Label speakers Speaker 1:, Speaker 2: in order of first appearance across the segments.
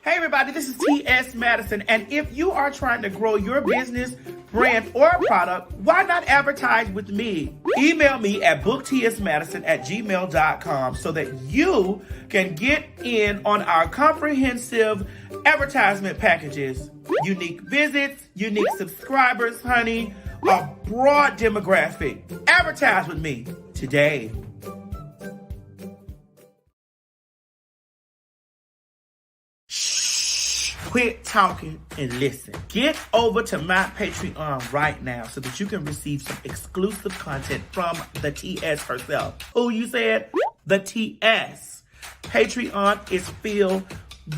Speaker 1: Hey everybody, this is T.S. Madison, and if you are trying to grow your business, brand, or product, why not advertise with me? Email me at booktsmadison@gmail.com so that you can get in on our comprehensive advertisement packages. Unique visits, unique subscribers, honey, a broad demographic. Advertise with me today. Quit talking and listen. Get over to my Patreon right now so that you can receive some exclusive content from the TS herself. Who you said? The TS. Patreon is filled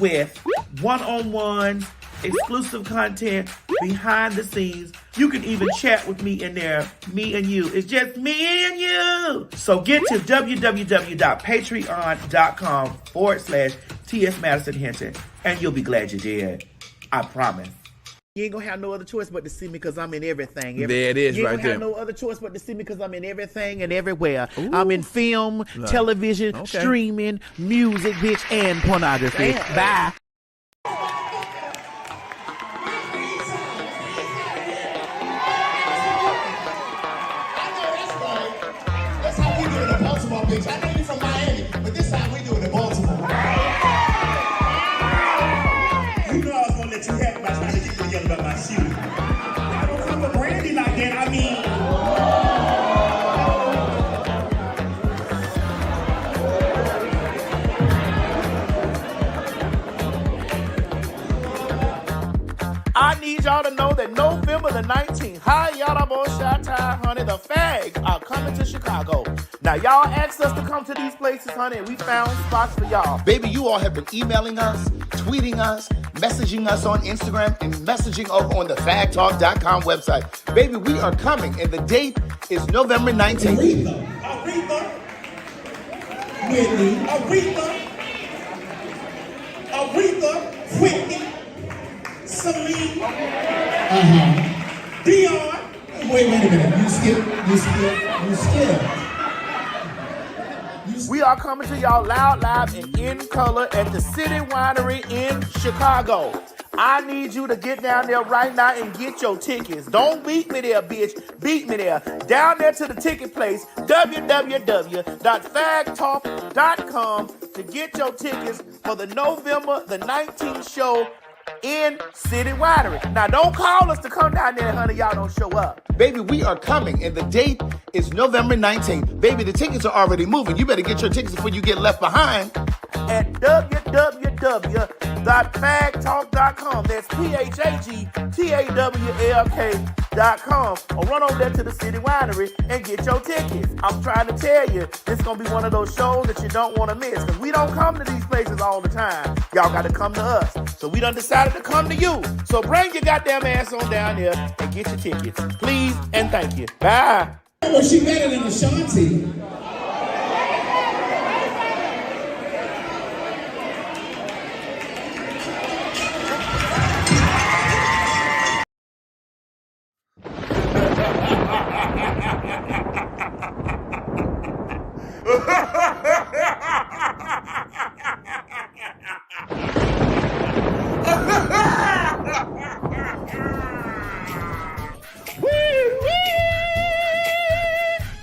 Speaker 1: with one-on-ones, exclusive content, behind the scenes. You can even chat with me in there, me and you. It's just me and you. So get to www.patreon.com/TS Madison Hinton, and you'll be glad you did. I promise. You ain't gonna have no other choice but to see me because I'm in everything.
Speaker 2: There it is,
Speaker 1: you ain't
Speaker 2: right
Speaker 1: gonna
Speaker 2: there.
Speaker 1: have no other choice but to see me because I'm in everything and everywhere. Ooh. I'm in film, television, streaming, music, bitch, and pornography. Damn. Bye.
Speaker 3: That's how we do it in Baltimore, bitch. I know you from Miami, but this is how we do it in Baltimore. You know I was gonna let you have it by trying to get you yelling about my shoe. I don't come with brandy like that. I mean.
Speaker 1: I need y'all to know that November the 19th, hi y'all, boy, Shot-Tie, honey, the Fags are coming to Chicago. Now y'all asked us to come to these places, honey, and we found spots for y'all.
Speaker 3: Baby, you all have been emailing us, tweeting us, messaging us on Instagram, and messaging over on the PhagTawlk.com website. Baby, we are coming, and the date is November 19th. Aretha, Whitney, Whitney, Celine, Dion. Wait a minute. You skip.
Speaker 1: We are coming to y'all loud, live, and in color at the City Winery in Chicago. I need you to get down there right now and get your tickets. Don't beat me there, bitch. Beat me there. Down there to the ticket place, www.PhagTawlk.com to get your tickets for the November the 19th show in City Winery. Now, don't call us to come down there, honey. Y'all don't show up.
Speaker 3: Baby, we are coming, and the date is November 19th. Baby, the tickets are already moving. You better get your tickets before you get left behind.
Speaker 1: At www.PhagTawlk.com. That's PhagTawlk.com. Or run over there to the City Winery and get your tickets. I'm trying to tell you, it's going to be one of those shows that you don't want to miss. Because we don't come to these places all the time. Y'all got to come to us. So we done decided to come to you. So bring your goddamn ass on down here and get your tickets. Please and thank you. Bye.
Speaker 3: Well, she better than Ashanti.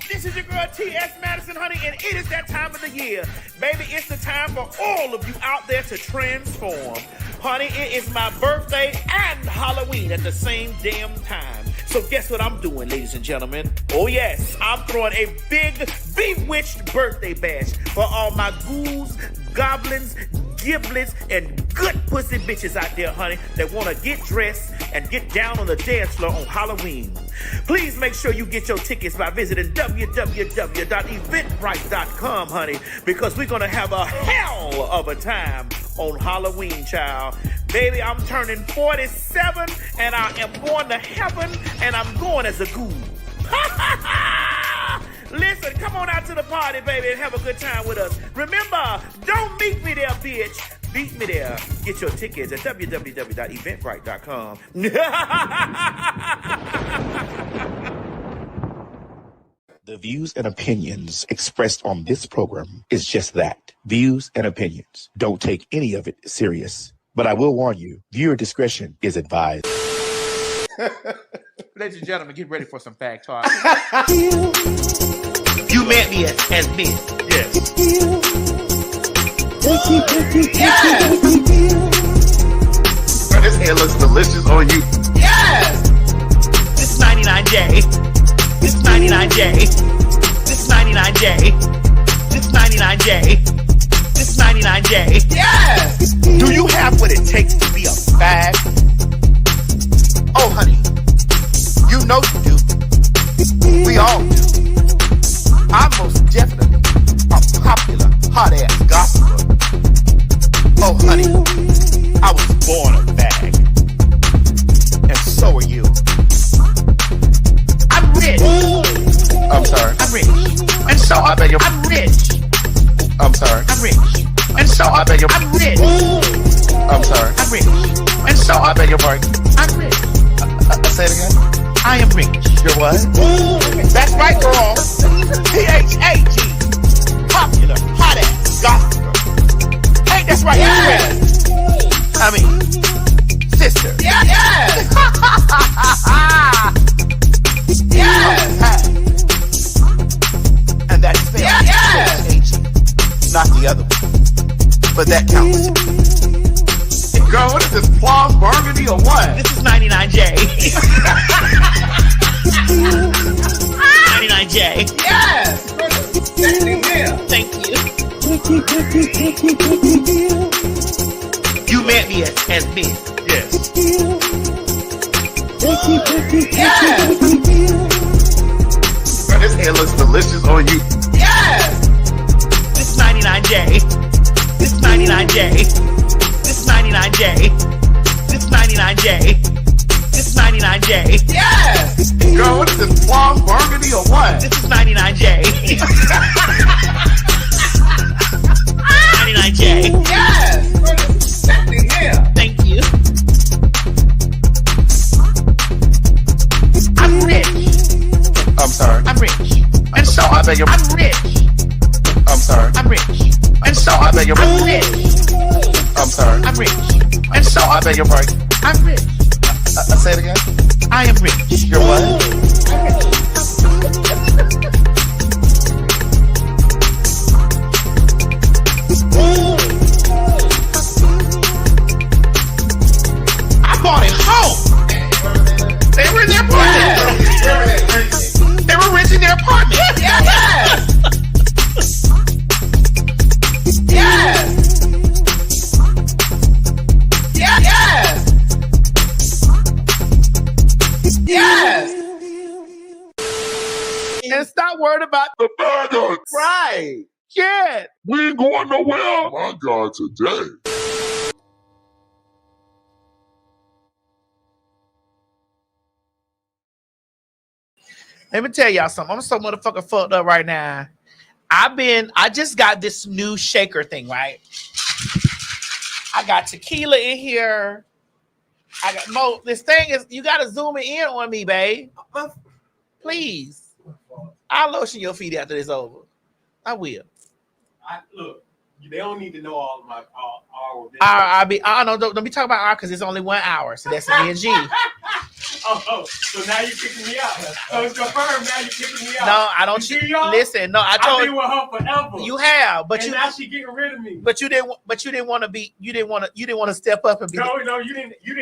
Speaker 1: This is your girl T.S. Madison, honey, and it is that time of the year. Baby, it's the time for all of you out there to transform. Honey, it is my birthday and Halloween at the same damn time. So guess what I'm doing, ladies and gentlemen? Oh yes, I'm throwing a big bewitched birthday bash for all my ghouls, goblins, giblets, and good pussy bitches out there, honey, that want to get dressed and get down on the dance floor on Halloween. Please make sure you get your tickets by visiting www.eventbrite.com, honey, because we're going to have a hell of a time on Halloween, child. Baby, I'm turning 47, and I am going to heaven, and I'm going as a ghoul. Listen, come on out to the party, baby, and have a good time with us. Remember, don't meet me there, bitch. Beat me there. Get your tickets at www.eventbrite.com.
Speaker 4: The views and opinions expressed on this program is just that. Views and opinions. Don't take any of it serious. But I will warn you, viewer discretion is advised.
Speaker 1: Ladies and gentlemen, get ready for some fact talk. You met me as men. Yes.
Speaker 3: Yes. Bro, this hair looks delicious on you. Yes.
Speaker 1: This 99J. This 99J. This 99J. This 99J. This 99J.
Speaker 3: Yes.
Speaker 1: Do you have what it takes to be a fag?
Speaker 3: Oh, honey, you know you do. We all do. I'm most definitely a popular, hot-ass gossiper. Oh, honey,
Speaker 1: I was born a fag.
Speaker 3: and so are you.
Speaker 1: I'm rich.
Speaker 3: I'm sorry.
Speaker 1: I'm rich. And so
Speaker 3: I beg your...
Speaker 1: I'm rich.
Speaker 3: I'm sorry.
Speaker 1: I'm rich. And so
Speaker 3: I beg your...
Speaker 1: I'm rich.
Speaker 3: I'm sorry.
Speaker 1: I'm rich. And so
Speaker 3: I beg your pardon.
Speaker 1: I'm rich.
Speaker 3: Say it again.
Speaker 1: I am rich.
Speaker 3: You're what?
Speaker 1: That's right, girl. PhagTawlk. Popular, hot ass, gossiper. Hey, that's right.
Speaker 3: Yes.
Speaker 1: I mean, sister.
Speaker 3: Yes. Yes.
Speaker 1: And that's fair.
Speaker 3: Yes.
Speaker 1: Not the other one.
Speaker 3: But that counts. Girl, what is this, plum burgundy or what?
Speaker 1: This is 99J. 99J.
Speaker 3: Yes.
Speaker 1: Thank you. You met me as men. Yes.
Speaker 3: Yes. Bro, this hair looks delicious on you. Yes.
Speaker 1: This 99J. This 99J. This 99J. This 99J. This 99J.
Speaker 3: Yes. Girl, what is this, plum burgundy or what?
Speaker 1: This is 99J. 99J.
Speaker 3: Yes. Bro, this is sexy hair.
Speaker 1: Thank you. I'm rich.
Speaker 3: I'm sorry.
Speaker 1: I'm rich. And so
Speaker 3: I beg your...
Speaker 1: I'm rich.
Speaker 3: I'm sorry.
Speaker 1: I'm rich. And so
Speaker 3: I beg your...
Speaker 1: I'm rich.
Speaker 3: I'm sorry.
Speaker 1: I'm rich. And so
Speaker 3: I beg your pardon.
Speaker 1: I'm rich.
Speaker 3: Say it again.
Speaker 1: I am rich.
Speaker 3: You're what?
Speaker 1: I bought it home. They were in their apartment. They were renting their apartment.
Speaker 3: Yes. Yes. Yes. Yes.
Speaker 1: And stop worrying about
Speaker 2: The faggots!
Speaker 1: right. Yeah.
Speaker 2: We ain't going nowhere! Oh my God, today.
Speaker 1: Let me tell y'all something. I'm so motherfucking fucked up right now. I just got this new shaker thing, right? I got tequila in here. I got Mo. This thing is, you gotta zoom it in on me, babe. Please. I'll lotion your feet after this over. I will.
Speaker 5: Look, they don't need to know all of my
Speaker 1: Don't be talking about our because it's only 1 hour, so that's an NG.
Speaker 5: So now you're kicking me out. So it's confirmed. Now you're kicking me out.
Speaker 1: No, I don't. Listen, no, I told
Speaker 5: I've been with her forever.
Speaker 1: you have, but
Speaker 5: and
Speaker 1: you
Speaker 5: now she getting rid of me.
Speaker 1: But you didn't want to be. You didn't want to step up and be.
Speaker 5: No, you didn't.
Speaker 1: You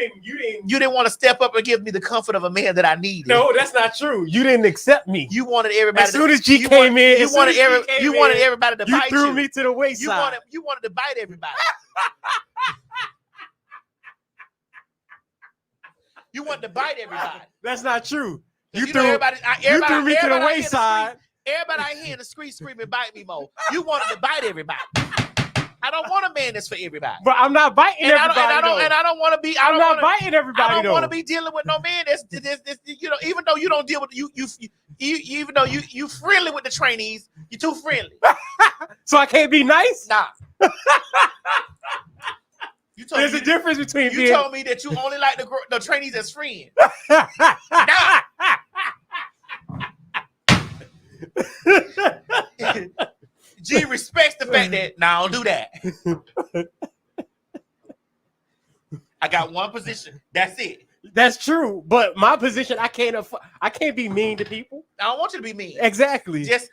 Speaker 1: didn't want to step up and give me the comfort of a man that I needed.
Speaker 5: No, that's not true. You didn't accept me.
Speaker 1: You wanted everybody.
Speaker 5: As soon as G came in,
Speaker 1: you wanted everybody to bite you.
Speaker 5: You threw me to the wayside.
Speaker 1: You wanted to bite everybody. You wanted to bite everybody.
Speaker 5: That's not true.
Speaker 1: You threw everybody
Speaker 5: threw me to the wayside.
Speaker 1: Everybody out here in the street screaming, "Bite me, Mo!" You wanted to bite everybody. I don't want a man that's for everybody.
Speaker 5: But I'm not biting everybody.
Speaker 1: I don't want to be.
Speaker 5: I'm not biting everybody.
Speaker 1: I don't want to be dealing with no man that's even though you don't deal with even though you friendly with the trainees, you're too friendly.
Speaker 5: So I can't be nice?
Speaker 1: Nah.
Speaker 5: There's a difference between
Speaker 1: you told me that you only like the trainees as friends. G respects the fact that I don't do that. I got one position. That's it.
Speaker 5: That's true, but my position, I can't be mean to people.
Speaker 1: I don't want you to be mean.
Speaker 5: Exactly.
Speaker 1: Just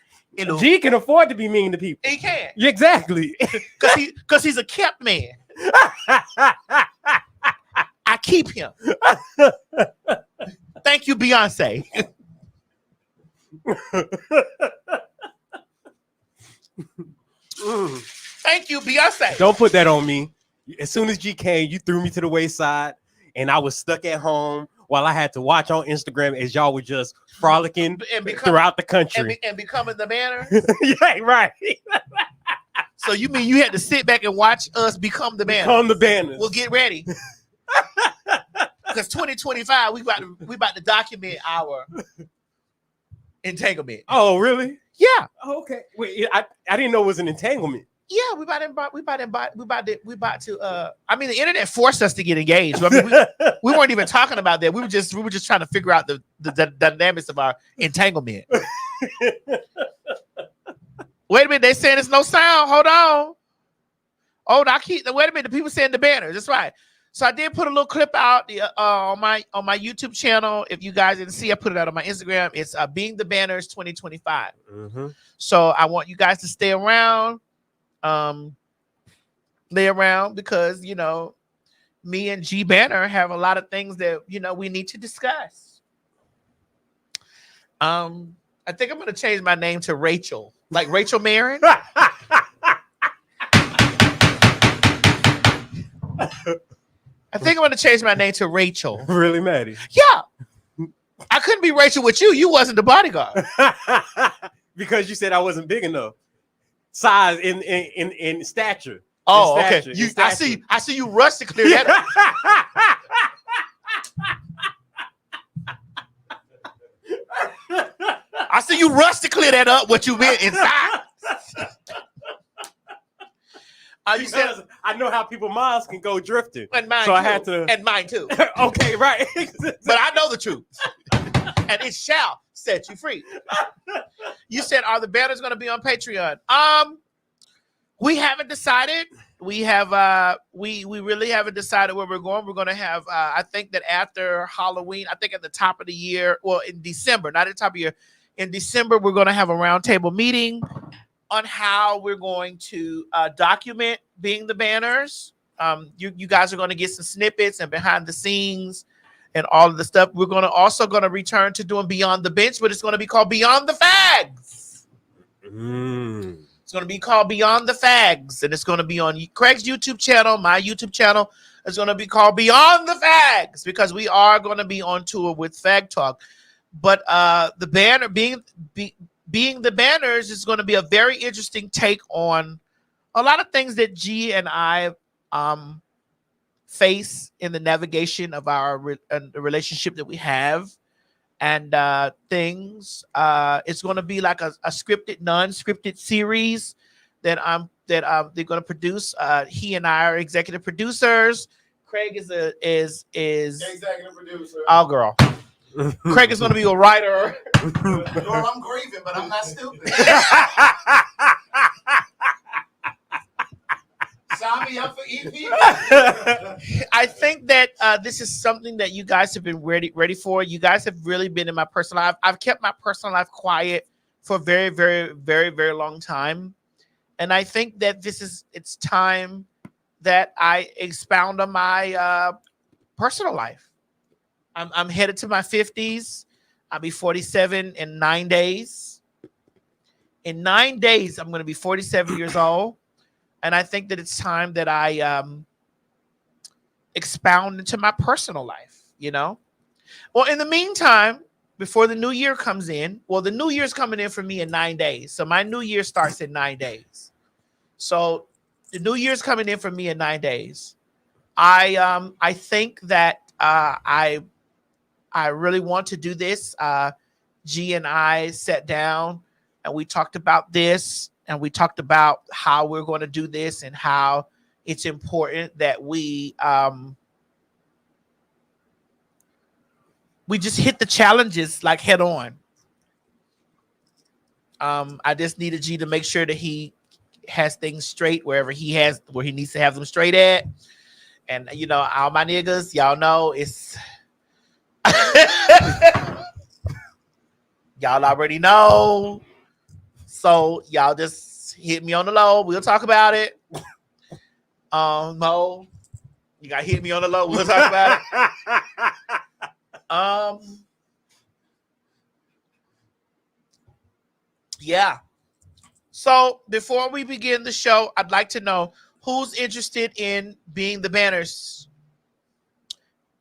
Speaker 5: G can afford to be mean to people.
Speaker 1: He can.
Speaker 5: Exactly.
Speaker 1: Because he's a kept man. I keep him. Thank you, Beyonce. Thank you, Beyonce.
Speaker 5: Don't put that on me. As soon as G came, you threw me to the wayside, and I was stuck at home while I had to watch on Instagram as y'all were just frolicking throughout the country.
Speaker 1: And becoming the banner?
Speaker 5: Yeah, right.
Speaker 1: So you mean you had to sit back and watch us become the banner?
Speaker 5: Become the banners.
Speaker 1: Well, get ready. Because 2025, we about to document our entanglement.
Speaker 5: Oh, really?
Speaker 1: Yeah.
Speaker 5: Oh, okay. Wait, I didn't know it was an entanglement.
Speaker 1: Yeah, we about to. I mean, the internet forced us to get engaged. I mean, we weren't even talking about that. We were just trying to figure out the dynamics of our entanglement. Wait a minute, they saying there's no sound. Hold on. Oh, wait a minute. The people saying the banners. That's right. So I did put a little clip out on my YouTube channel. If you guys didn't see, I put it out on my Instagram. It's Being the Banners 2025.
Speaker 5: Mm-hmm.
Speaker 1: So I want you guys to stay around. Lay around because me and G Banner have a lot of things that we need to discuss. I think I'm gonna change my name to Rachel, like Rachel Marin. I think I'm gonna change my name to Rachel.
Speaker 5: Really, Maddie?
Speaker 1: Yeah. I couldn't be Rachel with you. You wasn't the bodyguard.
Speaker 5: Because you said I wasn't big enough. Size in stature.
Speaker 1: Oh,
Speaker 5: in
Speaker 1: okay.
Speaker 5: stature,
Speaker 1: I see you rush to clear that up. I see you rush to clear that up. What you meant inside. You said
Speaker 5: I know how people's minds can go drifting.
Speaker 1: And mine
Speaker 5: so
Speaker 1: too.
Speaker 5: I had to.
Speaker 1: And mine too.
Speaker 5: Okay, right.
Speaker 1: But I know the truth. And it shall set you free. You said, are the banners going to be on Patreon? We haven't decided. We have we really haven't decided where we're going. We're going to have I think that after Halloween, I think at the top of the year, well, in December, not at the top of the year, in December, we're going to have a roundtable meeting on how we're going to document Being the Banners. You guys are going to get some snippets and behind the scenes and all of the stuff. We're also going to return to doing Beyond the Bench, but it's going to be called Beyond the Fags. It's going to be called Beyond the Fags, and it's going to be on Craig's YouTube channel, my YouTube channel. It's going to be called Beyond the Fags because we are going to be on tour with PhagTawlk. But the banner being the Banners is going to be a very interesting take on a lot of things that G and I face in the navigation of our relationship that we have, and things. It's going to be like a scripted, non-scripted series that they're going to produce. He and I are executive producers. Craig is the
Speaker 3: Executive producer.
Speaker 1: Oh, girl. Craig is going to be a writer.
Speaker 3: Lord, I'm grieving, but I'm not stupid. Sign me up for EP.
Speaker 1: I think that this is something that you guys have been ready for. You guys have really been in my personal life. I've kept my personal life quiet for a very, very, very, very long time. And I think that it's time that I expound on my personal life. I'm headed to my 50s. I'll be 47 in 9 days. In 9 days, I'm going to be 47 years old. And I think that it's time that I expound into my personal life, Well, in the meantime, before the new year comes in, the new year's coming in for me in 9 days. So my new year starts in 9 days. So the new year's coming in for me in 9 days. I think that I really want to do this. G and I sat down and we talked about this. And we talked about how we're going to do this and how it's important that we just hit the challenges like head on. I just needed G to make sure that he has things straight where he needs to have them straight at. And you know, all my niggas, y'all know it's y'all already know. So y'all just hit me on the low. We'll talk about it. Mo, you gotta hit me on the low. We'll talk about it. Yeah. So before we begin the show, I'd like to know who's interested in being the banners.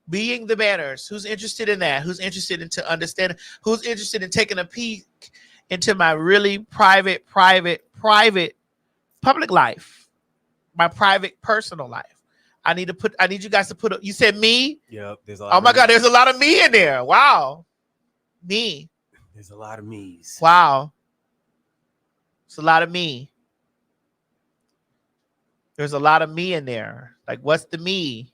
Speaker 1: Being the banners. Who's interested in that? Who's interested in to understand? Who's interested in taking a peek into my really private public life, my private personal life? I need you guys to put. You said me.
Speaker 5: Yep. There's a lot.
Speaker 1: Oh my God, there's a lot of me in there. Wow, me.
Speaker 5: There's a lot of me's.
Speaker 1: Wow. It's a lot of me. There's a lot of me in there. Like, what's the me?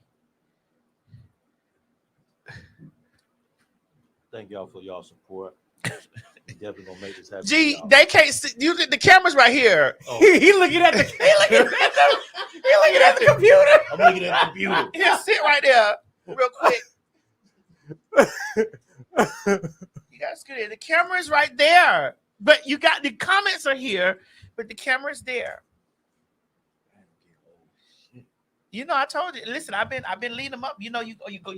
Speaker 6: Thank y'all for y'all support. Definitely gonna make this happen.
Speaker 1: Gee, they can't see you. The camera's right here.
Speaker 6: Oh.
Speaker 5: He looking at the computer.
Speaker 6: I'm looking at the computer.
Speaker 1: He'll sit right there real quick. You guys get it. The camera's right there. But you got the comments are here, but the camera's there. You know, I told you. Listen, I've been leading them up. You know, you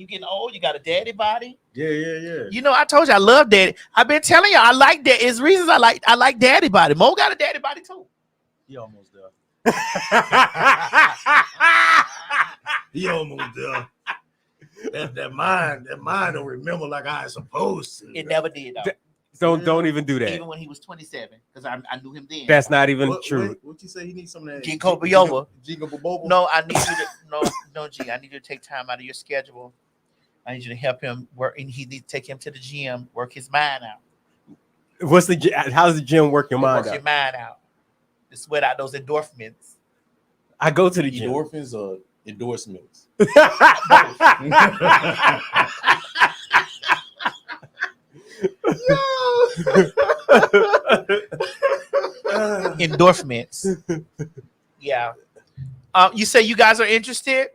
Speaker 1: getting old. You got a daddy body.
Speaker 6: Yeah.
Speaker 1: You know, I told you I love daddy. I've been telling you I like that. It's reasons I like daddy body. Mo got a daddy body too.
Speaker 6: He almost there. He almost there. That mind don't remember like I was supposed to.
Speaker 1: It never did though.
Speaker 5: Don't even do that.
Speaker 1: Even when he was 27, because I knew him then.
Speaker 5: That's not even true.
Speaker 6: What you say? He needs some of that
Speaker 1: Ginkgo biloba.
Speaker 6: Ginkgo biloba.
Speaker 1: No, I need you to no, G. I need you to take time out of your schedule. I need you to help him work, and he needs to take him to the gym, work his mind out.
Speaker 5: How's the gym work your mind
Speaker 1: Work
Speaker 5: out?
Speaker 1: your mind out. To sweat out those endorphins.
Speaker 5: I go to the gym.
Speaker 6: Endorphins or endorsements?
Speaker 1: Endorphins. Yeah. You say you guys are interested?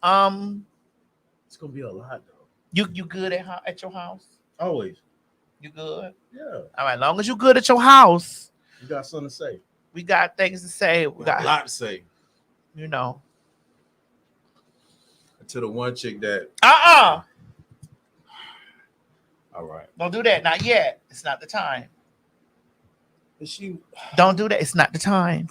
Speaker 6: It's gonna be a lot though.
Speaker 1: You good at your house?
Speaker 6: Always.
Speaker 1: You good?
Speaker 6: Yeah.
Speaker 1: All right. As long as you good at your house,
Speaker 6: You got something to say.
Speaker 1: we got things to say. We got
Speaker 6: a lot to say.
Speaker 1: You know.
Speaker 6: To the one chick that.
Speaker 1: All
Speaker 6: right.
Speaker 1: Don't do that. Not yet. It's not the time.
Speaker 6: But she
Speaker 1: Don't do that. It's not the time.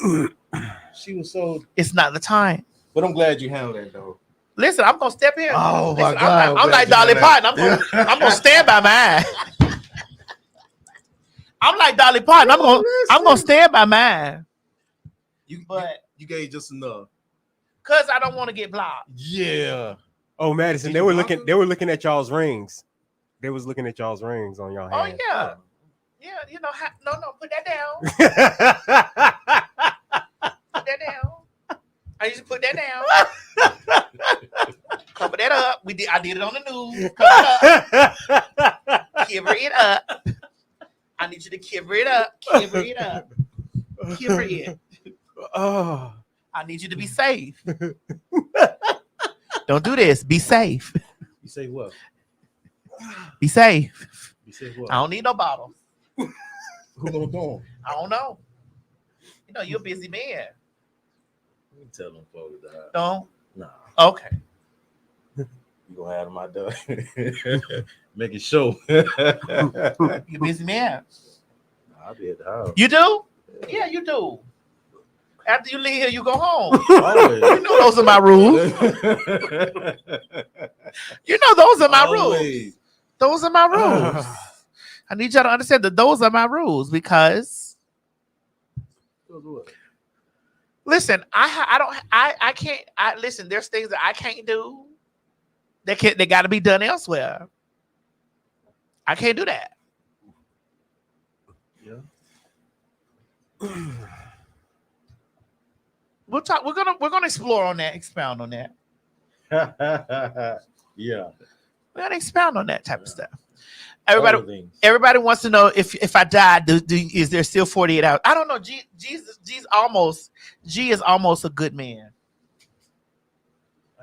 Speaker 6: was so.
Speaker 1: It's not the time.
Speaker 6: But I'm glad you handled that though.
Speaker 1: Listen, I'm gonna step in.
Speaker 6: Oh,
Speaker 1: Listen,
Speaker 6: my God.
Speaker 1: I'm like Dolly Parton. I'm gonna stand by mine. I'm like Dolly Parton. I'm gonna stand by mine.
Speaker 6: You gave just enough.
Speaker 1: Cause I don't want to get blocked.
Speaker 6: Yeah.
Speaker 5: Oh, Madison,
Speaker 6: Did
Speaker 5: they
Speaker 6: you
Speaker 5: were
Speaker 6: block
Speaker 5: looking.
Speaker 6: her?
Speaker 5: They were looking at y'all's rings. They was looking at y'all's rings on your
Speaker 1: Oh
Speaker 5: hand.
Speaker 1: yeah, yeah. You know, no. Put that down. Put that down. I need to put that down. Cover that up. I did it on the news. Cover it up. Cover it up. I need you to cover it up. Cover it up. Cover it.
Speaker 5: Oh,
Speaker 1: I need you to be safe. Don't do this. Be safe.
Speaker 6: You say what?
Speaker 1: Be safe.
Speaker 6: You say what?
Speaker 1: I don't need no bottles.
Speaker 6: Who gonna do 'em?
Speaker 1: I don't know. You know, you're a busy man.
Speaker 6: Let me tell them folks that.
Speaker 1: Don't.
Speaker 6: Nah.
Speaker 1: Okay.
Speaker 6: You gonna have them out there. Make it show.
Speaker 1: You're a busy man.
Speaker 6: I'll be at the house.
Speaker 1: You do? Yeah, you do. After you leave here, you go home.
Speaker 6: Always.
Speaker 1: You know those are my rules. You know those are my rules.
Speaker 6: Always.
Speaker 1: Those are my rules. I need y'all to understand that those are my rules because listen, I can't listen, there's things that I can't do. They got to be done elsewhere. I can't do that.
Speaker 6: Yeah.
Speaker 1: We'll talk. We're gonna explore on that, expound on that.
Speaker 6: Yeah.
Speaker 1: We're gonna expound on that type of stuff.
Speaker 6: Everybody.
Speaker 1: Everybody wants to know if I die, is there still 48 hours? I don't know. G is almost a good man.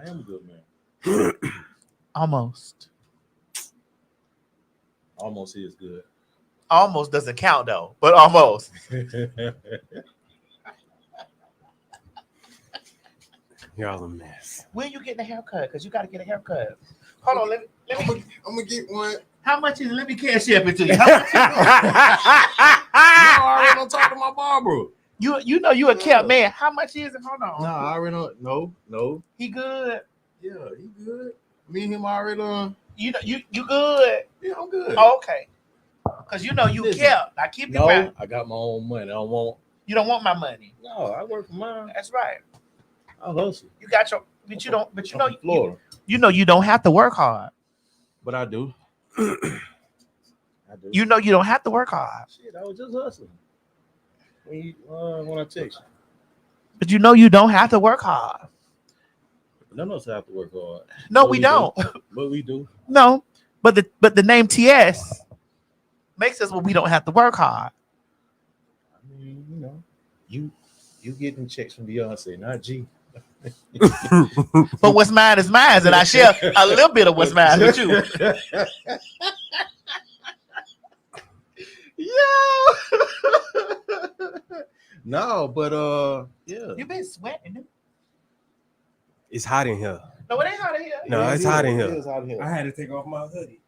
Speaker 6: I am a good man.
Speaker 1: Almost.
Speaker 6: Almost is good.
Speaker 1: Almost doesn't count though, but almost.
Speaker 5: Y'all a mess.
Speaker 1: When you getting a haircut? Because you got to get a haircut. Hold on, let me.
Speaker 6: I'm gonna get one.
Speaker 1: How much is it? Let me cash up it to you. How much is it?
Speaker 6: I already don't talk to my barber.
Speaker 1: You know you a kept man. How much is it? Hold on.
Speaker 6: No, I already don't. No.
Speaker 1: He good.
Speaker 6: Yeah, he good. Me and him already done.
Speaker 1: You know you good.
Speaker 6: Yeah, I'm good.
Speaker 1: Oh, okay. Because you know you
Speaker 6: Listen,
Speaker 1: kept. I keep it
Speaker 6: No,
Speaker 1: right.
Speaker 6: I got my own money. I don't want.
Speaker 1: You don't want my money.
Speaker 6: No, I work for mine.
Speaker 1: That's right.
Speaker 6: I hustle.
Speaker 1: You got your. But you don't. But you know.
Speaker 6: I'm from Florida.
Speaker 1: You know you don't have to work hard.
Speaker 6: But I do. I do.
Speaker 1: You know you don't have to work hard.
Speaker 6: Shit, I was just hustling. When I text you.
Speaker 1: But you know you don't have to work hard.
Speaker 6: None of us have to work hard.
Speaker 1: No,
Speaker 6: But
Speaker 1: we don't.
Speaker 6: But we do.
Speaker 1: No, but the name TS makes us we don't have to work hard.
Speaker 6: I mean, you getting checks from Beyonce, not G.
Speaker 1: But what's mine is mine, and I share a little bit of what's mine with you. Yo,
Speaker 6: No, but yeah.
Speaker 1: you been sweating.
Speaker 5: It's hot in here.
Speaker 1: No, it ain't hot in here.
Speaker 5: No, it's hot in
Speaker 6: It
Speaker 5: here.
Speaker 6: is hot in here.
Speaker 5: I had to take off my hoodie.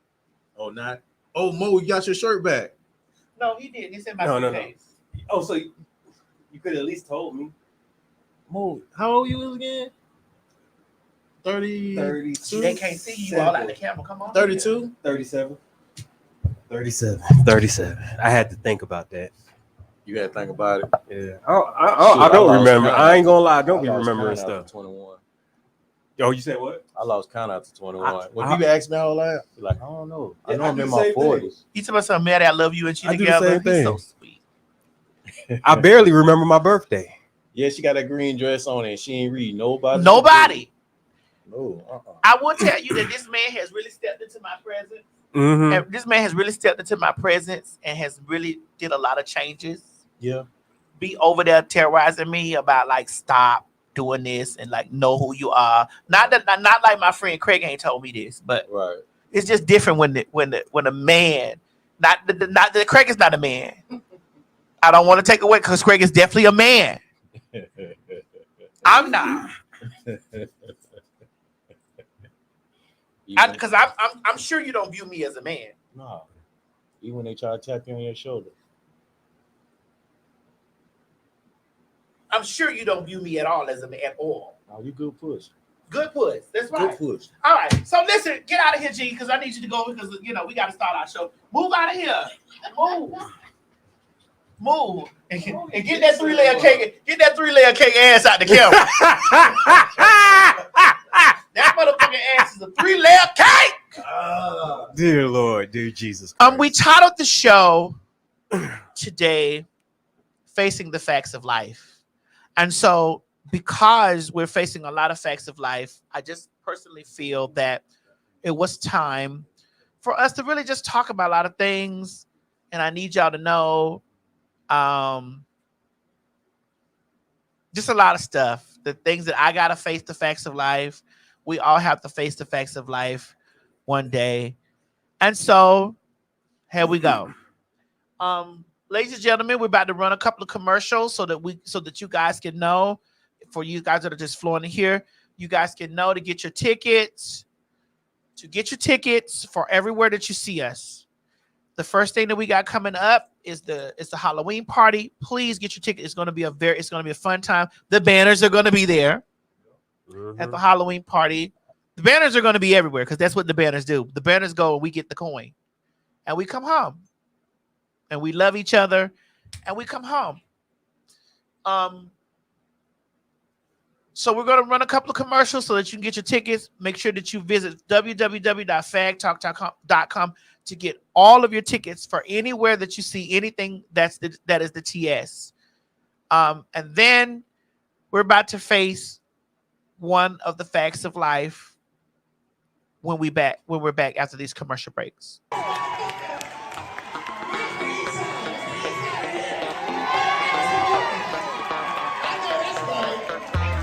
Speaker 6: Oh, not. Oh, Mo, you got your shirt back.
Speaker 1: No, he didn't. It's in my
Speaker 5: No.
Speaker 1: suitcase.
Speaker 5: Oh, so you could at least told me.
Speaker 6: Mo, how old you was again? 30.
Speaker 5: 32.
Speaker 1: They can't see you all out the camera. Come on.
Speaker 6: 32?
Speaker 5: 37. 37. I had to think about that.
Speaker 6: You got to think about it.
Speaker 5: Yeah. I don't remember. I ain't gonna lie. I don't be remembering stuff.
Speaker 6: 21.
Speaker 5: Yo, you said what?
Speaker 6: I lost count after 21. When
Speaker 5: I-
Speaker 6: people ask me how old I am, be like, I don't know. I
Speaker 5: Yeah,
Speaker 6: know
Speaker 5: I
Speaker 6: I'm
Speaker 5: do
Speaker 6: in
Speaker 5: the
Speaker 6: my
Speaker 5: same
Speaker 6: 40s.
Speaker 1: You tell me something, Maddie, I love you and she
Speaker 5: I do the
Speaker 1: together.
Speaker 5: same
Speaker 1: He's so
Speaker 5: thing.
Speaker 1: sweet.
Speaker 5: I barely remember my birthday.
Speaker 6: Yeah, she got that green dress on and she ain't read nobody.
Speaker 1: Nobody.
Speaker 6: No.
Speaker 1: I will tell you that this man has really stepped into my presence.
Speaker 5: Mm-hmm.
Speaker 1: And this man has really stepped into my presence and has really did a lot of changes.
Speaker 6: Yeah.
Speaker 1: Be over there terrorizing me about like stop doing this and like know who you are. Not like my friend Craig ain't told me this, but
Speaker 6: Right.
Speaker 1: it's just different when a man, not that Craig is not a man. I don't want to take away because Craig is definitely a man. I'm not. Because I'm sure you don't view me as a man.
Speaker 6: No. Even when they try to tap you on your shoulder.
Speaker 1: I'm sure you don't view me at all as a man at all.
Speaker 6: No, you good push.
Speaker 1: Good push. That's right.
Speaker 6: Good push.
Speaker 1: All right. So listen, get out of here, G, because I need you to go because we got to start our show. Move out of here. Move. And get that 3-layer cake. Get that 3-layer cake ass out the camera. That motherfucking ass is a 3-layer cake.
Speaker 5: Dear Lord, dear Jesus Christ.
Speaker 1: We titled the show today, Facing the Facts of Life. And so because we're facing a lot of facts of life, I just personally feel that it was time for us to really just talk about a lot of things. And I need y'all to know just a lot of stuff. The things that I got to face the facts of life. We all have to face the facts of life one day. And so here we go. Ladies and gentlemen, we're about to run a couple of commercials so that you guys can know. For you guys that are just flowing in here, you guys can know to get your tickets. To get your tickets for everywhere that you see us. The first thing that we got coming up is the Halloween party. Please get your ticket. It's gonna be a fun time. The banners are gonna be there at the Halloween party. The banners are gonna be everywhere because that's what the banners do. The banners go and we get the coin, and we come home. And we love each other, and we come home. So we're going to run a couple of commercials so that you can get your tickets. Make sure that you visit www.phagTawlk.com to get all of your tickets for anywhere that you see anything that is the TS. And then we're about to face one of the facts of life when we're back after these commercial breaks.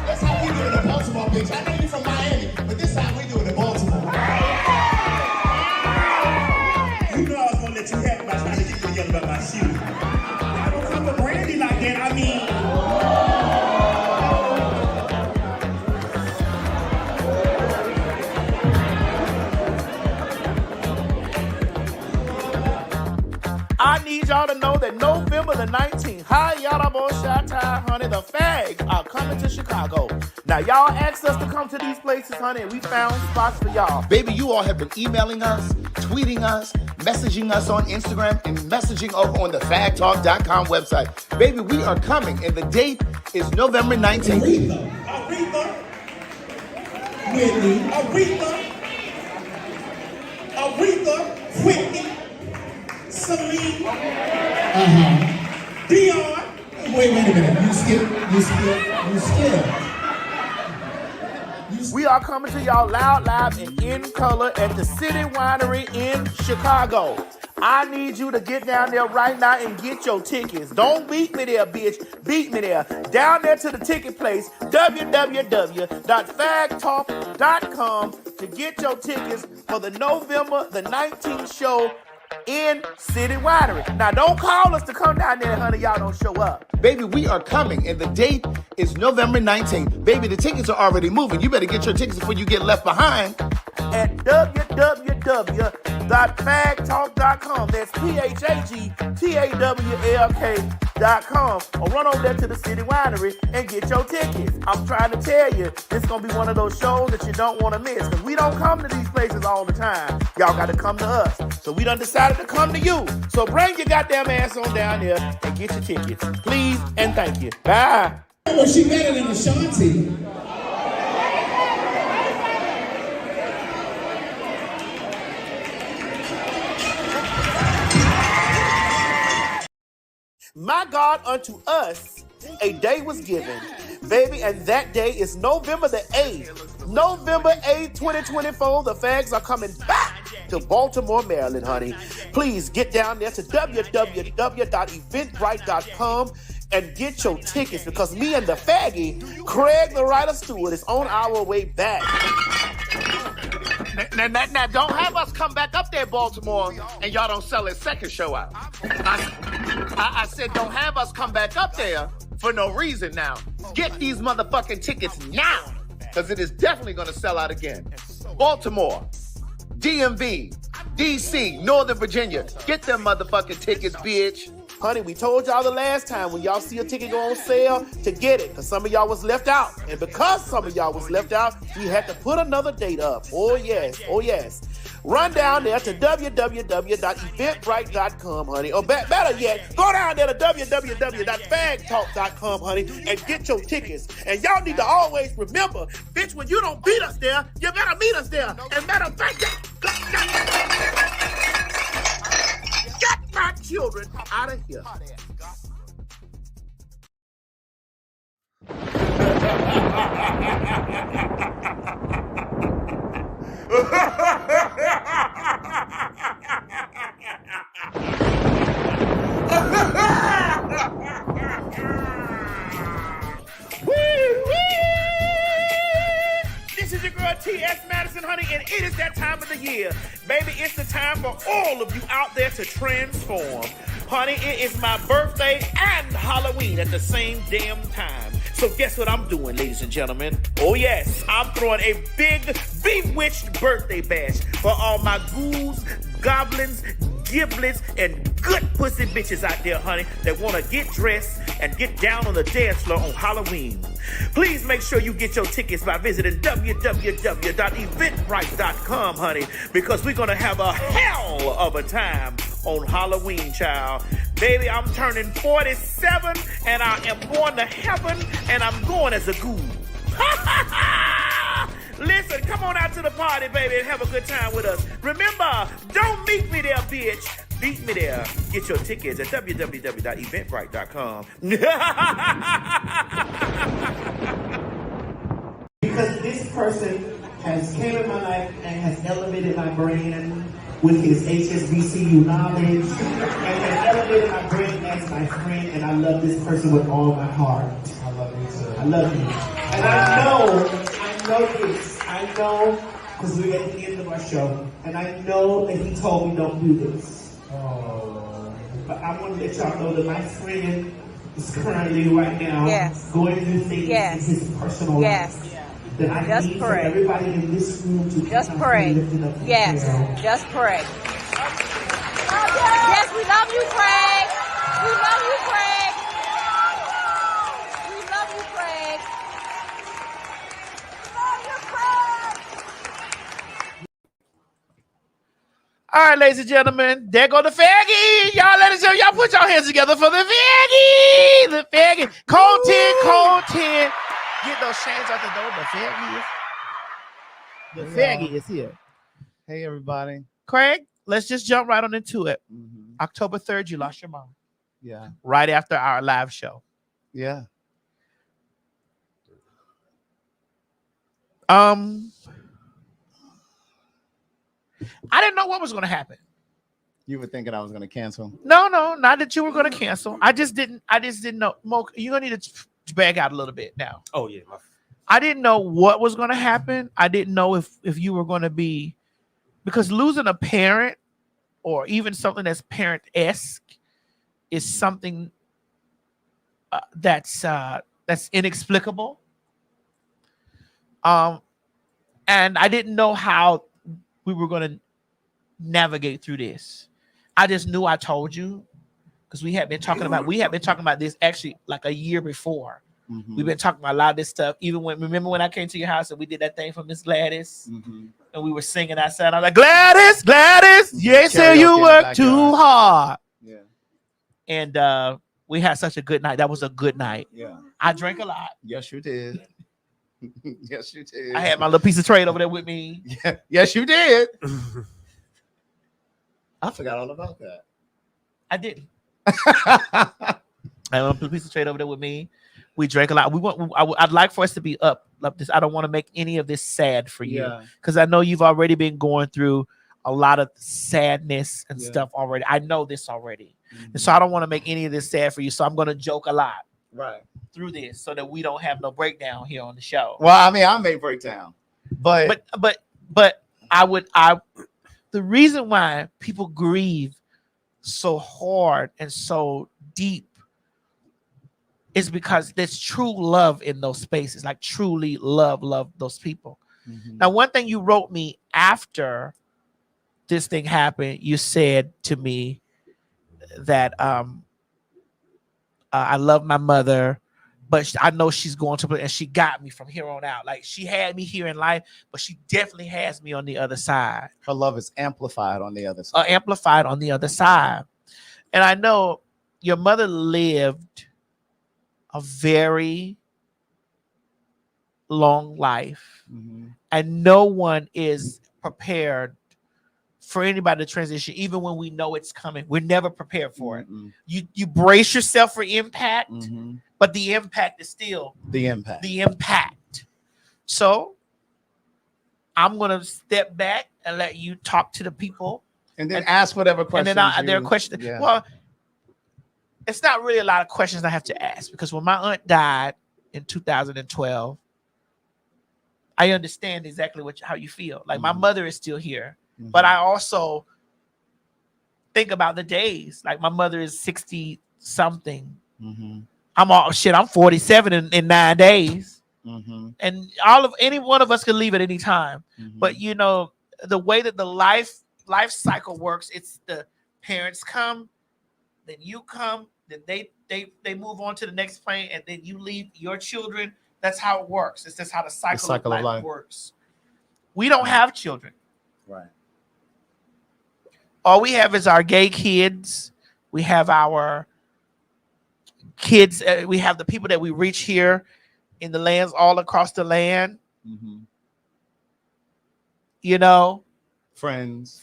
Speaker 3: That's how we do it in Baltimore, bitch. I know you from Miami.
Speaker 1: y'all to know that November the 19th, hi y'all up on Chi-Town, honey, the Fags are coming to Chicago. Now y'all asked us to come to these places, honey, and we found spots for y'all.
Speaker 3: Baby, you all have been emailing us, tweeting us, messaging us on Instagram, and messaging over on the PhagTawlk.com website. Baby, we are coming, and the date is November 19th.
Speaker 7: Aretha, Whitney, Aretha, Whitney, Celine, Dion. Wait a minute. You skip.
Speaker 1: We are coming to y'all loud, live, and in color at the City Winery in Chicago. I need you to get down there right now and get your tickets. Don't beat me there, bitch. Beat me there. Down there to the ticket place, www.phagTawlk.com to get your tickets for the November the 19th show in City Winery. Now, don't call us to come down there, honey. Y'all don't show up.
Speaker 3: Baby, we are coming, and the date is November 19th. Baby, the tickets are already moving. You better get your tickets before you get left behind.
Speaker 1: At www.phagTawlk.com. That's PhagTawlk.com. Or run over there to the City Winery and get your tickets. I'm trying to tell you, this is going to be one of those shows that you don't want to miss. Because we don't come to these places all the time. Y'all got to come to us. So we done decided to come to you. So bring your goddamn ass on down here and get your tickets. Please and thank you. Bye.
Speaker 7: Well, she better than Ashanti.
Speaker 1: My God, unto us a day was given, baby, and that day is November the 8th. November 8th, 2024, the Fags are coming back to Baltimore, Maryland, honey. Please get down there to www.eventbrite.com and get your tickets because me and the faggy, Craig the Writer Stewart, is on our way back. Now, don't have us come back up there, Baltimore, and y'all don't sell a second show out. I said don't have us come back up there for no reason now. Get these motherfucking tickets now, because it is definitely going to sell out again. Baltimore, DMV, DC, Northern Virginia. Get them motherfucking tickets, bitch. Honey, we told y'all the last time when y'all see a ticket go on sale to get it, because some of y'all was left out. And because some of y'all was left out, we had to put another date up. Oh, yes. Oh, yes. Run down there to www.eventbrite.com, honey. Or better yet, go down there to www.phagTawlk.com, honey, and get your tickets. And y'all need to always remember, bitch, when you don't beat us there, you better meet us there. And matter of fact, get my children out of here. This is your girl T.S. Madison, honey, and it is that time of the year. Baby, it's the time for all of you out there to transform. Honey, it is my birthday and Halloween at the same damn time. So guess what I'm doing, ladies and gentlemen? Oh yes, I'm throwing a big bewitched birthday bash for all my ghouls, goblins, giblets, and good pussy bitches out there, honey, that want to get dressed and get down on the dance floor on Halloween. Please make sure you get your tickets by visiting www.eventbrite.com, honey, because we're going to have a hell of a time on Halloween, child. Baby, I'm turning 47, and I am going to heaven, and I'm going as a ghoul. Listen, come on out to the party, baby, and have a good time with us. Remember, don't meet me there, bitch. Beat me there. Get your tickets at www.eventbrite.com.
Speaker 8: Because this person has came in my life and has elevated my brain with his HSBCU knowledge and has elevated my brain as my friend, and I love this person with all my heart. I love you too. I love you. And I know this. I know, because we're at the end of our show, and I know that he told me don't do this. Oh. But I want to let y'all know that my friend is currently right now going through things in his personal life. That I just need for everybody in this room to just pray.
Speaker 9: Just pray. Yes, we love you, Craig. love you, Craig. We love you, Craig. Love you, Craig.
Speaker 1: All right, ladies and gentlemen, there go the faggy. Y'all, ladies and gentlemen, y'all put your hands together for the faggy. The faggy. Cold 10, cold 10. Get those chains out the door. The faggy is here.
Speaker 3: Hey, everybody.
Speaker 1: Craig, let's just jump right on into it.
Speaker 3: Mm-hmm.
Speaker 1: October 3rd, you lost your mom.
Speaker 3: Yeah.
Speaker 1: Right after our live show.
Speaker 3: Yeah.
Speaker 1: I didn't know what was going to happen.
Speaker 3: You were thinking I was going to cancel?
Speaker 1: No, not that you were going to cancel. I just didn't know. Mo, you're going to need to bag out a little bit now.
Speaker 5: Oh yeah.
Speaker 1: I didn't know what was going to happen. I didn't know if you were going to be, because losing a parent or even something that's parent-esque is something that's inexplicable. And I didn't know how we were going to navigate through this. I just knew I told you, because we had been talking about this actually like a year before.
Speaker 3: Mm-hmm.
Speaker 1: We've been talking about a lot of this stuff. Even remember when I came to your house and we did that thing for Miss Gladys,
Speaker 3: Mm-hmm.
Speaker 1: and we were singing outside. I'm like, Gladys, you say you work too hard.
Speaker 3: Yeah.
Speaker 1: And we had such a good night. That was a good night.
Speaker 3: Yeah.
Speaker 1: I drank a lot.
Speaker 3: Yes, you did. Yes, you did.
Speaker 1: I had my little piece of trade over there with me.
Speaker 3: Yeah. Yes, you did. I forgot all about that.
Speaker 1: I didn't. I had a little piece of trade over there with me. We drank a lot. I'd like for us to be up this. I don't want to make any of this sad for you, because I know you've already been going through a lot of sadness and stuff already. I know this already. Mm-hmm. And so I don't want to make any of this sad for you. So I'm going to joke a lot through this so that we don't have no breakdown here on the show.
Speaker 3: Well, I mean, I may break down, but
Speaker 1: the reason why people grieve so hard and so deep is because there's true love in those spaces, like truly love those people. Mm-hmm. Now, one thing you wrote me after this thing happened, you said to me that I love my mother, but I know she's going to, and she got me from here on out. Like, she had me here in life, but she definitely has me on the other side.
Speaker 3: Her love is amplified on the other side.
Speaker 1: And I know your mother lived a very long life, and no one is prepared for anybody to transition, even when we know it's coming. We're never prepared for it. You brace yourself for impact, but the impact is still
Speaker 3: the
Speaker 1: impact. So I'm gonna step back and let you talk to the people,
Speaker 3: and then ask whatever questions.
Speaker 1: And then there are questions. Yeah. Well, it's not really a lot of questions I have to ask, because when my aunt died in 2012, I understand exactly how you feel. Like, my mother is still here, but I also think about the days. Like, my mother is 60 something. I'm 47 in 9 days, and any one of us can leave at any time. But you know, the way that the life cycle works, it's the parents come, then you come, then they move on to the next plane, and then you leave your children. That's how it works. It's just how the cycle of life works. We don't have children.
Speaker 3: Right.
Speaker 1: All we have is our gay kids. We have our kids. We have the people that we reach here in the lands all across the land. You know,
Speaker 3: friends,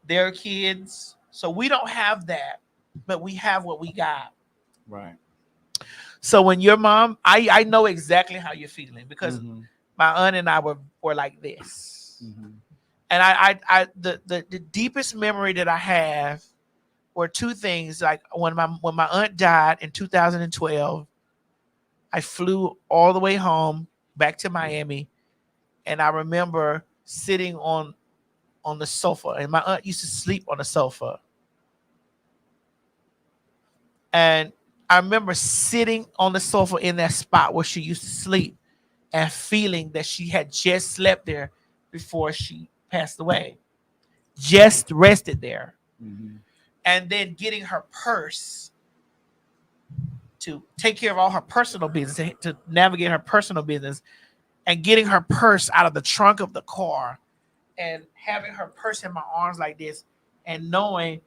Speaker 1: their kids. So we don't have that, but we have what we got.
Speaker 3: Right.
Speaker 1: So when your mom, I know exactly how you're feeling, because my aunt and I were like this. And I the deepest memory that I have were two things. Like, when my aunt died in 2012, I flew all the way home back to Miami, and I remember sitting on the sofa, and my aunt used to sleep on the sofa. And I remember sitting on the sofa in that spot where she used to sleep, and feeling that she had just slept there before she passed away, just rested there. and then getting her purse to take care of all her personal business, to navigate her personal business, and getting her purse out of the trunk of the car and having her purse in my arms like this and knowing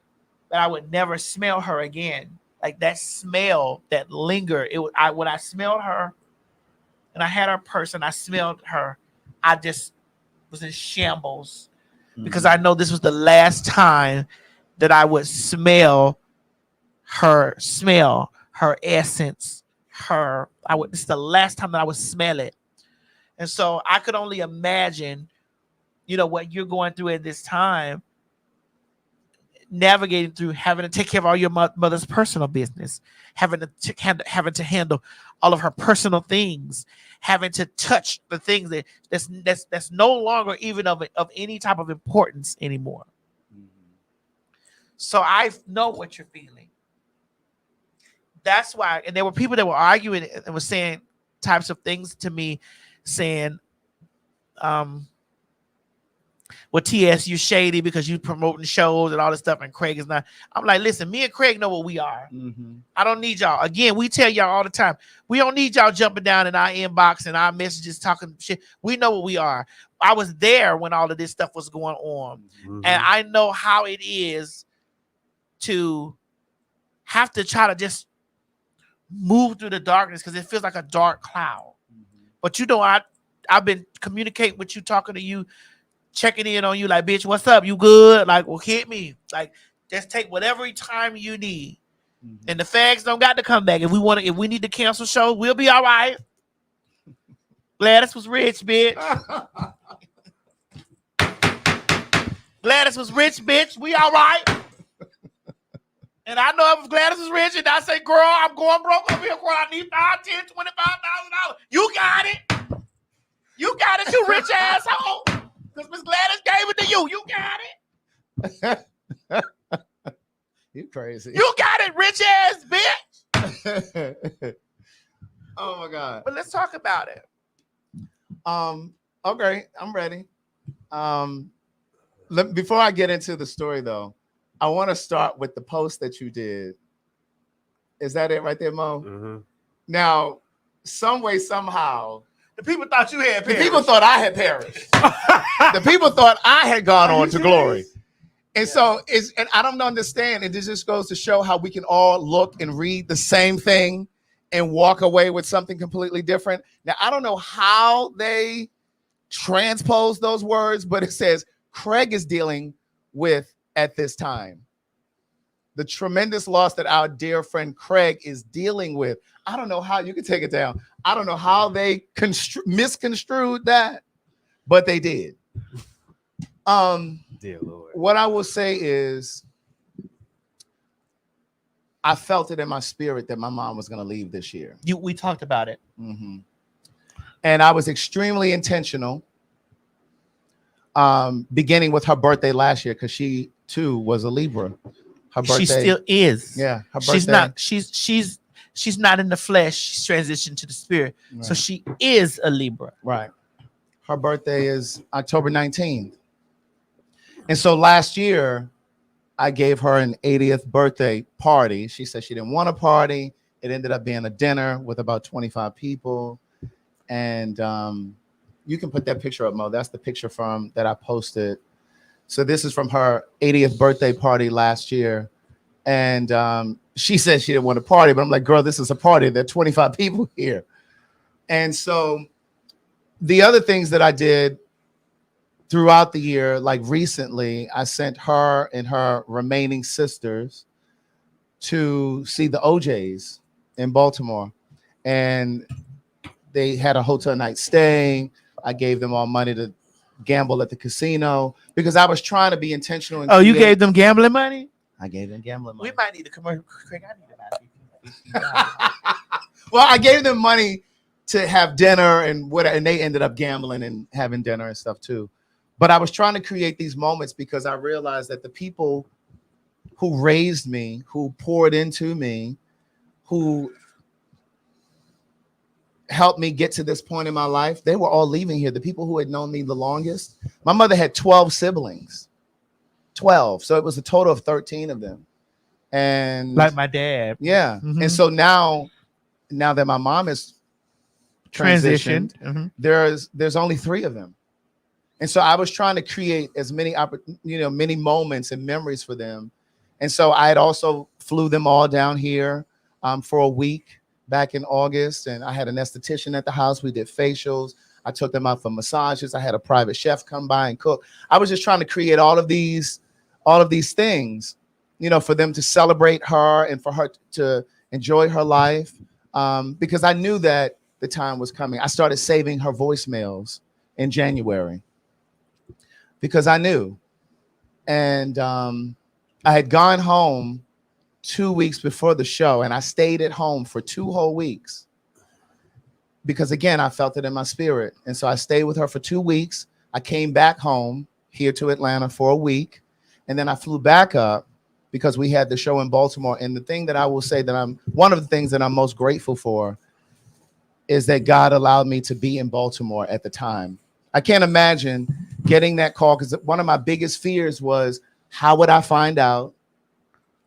Speaker 1: that I would never smell her again. Like that smell that lingered. When I smelled her and I had her purse and I smelled her, I just was in shambles because I know this was the last time that I would smell her smell, her essence, this is the last time that I would smell it. And so I could only imagine, what you're going through at this time, navigating through having to take care of all your mother's personal business, having to handle all of her personal things, having to touch the things that's no longer even of any type of importance anymore. So I know what you're feeling. That's why, and there were people that were arguing and were saying types of things to me, saying, well, TS, you shady because you promoting shows and all this stuff, and Craig is not. I'm like, listen, me and Craig know what we are. I don't need y'all. Again, we tell y'all all the time, we don't need y'all jumping down in our inbox and our messages talking shit. We know what we are. I was there when all of this stuff was going on, and I know how it is to have to try to just move through the darkness because it feels like a dark cloud. But I've been communicating with you, talking to you, checking in on you, like, bitch, what's up? You good? Like, well, hit me. Like, just take whatever time you need. And the fags don't got to come back. If we need to cancel shows, we'll be all right. Gladys was rich, bitch. Gladys was rich, bitch. We all right. And I know if Gladys is rich and I say, girl, I'm going broke over here, girl, I need $5, $10, $25,000. You got it. You got it, you rich asshole. Because Miss Gladys gave it to you. You got it.
Speaker 3: You crazy.
Speaker 1: You got it, rich ass bitch.
Speaker 3: Oh my God.
Speaker 1: But let's talk about it.
Speaker 3: Okay, I'm ready. Before I get into the story though, I want to start with the post that you did. Is that it right there, Mo? Now, some way, somehow,
Speaker 1: the people thought you had perished.
Speaker 3: The people thought I had perished. The people thought I had gone on to glory. And so and I don't understand. And this just goes to show how we can all look and read the same thing and walk away with something completely different. Now, I don't know how they transpose those words, but it says Craig is dealing with at this time. The tremendous loss that our dear friend Craig is dealing with. I don't know how you can take it down. I don't know how they misconstrued that, but they did.
Speaker 5: Dear Lord.
Speaker 3: What I will say is I felt it in my spirit that my mom was going to leave this year.
Speaker 1: We talked about it.
Speaker 3: And I was extremely intentional, beginning with her birthday last year, because she too was a Libra. Her birthday,
Speaker 1: she still is.
Speaker 3: Yeah, her birthday.
Speaker 1: She's not in the flesh. She's transitioned to the spirit.
Speaker 3: Right.
Speaker 1: So she is a Libra.
Speaker 3: Right. Her birthday is October 19th. And so last year, I gave her an 80th birthday party. She said she didn't want a party. It ended up being a dinner with about 25 people. And you can put that picture up, Mo. That's the picture that I posted. So this is from her 80th birthday party last year. And she said she didn't want a party, but I'm like, girl, this is a party. There are 25 people here. And so the other things that I did throughout the year, like recently, I sent her and her remaining sisters to see the OJs in Baltimore. And they had a hotel night stay. I gave them all money to gamble at the casino because I was trying to be intentional.
Speaker 1: Oh, you gave them gambling money?
Speaker 3: I gave them gambling money.
Speaker 1: We might need a commercial. Craig, I need to buy.
Speaker 3: Well, I gave them money to have dinner and they ended up gambling and having dinner and stuff too. But I was trying to create these moments because I realized that the people who raised me, who poured into me, who helped me get to this point in my life, they were all leaving here. The people who had known me the longest. My mother had 12 siblings. 12. So it was a total of 13 of them. And
Speaker 10: like my dad.
Speaker 3: yeah.
Speaker 10: Mhm.
Speaker 3: And so now that my mom is transitioned,
Speaker 10: Mhm.
Speaker 3: there's only 3 of them. And so I was trying to create as many many moments and memories for them. And so I had also flew them all down here for a week back in August, and I had an esthetician at the house. We did facials. I took them out for massages. I had a private chef come by and cook. I was just trying to create all of these things, for them to celebrate her and for her to enjoy her life, because I knew that the time was coming. I started saving her voicemails in January because I knew. And I had gone home 2 weeks before the show, and I stayed at home for 2 whole weeks because, again, I felt it in my spirit. And so I stayed with her for 2 weeks. I came back home here to Atlanta for a week, and then I flew back up because we had the show in Baltimore. And the thing that I will say that one of the things that I'm most grateful for is that God allowed me to be in Baltimore at the time. I can't imagine getting that call because one of my biggest fears was, how would I find out?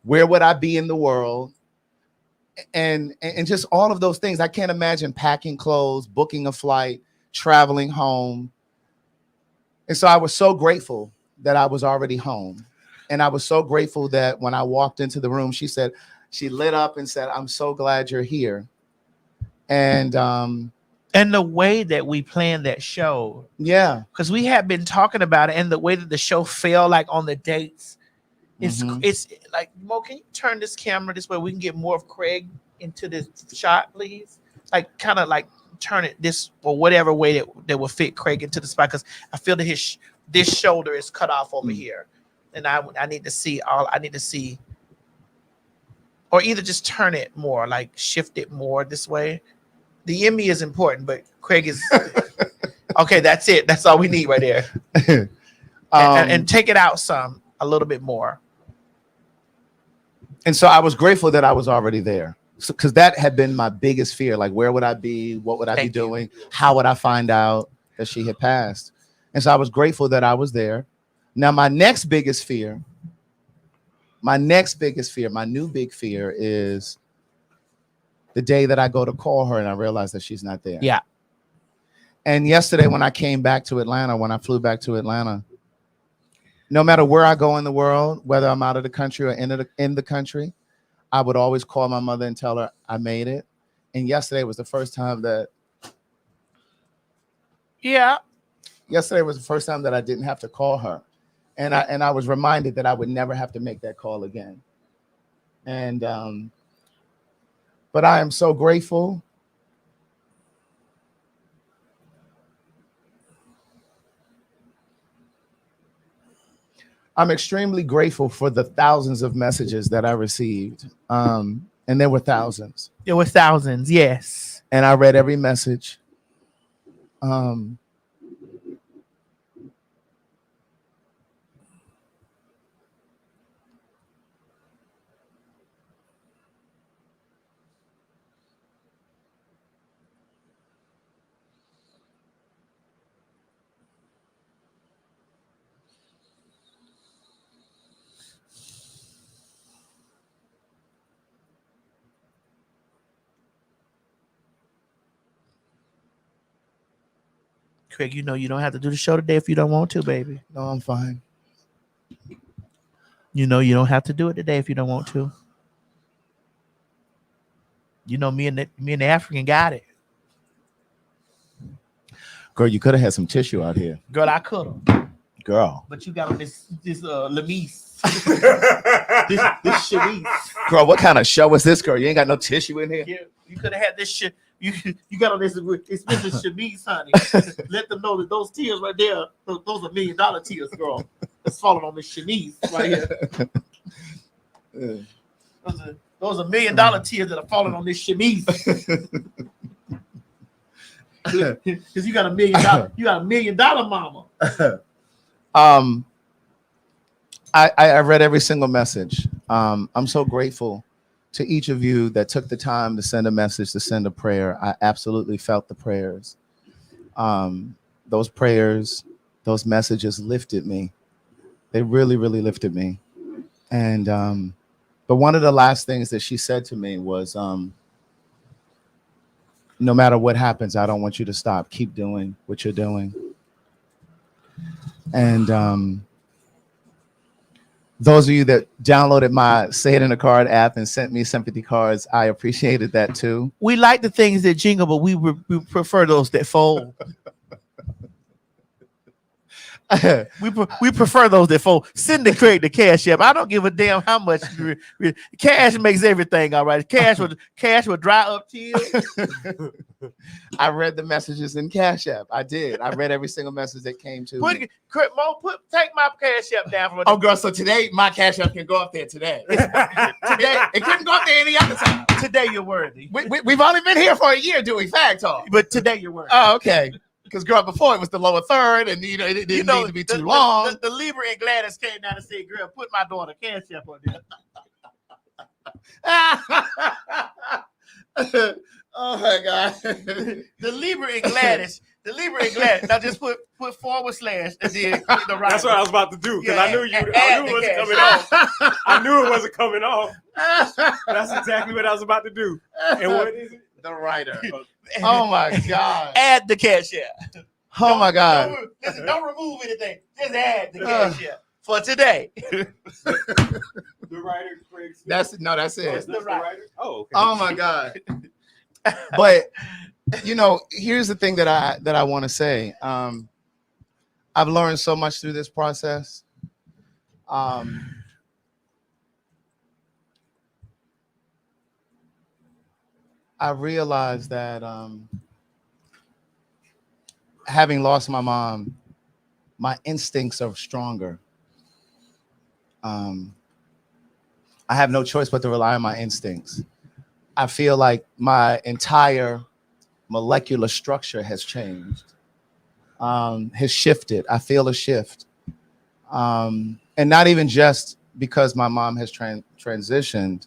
Speaker 3: Where would I be in the world? And just all of those things. I can't imagine packing clothes, booking a flight, traveling home. And so I was so grateful that I was already home. And I was so grateful that when I walked into the room, she lit up and said, "I'm so glad you're here." And
Speaker 10: the way that we planned that show,
Speaker 3: yeah,
Speaker 10: because we had been talking about it, and the way that the show fell, like on the dates, it's like, Mo, can you turn this camera this way? We can get more of Craig into this shot, please. Like, kind of like turn it this or whatever way that will fit Craig into the spot, because I feel that this shoulder is cut off over here, and I need to see or either just turn it more, like shift it more this way. The Emmy is important, but Craig is okay. That's it. That's all we need right there. And take it out a little bit more.
Speaker 3: And so I was grateful that I was already there, because that had been my biggest fear. Like, where would I be? What would I be doing? How would I find out that she had passed? And so I was grateful that I was there. Now, my next biggest fear, my new big fear is the day that I go to call her and I realize that she's not there.
Speaker 10: Yeah.
Speaker 3: And yesterday when I came back to Atlanta, when I flew back to Atlanta, no matter where I go in the world, whether I'm out of the country or in the country, I would always call my mother and tell her I made it. And yesterday was the first time that I didn't have to call her. And I was reminded that I would never have to make that call again. And but I am so grateful. I'm extremely grateful for the thousands of messages that I received. And there were thousands.
Speaker 10: There were thousands, yes.
Speaker 3: And I read every message.
Speaker 10: Craig, you know you don't have to do the show today if you don't want to, baby.
Speaker 3: No, I'm fine.
Speaker 10: You know you don't have to do it today if you don't want to. You know me and the African got it.
Speaker 3: Girl, you could have had some tissue out here.
Speaker 10: Girl, I could have.
Speaker 3: Girl.
Speaker 10: But you got on this Lamise. this chemise.
Speaker 3: Girl, what kind of show is this, girl? You ain't got no tissue in here?
Speaker 10: Yeah, you could have had this shit. You got on this expensive chemise, honey. Let them know that those tears right there, those are $1 million tears, girl. It's falling on this chemise right here. Those are $1 million tears that are falling on this chemise. Because you got $1 million. You got $1 million mama.
Speaker 3: I read every single message. I'm so grateful to each of you that took the time to send a message, to send a prayer. I absolutely felt the prayers. Those prayers, those messages lifted me. They really, really lifted me. And But one of the last things that she said to me was, no matter what happens, I don't want you to stop. Keep doing what you're doing. And those of you that downloaded my Say It in a Card app and sent me sympathy cards, I appreciated that too.
Speaker 10: We like the things that jingle, but we prefer those that fold. we prefer those that fold. Send the Craig the cash app. I don't give a damn how much. Cash makes everything all right. Cash will dry up tears.
Speaker 3: I read the messages in Cash App. I did. I read every single message that came to me.
Speaker 10: Take my Cash App down from.
Speaker 3: Oh, girl. So today my Cash App can go up there today. Today it couldn't go up there any other time.
Speaker 10: Today you're worthy.
Speaker 3: We've only been here for a year doing PhagTawlk,
Speaker 10: but today you're worthy.
Speaker 3: Oh, okay. Because girl, before it was the lower third, and it didn't need to be too long.
Speaker 10: The Libra and Gladys came down and said, "Girl, put my daughter Cash App on there."
Speaker 3: Oh my God.
Speaker 10: The Libra and Gladys. Now just put forward slash and then the right.
Speaker 5: That's what I was about to do because I knew it wasn't coming off. I knew it wasn't coming off. That's exactly what I was about to do. And what is it?
Speaker 3: The writer. Oh my God.
Speaker 10: Add the Cash App.
Speaker 3: Oh my God.
Speaker 10: Don't remove anything. Just add the Cash App for today.
Speaker 5: The writer, Craig Smith.
Speaker 3: That's it.
Speaker 5: That's the writer. Oh, okay.
Speaker 3: Oh my God. But here's the thing that I want to say. I've learned so much through this process. I realized that having lost my mom, my instincts are stronger. I have no choice but to rely on my instincts. I feel like my entire molecular structure has changed, has shifted. I feel a shift. And not even just because my mom has transitioned,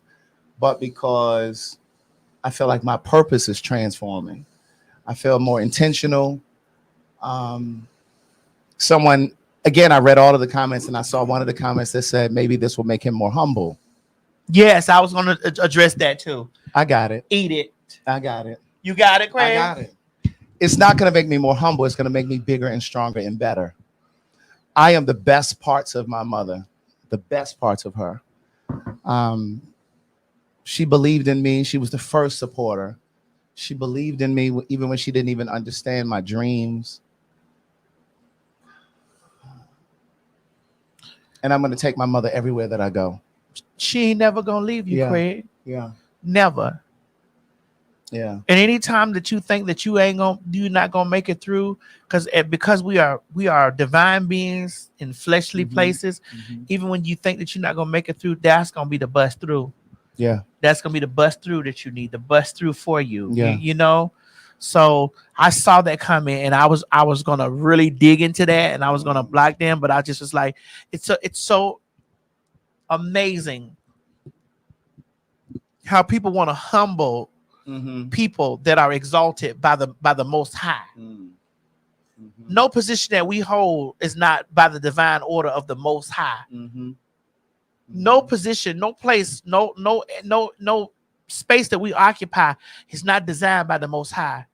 Speaker 3: but because I feel like my purpose is transforming. I feel more intentional. Someone, again, I read all of the comments and I saw one of the comments that said maybe this will make him more humble.
Speaker 10: Yes, I was going to address that too.
Speaker 3: I got it.
Speaker 10: Eat it.
Speaker 3: I got it.
Speaker 10: You got it, Craig?
Speaker 3: I got it. It's not going to make me more humble. It's going to make me bigger and stronger and better. I am the best parts of my mother, the best parts of her. She believed in me. She was the first supporter. She believed in me even when she didn't even understand my dreams. And I'm going to take my mother everywhere that I go.
Speaker 10: She ain't never going to leave you, Craig.
Speaker 3: Yeah.
Speaker 10: Never.
Speaker 3: Yeah.
Speaker 10: And anytime that you think that you're not gonna make it through, because we are divine beings in fleshly places. Even when you think that you're not gonna make it through, that's gonna be the bust through.
Speaker 3: Yeah.
Speaker 10: That's gonna be the bust through that you need, the bust through for you.
Speaker 3: Yeah.
Speaker 10: You know. So I saw that coming, and I was gonna really dig into that, and I was gonna block them, but I just was like, it's so amazing how people want to humble people that are exalted by the Most High. No position that we hold is not by the divine order of the Most High. No position, no place, no space that we occupy is not designed by the Most High.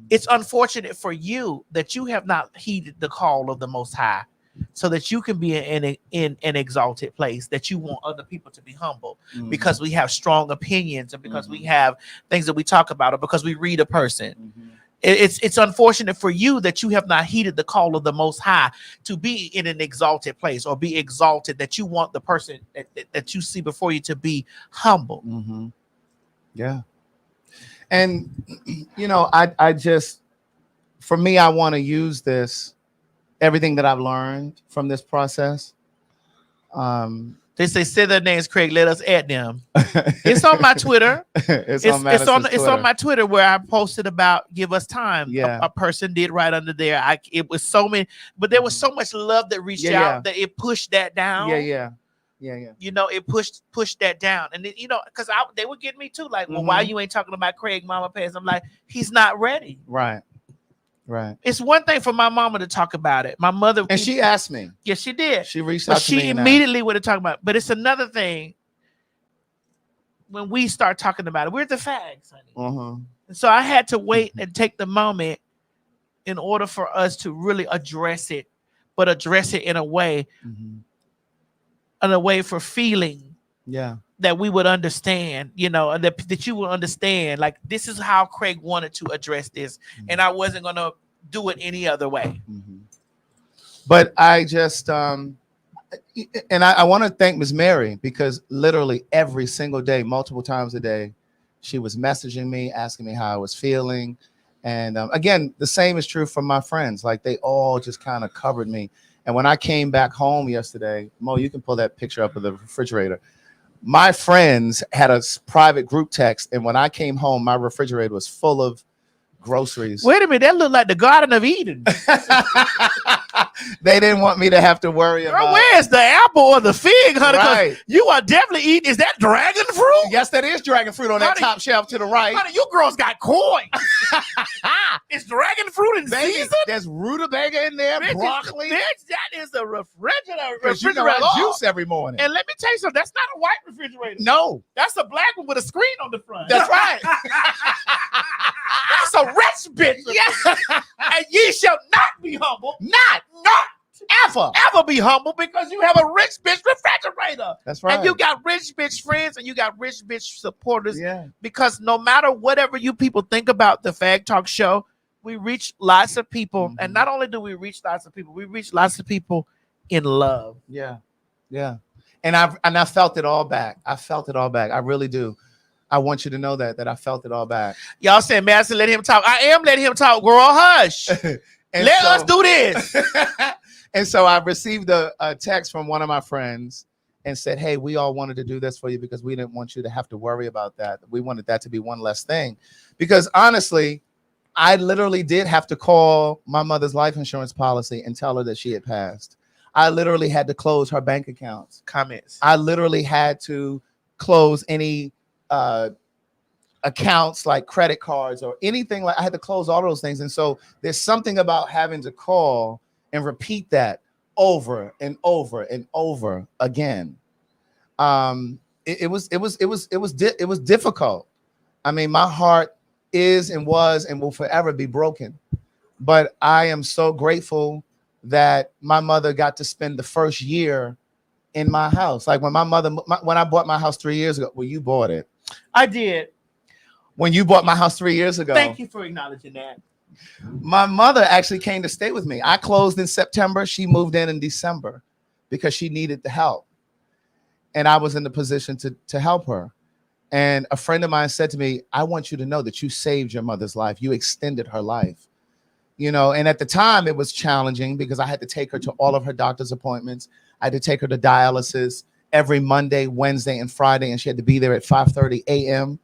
Speaker 10: It's unfortunate for you that you have not heeded the call of the Most High, so that you can be in an exalted place, that you want other people to be humble, because we have strong opinions, and because we have things that we talk about, or because we read a person. It's unfortunate for you that you have not heeded the call of the Most High to be in an exalted place, or be exalted, that you want the person that you see before you to be humble.
Speaker 3: Yeah. And, I just, for me, I want to use everything that I've learned from this process.
Speaker 10: They say their names, Craig. Let us add them. It's on my Twitter. It's on my Twitter where I posted about give us time.
Speaker 3: Yeah.
Speaker 10: A person did right under there. It was so many, but there was so much love that reached out that it pushed that down.
Speaker 3: Yeah.
Speaker 10: It pushed that down, and then, because they would get me too. Like, well, why you ain't talking about Craig Mama Pass? I'm like, he's not ready.
Speaker 3: Right.
Speaker 10: It's one thing for my mama to talk about it. My mother,
Speaker 3: and she asked me.
Speaker 10: Yes, she did.
Speaker 3: She reached out to me.
Speaker 10: She immediately would have talked about it. But it's another thing when we start talking about it. We're the fags, honey.
Speaker 3: Uh-huh.
Speaker 10: And so I had to wait and take the moment in order for us to really address it, but address it in a way for feeling that we would understand, you know, and that you would understand, like, this is how Craig wanted to address this, and I wasn't going to do it any other way.
Speaker 3: But I just, and I want to thank Ms. Mary, because literally every single day, multiple times a day, she was messaging me, asking me how I was feeling. And again, the same is true for my friends. Like, they all just kind of covered me. And when I came back home yesterday, Mo, you can pull that picture up of the refrigerator. My friends had a private group text, and when I came home, my refrigerator was full of groceries.
Speaker 10: Wait a minute, that looked like the Garden of Eden.
Speaker 3: They didn't want me to have to worry about.
Speaker 10: Where's the apple or the fig, honey?
Speaker 3: Right.
Speaker 10: You are definitely eating. Is that dragon fruit?
Speaker 3: Yes, that is dragon fruit on that top shelf to the right.
Speaker 10: Honey, you girls got coin. It's dragon fruit in season.
Speaker 3: There's rutabaga in there, broccoli.
Speaker 10: Bitch, that is a refrigerator.
Speaker 3: Because you know I juice every morning.
Speaker 10: And let me tell you something. That's not a white refrigerator.
Speaker 3: No.
Speaker 10: That's a black one with a screen on the front.
Speaker 3: That's right.
Speaker 10: That's a rich bitch. Yeah. And ye shall not be humble. Not ever be humble, because you have a rich bitch refrigerator.
Speaker 3: That's right.
Speaker 10: And you got rich bitch friends and you got rich bitch supporters.
Speaker 3: Yeah.
Speaker 10: Because no matter whatever you people think about the Fag Talk show, we reach lots of people. And not only do we reach lots of people, we reach lots of people in love.
Speaker 3: Yeah. Yeah. And I felt it all back. I felt it all back. I really do. I want you to know that I felt it all back.
Speaker 10: Y'all saying, Madison, let him talk. I am letting him talk, girl. Hush. Let us do this.
Speaker 3: And so I received a text from one of my friends and said, hey, we all wanted to do this for you because we didn't want you to have to worry about that. We wanted that to be one less thing. Because honestly, I literally did have to call my mother's life insurance policy and tell her that she had passed. I literally had to close her bank accounts.
Speaker 10: Comments.
Speaker 3: I literally had to close any accounts like credit cards or anything. Like, I had to close all those things. And so there's something about having to call and repeat that over and over and over again. It was difficult. I mean, my heart is and was and will forever be broken. But I am so grateful that my mother got to spend the first year in my house. Like, when when I bought my house 3 years ago, well, you bought it.
Speaker 10: I did.
Speaker 3: When you bought my house 3 years ago.
Speaker 10: Thank you for acknowledging that.
Speaker 3: My mother actually came to stay with me. I closed in September. She moved in December because she needed the help. And I was in the position to help her. And a friend of mine said to me, I want you to know that you saved your mother's life. You extended her life. You know, and at the time it was challenging because I had to take her to all of her doctor's appointments. I had to take her to dialysis every Monday, Wednesday, and Friday. And she had to be there at 5:30 a.m.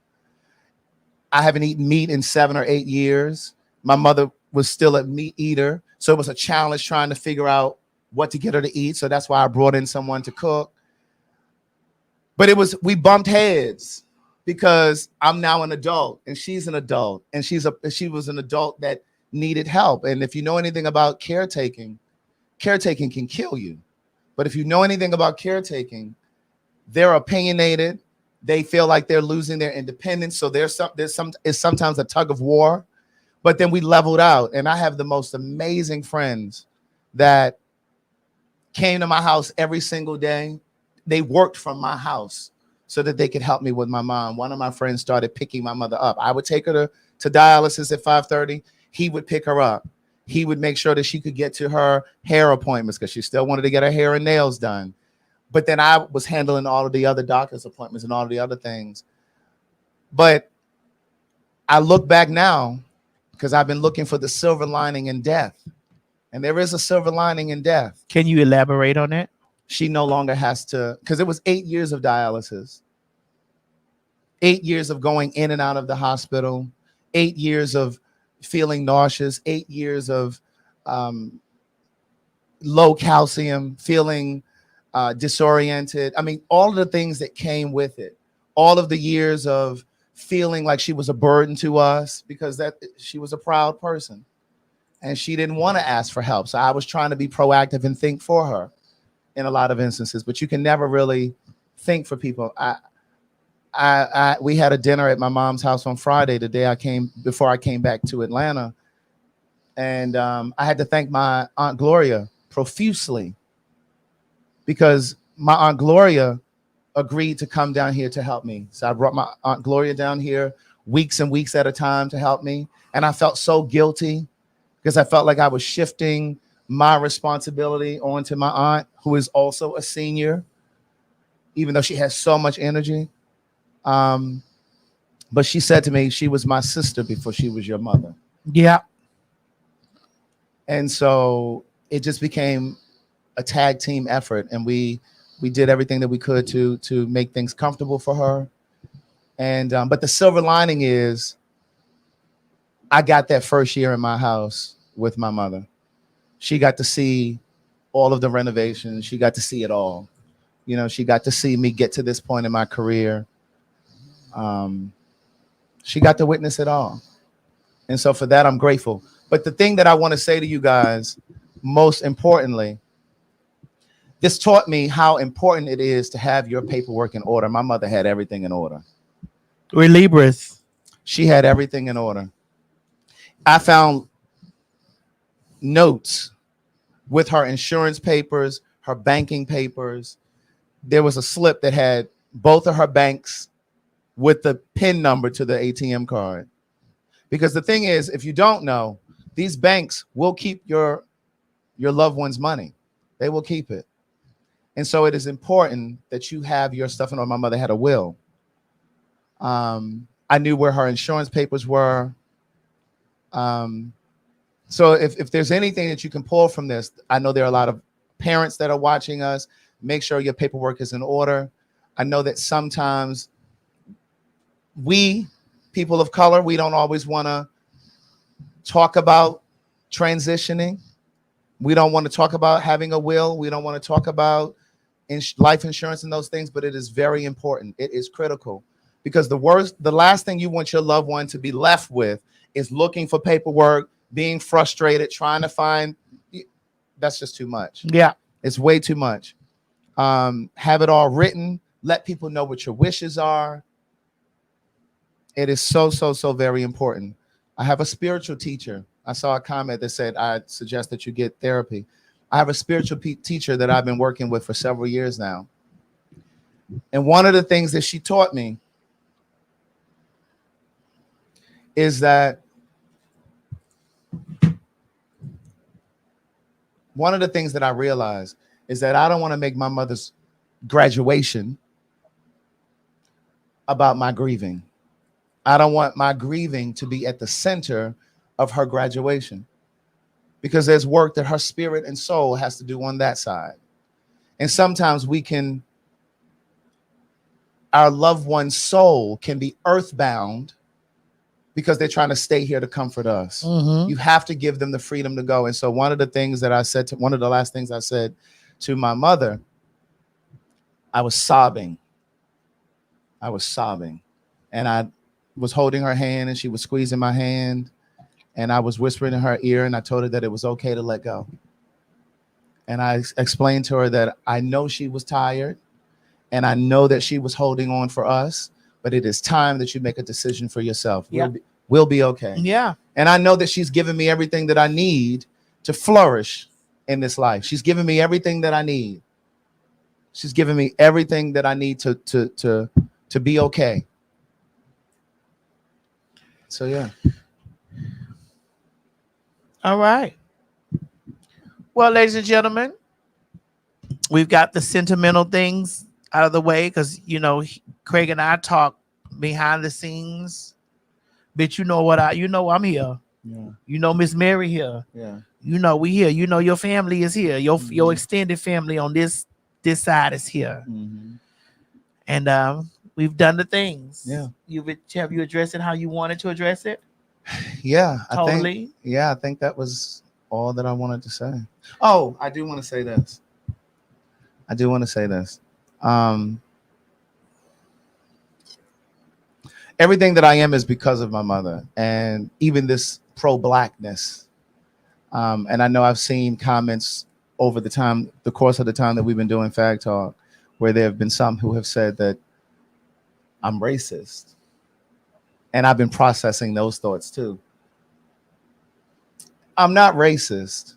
Speaker 3: I haven't eaten meat in 7 or 8 years. My mother was still a meat eater. So it was a challenge trying to figure out what to get her to eat. So that's why I brought in someone to cook. But we bumped heads because I'm now an adult and she's an adult, and she was an adult that needed help. And if you know anything about caretaking can kill you. But if you know anything about caretaking, they're opinionated. They feel like they're losing their independence. So it's sometimes a tug of war. But then we leveled out, and I have the most amazing friends that came to my house every single day. They worked from my house so that they could help me with my mom. One of my friends started picking my mother up. I would take her to dialysis at 5:30. He would pick her up. He would make sure that she could get to her hair appointments because she still wanted to get her hair and nails done. But then I was handling all of the other doctor's appointments and all of the other things. But I look back now, because I've been looking for the silver lining in death. And there is a silver lining in death.
Speaker 10: Can you elaborate on that?
Speaker 3: She no longer has to, because it was 8 years of dialysis, 8 years of going in and out of the hospital, 8 years of feeling nauseous, 8 years of low calcium, feeling disoriented. I mean, all of the things that came with it, all of the years of feeling like she was a burden to us because she was a proud person and she didn't want to ask for help. So I was trying to be proactive and think for her in a lot of instances, but you can never really think for people. we had a dinner at my mom's house on Friday, before I came back to Atlanta. And I had to thank my Aunt Gloria profusely because my Aunt Gloria agreed to come down here to help me. So I brought my Aunt Gloria down here weeks and weeks at a time to help me. And I felt so guilty because I felt like I was shifting my responsibility onto my aunt, who is also a senior, even though she has so much energy. But she said to me, she was my sister before she was your mother.
Speaker 10: Yeah.
Speaker 3: And so it just became a tag team effort. And we did everything that we could to make things comfortable for her. And but the silver lining is I got that first year in my house with my mother. She got to see all of the renovations. She got to see it all. You know, she got to see me get to this point in my career. She got to witness it all. And so for that, I'm grateful. But the thing that I want to say to you guys, most importantly, this taught me how important it is to have your paperwork in order. My mother had everything in order.
Speaker 10: We're Libras.
Speaker 3: She had everything in order. I found notes with her insurance papers, her banking papers. There was a slip that had both of her banks with the PIN number to the ATM card. Because the thing is, if you don't know, these banks will keep your loved one's money. They will keep it. And so it is important that you have your stuff in order. My mother had a will. I knew where her insurance papers were. So if there's anything that you can pull from this, I know there are a lot of parents that are watching us. Make sure your paperwork is in order. I know that sometimes we, people of color, we don't always want to talk about transitioning. We don't want to talk about having a will. We don't want to talk about life insurance and those things, but it is very important. It is critical because the last thing you want your loved one to be left with is looking for paperwork, being frustrated, trying to find. That's just too much.
Speaker 10: Yeah.
Speaker 3: It's way too much. Have it all written. Let people know what your wishes are. It is so, so, so very important. I have a spiritual teacher. I saw a comment that said, I suggest that you get therapy. I have a spiritual teacher that I've been working with for several years now. And one of the things that she taught me is that one of the things that I realized is that I don't want to make my mother's graduation about my grieving. I don't want my grieving to be at the center of her graduation because there's work that her spirit and soul has to do on that side. And sometimes our loved one's soul can be earthbound because they're trying to stay here to comfort us.
Speaker 10: Mm-hmm.
Speaker 3: You have to give them the freedom to go. And so one of the last things I said to my mother, I was sobbing. And I was holding her hand and she was squeezing my hand and I was whispering in her ear and I told her that it was okay to let go. And I explained to her that I know she was tired and I know that she was holding on for us, but it is time that you make a decision for yourself.
Speaker 10: Yeah.
Speaker 3: We'll be okay.
Speaker 10: Yeah.
Speaker 3: And I know that she's given me everything that I need to flourish in this life. She's given me everything that I need. She's given me everything that I need to be okay. So, yeah.
Speaker 10: All right. Well, ladies and gentlemen, we've got the sentimental things out of the way because, you know, Craig and I talk behind the scenes. Bitch, you know I'm here.
Speaker 3: Yeah.
Speaker 10: You know Miss Mary here.
Speaker 3: Yeah.
Speaker 10: You know we here. You know your family is here. Your extended family on this side is here.
Speaker 3: Mm-hmm.
Speaker 10: And we've done the things.
Speaker 3: Yeah.
Speaker 10: Have you addressed it how you wanted to address it?
Speaker 3: Yeah.
Speaker 10: Totally.
Speaker 3: I think that was all that I wanted to say. Oh, I do want to say this. Everything that I am is because of my mother and even this pro-blackness. And I know I've seen comments over the course of the time that we've been doing PhagTawlk, where there have been some who have said that I'm racist. And I've been processing those thoughts too. I'm not racist.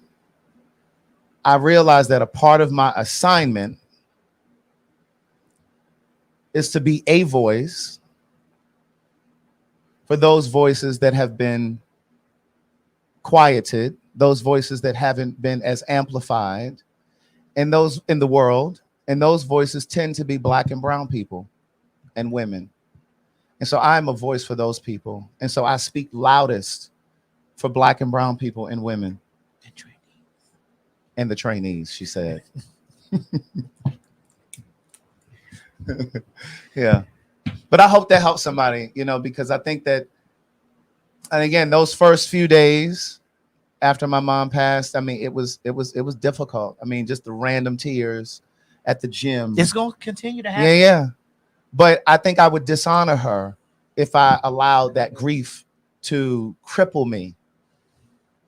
Speaker 3: I realized that a part of my assignment is to be a voice for those voices that have been quieted, those voices that haven't been as amplified, and those in the world. And those voices tend to be Black and brown people and women. And so I'm a voice for those people. And so I speak loudest for Black and brown people and women. And the trainees, she said. Yeah. But I hope that helps somebody, you know, because I think that, and again, those first few days after my mom passed, I mean, it was difficult. I mean, just the random tears at the gym.
Speaker 10: It's going to continue to happen.
Speaker 3: Yeah, yeah. But I think I would dishonor her if I allowed that grief to cripple me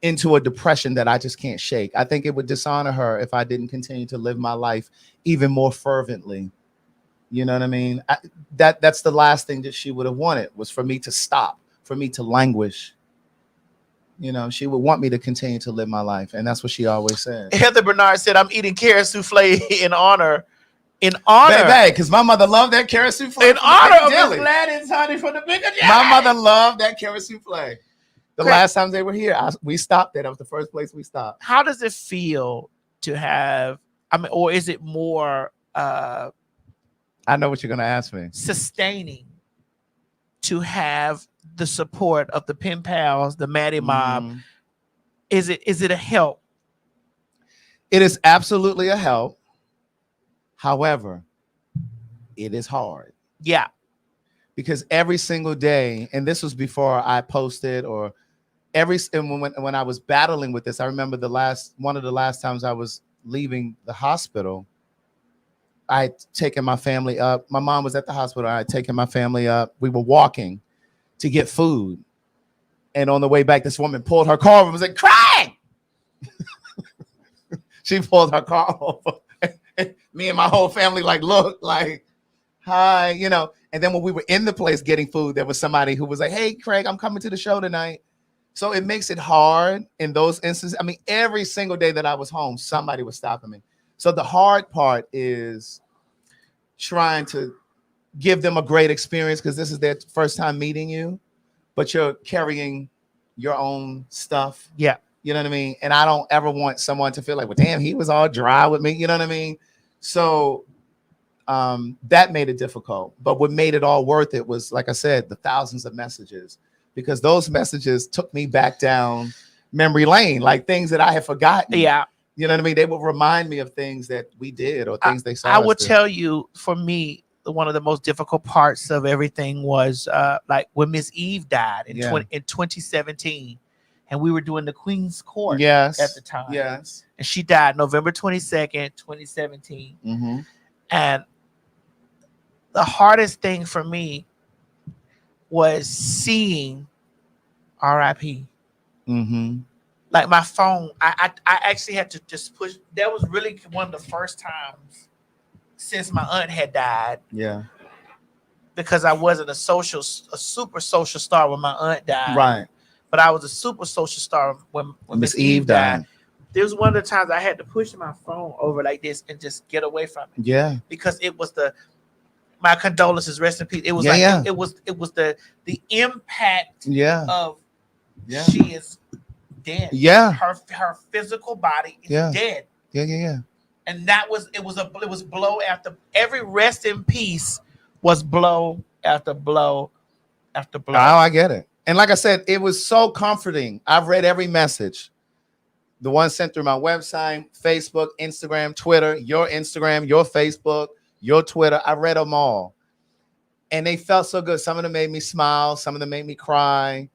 Speaker 3: into a depression that I just can't shake. I think it would dishonor her if I didn't continue to live my life even more fervently. You know what I mean? That's the last thing that she would have wanted, was for me to stop, for me to languish. You know, she would want me to continue to live my life. And that's what she always said.
Speaker 10: Heather Bernard said, I'm eating carrot souffle in honor. Because
Speaker 3: my mother loved that carrot souffle.
Speaker 10: In honor of Miss Gladys, honey, from the bigger Jack.
Speaker 3: My mother loved that carrot souffle. The last time they were here, we stopped there. That was the first place we stopped.
Speaker 10: How does it feel to have, I mean, or is it more
Speaker 3: I know what you're going to ask me.
Speaker 10: Sustaining to have the support of the pen pals, the Maddie mob? Is it a help?
Speaker 3: It is absolutely a help. However, it is hard.
Speaker 10: Yeah.
Speaker 3: Because every single day, and this was before I posted, or when I was battling with this, I remember one of the last times I was leaving the hospital, I had taken my family up. My mom was at the hospital. I had taken my family up. We were walking to get food. And on the way back, this woman pulled her car over and was like, Craig! She pulled her car over. Me and my whole family looked like, hi, you know. And then when we were in the place getting food, there was somebody who was like, hey, Craig, I'm coming to the show tonight. So it makes it hard in those instances. I mean, every single day that I was home, somebody was stopping me. So the hard part is trying to give them a great experience, because this is their first time meeting you, but you're carrying your own stuff.
Speaker 10: Yeah.
Speaker 3: You know what I mean? And I don't ever want someone to feel like, well, damn, he was all dry with me. You know what I mean? So that made it difficult. But what made it all worth it was, like I said, the thousands of messages, because those messages took me back down memory lane, like things that I had forgotten.
Speaker 10: Yeah.
Speaker 3: You know what I mean? They would remind me of things that we did or things they saw.
Speaker 10: I would tell you, for me, one of the most difficult parts of everything was like when Miss Eve died in 2017, and we were doing the Queen's Court at the time.
Speaker 3: Yes.
Speaker 10: And she died November 22nd, 2017.
Speaker 3: Mm-hmm.
Speaker 10: And the hardest thing for me was seeing RIP.
Speaker 3: Mm-hmm.
Speaker 10: Like my phone, I actually had to just push. That was really one of the first times since my aunt had died.
Speaker 3: Yeah.
Speaker 10: Because I wasn't a super social star when my aunt died.
Speaker 3: Right.
Speaker 10: But I was a super social star when Miss Eve died. There was one of the times I had to push my phone over like this and just get away from it.
Speaker 3: Yeah.
Speaker 10: Because it was my condolences, rest in peace. It was it was the impact of she is dead.
Speaker 3: Yeah.
Speaker 10: Her physical body is dead.
Speaker 3: Yeah.
Speaker 10: And it was blow after every rest in peace was blow after blow after blow.
Speaker 3: Oh, I get it. And like I said, it was so comforting. I've read every message. The one sent through my website, Facebook, Instagram, Twitter, your Instagram, your Facebook, your Twitter. I read them all. And they felt so good. Some of them made me smile. Some of them made me cry.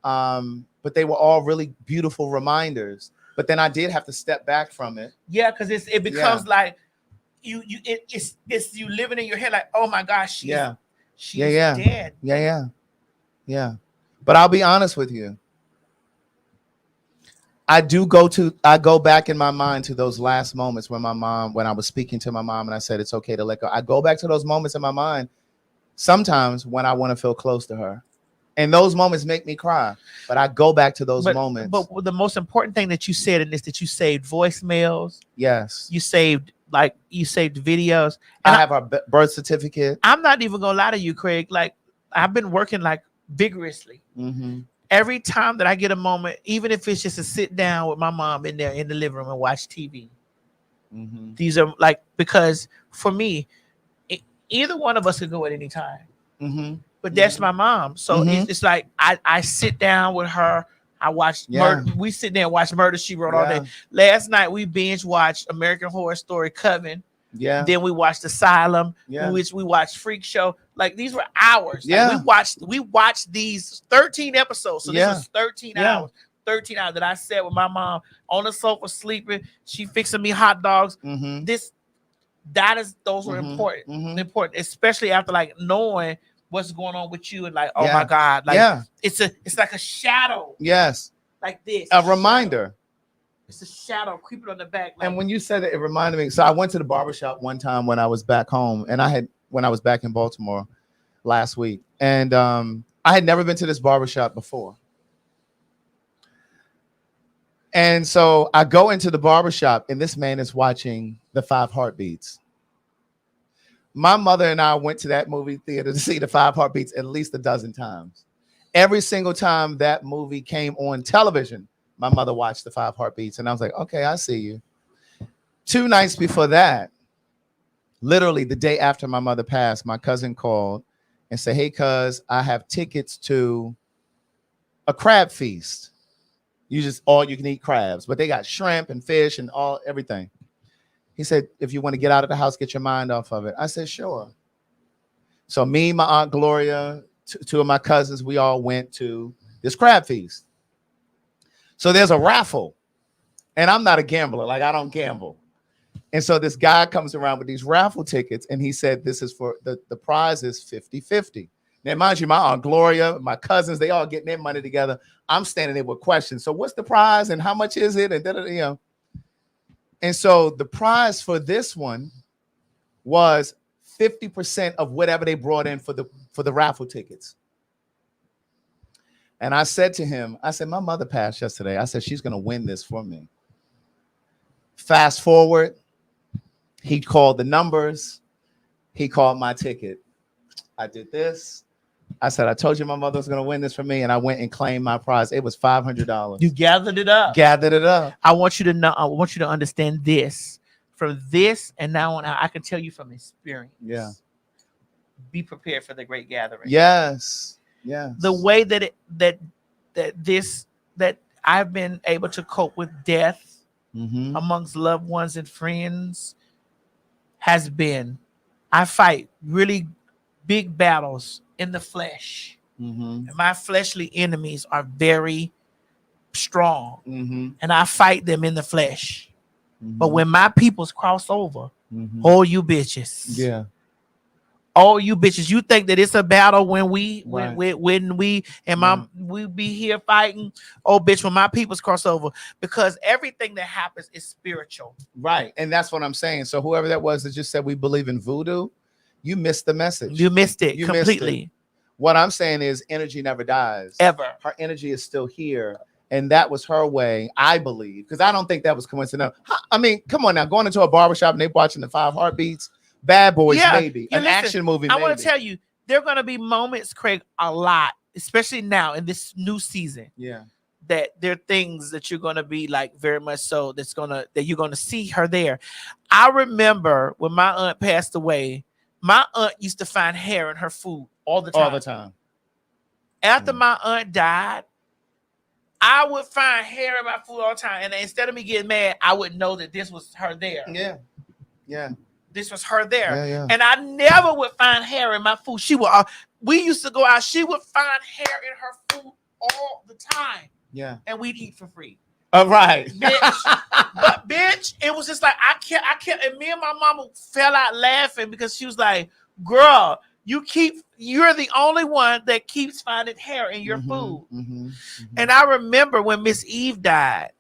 Speaker 3: But they were all really beautiful reminders. But then I did have to step back from it.
Speaker 10: Yeah, because it becomes like it's you living in your head like, oh my gosh, she's dead.
Speaker 3: Yeah. But I'll be honest with you. I go back in my mind to those last moments when I was speaking to my mom and I said, it's okay to let go. I go back to those moments in my mind sometimes when I want to feel close to her. And those moments make me cry. But I go back to those moments.
Speaker 10: But the most important thing that you said in this, that you saved voicemails.
Speaker 3: Yes.
Speaker 10: You saved videos.
Speaker 3: And I have our birth certificate.
Speaker 10: I'm not even gonna lie to you, Craig. Like, I've been working like vigorously.
Speaker 3: Mm-hmm.
Speaker 10: Every time that I get a moment, even if it's just to sit down with my mom in there in the living room and watch TV.
Speaker 3: Mm-hmm.
Speaker 10: These are like, because for me, either one of us could go at any time.
Speaker 3: Mm-hmm.
Speaker 10: But that's my mom. So it's like I sit down with her. I watch Murder. We sit there and watch Murder, She Wrote all day. Last night we binge watched American Horror Story Coven.
Speaker 3: Yeah.
Speaker 10: Then we watched Asylum.
Speaker 3: Yeah.
Speaker 10: Which we watched Freak Show. Like, these were hours.
Speaker 3: Yeah.
Speaker 10: Like, we watched these 13 episodes. So this was 13 hours. 13 hours that I sat with my mom on the sofa sleeping. She fixing me hot dogs.
Speaker 3: Mm-hmm.
Speaker 10: Those were important.
Speaker 3: Mm-hmm.
Speaker 10: Important, especially after like knowing what's going on with you and like, oh my God. Like it's like a shadow.
Speaker 3: Yes.
Speaker 10: Like this.
Speaker 3: A reminder.
Speaker 10: It's a shadow creeping on the back. Like,
Speaker 3: and when you said it reminded me. So I went to the barbershop one time when I was back home, and when I was back in Baltimore last week. And I had never been to this barbershop before. And so I go into the barbershop, and this man is watching The 5 Heartbeats. My mother and I went to that movie theater to see The 5 Heartbeats at least a dozen times. Every single time that movie came on television, my mother watched The 5 Heartbeats, and I was like, okay, I see you. 2 nights before that, literally the day after my mother passed, my cousin called and said, hey, cuz, I have tickets to a crab feast. You just all you can eat crabs, but they got shrimp and fish and everything. He said, if you want to get out of the house, get your mind off of it. I said, sure. So me, my Aunt Gloria, 2 of my cousins, we all went to this crab feast. So there's a raffle, and I'm not a gambler. Like, I don't gamble. And so this guy comes around with these raffle tickets, and he said, this is for the prize is 50-50. Now, mind you, my Aunt Gloria, my cousins, they all getting their money together. I'm standing there with questions. So what's the prize and how much is it? And And so the prize for this one was 50% of whatever they brought in for the raffle tickets. And I said to him, I said, my mother passed yesterday. I said, she's going to win this for me. Fast forward, he called the numbers. He called my ticket. I did this. I said, I told you my mother was going to win this for me. And I went and claimed my prize. It was $500.
Speaker 10: you gathered it up.
Speaker 3: Gathered it up.
Speaker 10: I want you to know. I want you to understand this. From this and now on, I can tell you from experience.
Speaker 3: Yeah.
Speaker 10: Be prepared for the great gathering.
Speaker 3: Yes. Yeah.
Speaker 10: The way that that I've been able to cope with death amongst loved ones and friends has been, I fight really big battles in the flesh. And my fleshly enemies are very strong, and I fight them in the flesh. But when my peoples cross over, all you bitches, all you bitches, you think that it's a battle when we be here fighting? Oh, bitch, when my peoples cross over, because everything that happens is spiritual.
Speaker 3: Right. And that's what I'm saying. So whoever that was that just said we believe in voodoo, you missed the message.
Speaker 10: You missed it completely.
Speaker 3: Missed it. What I'm saying is energy never dies.
Speaker 10: Ever.
Speaker 3: Her energy is still here. And that was her way, I believe, because I don't think that was coincidental. I mean, come on now, going into a barbershop and they watching the 5 Heartbeats. Bad Boys, maybe. An action movie,
Speaker 10: I want to tell you, there are going to be moments, Craig, a lot, especially now in this new season.
Speaker 3: Yeah.
Speaker 10: That there are things that you're going to be like very much so that you're going to see her there. I remember when my aunt passed away, my aunt used to find hair in her food all the time.
Speaker 3: All the time.
Speaker 10: After my aunt died, I would find hair in my food all the time. And instead of me getting mad, I would know that this was her there.
Speaker 3: Yeah. Yeah.
Speaker 10: This was her there.
Speaker 3: Yeah, yeah.
Speaker 10: And I never would find hair in my food. She would, we used to go out, she would find hair in her food all the time.
Speaker 3: Yeah.
Speaker 10: And we'd eat for free.
Speaker 3: Right.
Speaker 10: Bitch. But bitch, it was just like I can't, and me and my mama fell out laughing because she was like, girl, you're the only one that keeps finding hair in your food. And I remember when Miss Eve died,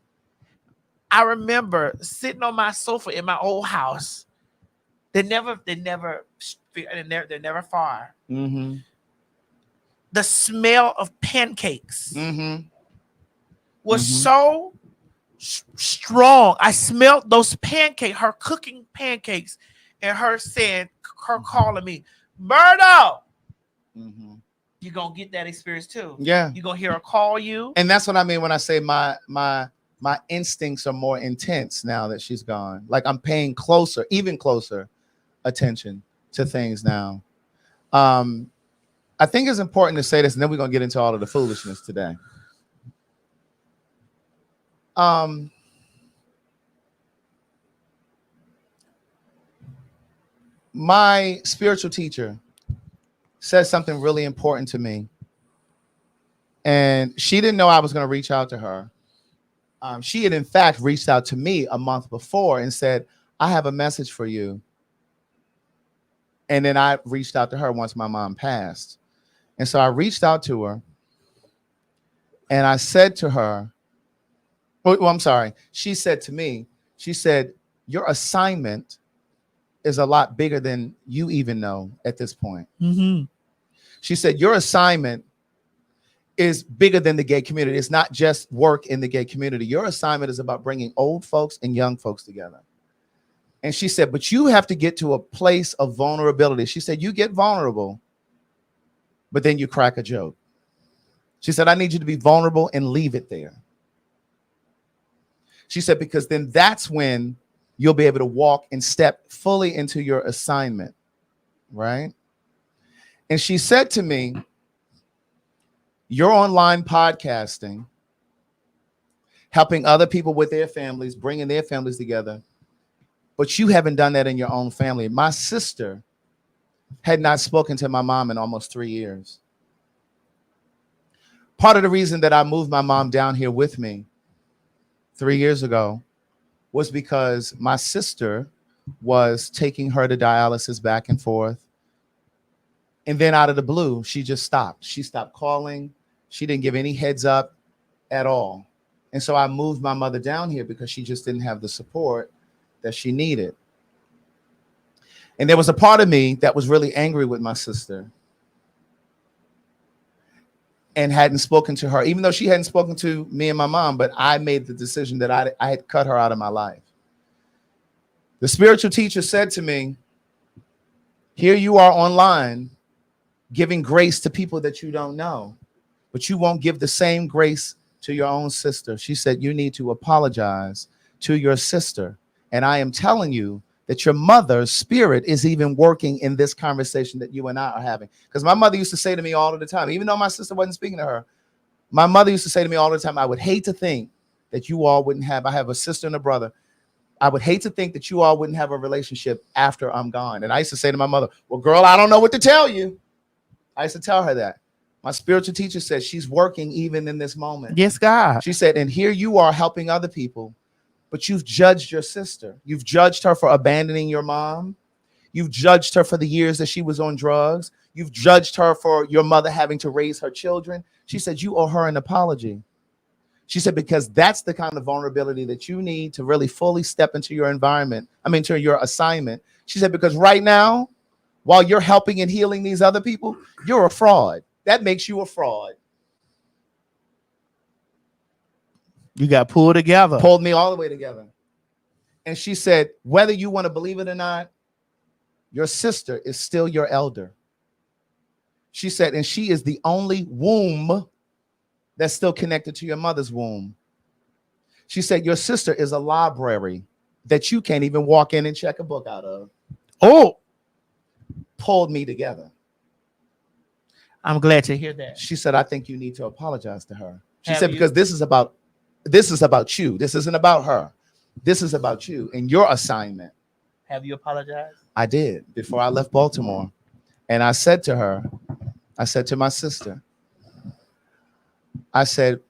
Speaker 10: I remember sitting on my sofa in my old house. They never and they're never far.
Speaker 3: Mm-hmm.
Speaker 10: The smell of pancakes
Speaker 3: Mm-hmm.
Speaker 10: was so strong. I smelled those pancakes, her cooking pancakes, and her calling me, Berto.
Speaker 3: Mm-hmm.
Speaker 10: You're gonna get that experience too.
Speaker 3: Yeah.
Speaker 10: You're gonna hear her call you.
Speaker 3: And that's what I mean when I say my instincts are more intense now that she's gone. Like I'm paying even closer attention to things now. I think it's important to say this, and then we're gonna get into all of the foolishness today. My spiritual teacher said something really important to me, and she didn't know I was going to reach out to her. She had, in fact, reached out to me a month before and said, I have a message for you. And then I reached out to her once my mom passed. And so I reached out to her, and I said to her, well, I'm sorry. She said to me, she said, your assignment is a lot bigger than you even know at this point.
Speaker 10: Mm-hmm.
Speaker 3: She said, your assignment is bigger than the gay community. It's not just work in the gay community. Your assignment is about bringing old folks and young folks together. And she said, but you have to get to a place of vulnerability. She said, you get vulnerable, but then you crack a joke. She said, I need you to be vulnerable and leave it there. She said, because then that's when you'll be able to walk and step fully into your assignment, right? And she said to me, you're online podcasting, helping other people with their families, bringing their families together, but you haven't done that in your own family. My sister had not spoken to my mom in almost 3 years. Part of the reason that I moved my mom down here with me 3 years ago was because my sister was taking her to dialysis back and forth. And then out of the blue, she just stopped. She stopped calling. She didn't give any heads up at all. And so I moved my mother down here because she just didn't have the support that she needed. And there was a part of me that was really angry with my sister and hadn't spoken to her, even though she hadn't spoken to me and my mom, but I made the decision that I had cut her out of my life. The spiritual teacher said to me, here you are online giving grace to people that you don't know, but you won't give the same grace to your own sister. She said, you need to apologize to your sister. And I am telling you that your mother's spirit is even working in this conversation that you and I are having. Because my mother used to say to me all of the time, even though my sister wasn't speaking to her, my mother used to say to me all the time, I would hate to think that you all wouldn't have, I have a sister and a brother. I would hate to think that you all wouldn't have a relationship after I'm gone. And I used to say to my mother, well, girl, I don't know what to tell you. I used to tell her that. My spiritual teacher said she's working even in this moment.
Speaker 10: Yes, God.
Speaker 3: She said, and here you are helping other people, but you've judged your sister. You've judged her for abandoning your mom. You've judged her for the years that she was on drugs. You've judged her for your mother having to raise her children. She said, you owe her an apology. She said, because that's the kind of vulnerability that you need to really fully step into your environment. To your assignment. She said, because right now, while you're helping and healing these other people, you're a fraud. That makes you a fraud.
Speaker 10: You got pulled together.
Speaker 3: Pulled me all the way together. And she said, whether you want to believe it or not, your sister is still your elder. She said, and she is the only womb that's still connected to your mother's womb. She said, your sister is a library that you can't even walk in and check a book out of.
Speaker 10: Oh,
Speaker 3: pulled me together.
Speaker 10: I'm glad to hear that.
Speaker 3: She said, I think you need to apologize to her. She said, because this is about you. This isn't about her. This is about you and your assignment.
Speaker 10: Have you apologized?
Speaker 3: I did before I left Baltimore. And I said to her, I said to my sister, I said,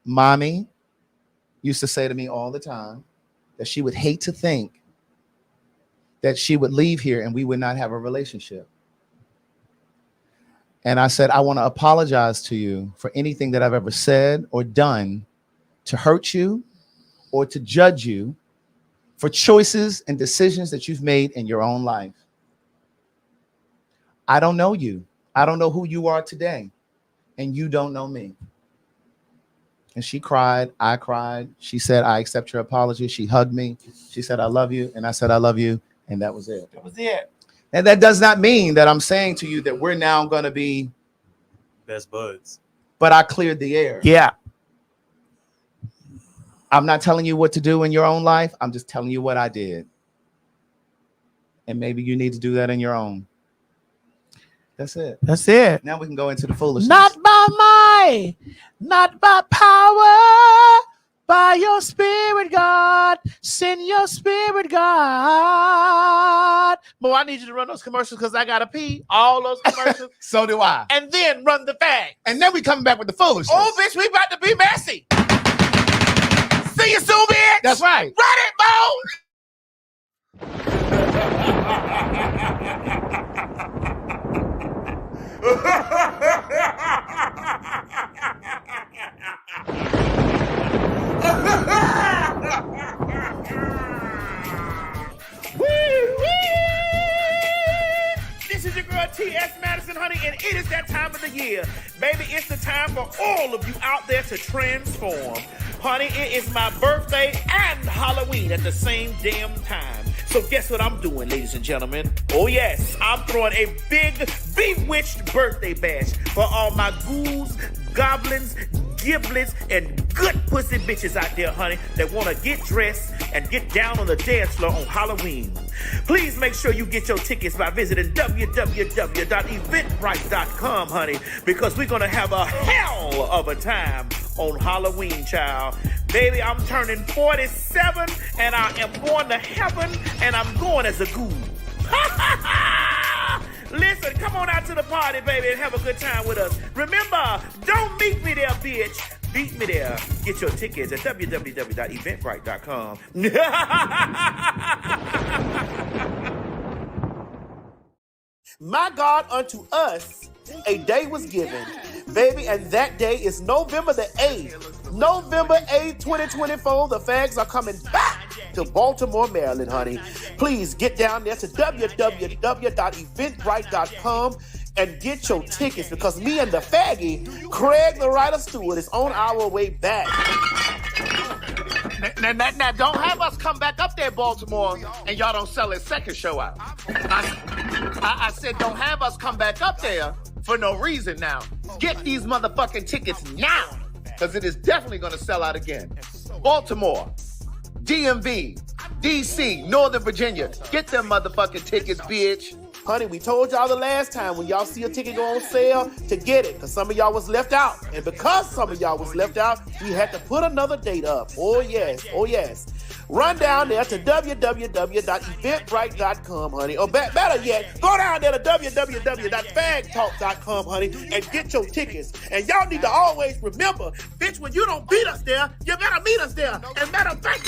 Speaker 3: Mommy used to say to me all the time that she would hate to think that she would leave here and we would not have a relationship. And I said, I want to apologize to you for anything that I've ever said or done to hurt you or to judge you for choices and decisions that you've made in your own life. I don't know you. I don't know who you are today. And you don't know me. And she cried. I cried. She said, I accept your apology. She hugged me. She said, I love you. And I said, I love you. And that was it.
Speaker 10: That was it.
Speaker 3: And that does not mean that I'm saying to you that we're now going to be
Speaker 5: best buds.
Speaker 3: But I cleared the air.
Speaker 10: Yeah.
Speaker 3: I'm not telling you what to do in your own life. I'm just telling you what I did. And maybe you need to do that in your own. That's it.
Speaker 10: That's it.
Speaker 3: Now we can go into the foolishness.
Speaker 10: Not by might, not by power, by your spirit, God. Send your spirit, God. Boy, I need you to run those commercials because I got to pee. All those commercials.
Speaker 3: So do I.
Speaker 10: And then run the fag.
Speaker 3: And then we coming back with the foolishness.
Speaker 10: Oh, bitch, we about to be messy. See you soon, bitch.
Speaker 3: That's right.
Speaker 10: Run it, Bo.
Speaker 1: This is your girl T.S. Madison, honey, and it is that time of the year. Baby, it's the time for all of you out there to transform. Honey, it is my birthday and Halloween at the same damn time. So guess what I'm doing, ladies and gentlemen? Oh yes, I'm throwing a big bewitched birthday bash for all my ghouls, goblins, giblets, and good pussy bitches out there, honey, that want to get dressed and get down on the dance floor on Halloween. Please make sure you get your tickets by visiting www.eventbrite.com, honey, because we're going to have a hell of a time on Halloween, child. Baby, I'm turning 47, and I am going to heaven, and I'm going as a ghoul. Listen, come on out to the party, baby, and have a good time with us. Remember, don't meet me there, bitch. Beat me there. Get your tickets at www.eventbrite.com. My God, unto us a day was given, baby, and that day is November the 8th. November 8th, 2024, the fags are coming back to Baltimore, Maryland, honey. Please get down there to www.eventbrite.com and get your tickets, because me and the faggy, Craig the Writer Stewart, is on our way back.
Speaker 3: Now, don't have us come back up there, Baltimore, and y'all don't sell a second show out. I said don't have us come back up there for no reason now. Get these motherfucking tickets now, because it is definitely going to sell out again. Baltimore, DMV, DC, Northern Virginia. Get them motherfucking tickets, bitch.
Speaker 1: Honey, we told y'all the last time when y'all see a ticket go on sale to get it, because some of y'all was left out. And because some of y'all was left out, we had to put another date up. Oh, yes. Oh, yes. Run down there to www.eventbrite.com, honey. Or better yet, go down there to www.PhagTawlk.com, honey, and get your tickets. And y'all need to always remember, bitch, when you don't beat us there, you better meet us there. And matter of fact,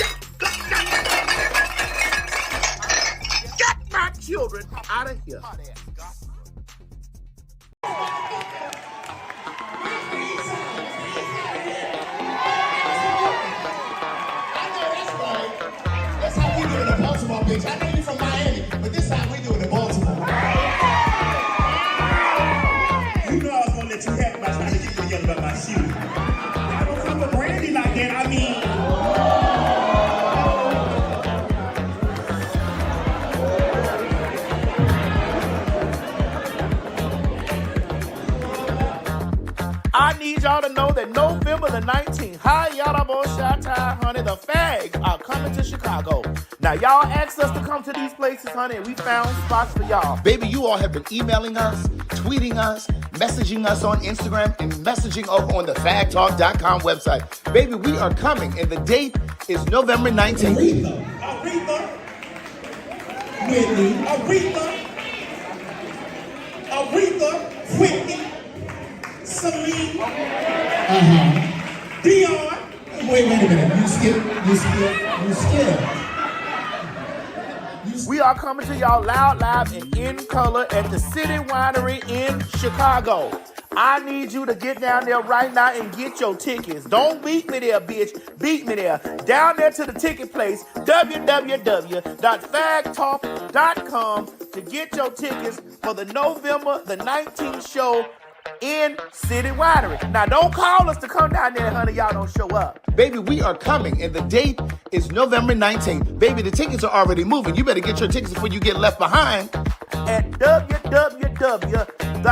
Speaker 1: get my children out of here.
Speaker 7: That's how we do it in Baltimore, bitch. I know you from Miami, but this is how we do it in Baltimore.
Speaker 8: You know I was gonna let you have my trying to get you yelling about my shoes. I don't come with Brandy like that. I mean.
Speaker 1: I need y'all to know that November the 19th, honey, the fags are coming to Chicago. Now, y'all asked us to come to these places, honey, and we found spots for y'all.
Speaker 3: Baby, you all have been emailing us, tweeting us, messaging us on Instagram, and messaging over on the PhagTawlk.com website. Baby, we are coming, and the date is November 19th.
Speaker 7: Aretha, Whitney, Whitney, Celine, Dion. Wait a minute. You skip.
Speaker 1: We are coming to y'all loud, live, and in color at the City Winery in Chicago. I need you to get down there right now and get your tickets. Don't beat me there, bitch. Beat me there. Down there to the ticket place, www.phagtalk.com to get your tickets for the November the 19th show in City Winery. Now, don't call us to come down there, honey. Y'all don't show up.
Speaker 3: Baby, we are coming, and the date is November 19th. Baby, the tickets are already moving. You better get your tickets before you get left behind.
Speaker 1: At www.phagTawlk.com.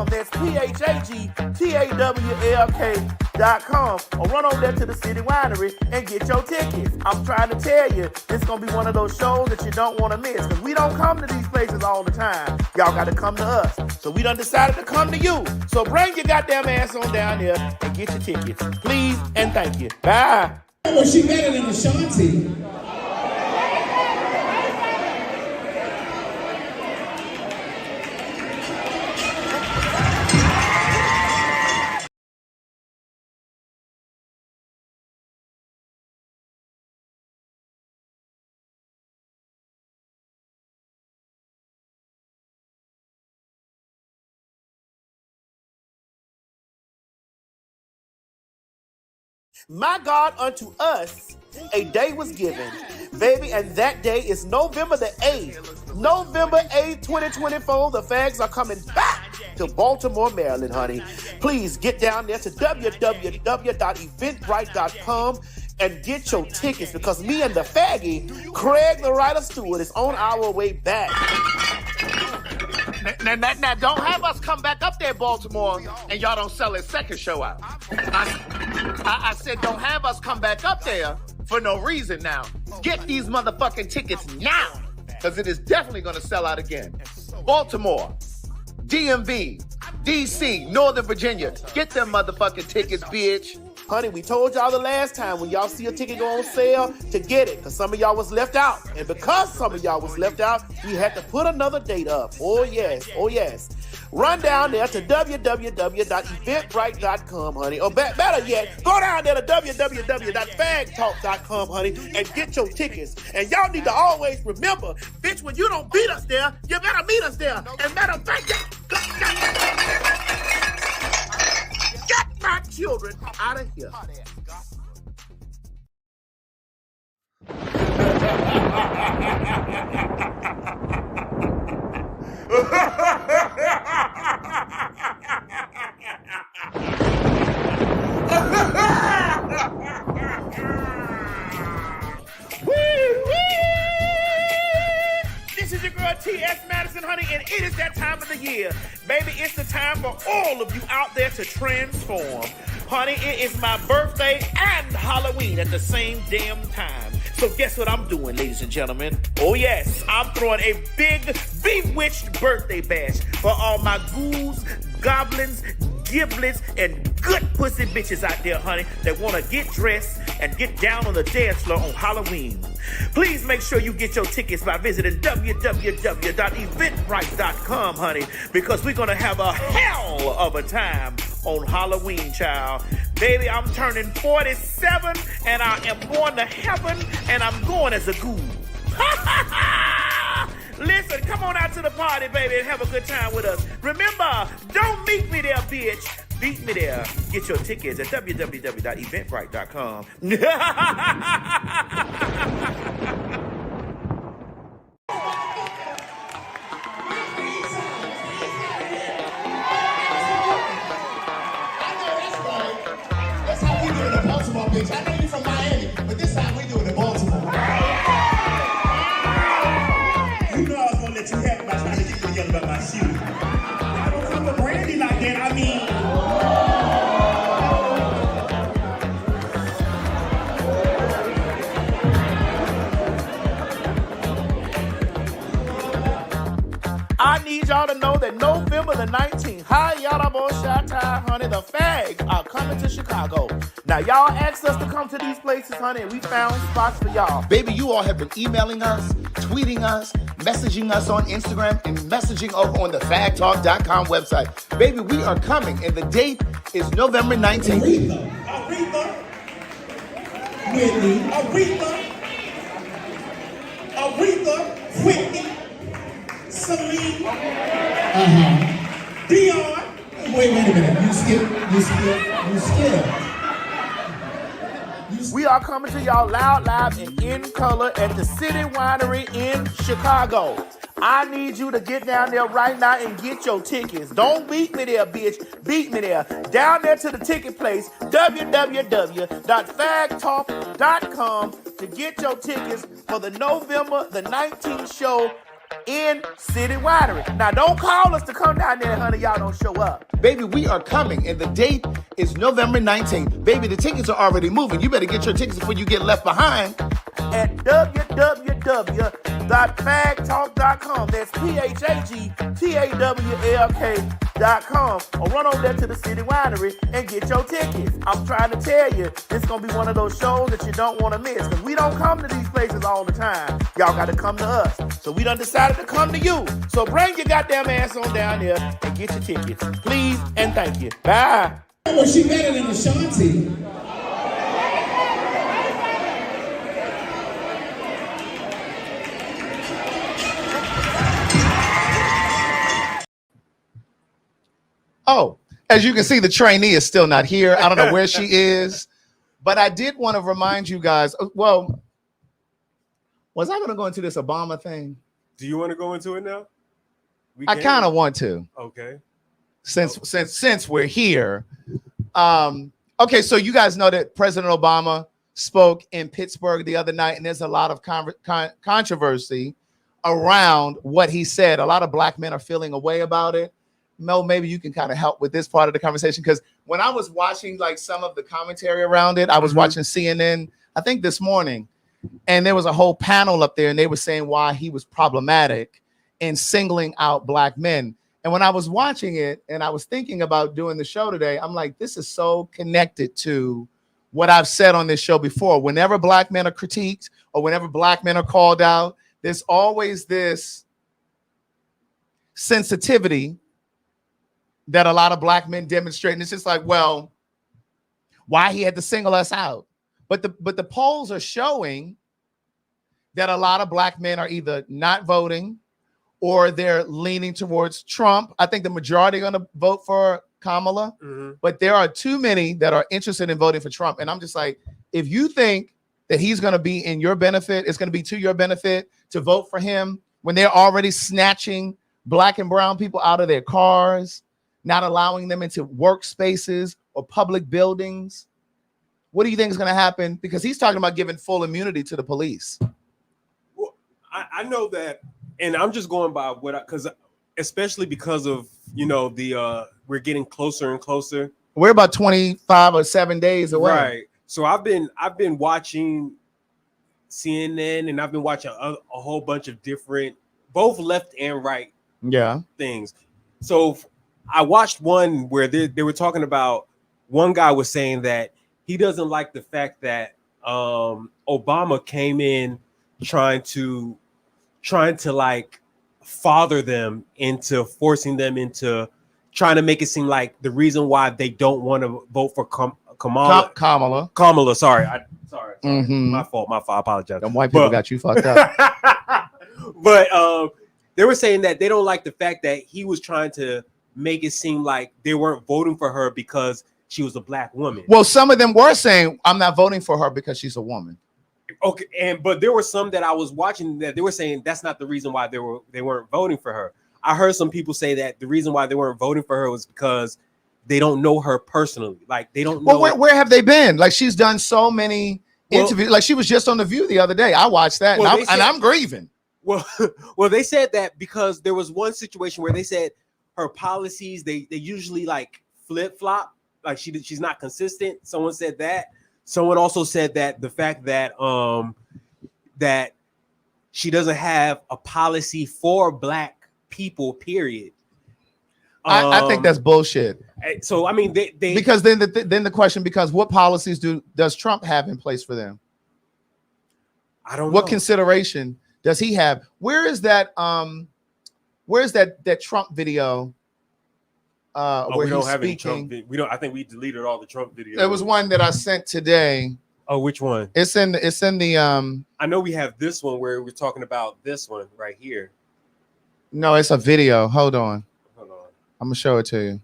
Speaker 1: That's PhagTawlk.com. Or run over there to the City Winery and get your tickets. I'm trying to tell you, this is going to be one of those shows that you don't want to miss, because we don't come to these places all the time. Y'all got to come to us. So we done decided to come to you. So bring your goddamn ass on down here and get your tickets. Please and thank you. Bye.
Speaker 7: Well, she better than Ashanti.
Speaker 1: My God, unto us a day was given, baby, and that day is November the 8th. November 8th, 2024. The Fags are coming back to Baltimore, Maryland, honey. Please get down there to www.eventbrite.com and get your tickets, because me and the faggy, Craig the Writer Stewart, is on our way back. Now, don't have us come back up there, Baltimore, and y'all don't sell his second show out. I said don't have us come back up there for no reason now. Get these motherfucking tickets now, because it is definitely going to sell out again. Baltimore, DMV, DC, Northern Virginia. Get them motherfucking tickets, bitch. Honey, we told y'all the last time when y'all see a ticket go on sale to get it, because some of y'all was left out. And because some of y'all was left out, we had to put another date up. Oh, yes. Oh, yes. Run down there to www.eventbrite.com, honey. Or better yet, go down there to www.phagTawlk.com, honey, and get your tickets. And y'all need to always remember, bitch, when you don't beat us there, you better meet us there. And matter of fact, get my children out of here. This is your girl T.S. Madison, honey, and it is that time of the year. Baby, it's the time for all of you out there to transform. Honey, it is my birthday and Halloween at the same damn time. So guess what I'm doing, ladies and gentlemen? Oh yes, I'm throwing a big bewitched birthday bash for all my ghouls, goblins, giblets, and good pussy bitches out there, honey, that want to get dressed and get down on the dance floor on Halloween. Please make sure you get your tickets by visiting www.eventbrite.com, honey, because we're going to have a hell of a time on Halloween, child. Baby, I'm turning 47, and I am going to heaven, and I'm going as a ghoul. Listen, come on out to the party, baby, and have a good time with us. Remember, don't meet me there, bitch. Beat me there. Get your tickets at www.eventbrite.com.
Speaker 7: Bitch, I know you from Miami, but this time we do it in Baltimore.
Speaker 8: You know I was gonna let you have my trying to get you yell about my shoe. I don't come with brandy like that. I mean,
Speaker 1: I need y'all to know that November the 19th, hi y'all boy Shot-Tie, honey, the Fags are coming to Chicago. Now y'all asked us to come to these places, honey, and we found spots for y'all.
Speaker 3: Baby, you all have been emailing us, tweeting us, messaging us on Instagram, and messaging over on the PhagTawlk.com website. Baby, we are coming, and the date is November 19th.
Speaker 7: Aretha, Whitney, Whitney, Celine, Dion. Wait a minute. You skip.
Speaker 1: We are coming to y'all loud, live, and in color at the City Winery in Chicago. I need you to get down there right now and get your tickets. Don't beat me there, bitch. Beat me there. Down there to the ticket place, www.phagTawlk.com to get your tickets for the November the 19th show in City Winery. Now, don't call us to come down there, honey. Y'all don't show up.
Speaker 3: Baby, we are coming, and the date is November 19th. Baby, the tickets are already moving. You better get your tickets before you get left behind.
Speaker 1: At www.phagTawlk.com. That's PhagTawlk.com. Or run over there to the City Winery and get your tickets. I'm trying to tell you, this is going to be one of those shows that you don't want to miss. Because we don't come to these places all the time. Y'all got to come to us. So we done decided to come to you. So bring your goddamn ass on down here and get your tickets. Please and thank you. Bye.
Speaker 7: Well, she better than Ashanti.
Speaker 3: Oh, as you can see, the trainee is still not here. I don't know where she is, but I did want to remind you guys. Well, was I going to go into this Obama thing?
Speaker 5: Do you want to go into it now?
Speaker 3: I kind of want to.
Speaker 5: Okay.
Speaker 3: Since we're here. Okay, so you guys know that President Obama spoke in Pittsburgh the other night, and there's a lot of controversy around what he said. A lot of black men are feeling a way about it. Mel, maybe you can kind of help with this part of the conversation, because when I was watching like some of the commentary around it, I was watching CNN, I think this morning, and there was a whole panel up there, and they were saying why he was problematic in singling out black men. And when I was watching it and I was thinking about doing the show today, I'm like, this is so connected to what I've said on this show before. Whenever black men are critiqued or whenever black men are called out, there's always this sensitivity that a lot of black men demonstrate. And it's just like, well, why he had to single us out. But the polls are showing that a lot of black men are either not voting or they're leaning towards Trump. I think the majority are going to vote for Kamala, but there are too many that are interested in voting for Trump. And I'm just like, if you think that he's going to be in your benefit, it's going to be to your benefit to vote for him when they're already snatching black and brown people out of their cars, not allowing them into workspaces or public buildings. What do you think is going to happen? Because he's talking about giving full immunity to the police.
Speaker 5: Well, I know that, and I'm just going by what because especially because of, you know, the we're getting closer and closer.
Speaker 3: We're about 25 or 7 days away.
Speaker 5: Right. So I've been watching CNN, and I've been watching a whole bunch of different, both left and right things. So I watched one where they were talking about, one guy was saying that he doesn't like the fact that Obama came in trying to like father them into forcing them into trying to make it seem like the reason why they don't want to vote for Kamala. Sorry. My fault. I apologize.
Speaker 3: Them white people got you fucked up.
Speaker 5: But they were saying that they don't like the fact that he was trying to make it seem like they weren't voting for her because she was a black woman.
Speaker 3: Well, some of them were saying, I'm not voting for her because she's a woman.
Speaker 5: Okay, but there were some that I was watching that they were saying that's not the reason why they weren't voting for her. I heard some people say that the reason why they weren't voting for her was because they don't know her personally. Like they don't know.
Speaker 3: Well, where have they been? Like she's done so many interviews. Like she was just on The View the other day. I watched that, and I'm grieving.
Speaker 5: Well, they said that because there was one situation where they said her policies they usually like flip flop. Like she's not consistent. Someone said that. Someone also said that the fact that that she doesn't have a policy for black people, period.
Speaker 3: I think that's bullshit.
Speaker 5: So I mean, they
Speaker 3: because then the question becomes, what policies does Trump have in place for them?
Speaker 5: I don't know.
Speaker 3: What consideration does he have? Where's that Trump video? Where
Speaker 5: we don't
Speaker 3: he's
Speaker 5: have
Speaker 3: speaking.
Speaker 5: any Trump. We don't. I think we deleted all the Trump videos.
Speaker 3: There was one that I sent today.
Speaker 5: Oh, which one?
Speaker 3: It's in the.
Speaker 5: I know we have this one where we're talking about this one right here.
Speaker 3: No, it's a video. Hold on. I'm gonna show it to you.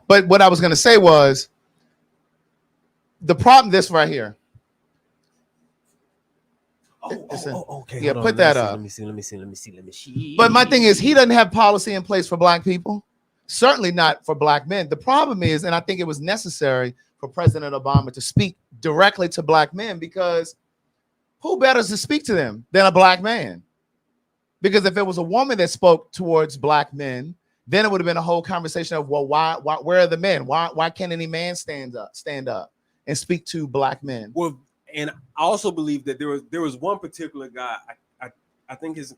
Speaker 3: But what I was gonna say was, the problem, this right here.
Speaker 5: Okay.
Speaker 3: Yeah, put that up.
Speaker 5: Let me see.
Speaker 3: But my thing is, he doesn't have policy in place for black people. Certainly not for black men. The problem is, and I think it was necessary for President Obama to speak directly to black men, because who better to speak to them than a black man? Because if it was a woman that spoke towards black men, then it would have been a whole conversation of, well, why where are the men? Why can't any man stand up and speak to black men?
Speaker 5: Well, and I also believe that there was one particular guy. I think his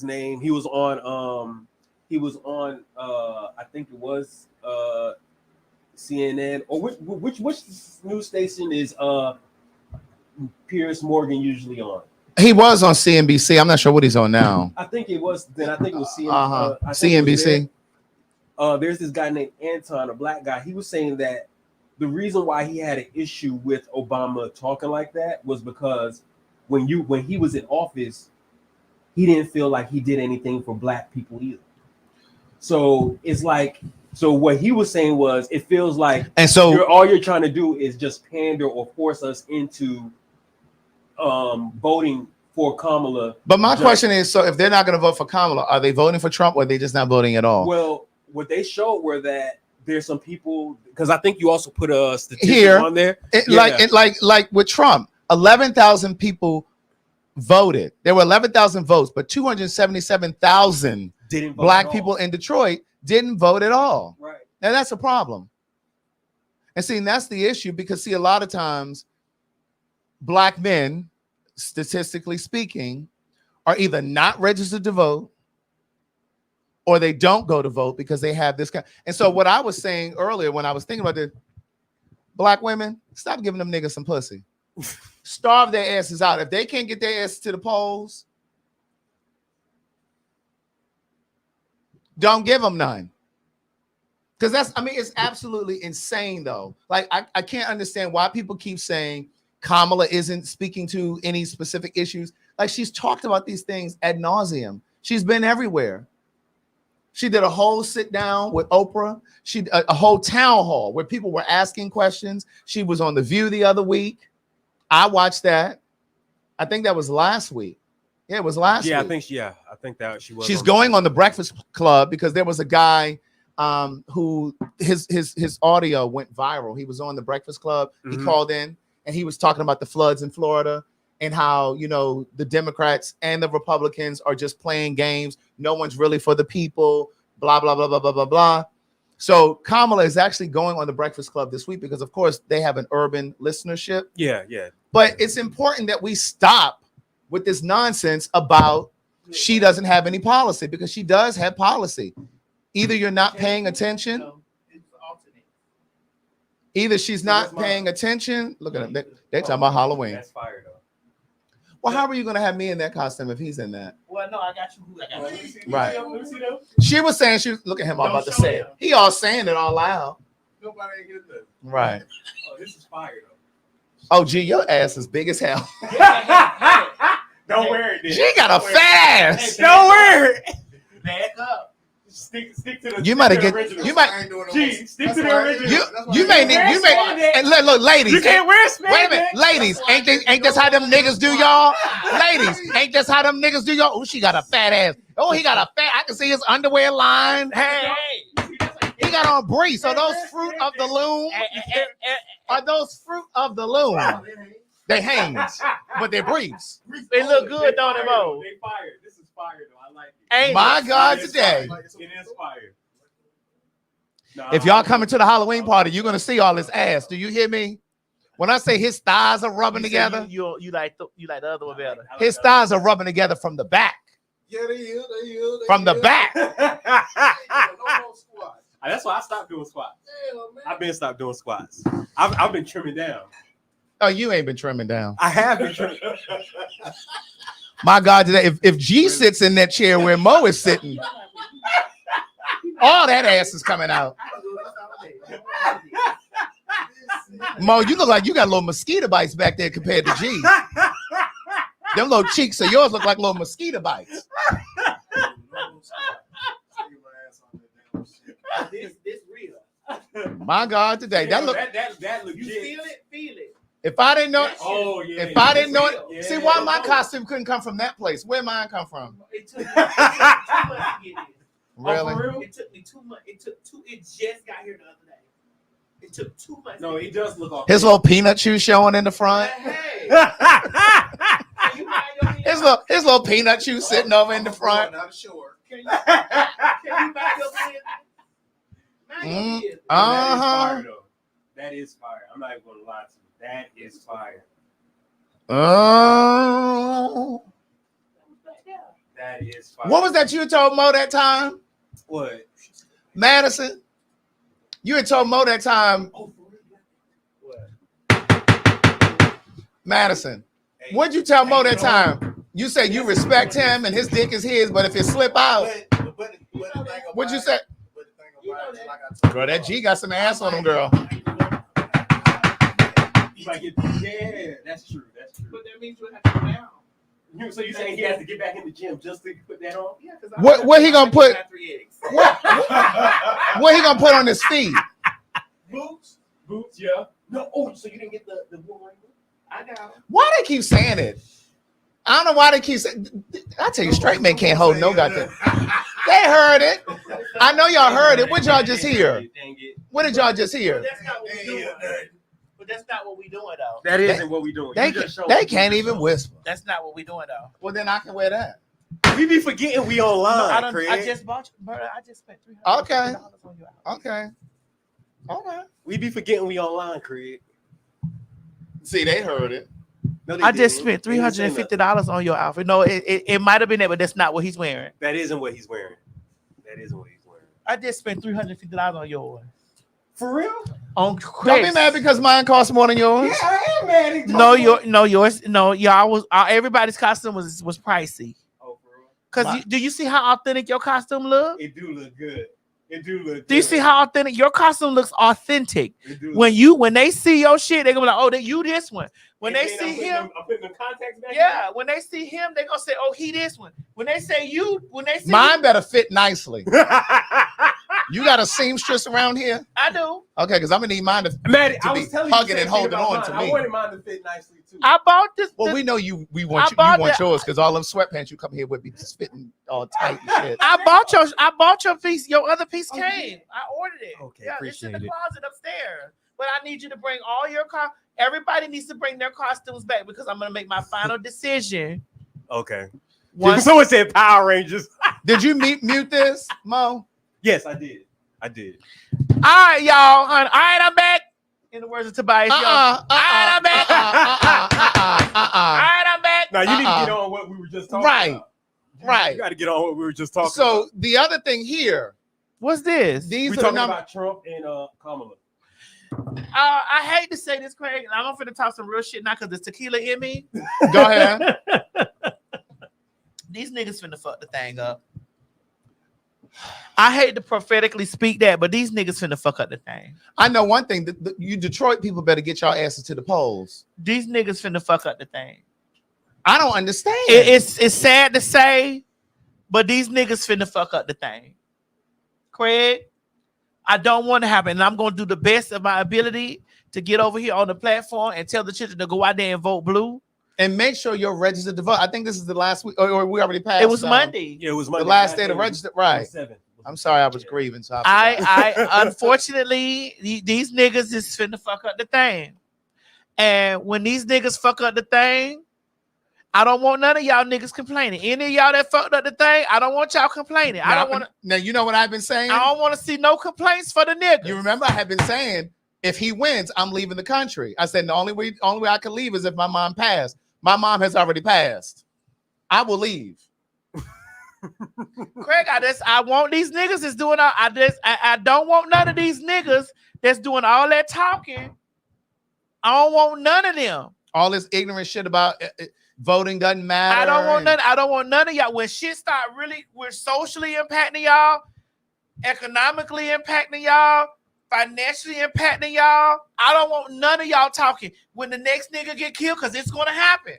Speaker 5: name. He was on I think it was CNN, or which news station is Piers Morgan usually on?
Speaker 3: He was on CNBC. I'm not sure what he's on now.
Speaker 5: I think it was
Speaker 3: CNBC.
Speaker 5: There's this guy named Anton, a black guy. He was saying that the reason why he had an issue with Obama talking like that was because when he was in office, he didn't feel like he did anything for black people either. So it's like, so what he was saying was, it feels like,
Speaker 3: and so
Speaker 5: all you're trying to do is just pander or force us into voting for Kamala.
Speaker 3: But my question is, so if they're not going to vote for Kamala, are they voting for Trump, or are they just not voting at all?
Speaker 5: Well, what they showed were that there's some people, because I think you also put a statistic
Speaker 3: here
Speaker 5: on there.
Speaker 3: Like with Trump, 11,000 people voted. There were 11,000 votes, but 277,000 black people in Detroit didn't vote at all.
Speaker 5: Right.
Speaker 3: And that's a problem. And see, and that's the issue, because see, a lot of times black men, statistically speaking, are either not registered to vote, or they don't go to vote because they have this kind. And so what I was saying earlier when I was thinking about this, black women, stop giving them niggas some pussy. Starve their asses out. If they can't get their asses to the polls, don't give them none. Because it's absolutely insane though. Like, I can't understand why people keep saying Kamala isn't speaking to any specific issues. Like, she's talked about these things ad nauseum. She's been everywhere. She did a whole sit down with Oprah. She a whole town hall where people were asking questions. She was on The View the other week. I watched that. I think that was last week. Yeah, it was last week.
Speaker 5: I think that she was.
Speaker 3: She's going on The Breakfast Club because there was a guy who his audio went viral. He was on The Breakfast Club. He called in and he was talking about the floods in Florida and how, the Democrats and the Republicans are just playing games. No one's really for the people, blah, blah, blah, blah, blah, blah, blah. So Kamala is actually going on The Breakfast Club this week because, of course, they have an urban listenership.
Speaker 5: Yeah.
Speaker 3: But it's important that we stop with this nonsense about she doesn't have any policy, because she does have policy. Either you're not paying attention. Either she's not paying attention. Look at them. They're talking about Halloween.
Speaker 5: That's fire, though.
Speaker 3: Well, how are you going to have me in that costume if he's in that?
Speaker 10: Well, no, I got you.
Speaker 3: Right. She was saying, look at him, I'm about to say it. He all saying it all loud.
Speaker 6: Nobody ain't getting that.
Speaker 3: Right.
Speaker 5: Oh, this is fire, though.
Speaker 3: Oh, G, your ass is big as hell.
Speaker 5: Don't wear it, then.
Speaker 3: She got a fat ass.
Speaker 5: Don't wear it.
Speaker 10: Back up.
Speaker 5: Stick to the.
Speaker 3: You might have
Speaker 5: original.
Speaker 3: You might.
Speaker 5: Gee, stick to the original.
Speaker 3: You may need. And look, ladies.
Speaker 5: You can't wear spandex.
Speaker 3: Wait a minute, ladies. Ain't this how them niggas do y'all? Ladies, ain't this how them niggas do y'all? Oh, she got a fat ass. Oh, he got a fat. I can see his underwear line. Hey, he got on briefs. Are those fruit of the loom? Are those fruit of the loom? They hang, but they're briefs.
Speaker 10: They look good, don't they, Mo?
Speaker 5: They fire. This is fire, though. I like it.
Speaker 10: Ain't
Speaker 3: My God, today.
Speaker 5: It is fire.
Speaker 3: If y'all coming to the Halloween party, you're gonna see all his ass. Do you hear me? When I say his thighs are rubbing together,
Speaker 10: you like the other one better.
Speaker 3: His thighs are rubbing together from the back.
Speaker 6: Yeah, they is.
Speaker 3: From the back.
Speaker 5: That's why I stopped doing squats. I've been stopped doing squats. I've been trimming down.
Speaker 3: Oh, you ain't been trimming down.
Speaker 5: I have been trimming.
Speaker 3: My God, today, if G sits in that chair where Mo is sitting, all that ass is coming out. Mo, you look like you got little mosquito bites back there compared to G. Them little cheeks of yours look like little mosquito bites.
Speaker 10: This real.
Speaker 3: My God, today that look.
Speaker 5: That legit.
Speaker 1: You feel it? Feel it.
Speaker 3: If I didn't know it, if I didn't know it,
Speaker 5: Yeah.
Speaker 3: see why my costume couldn't come from that place. Where mine come from?
Speaker 1: It took me 2 months to get it.
Speaker 3: Really?
Speaker 5: Oh, for real?
Speaker 1: It took me 2 months. It just got here the other day. It took 2 months.
Speaker 5: No, he does look off.
Speaker 3: His little peanut chew showing in the front.
Speaker 1: Hey. You buy your
Speaker 3: His little peanut chew sitting over in the front.
Speaker 6: I'm sure.
Speaker 1: Can you buy your business?
Speaker 5: That is fire. I'm not even gonna lie to you. That is fire.
Speaker 3: Oh.
Speaker 5: That is fire.
Speaker 3: What was that you told Mo that time?
Speaker 5: What?
Speaker 3: Madison? You had told Mo that time.
Speaker 5: What?
Speaker 3: Madison. What'd you tell Mo that time? You said you respect him and his dick is his, but if it slip out, what'd you say? Girl, that G got some ass on him, girl.
Speaker 5: Yeah, that's true. That's true.
Speaker 1: But that means you have to go down.
Speaker 5: So you saying he has to get back in the gym just to put that on?
Speaker 1: Yeah,
Speaker 3: What he gonna put? What he gonna put on his feet?
Speaker 5: Boots, yeah. No, so you didn't get the Wolverine boot?
Speaker 1: I got him.
Speaker 3: Why they keep saying it? I don't know why they keep saying. I tell you, straight men can't hold no goddamn. They heard it. I know y'all heard it. What y'all just hear? What did y'all just hear?
Speaker 1: That's not what we doing. But that's not what we doing though.
Speaker 5: That isn't what we doing.
Speaker 3: They can't even whisper.
Speaker 1: That's not what we doing though.
Speaker 3: Well, then I can wear that.
Speaker 5: We be forgetting we online.
Speaker 1: No,
Speaker 5: Craig.
Speaker 1: I just bought you, brother. I just spent $300
Speaker 3: Okay.
Speaker 1: on your house.
Speaker 3: Okay.
Speaker 5: We be forgetting we online, Craig.
Speaker 3: See, they heard it.
Speaker 5: No, they
Speaker 1: I just
Speaker 5: didn't.
Speaker 1: spent $350 on your outfit. No, it might have been that, but that's not what he's wearing.
Speaker 5: That isn't what he's wearing.
Speaker 1: I just spent $350 on yours.
Speaker 5: For real?
Speaker 1: On
Speaker 3: Don't
Speaker 1: Chris.
Speaker 3: be mad because mine costs more than yours.
Speaker 5: Yeah, I am mad.
Speaker 1: Yours. No, y'all was everybody's costume was pricey.
Speaker 5: Oh, for real?
Speaker 1: Cause do you see how authentic your costume look?
Speaker 5: It do look good. Do
Speaker 1: you see how authentic your costume looks? Authentic. When they see your shit, they gonna be like, oh, you this one. When they see him,
Speaker 5: I'm putting the contacts back.
Speaker 1: yeah. When they see him, they gonna say, oh, he this one. When they say you, when they see
Speaker 3: Mine better fit nicely. You got a seamstress around here?
Speaker 1: I do.
Speaker 3: Okay, because I'm gonna need mine to,
Speaker 5: Maddie,
Speaker 3: to
Speaker 5: I
Speaker 3: be
Speaker 5: was telling
Speaker 3: hugging
Speaker 5: you
Speaker 3: and holding on
Speaker 5: mine.
Speaker 3: to
Speaker 5: I
Speaker 3: me.
Speaker 5: wanted mine to fit nicely too.
Speaker 1: I bought this.
Speaker 3: Well, we know you. We want you.
Speaker 1: I
Speaker 3: You
Speaker 1: bought
Speaker 3: want
Speaker 1: the-
Speaker 3: yours because all them sweatpants you come here with be fitting all tight and shit.
Speaker 1: I bought your piece. Your other piece came. I ordered it.
Speaker 5: Okay,
Speaker 1: yeah, it's in the
Speaker 5: appreciate it.
Speaker 1: closet upstairs. But I need you to bring all your Everybody needs to bring their costumes back because I'm gonna make my final decision.
Speaker 5: Okay.
Speaker 1: Once-
Speaker 5: Someone said Power Rangers.
Speaker 3: Did you mute this, Mo?
Speaker 5: Yes, I did.
Speaker 1: All right, y'all. All right, I'm back. In the words of Tobias, y'all. All right, I'm back. All right, I'm back.
Speaker 5: Now you need to get on what we were just talking about.
Speaker 3: Right.
Speaker 5: You got to get on what we were just talking about.
Speaker 3: So the other thing here,
Speaker 1: What's this?
Speaker 3: these
Speaker 5: we
Speaker 3: are the
Speaker 5: talking
Speaker 3: numbers.
Speaker 5: about Trump and Kamala.
Speaker 1: I hate to say this, Craig, and I'm finna talk some real shit now because there's tequila in me.
Speaker 3: Go ahead.
Speaker 1: These niggas finna fuck the thing up. I hate to prophetically speak that, but these niggas finna fuck up the thing.
Speaker 3: I know one thing. You Detroit people better get y'all asses to the polls.
Speaker 1: These niggas finna fuck up the thing.
Speaker 3: I don't understand.
Speaker 1: It's sad to say, but these niggas finna fuck up the thing. Craig, I don't want to happen. And I'm going to do the best of my ability to get over here on the platform and tell the children to go out there and vote blue.
Speaker 3: And make sure you're registered to vote. I think this is the last week, or we already passed.
Speaker 1: It was Monday.
Speaker 5: Yeah, it was Monday.
Speaker 3: The last day to register. Right.
Speaker 5: 7.
Speaker 3: I'm sorry, I was grieving. So
Speaker 1: I unfortunately, these niggas is finna fuck up the thing. And when these niggas fuck up the thing, I don't want none of y'all niggas complaining. Any of y'all that fucked up the thing, I don't want y'all complaining. I don't want to.
Speaker 3: Now you know what I've been saying.
Speaker 1: I don't want to see no complaints for the niggas.
Speaker 3: You remember I have been saying if he wins, I'm leaving the country. I said the only way I can leave is if my mom passed. My mom has already passed. I will leave.
Speaker 1: Craig, I want these niggas that's doing all. I don't want none of these niggas that's doing all that talking. I don't want none of them.
Speaker 3: All this ignorant shit about voting doesn't matter.
Speaker 1: I don't want none. I don't want none of y'all. When shit start really, we're socially impacting y'all, economically impacting y'all, financially impacting y'all. I don't want none of y'all talking when the next nigga get killed because it's gonna happen.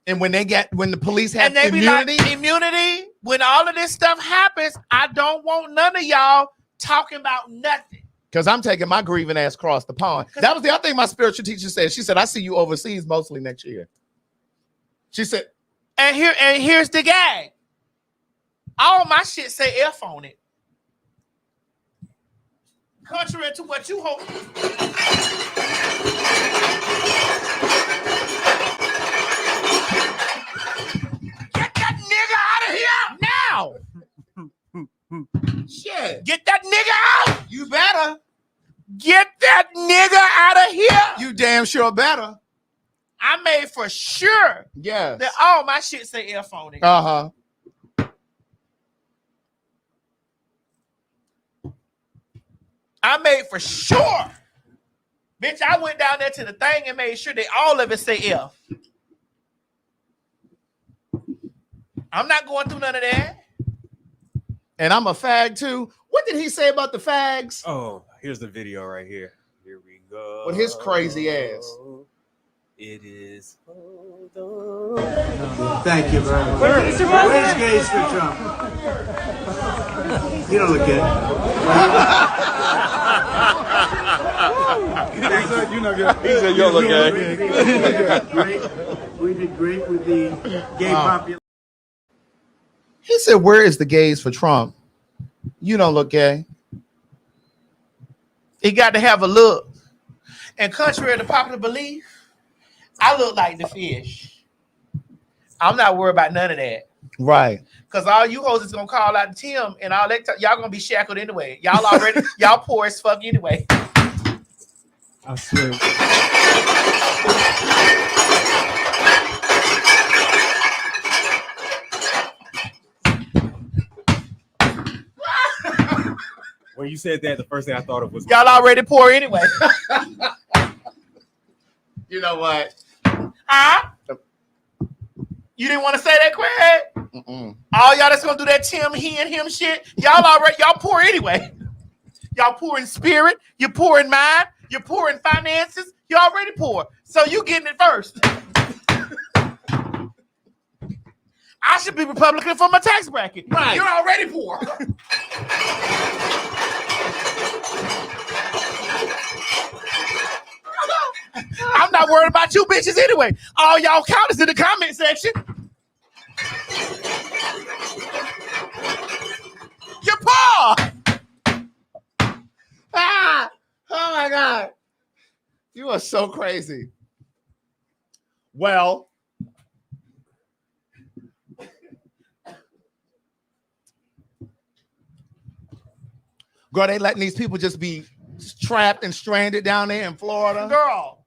Speaker 3: And when the police have
Speaker 1: and they
Speaker 3: immunity,
Speaker 1: be like, immunity. When all of this stuff happens, I don't want none of y'all talking about nothing.
Speaker 3: Because I'm taking my grieving ass across the pond. That was the other thing my spiritual teacher said. She said, I see you overseas mostly next year. She said,
Speaker 10: and here's the gag. All my shit say F on it. Contrary to what you hope. Get that nigga out of here now.
Speaker 3: Shit.
Speaker 10: Get that nigga out.
Speaker 3: You better.
Speaker 10: Get that nigga out of here.
Speaker 3: You damn sure better.
Speaker 10: I made for sure
Speaker 3: Yes.
Speaker 10: that all my shit say F on it.
Speaker 3: Uh-huh.
Speaker 10: I made for sure. Bitch, I went down there to the thing and made sure that all of it say F. I'm not going through none of that.
Speaker 3: And I'm a fag too. What did he say about the fags?
Speaker 5: Oh, here's the video right here. Here we go.
Speaker 3: With his crazy ass.
Speaker 5: It is.
Speaker 11: Thank you very much. Where's gays for Trump? You don't look good.
Speaker 12: You know good. He said you don't look good.
Speaker 11: We did great with the gay population.
Speaker 3: He said, where is the gays for Trump? You don't look gay.
Speaker 10: He got to have a look. And contrary to popular belief, I look like the fish. I'm not worried about none of that.
Speaker 3: Right.
Speaker 10: Because all you hoes is going to call out Tim and all that. Y'all going to be shackled anyway. Y'all already, y'all poor as fuck anyway.
Speaker 12: I swear.
Speaker 5: When you said that, the first thing I thought of was
Speaker 10: y'all already poor anyway.
Speaker 3: You know what?
Speaker 10: Huh? You didn't want to say that, Craig? All y'all that's gonna do that Tim, he and him shit, y'all poor anyway. Y'all poor in spirit, you're poor in mind, you're poor in finances, you're already poor. So you getting it first. I should be Republican for my tax bracket.
Speaker 3: Right.
Speaker 10: You're already poor. I'm not worried about you bitches anyway. All y'all counters in the comment section. You're poor.
Speaker 3: Ah! Oh my God. You are so crazy. Well, girl, they letting these people just be trapped and stranded down there in Florida.
Speaker 10: Girl.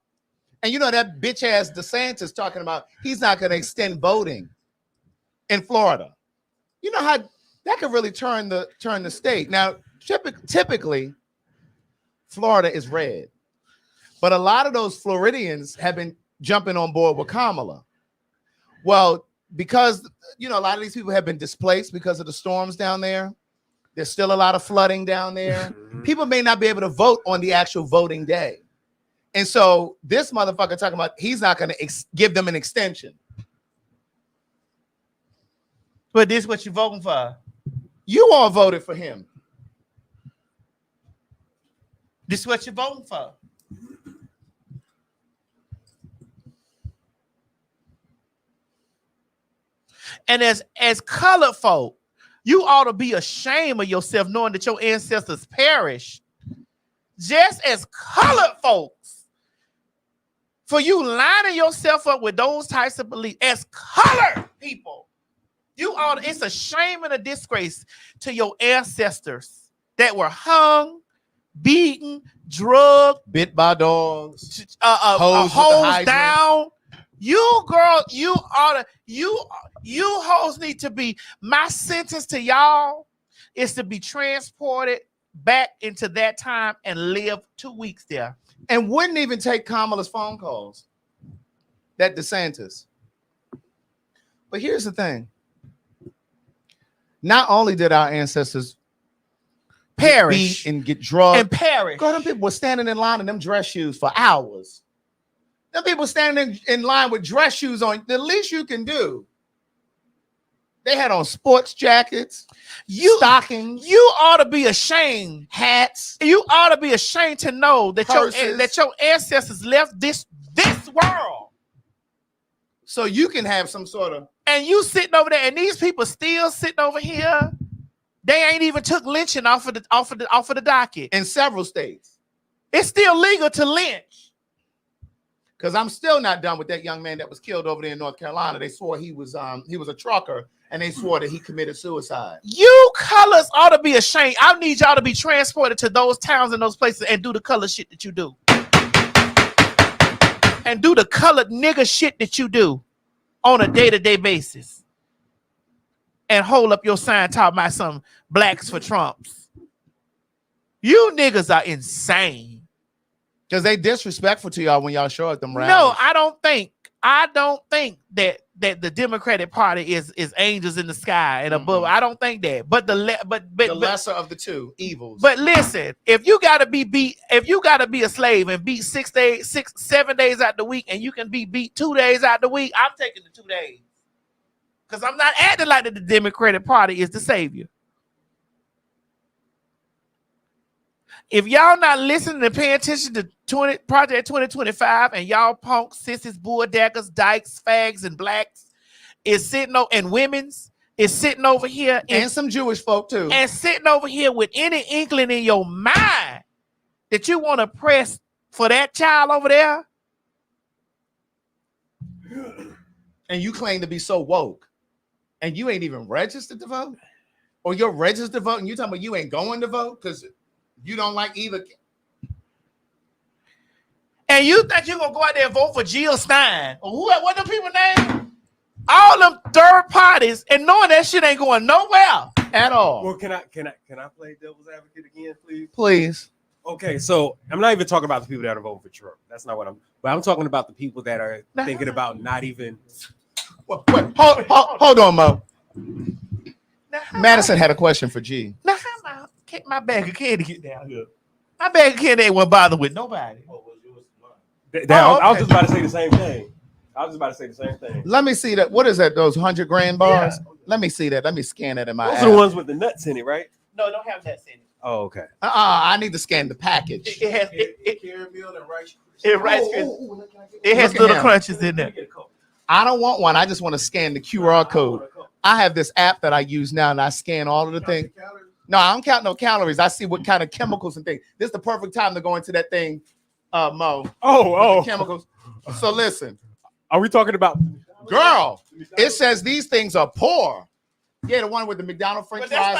Speaker 3: And you know that bitch ass DeSantis talking about he's not going to extend voting in Florida. You know how that could really turn the state. Now, typically, Florida is red, but a lot of those Floridians have been jumping on board with Kamala. Well, because you know a lot of these people have been displaced because of the storms down there. There's still a lot of flooding down there. People may not be able to vote on the actual voting day. And so this motherfucker talking about he's not going to give them an extension.
Speaker 10: But this is what you voting for.
Speaker 3: You all voted for him.
Speaker 10: This is what you're voting for. And as colored folk, you ought to be ashamed of yourself knowing that your ancestors perished. Just as colored folks, for you lining yourself up with those types of beliefs, as colored people, you ought to, it's a shame and a disgrace to your ancestors that were hung, beaten, drugged,
Speaker 3: bit by dogs,
Speaker 10: hosed down. You girl, you ought to, you hoes need to be, my sentence to y'all is to be transported back into that time and live 2 weeks there.
Speaker 3: And wouldn't even take Kamala's phone calls. That DeSantis. But here's the thing. Not only did our ancestors
Speaker 10: perish
Speaker 3: and get drugged
Speaker 10: and perish.
Speaker 3: God, them people were standing in line in them dress shoes for hours. Them people standing in line with dress shoes on. The least you can do They had on sports jackets, stockings.
Speaker 10: You ought to be ashamed.
Speaker 3: Hats.
Speaker 10: You ought to be ashamed to know that your ancestors left this world.
Speaker 3: So you can have some sort of.
Speaker 10: And you sitting over there, and these people still sitting over here. They ain't even took lynching off of the docket
Speaker 3: in several states.
Speaker 10: It's still legal to lynch.
Speaker 3: Because I'm still not done with that young man that was killed over there in North Carolina. They swore he was a trucker, and they swore that he committed suicide.
Speaker 10: You colors ought to be ashamed. I need y'all to be transported to those towns and those places and do the color shit that you do. And do the colored nigga shit that you do on a day-to-day basis. And hold up your sign talking about some blacks for Trumps. You niggas are insane.
Speaker 3: Because they disrespectful to y'all when y'all show up them rallies.
Speaker 10: No, I don't think that the Democratic Party is angels in the sky and above. I don't think that. But the
Speaker 3: lesser of the two evils.
Speaker 10: But listen, if you gotta be a slave and beat 7 days out the week, and you can be beat 2 days out the week, I'm taking the 2 days. Because I'm not acting like that the Democratic Party is the savior. If y'all not listening and paying attention to Project 2025 and y'all punks, sissies, bulldaggers, dykes, fags, and blacks is sitting over, and women's is sitting over here,
Speaker 3: and some Jewish folk too,
Speaker 10: and sitting over here with any inkling in your mind that you want to press for that child over there,
Speaker 3: and you claim to be so woke, and you ain't even registered to vote, or you're registered to vote, and you talking about you ain't going to vote because you don't like either.
Speaker 10: And you think you're going to go out there and vote for Jill Stein or who? What the people name? All them third parties, and knowing that shit ain't going nowhere at all.
Speaker 5: Well, can I play devil's advocate again, please?
Speaker 3: Please.
Speaker 5: Okay, so I'm not even talking about the people that are voting for Trump. That's not what but I'm talking about the people that are thinking about not even.
Speaker 3: Wait, hold on, Mo. Madison had a question for G.
Speaker 10: Now, my bag of candy get down here. My bag of candy ain't one bother with nobody.
Speaker 5: I was just about to say the same thing.
Speaker 3: Let me see that. What is that? Those 100 grand bars? Yeah. Let me see that. Let me scan that in my.
Speaker 5: Those are the ones with the nuts in it, right?
Speaker 10: No, don't have nuts in it.
Speaker 5: Oh, okay.
Speaker 3: I need to scan the package.
Speaker 10: It has
Speaker 6: caramel and rice.
Speaker 10: It has little crunches in there.
Speaker 3: I don't want one. I just want to scan the QR code. I have this app that I use now, and I scan all of the things. No, I don't count no calories. I see what kind of chemicals and things. This is the perfect time to go into that thing, Mo.
Speaker 5: Oh.
Speaker 3: Chemicals. So listen.
Speaker 5: Are we talking about?
Speaker 3: Girl, it says these things are poor. Yeah, the one with the McDonald's French fries.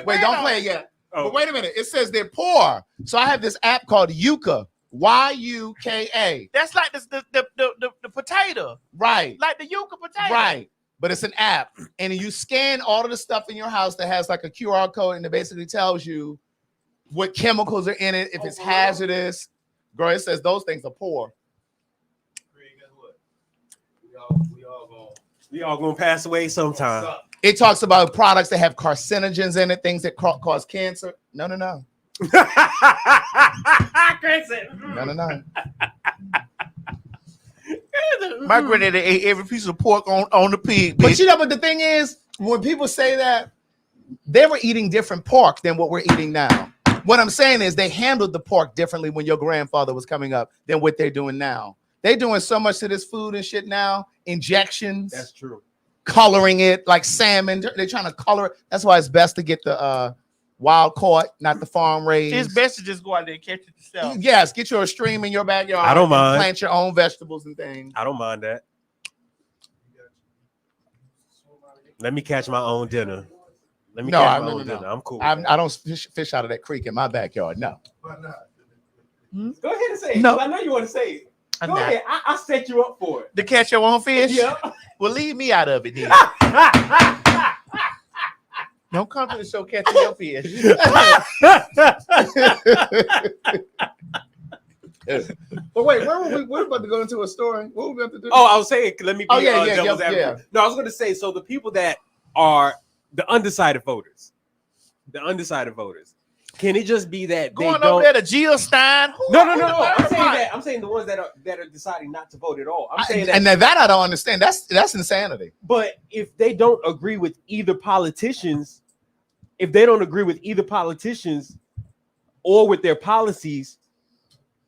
Speaker 3: Wait, don't play it yet. Oh. But wait a minute. It says they're poor. So I have this app called Yuka. Yuka.
Speaker 10: That's like the potato.
Speaker 3: Right.
Speaker 10: Like the yuca potato.
Speaker 3: Right. But it's an app, and you scan all of the stuff in your house that has like a QR code, and it basically tells you what chemicals are in it, if it's hazardous. Girl, it says those things are poor.
Speaker 5: We all gonna pass away sometime.
Speaker 3: It talks about products that have carcinogens in it, things that cause cancer. No. No.
Speaker 10: My granddaddy ate every piece of pork on the pig.
Speaker 3: But you know what the thing is? When people say that, they were eating different pork than what we're eating now. What I'm saying is they handled the pork differently when your grandfather was coming up than what they're doing now. They're doing so much to this food and shit now. Injections.
Speaker 5: That's true.
Speaker 3: Coloring it like salmon. They're trying to color it. That's why it's best to get the wild caught, not the farm raised.
Speaker 10: It's best to just go out there and catch it yourself.
Speaker 3: Yes, get your stream in your backyard.
Speaker 5: I don't mind.
Speaker 3: Plant your own vegetables and things.
Speaker 5: I don't mind that. Let me catch my own dinner. I'm cool.
Speaker 3: I don't fish out of that creek in my backyard. No.
Speaker 5: Why not? Go ahead and say it. No. I know you want to say it. Go ahead. I set you up for it.
Speaker 10: To catch your own fish?
Speaker 5: Yeah.
Speaker 10: Well, leave me out of it then. Don't come to the show catching your fish.
Speaker 3: But wait, where were we? We're about to go into a story. What were we about to do?
Speaker 5: Oh, I was saying, let me be
Speaker 3: devil's advocate. Yeah.
Speaker 5: No, I was going to say, so the people that are the undecided voters. Can it just be that
Speaker 10: going
Speaker 5: they don't...
Speaker 10: over there to Jill Stein?
Speaker 5: No. I'm saying that. I'm saying the ones that are deciding not to vote at all. I'm saying that.
Speaker 3: And that I don't understand. That's insanity.
Speaker 5: But if they don't agree with either politicians, or with their policies,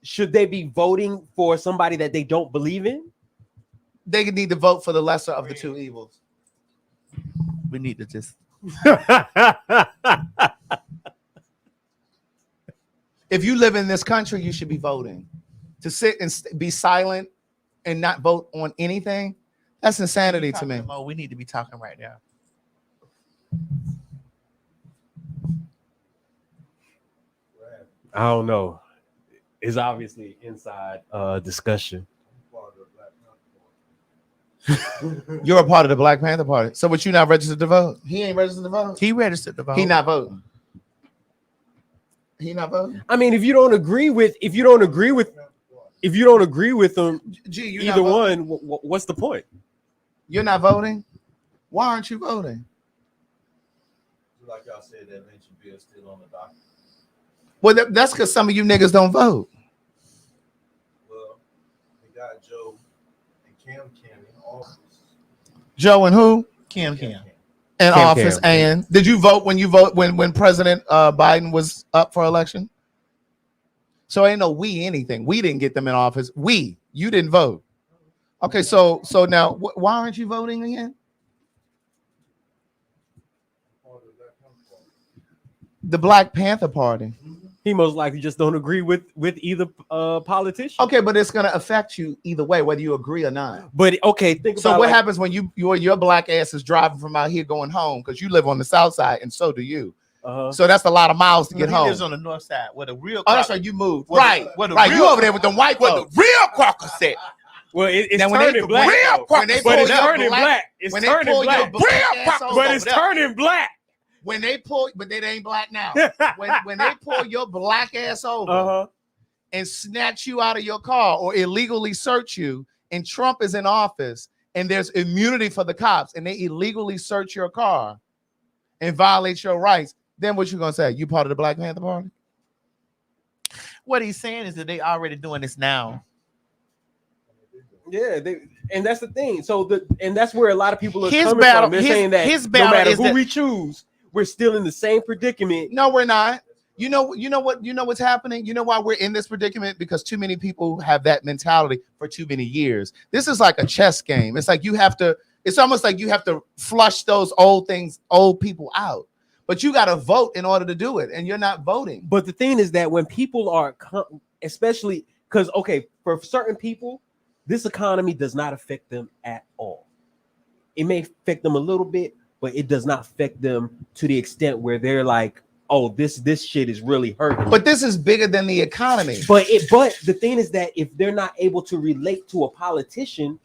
Speaker 5: should they be voting for somebody that they don't believe in?
Speaker 3: They need to vote for the lesser of the two evils.
Speaker 10: We need to just.
Speaker 3: If you live in this country, you should be voting. To sit and be silent and not vote on anything, that's insanity to me.
Speaker 10: Oh, we need to be talking right now.
Speaker 5: I don't know. It's obviously inside discussion.
Speaker 3: You're a part of the Black Panther Party. So, what you not registered to vote? He ain't registered to vote.
Speaker 10: He registered to vote.
Speaker 3: He not voting. He not voting.
Speaker 5: I mean, if you don't agree with them, either one, what's the point?
Speaker 3: You're not voting. Why aren't you voting?
Speaker 6: Like y'all said, that mentioned bill still on the docket.
Speaker 3: Well, that's because some of you niggas don't vote.
Speaker 6: Well, we got Joe and Cam in office.
Speaker 3: Joe and who?
Speaker 10: Kim.
Speaker 3: In office. And did you vote when President Biden was up for election? So ain't no we anything. We didn't get them in office. You didn't vote. Okay, so now why aren't you voting again? The Black Panther Party.
Speaker 5: He most likely just don't agree with either politician.
Speaker 3: Okay, but it's gonna affect you either way, whether you agree or not.
Speaker 5: But okay, think about.
Speaker 3: So what happens when your black ass is driving from out here going home because you live on the south side and so do you. So that's a lot of miles to get home.
Speaker 10: He lives on the north side where the real.
Speaker 3: Oh, that's right. You moved. Right. You over there with them white folks.
Speaker 10: The real caucus set.
Speaker 5: Well, it's turning black. But it's turning black. It's turning black. But it's turning black.
Speaker 3: When they pull, but they ain't black now. when they pull your black ass over and snatch you out of your car or illegally search you, and Trump is in office and there's immunity for the cops and they illegally search your car and violate your rights, then what you gonna say? You part of the Black Panther Party?
Speaker 10: What he's saying is that they already doing this now.
Speaker 5: Yeah, and that's the thing. So that's where a lot of people are
Speaker 10: his
Speaker 5: coming
Speaker 10: battle,
Speaker 5: from. They're saying that no matter who we choose, we're still in the same predicament.
Speaker 3: No, we're not. You know what's happening? You know why we're in this predicament? Because too many people have that mentality for too many years. This is like a chess game. It's like it's almost like you have to flush those old people out. But you got to vote in order to do it, and you're not voting.
Speaker 5: But the thing is that when people are, especially because, okay, for certain people, this economy does not affect them at all. It may affect them a little bit, but it does not affect them to the extent where they're like, oh, this shit is really hurting.
Speaker 3: But this is bigger than the economy.
Speaker 5: But the thing is that if they're not able to relate to a politician,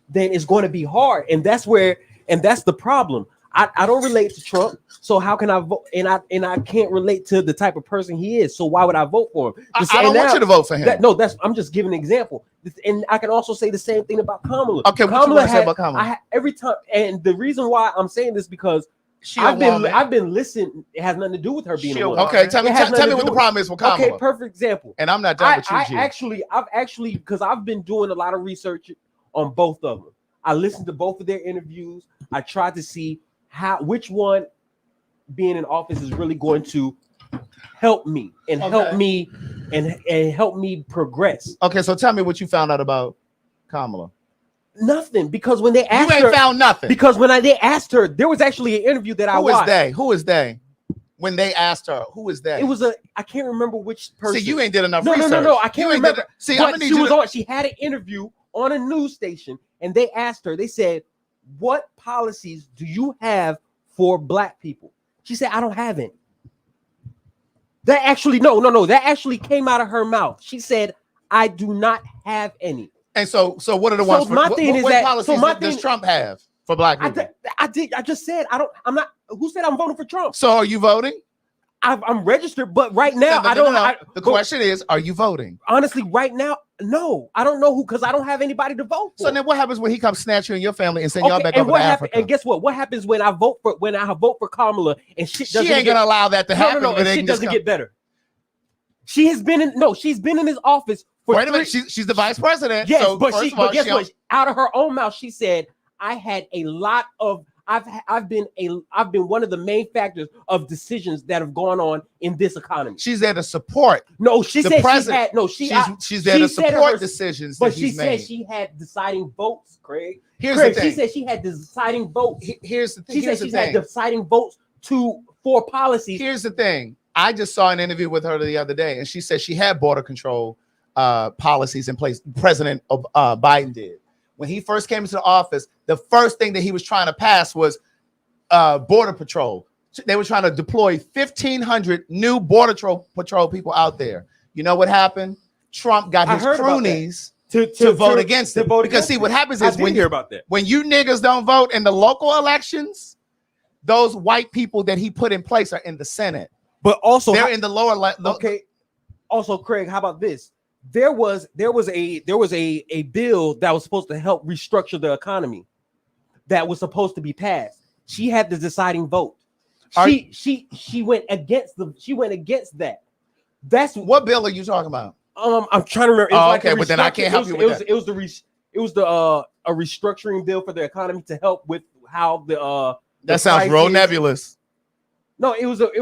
Speaker 5: then it's going to be hard. And that's the problem. I don't relate to Trump, so how can I vote? And I can't relate to the type of person he is. So why would I vote for him?
Speaker 3: I don't want you to vote for him.
Speaker 5: I'm just giving an example. And I can also say the same thing about Kamala.
Speaker 3: Okay, what you want to say about Kamala?
Speaker 5: Every time, and the reason why I'm saying this because I've been listening. It has nothing to do with her being a woman.
Speaker 3: Okay, tell me what the problem is with Kamala.
Speaker 5: Okay, perfect example.
Speaker 3: And I'm not done with you, G.
Speaker 5: I've actually because I've been doing a lot of research on both of them. I listened to both of their interviews. I tried to see which one being in office is really going to help me and help me and help me progress.
Speaker 3: Okay, so tell me what you found out about Kamala.
Speaker 5: Nothing, because when they asked her,
Speaker 3: you ain't found nothing.
Speaker 5: Because when they asked her, there was actually an interview that I watched.
Speaker 3: Who is they? When they asked her, who is they?
Speaker 5: It was I can't remember which person.
Speaker 3: See, you ain't did enough research.
Speaker 5: No, I can't remember.
Speaker 3: See,
Speaker 5: she had an interview on a news station, and they asked her. They said, "What policies do you have for Black people?" She said, "I don't have any." That actually, no. That actually came out of her mouth. She said, "I do not have any." And so what are the ones? My thing is that.
Speaker 3: Policies does Trump have for Black people?
Speaker 5: I just said I'm not. Who said I'm voting for Trump?
Speaker 3: So are you voting?
Speaker 5: I'm registered, but right now I don't.
Speaker 3: The question is, are you voting?
Speaker 5: Honestly, right now No, I don't know who, because I don't have anybody to vote for.
Speaker 3: So then what happens when he comes snatch you and your family and send y'all back over to Africa?
Speaker 5: And guess what? What happens when I vote for Kamala and shit doesn't
Speaker 3: She ain't gonna allow that to happen.
Speaker 5: No, and shit doesn't get better. She's been in his office for
Speaker 3: Wait a minute, she's the vice president.
Speaker 5: Yes,
Speaker 3: so
Speaker 5: but guess what? Out of her own mouth, she said, I had a lot of I've been one of the main factors of decisions that have gone on in this economy.
Speaker 3: She's there to support.
Speaker 5: No, she said
Speaker 3: she's there to support decisions.
Speaker 5: But she said she had deciding votes, Craig.
Speaker 3: Here's the thing.
Speaker 5: She said she had deciding votes.
Speaker 3: Here's the thing.
Speaker 5: She said she had deciding votes for policies.
Speaker 3: Here's the thing. I just saw an interview with her the other day, and she said she had border control policies in place. President Biden did. When he first came into the office, the first thing that he was trying to pass was border patrol. They were trying to deploy 1,500 new border patrol people out there. You know what happened? Trump got his cronies to vote against it. Because see, what happens is when you niggas don't vote in the local elections, those white people that he put in place are in the Senate.
Speaker 5: But also
Speaker 3: they're in the lower.
Speaker 5: Okay. Also, Craig, how about this? There was a bill that was supposed to help restructure the economy that was supposed to be passed. She had the deciding vote. She went against that. That's
Speaker 3: what bill are you talking about?
Speaker 5: I'm trying to remember.
Speaker 3: Okay, but then I can't help you with that.
Speaker 5: It was a restructuring bill for the economy to help with how
Speaker 3: that sounds real nebulous.
Speaker 5: No, it was a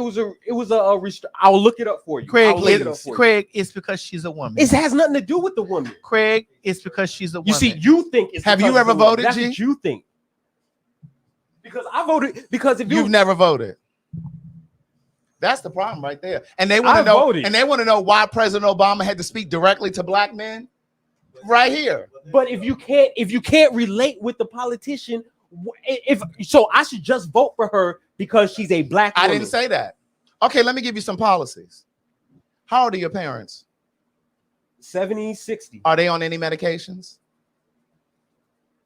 Speaker 5: I'll look it up for you.
Speaker 10: Craig, it's because she's a woman.
Speaker 5: It has nothing to do with the woman.
Speaker 10: Craig, it's because she's a woman.
Speaker 5: You see, you think it's
Speaker 3: have you ever voted?
Speaker 5: That's what you think. Because I voted. Because if
Speaker 3: you've never voted, that's the problem right there. And they want to know. And they want to know why President Obama had to speak directly to black men, right here.
Speaker 5: But if you can't relate with the politician, I should just vote for her because she's a black woman.
Speaker 3: I didn't say that. Okay, let me give you some policies. How old are your parents?
Speaker 5: 70, 60.
Speaker 3: Are they on any medications?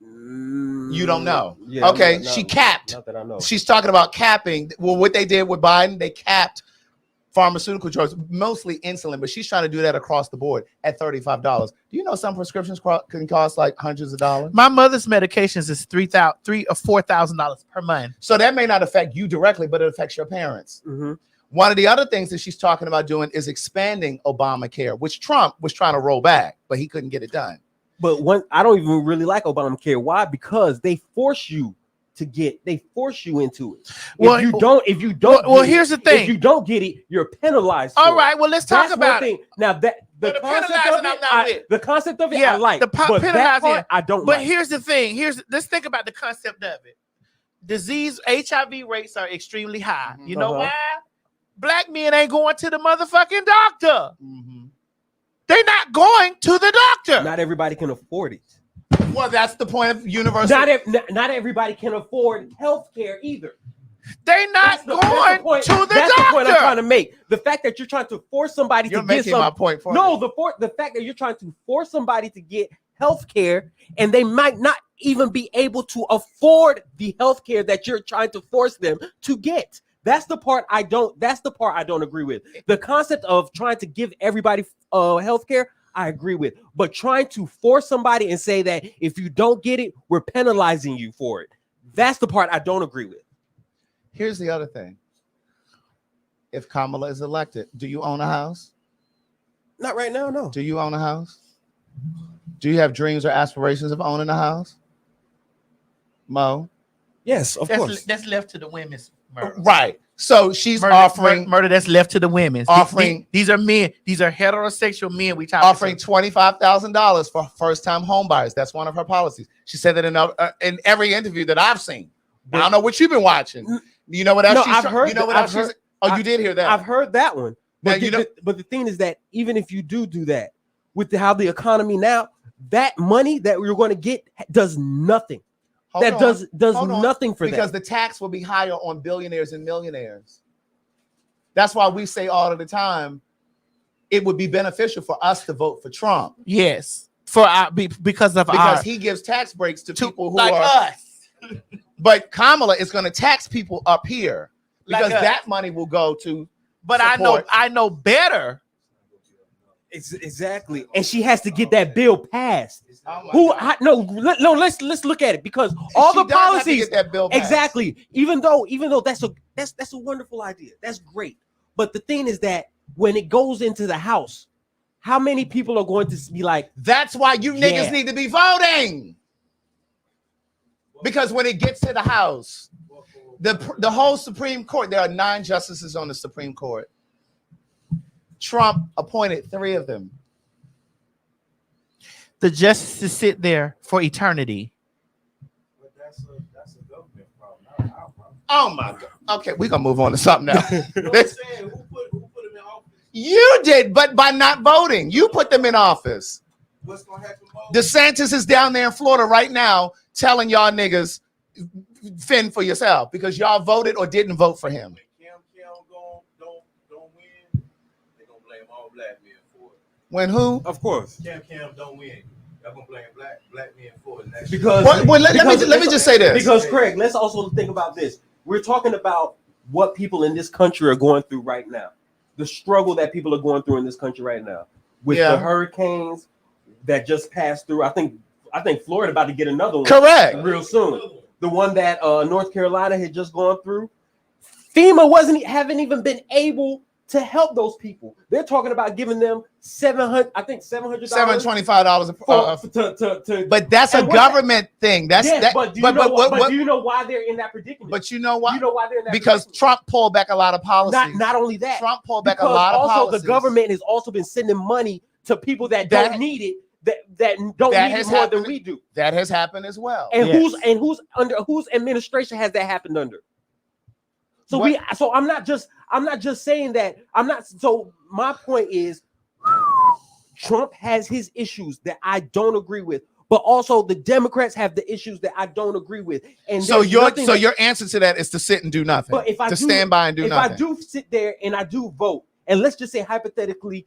Speaker 3: You don't know.
Speaker 5: Yeah,
Speaker 3: okay, she capped.
Speaker 5: Not that I know.
Speaker 3: She's talking about capping. Well, what they did with Biden, they capped pharmaceutical drugs, mostly insulin, but she's trying to do that across the board at $35. Do you know some prescriptions can cost like hundreds of dollars?
Speaker 10: My mother's medications is $3,000 or $4,000 per month.
Speaker 3: So that may not affect you directly, but it affects your parents.
Speaker 5: Mm-hmm.
Speaker 3: One of the other things that she's talking about doing is expanding Obamacare, which Trump was trying to roll back, but he couldn't get it done.
Speaker 5: But I don't even really like Obamacare. Why? Because they force you into it. If you don't.
Speaker 10: Well, here's the thing.
Speaker 5: If you don't get it, you're penalized.
Speaker 10: All right. Well, let's talk about it.
Speaker 5: Now the concept of it, I like. But that part, I don't.
Speaker 10: But here's the thing. Let's think about the concept of it. HIV rates are extremely high. You know why? Black men ain't going to the motherfucking doctor.
Speaker 3: Mm-hmm.
Speaker 10: They're not going to the doctor.
Speaker 5: Not everybody can afford it.
Speaker 3: Well, that's the point of universal.
Speaker 5: Not everybody can afford health care either.
Speaker 10: They're not going to the doctor.
Speaker 5: That's the point I'm trying to make. The fact that you're trying to force somebody
Speaker 3: to
Speaker 5: get
Speaker 3: some, my point for
Speaker 5: no, the fact that you're trying to force somebody to get health care and they might not even be able to afford the health care that you're trying to force them to get. That's the part I don't agree with. The concept of trying to give everybody health care, I agree with. But trying to force somebody and say that if you don't get it, we're penalizing you for it. That's the part I don't agree with.
Speaker 3: Here's the other thing. If Kamala is elected, do you own a house?
Speaker 5: Not right now, no.
Speaker 3: Do you own a house? Do you have dreams or aspirations of owning a house? Mo?
Speaker 5: Yes, of course.
Speaker 10: That's left to the women's murder.
Speaker 3: Right. So she's offering
Speaker 10: murder that's left to the women.
Speaker 3: Offering
Speaker 10: these are men. These are heterosexual men. We talk
Speaker 3: offering $25,000 for first-time home buyers. That's one of her policies. She said that in every interview that I've seen. I don't know what you've been watching. You know what else?
Speaker 5: No, I've heard.
Speaker 3: You know what else? You did hear that.
Speaker 5: I've heard that one. But
Speaker 3: now,
Speaker 5: but the thing is that even if you do that with how the economy now, that money that you're going to get does nothing. Does nothing for that.
Speaker 3: Because the tax will be higher on billionaires and millionaires. That's why we say all of the time, it would be beneficial for us to vote for Trump.
Speaker 10: Yes, because
Speaker 3: he gives tax breaks to people who
Speaker 10: like
Speaker 3: are
Speaker 10: us.
Speaker 3: But Kamala is going to tax people up here because that money will go to.
Speaker 10: But support. I know better.
Speaker 5: Exactly, and she has to get that bill passed. Let's look at it because all the policies.
Speaker 3: That bill passed.
Speaker 5: Exactly. Even though that's a wonderful idea. That's great. But the thing is that when it goes into the House, how many people are going to be like?
Speaker 3: That's why you niggas need to be voting. Because when it gets to the House, the whole Supreme Court, there are 9 justices on the Supreme Court. Trump appointed 3 of them.
Speaker 10: The justices sit there for eternity.
Speaker 6: But that's a government problem, not our problem.
Speaker 3: Oh my God. Okay, we're gonna move on to something else.
Speaker 6: You know what I'm saying? Who put them in office?
Speaker 3: You did, but by not voting, you put them in office.
Speaker 6: What's gonna happen?
Speaker 3: DeSantis is down there in Florida right now telling y'all niggas fend for yourself because y'all voted or didn't vote for him.
Speaker 6: Don't win. They're gonna blame all black men for it.
Speaker 3: When who?
Speaker 5: Of course.
Speaker 6: Cam don't win. Y'all gonna blame black men for it.
Speaker 5: Because
Speaker 3: let me just say this.
Speaker 5: Because Craig, let's also think about this. We're talking about what people in this country are going through right now. The struggle that people are going through in this country right now with the hurricanes that just passed through. I think Florida about to get another one.
Speaker 3: Correct.
Speaker 5: Real soon. The one that North Carolina had just gone through. FEMA haven't even been able to help those people. They're talking about giving them $725.
Speaker 3: $725. But that's a government thing. That's
Speaker 5: But do you know why they're in that predicament?
Speaker 3: But you know why?
Speaker 5: You know why they're in that
Speaker 3: because Trump pulled back a lot of policies.
Speaker 5: Not only that,
Speaker 3: Trump pulled back a lot of policies.
Speaker 5: Also, the government has also been sending money to people that don't need it. That don't need it more than we do.
Speaker 3: That has happened as well.
Speaker 5: And whose administration has that happened under? So I'm not just saying that. So my point is, Trump has his issues that I don't agree with, but also the Democrats have the issues that I don't agree with. And
Speaker 3: so your answer to that is to sit and do nothing.
Speaker 5: But if I
Speaker 3: stand by and do nothing.
Speaker 5: If I do sit there and I do vote, and let's just say hypothetically,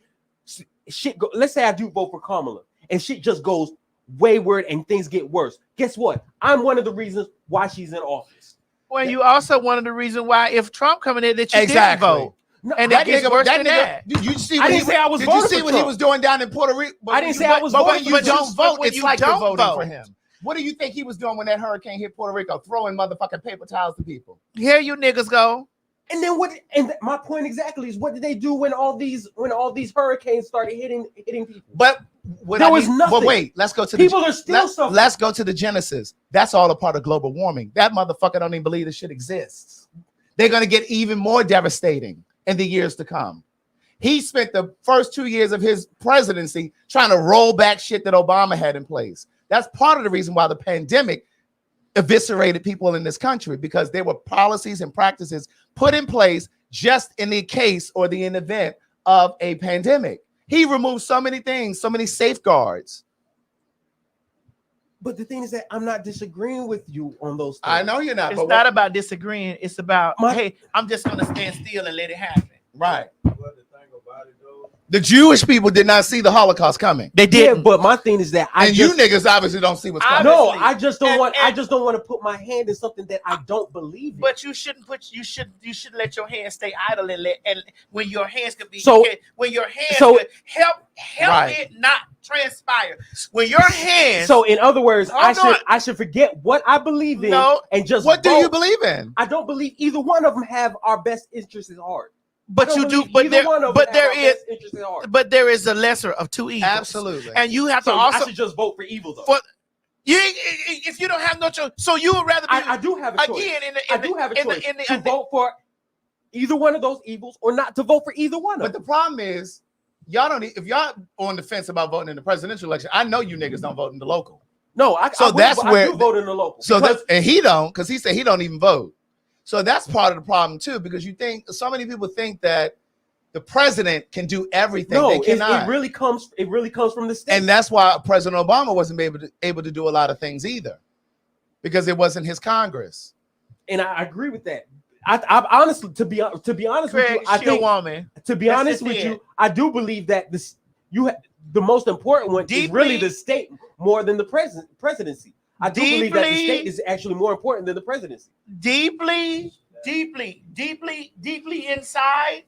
Speaker 5: let's say I do vote for Kamala, and shit just goes wayward and things get worse. Guess what? I'm one of the reasons why she's in office.
Speaker 10: Well, you also one of the reasons why if Trump coming in that you didn't vote.
Speaker 5: No,
Speaker 10: and that gets worse than that.
Speaker 3: Did you see
Speaker 5: I didn't say I was voting for Trump.
Speaker 3: Did you see what he was doing down in Puerto Rico?
Speaker 5: I didn't say I was voting for Trump.
Speaker 3: But when you don't vote, it's like you're voting
Speaker 10: vote
Speaker 3: for him. What do you think he was doing when that hurricane hit Puerto Rico? Throwing motherfucking paper towels to people.
Speaker 10: Here you niggas go.
Speaker 5: And then what? And my point exactly is, what did they do when all these hurricanes started hitting people?
Speaker 3: But
Speaker 5: there was nothing.
Speaker 3: But wait, let's go to
Speaker 5: people are still suffering.
Speaker 3: Let's go to the genesis. That's all a part of global warming. That motherfucker don't even believe this shit exists. They're gonna get even more devastating in the years to come. He spent the first 2 years of his presidency trying to roll back shit that Obama had in place. That's part of the reason why the pandemic eviscerated people in this country, because there were policies and practices put in place just in the case or the event of a pandemic. He removed so many things, so many safeguards.
Speaker 5: But the thing is that I'm not disagreeing with you on those things.
Speaker 3: I know you're not.
Speaker 10: It's not about disagreeing. It's about, hey, I'm just going to stand still and let it happen.
Speaker 3: Right. The Jewish people did not see the Holocaust coming.
Speaker 10: They did,
Speaker 5: but my thing is that
Speaker 3: you niggas obviously don't see what's coming.
Speaker 5: No, I just don't want to put my hand in something that I don't believe in.
Speaker 10: But you shouldn't you let your hands stay idle and when your hands could be could help it not transpire. When your hands.
Speaker 5: So in other words, I should forget what I believe in and just
Speaker 3: what do you believe in?
Speaker 5: I don't believe either one of them have our best interests at heart.
Speaker 10: But you do, but there is a lesser of two evils.
Speaker 3: Absolutely.
Speaker 10: And you have to also.
Speaker 5: I should just vote for evil though.
Speaker 10: If you don't have no choice, so you would rather be.
Speaker 5: I do have a choice. Again, I do have a choice to vote for either one of those evils or not to vote for either one of them.
Speaker 3: But the problem is, y'all don't. If y'all on the fence about voting in the presidential election, I know you niggas don't vote in the local.
Speaker 5: No, I do vote in the local.
Speaker 3: And he don't, because he said he don't even vote. So that's part of the problem too, because you think so many people think that the president can do everything.
Speaker 5: No,
Speaker 3: they cannot.
Speaker 5: It really comes from the state.
Speaker 3: And that's why President Obama wasn't able to do a lot of things either, because it wasn't his Congress.
Speaker 5: And I agree with that. I honestly, to be honest with you, I think to be honest with you, I do believe that the most important one is really the state more than the presidency. I do believe that the state is actually more important than the presidency. Deeply
Speaker 10: inside,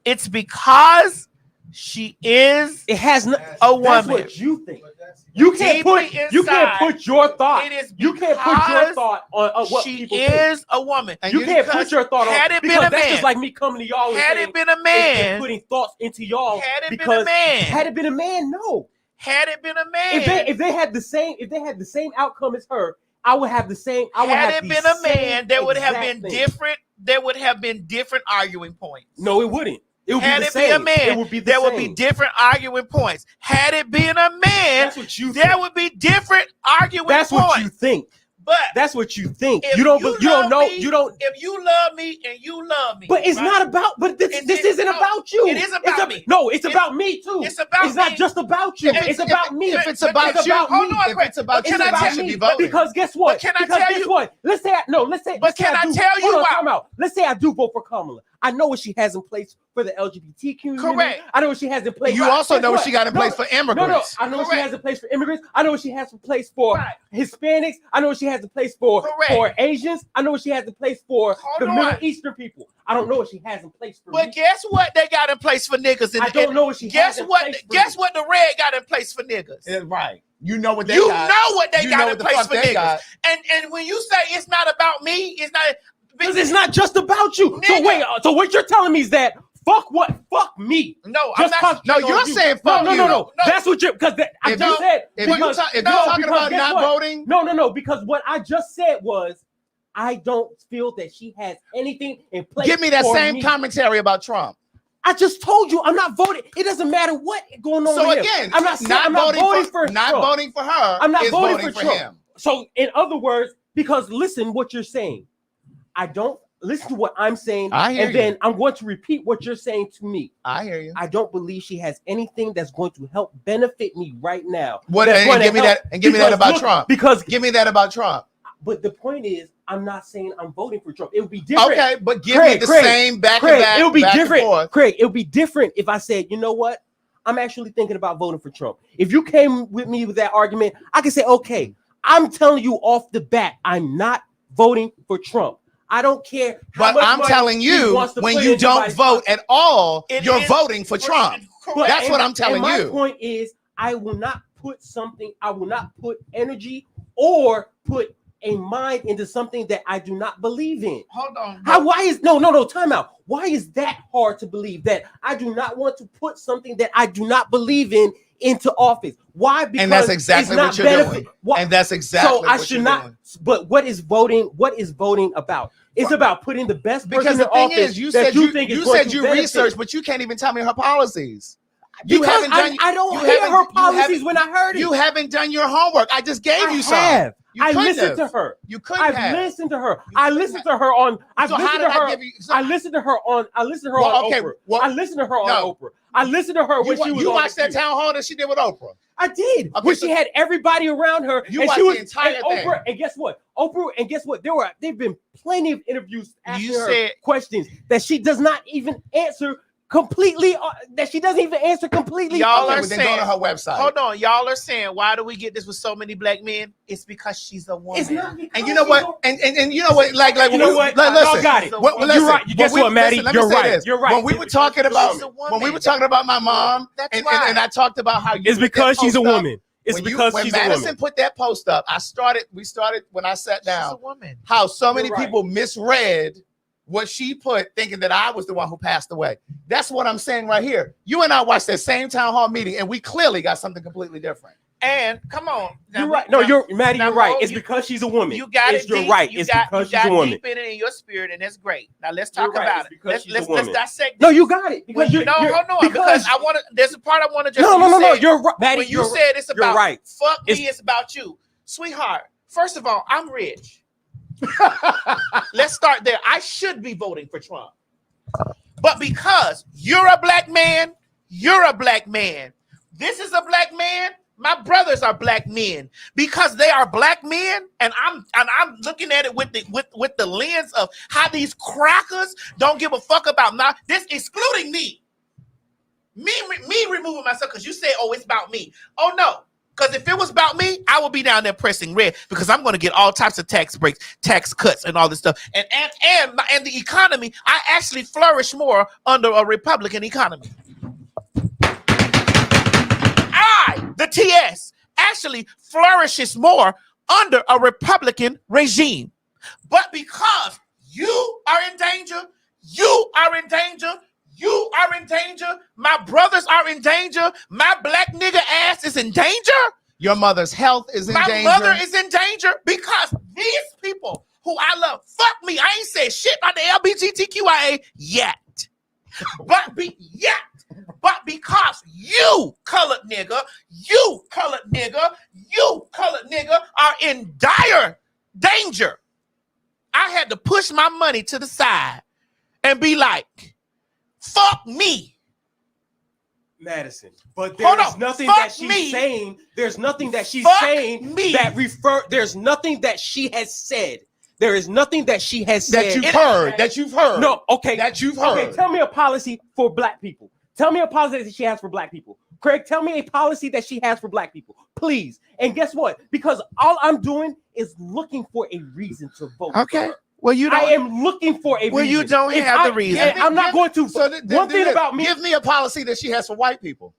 Speaker 10: it's because She is.
Speaker 5: It has no.
Speaker 10: A woman.
Speaker 5: That's what you think. You can't put your thought. You can't put your thought on what
Speaker 10: she
Speaker 5: people
Speaker 10: is
Speaker 5: think.
Speaker 10: a woman.
Speaker 5: And you can't put your thought on.
Speaker 10: Had it been
Speaker 5: because
Speaker 10: a
Speaker 5: that's
Speaker 10: man,
Speaker 5: just like me coming to y'all.
Speaker 10: Had it been a man,
Speaker 5: putting thoughts into y'all.
Speaker 10: Had it been a man.
Speaker 5: Had it been a man, no.
Speaker 10: Had it been a man.
Speaker 5: If they had the same outcome as her, I would have the same.
Speaker 10: Had it been a man, there would have been different. There would have been different arguing points.
Speaker 5: No, it wouldn't. It would
Speaker 10: had
Speaker 5: be the
Speaker 10: it
Speaker 5: same.
Speaker 10: been a man,
Speaker 5: it would be the
Speaker 10: there
Speaker 5: same.
Speaker 10: would be different arguing points. Had it been a man,
Speaker 5: that's what you
Speaker 10: there
Speaker 5: think.
Speaker 10: would be different arguing
Speaker 5: that's
Speaker 10: points.
Speaker 5: What you think.
Speaker 10: But
Speaker 5: that's what you think.
Speaker 10: If
Speaker 5: You don't know.
Speaker 10: Me, if you love me and you love me,
Speaker 5: but it's not about. But this isn't about you.
Speaker 10: It is about me.
Speaker 5: No, it's about me too.
Speaker 10: It's about.
Speaker 5: It's not just about you. It's about me.
Speaker 3: If it's about you, if it's about you, then you should be voting.
Speaker 5: Because guess what?
Speaker 10: Can I tell you
Speaker 5: what? Let's say.
Speaker 10: But can I tell you why?
Speaker 5: Let's say I do vote for Kamala. I know what she has in place for the LGBT community.
Speaker 10: Correct.
Speaker 5: I know what she has in place.
Speaker 3: You also know what she got in place for immigrants.
Speaker 5: I know what she has in place for immigrants. I know what she has in place for Hispanics. I know what she has in place for Asians. I know what she has in place for the Middle Eastern people. I don't know what she has in place for
Speaker 10: But
Speaker 5: me.
Speaker 10: guess what they got in place for niggas?
Speaker 5: I don't know what she has in place for
Speaker 10: Guess what the red got in place for niggas?
Speaker 3: Right. You know what they
Speaker 10: you
Speaker 3: got.
Speaker 10: know what they got in
Speaker 3: the
Speaker 10: place for niggas.
Speaker 3: got.
Speaker 10: And when you say it's not about me, it's not.
Speaker 5: Because it's not just about you.
Speaker 10: Nigga.
Speaker 5: So wait. So what you're telling me is that fuck me.
Speaker 10: No,
Speaker 5: just
Speaker 10: I'm not.
Speaker 3: No, you're saying fuck you.
Speaker 5: No. That's what you're. Because I just said.
Speaker 3: If you're talking about not voting.
Speaker 5: No. Because what I just said was, I don't feel that she has anything in place.
Speaker 3: Give me that same commentary about Trump.
Speaker 5: I just told you I'm not voting. It doesn't matter what going on.
Speaker 3: So
Speaker 5: with
Speaker 3: again,
Speaker 5: him. I'm not voting for
Speaker 3: her.
Speaker 5: I'm not voting for
Speaker 3: Trump.
Speaker 5: him. So in other words, because listen what you're saying. I don't listen to what I'm saying, then I'm going to repeat what you're saying to me.
Speaker 3: I hear you.
Speaker 5: I don't believe she has anything that's going to help benefit me right now.
Speaker 3: What? And give me that about Trump.
Speaker 5: Because
Speaker 3: give me that about Trump.
Speaker 5: But the point is, I'm not saying I'm voting for Trump. It would be different.
Speaker 3: Okay, but give me the same back and back.
Speaker 5: It would be
Speaker 3: back
Speaker 5: different.
Speaker 3: And forth.
Speaker 5: Craig, it would be different if I said, you know what? I'm actually thinking about voting for Trump. If you came with me with that argument, I could say, okay, I'm telling you off the bat, I'm not voting for Trump. I don't care.
Speaker 3: But I'm telling you, when you don't vote at all, you're voting for Trump. That's what I'm telling you.
Speaker 5: My point is, I will not put energy or put a mind into something that I do not believe in.
Speaker 10: Hold on.
Speaker 5: Why is no, time out. Why is that hard to believe that I do not want to put something that I do not believe in into office? Why? Because
Speaker 3: and that's exactly what you're doing. And that's exactly
Speaker 5: so I should not doing. But what is voting about? It's about putting the best person in office.
Speaker 3: Is, you said you researched, but you can't even tell me her policies.
Speaker 5: Because I don't hear her policies when I heard it.
Speaker 3: You haven't done your homework. I just gave you some.
Speaker 5: I listened to her.
Speaker 3: You couldn't have.
Speaker 5: Listened to her. I listened to her on. I listened to her on Oprah. I listened to her on Oprah. I listened to her when she was.
Speaker 3: You watched that town hall that she did with Oprah.
Speaker 5: I did. Okay, when she had everybody around her.
Speaker 3: You watched the entire thing.
Speaker 5: Oprah, and guess what? There've been plenty of interviews asking her questions that she does not even answer completely.
Speaker 10: Y'all are
Speaker 3: saying, go to her website.
Speaker 10: Hold on, y'all are saying, why do we get this with so many black men? It's because she's a woman.
Speaker 5: It's not because
Speaker 3: and you know what? And you know what? Like
Speaker 5: you know what?
Speaker 3: Listen,
Speaker 5: y'all got it. You're right. Guess what, Maddie? You're right. You're right.
Speaker 3: When we were talking about my mom, and I talked about how
Speaker 5: it's because she's a woman. It's because she's a woman. When
Speaker 3: Madison put that post up, we started when I sat down.
Speaker 10: She's a woman.
Speaker 3: How so many people misread what she put, thinking that I was the one who passed away. That's what I'm saying right here. You and I watched that same town hall meeting, and we clearly got something completely different.
Speaker 10: And come on,
Speaker 5: you're right. No, Maddie. You're right. It's because she's a woman.
Speaker 10: You got it.
Speaker 5: You're right. It's because she's a woman.
Speaker 10: Deep in your spirit, and that's great. Now let's talk about it. Let's dissect.
Speaker 5: No, you got it. Because
Speaker 10: hold on. Because I want to. There's a part I want to just.
Speaker 5: No. You're right, Maddie.
Speaker 10: When you said it's about
Speaker 5: right.
Speaker 10: Fuck me. It's about you, sweetheart. First of all, I'm rich. Let's start there. I should be voting for Trump, but because you're a black man, this is a black man. My brothers are black men because they are black men, and I'm looking at it with the lens of how these crackers don't give a fuck about this, excluding me removing myself because you say, oh, it's about me. Oh no. Because if it was about me, I would be down there pressing red because I'm going to get all types of tax breaks, tax cuts, and all this stuff. And the economy, I actually flourish more under a Republican economy. the TS actually flourishes more under a Republican regime. But because you are in danger, you are in danger, you are in danger, my brothers are in danger, my black nigga ass is in danger.
Speaker 3: Your mother's health is in danger.
Speaker 10: My mother is in danger because these people who I love, fuck me, I ain't said shit about the LGBTQIA yet. But because you colored nigga are in dire danger, I had to push my money to the side and be like, fuck me.
Speaker 5: Madison, but there's nothing that she's saying. There's nothing that she's saying that there's nothing that she has said. There is nothing that she has said
Speaker 3: that you've heard.
Speaker 5: No, okay.
Speaker 3: That you've heard.
Speaker 5: Okay, tell me a policy for black people. Tell me a policy that she has for black people. Craig, tell me a policy that she has for black people, please. And guess what? Because all I'm doing is looking for a reason to vote.
Speaker 10: Okay.
Speaker 5: For her.
Speaker 10: Well, you don't.
Speaker 5: I am looking for a reason.
Speaker 10: Well, you don't have the reason.
Speaker 5: I'm not going to.
Speaker 3: So
Speaker 5: one thing about me.
Speaker 3: Give me a policy that she has for white people.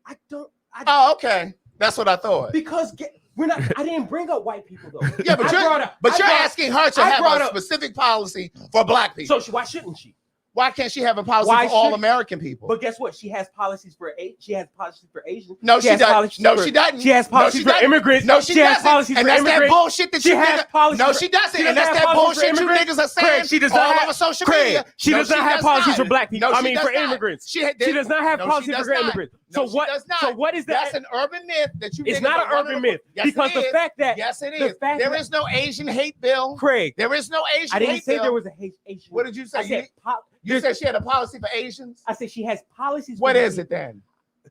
Speaker 5: I don't.
Speaker 3: Oh, okay. That's what I thought.
Speaker 5: Because we're not. I didn't bring up white people though.
Speaker 3: Yeah, but you're asking her to have a specific policy for black people.
Speaker 5: So why shouldn't she?
Speaker 3: Why can't she have a policy for all American people?
Speaker 5: But guess what? She has policies for Asians.
Speaker 3: No, she doesn't. No, she doesn't.
Speaker 5: She has policies for immigrants.
Speaker 3: No, she
Speaker 5: has policies
Speaker 3: and
Speaker 5: for
Speaker 3: that's
Speaker 5: immigrants.
Speaker 3: that bullshit that
Speaker 5: she has policies.
Speaker 3: No, she doesn't. And that's that bullshit you niggas are saying.
Speaker 5: She does not have
Speaker 3: social media.
Speaker 5: She does not have policies for black people.
Speaker 3: No,
Speaker 5: I mean for immigrants. She does not have policies for immigrants. So what? So what is that?
Speaker 3: That's an urban myth that you.
Speaker 5: It's not an urban myth because the fact that
Speaker 3: yes, it is. There is no Asian hate bill.
Speaker 5: Craig,
Speaker 3: there is no Asian.
Speaker 5: I didn't say there was a Asian.
Speaker 3: What did you say?
Speaker 5: I said
Speaker 3: you said she had a policy for Asians?
Speaker 5: I said she has policies.
Speaker 3: What is it then?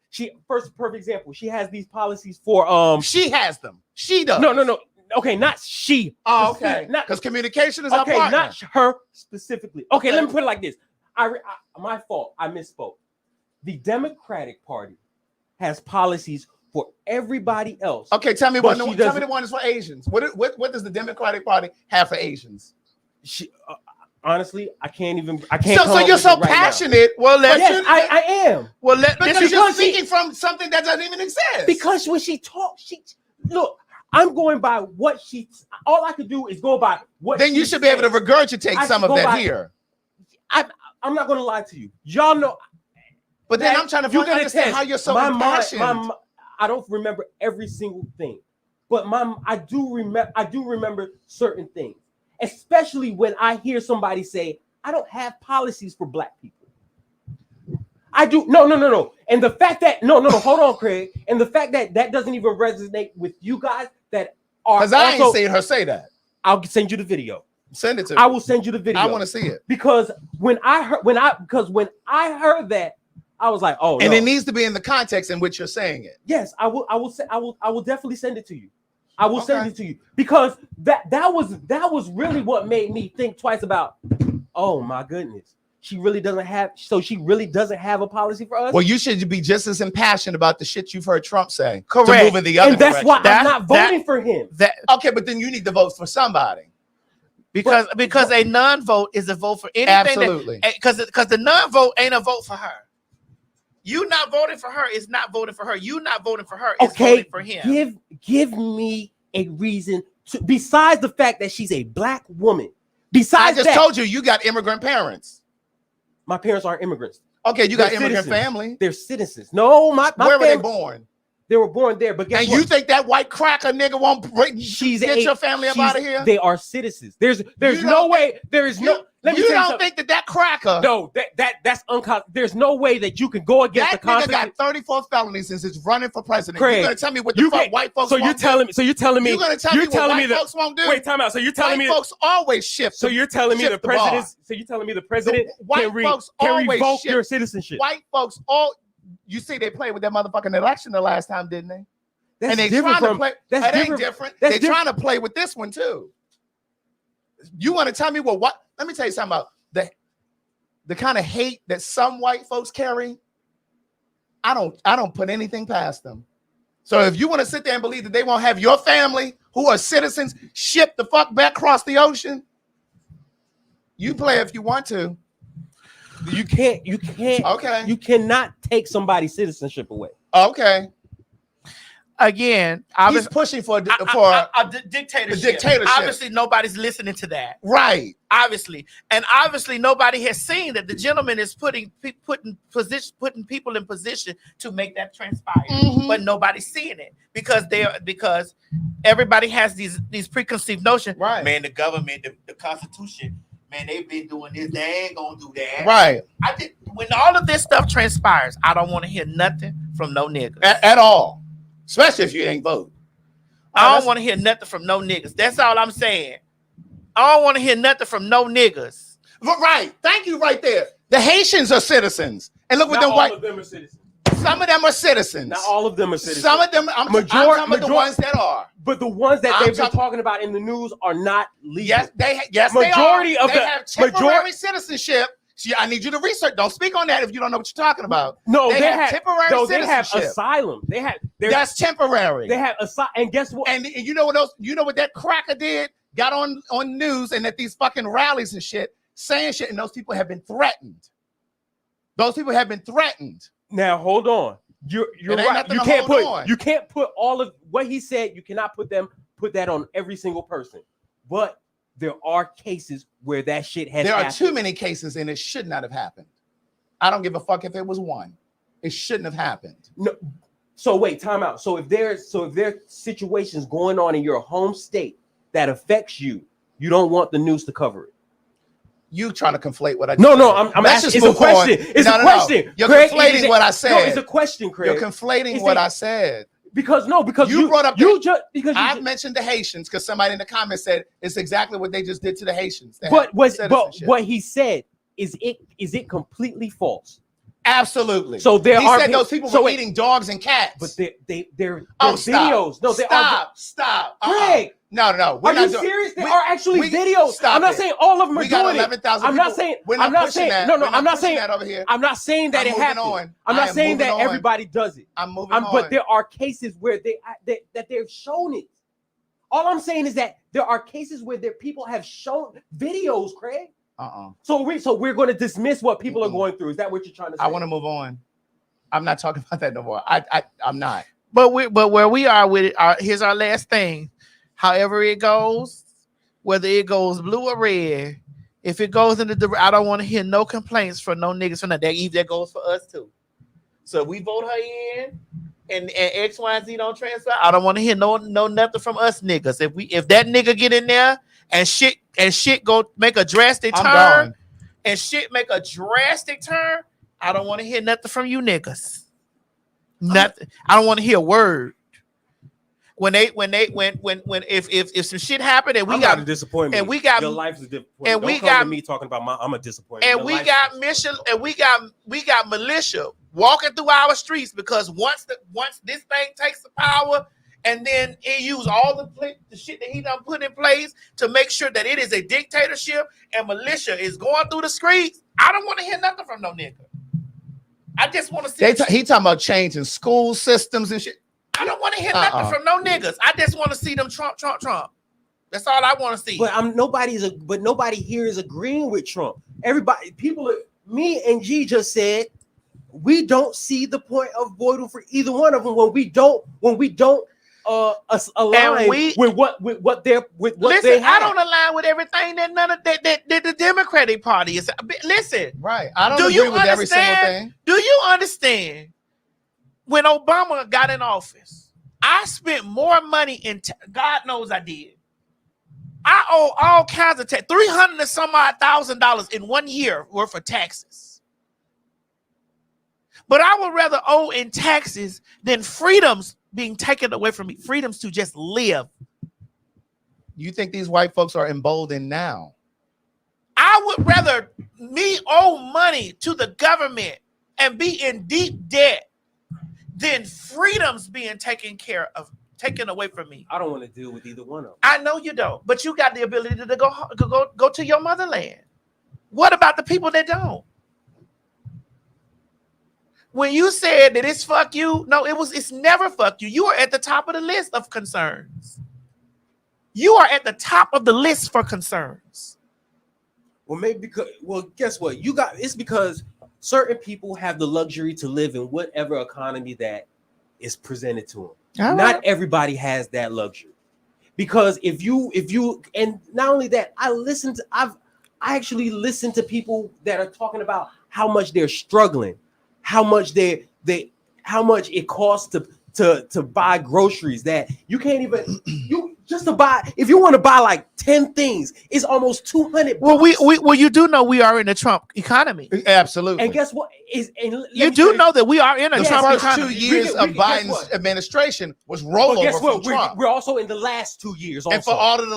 Speaker 5: She perfect example. She has these policies for
Speaker 3: She has them. She does.
Speaker 5: No. Okay, not she.
Speaker 3: Oh, okay. Because communication is our partner.
Speaker 5: Not her specifically. Okay, let me put it like this. My fault. I misspoke. The Democratic Party has policies for everybody else.
Speaker 3: Okay, tell me tell me the one is for Asians. What does the Democratic Party have for Asians?
Speaker 5: Honestly, I can't.
Speaker 3: So you're so passionate. Well,
Speaker 5: I am.
Speaker 3: Well, because you're speaking from something that doesn't even exist.
Speaker 5: Because when she talks, look. I'm going by what she. All I could do is go by what.
Speaker 3: Then you should be able to regurgitate some of that here.
Speaker 5: I'm not going to lie to you. Y'all know.
Speaker 3: But then I'm trying to understand how you're so passionate.
Speaker 5: I don't remember every single thing, but I do remember certain things. Especially when I hear somebody say, I don't have policies for black people. I do. No. And the fact that, hold on, Craig. And the fact that doesn't even resonate with you guys that are.
Speaker 3: Because I ain't seen her say that.
Speaker 5: I'll send you the video.
Speaker 3: Send it to me.
Speaker 5: I will send you the video.
Speaker 3: I want to see it.
Speaker 5: Because when I heard that, I was like, oh,
Speaker 3: and it needs to be in the context in which you're saying it.
Speaker 5: Yes, I will definitely send it to you. I will send it to you because that was really what made me think twice about. Oh my goodness, she really doesn't have a policy for us.
Speaker 3: Well, you should be just as impassioned about the shit you've heard Trump say.
Speaker 10: Correct.
Speaker 3: To move in the other
Speaker 5: and that's
Speaker 3: direction.
Speaker 5: why I'm not voting for him.
Speaker 3: Okay, but then you need to vote for somebody.
Speaker 10: Because a non-vote is a vote for anything.
Speaker 3: Absolutely.
Speaker 10: Because the non-vote ain't a vote for her. You not voting for her is not voting for her. You not voting for her is voting for him.
Speaker 5: Give me a reason to, besides the fact that she's a black woman. Besides
Speaker 3: I just told you got immigrant parents.
Speaker 5: My parents aren't immigrants.
Speaker 3: Okay, you got immigrant
Speaker 5: citizens.
Speaker 3: family.
Speaker 5: They're citizens. No, my
Speaker 3: where were they born?
Speaker 5: They were born there, but guess what?
Speaker 3: You think that white cracker nigga won't get your family up out of here?
Speaker 5: They are citizens. There's no way. There is no. Let me
Speaker 3: you
Speaker 5: tell
Speaker 3: don't think that cracker?
Speaker 5: No, that's unconscious. There's no way that you can go against the Constitution.
Speaker 3: That nigga got 34 felonies since he's running for president.
Speaker 5: Craig,
Speaker 3: you're gonna tell me what the fuck white folks?
Speaker 5: So you're telling me?
Speaker 3: You're gonna tell me what white folks won't do?
Speaker 5: Wait, time out. So you're telling me
Speaker 3: folks always shift.
Speaker 5: So you're telling me the president? So you're telling me the president can revoke your citizenship?
Speaker 3: White folks you see they played with that motherfucking election the last time, didn't they?
Speaker 5: That's
Speaker 3: and they
Speaker 5: different
Speaker 3: trying to play. That ain't different. They're trying to play with this one too. You want to tell me what? Let me tell you something about the kind of hate that some white folks carry. I don't put anything past them. So if you want to sit there and believe that they won't have your family who are citizens shipped the fuck back across the ocean, you play if you want to.
Speaker 5: You can't.
Speaker 3: Okay.
Speaker 5: You cannot take somebody's citizenship away.
Speaker 3: Okay.
Speaker 10: again,
Speaker 3: he's pushing for
Speaker 10: a dictatorship.
Speaker 3: dictatorship.
Speaker 10: Obviously, nobody's listening to that.
Speaker 3: Right.
Speaker 10: Obviously, and obviously, nobody has seen that the gentleman is putting people in position to make that transpire. But nobody's seeing it because everybody has these preconceived notions.
Speaker 3: Right.
Speaker 10: Man, the government, the Constitution. Man, they've been doing this. They ain't gonna do that.
Speaker 3: Right.
Speaker 10: When all of this stuff transpires, I don't want to hear nothing from no niggas
Speaker 3: at all. Especially if you ain't vote.
Speaker 10: I don't want to hear nothing from no niggas. That's all I'm saying. I don't want to hear nothing from no niggas.
Speaker 3: Right. Thank you right there. The Haitians are citizens. And look what them white.
Speaker 5: All of them are citizens.
Speaker 3: Some of them are citizens.
Speaker 5: Not all of them are citizens.
Speaker 3: Some of them, I'm talking about the ones that are.
Speaker 5: But the ones that they've been talking about in the news are not legal.
Speaker 3: Yes,
Speaker 5: majority of
Speaker 3: they have temporary citizenship. See, I need you to research. Don't speak on that if you don't know what you're talking about.
Speaker 5: No, they have
Speaker 3: temporary citizenship.
Speaker 5: They have asylum.
Speaker 3: That's temporary.
Speaker 5: They have asylum. And guess what?
Speaker 3: And you know what else? You know what that cracker did? Got on news and at these fucking rallies and shit, saying shit, and those people have been threatened. Those people have been threatened.
Speaker 5: Now hold on. You're right. You can't put all of what he said. You cannot put that on every single person. But there are cases where that shit has happened.
Speaker 3: There are too many cases, and it should not have happened. I don't give a fuck if it was one. It shouldn't have happened.
Speaker 5: No. So wait, time out. So if there's situations going on in your home state that affects you, you don't want the news to cover it.
Speaker 3: You trying to conflate what I
Speaker 5: No, I'm asking. It's a question. It's a question.
Speaker 3: You're
Speaker 5: Craig,
Speaker 3: conflating what I said.
Speaker 5: No, it's a question, Craig.
Speaker 3: You're conflating what I said.
Speaker 5: Because you
Speaker 3: brought up
Speaker 5: I've
Speaker 3: mentioned the Haitians because somebody in the comments said it's exactly what they just did to the Haitians.
Speaker 5: But what he said is it completely false?
Speaker 3: Absolutely.
Speaker 5: So he
Speaker 3: said those people were eating dogs and cats.
Speaker 5: But they're
Speaker 3: videos.
Speaker 5: No,
Speaker 3: Stop.
Speaker 5: Craig.
Speaker 3: No.
Speaker 5: Are you serious? There are actually videos. I'm not saying all of them are doing it.
Speaker 3: 11,000
Speaker 5: I'm not saying. I'm not saying. No. I'm not saying that
Speaker 3: over here.
Speaker 5: I'm not saying that it happens. I'm not saying that everybody does it.
Speaker 3: I'm moving on.
Speaker 5: But there are cases where that they've shown it. All I'm saying is that there are cases where people have shown videos, Craig. So we're going to dismiss what people are going through. Is that what you're trying to say?
Speaker 3: I want to move on. I'm not talking about that no more. I'm not.
Speaker 10: But where we are with it, here's our last thing. However it goes, whether it goes blue or red, if it goes into the, I don't want to hear no complaints from no niggas from that. That goes for us too. So if we vote her in, and X, Y, and Z don't transfer, I don't want to hear no nothing from us niggas. If that nigga get in there and shit go make a drastic turn, and shit make a drastic turn, I don't want to hear nothing from you niggas. Nothing. I don't want to hear a word. If some shit happened and we got
Speaker 5: a disappointment,
Speaker 10: and we got
Speaker 5: your life's a disappointment,
Speaker 10: and
Speaker 5: don't
Speaker 10: we
Speaker 5: come
Speaker 10: got
Speaker 5: to me talking about I'm a disappointment,
Speaker 10: and we got mission, and we got militia walking through our streets because once this thing takes the power, and then it use all the shit that he done put in place to make sure that it is a dictatorship and militia is going through the streets. I don't want to hear nothing from no nigga. I just want to see.
Speaker 3: He talking about changing school systems and shit.
Speaker 10: I don't want to hear nothing from no niggas. I just want to see them Trump. That's all I want to see.
Speaker 5: But nobody here is agreeing with Trump. Me and G just said we don't see the point of voting for either one of them when we don't align with what they have.
Speaker 10: I don't align with everything that none of that the Democratic Party is. Listen,
Speaker 3: right? I don't agree with every single thing.
Speaker 10: Do you understand? When Obama got in office, I spent more money God knows I did. I owe all kinds of tax, $300 and some odd $1,000 in 1 year worth of taxes. But I would rather owe in taxes than freedoms being taken away from me, freedoms to just live.
Speaker 3: You think these white folks are emboldened now?
Speaker 10: I would rather me owe money to the government and be in deep debt than freedoms being taken away from me.
Speaker 5: I don't want to deal with either one of them.
Speaker 10: I know you don't, but you got the ability to go to your motherland. What about the people that don't? When you said that it's fuck you, no, it's never fuck you. You are at the top of the list of concerns. You are at the top of the list for concerns.
Speaker 5: Well, guess what? It's because certain people have the luxury to live in whatever economy that is presented to them. Not everybody has that luxury. Because if you and not only that, I actually listened to people that are talking about how much they're struggling, how much how much it costs to buy groceries, that you can't even just to buy, if you want to buy like 10 things, it's almost $200.
Speaker 10: Well, you do know we are in a Trump economy.
Speaker 3: Absolutely.
Speaker 5: And guess what?
Speaker 10: You do know that we are in a Trump economy.
Speaker 3: The first 2 years of Biden's administration was rollover from Trump.
Speaker 5: We're also in the last 2 years. Also.
Speaker 3: And for all of the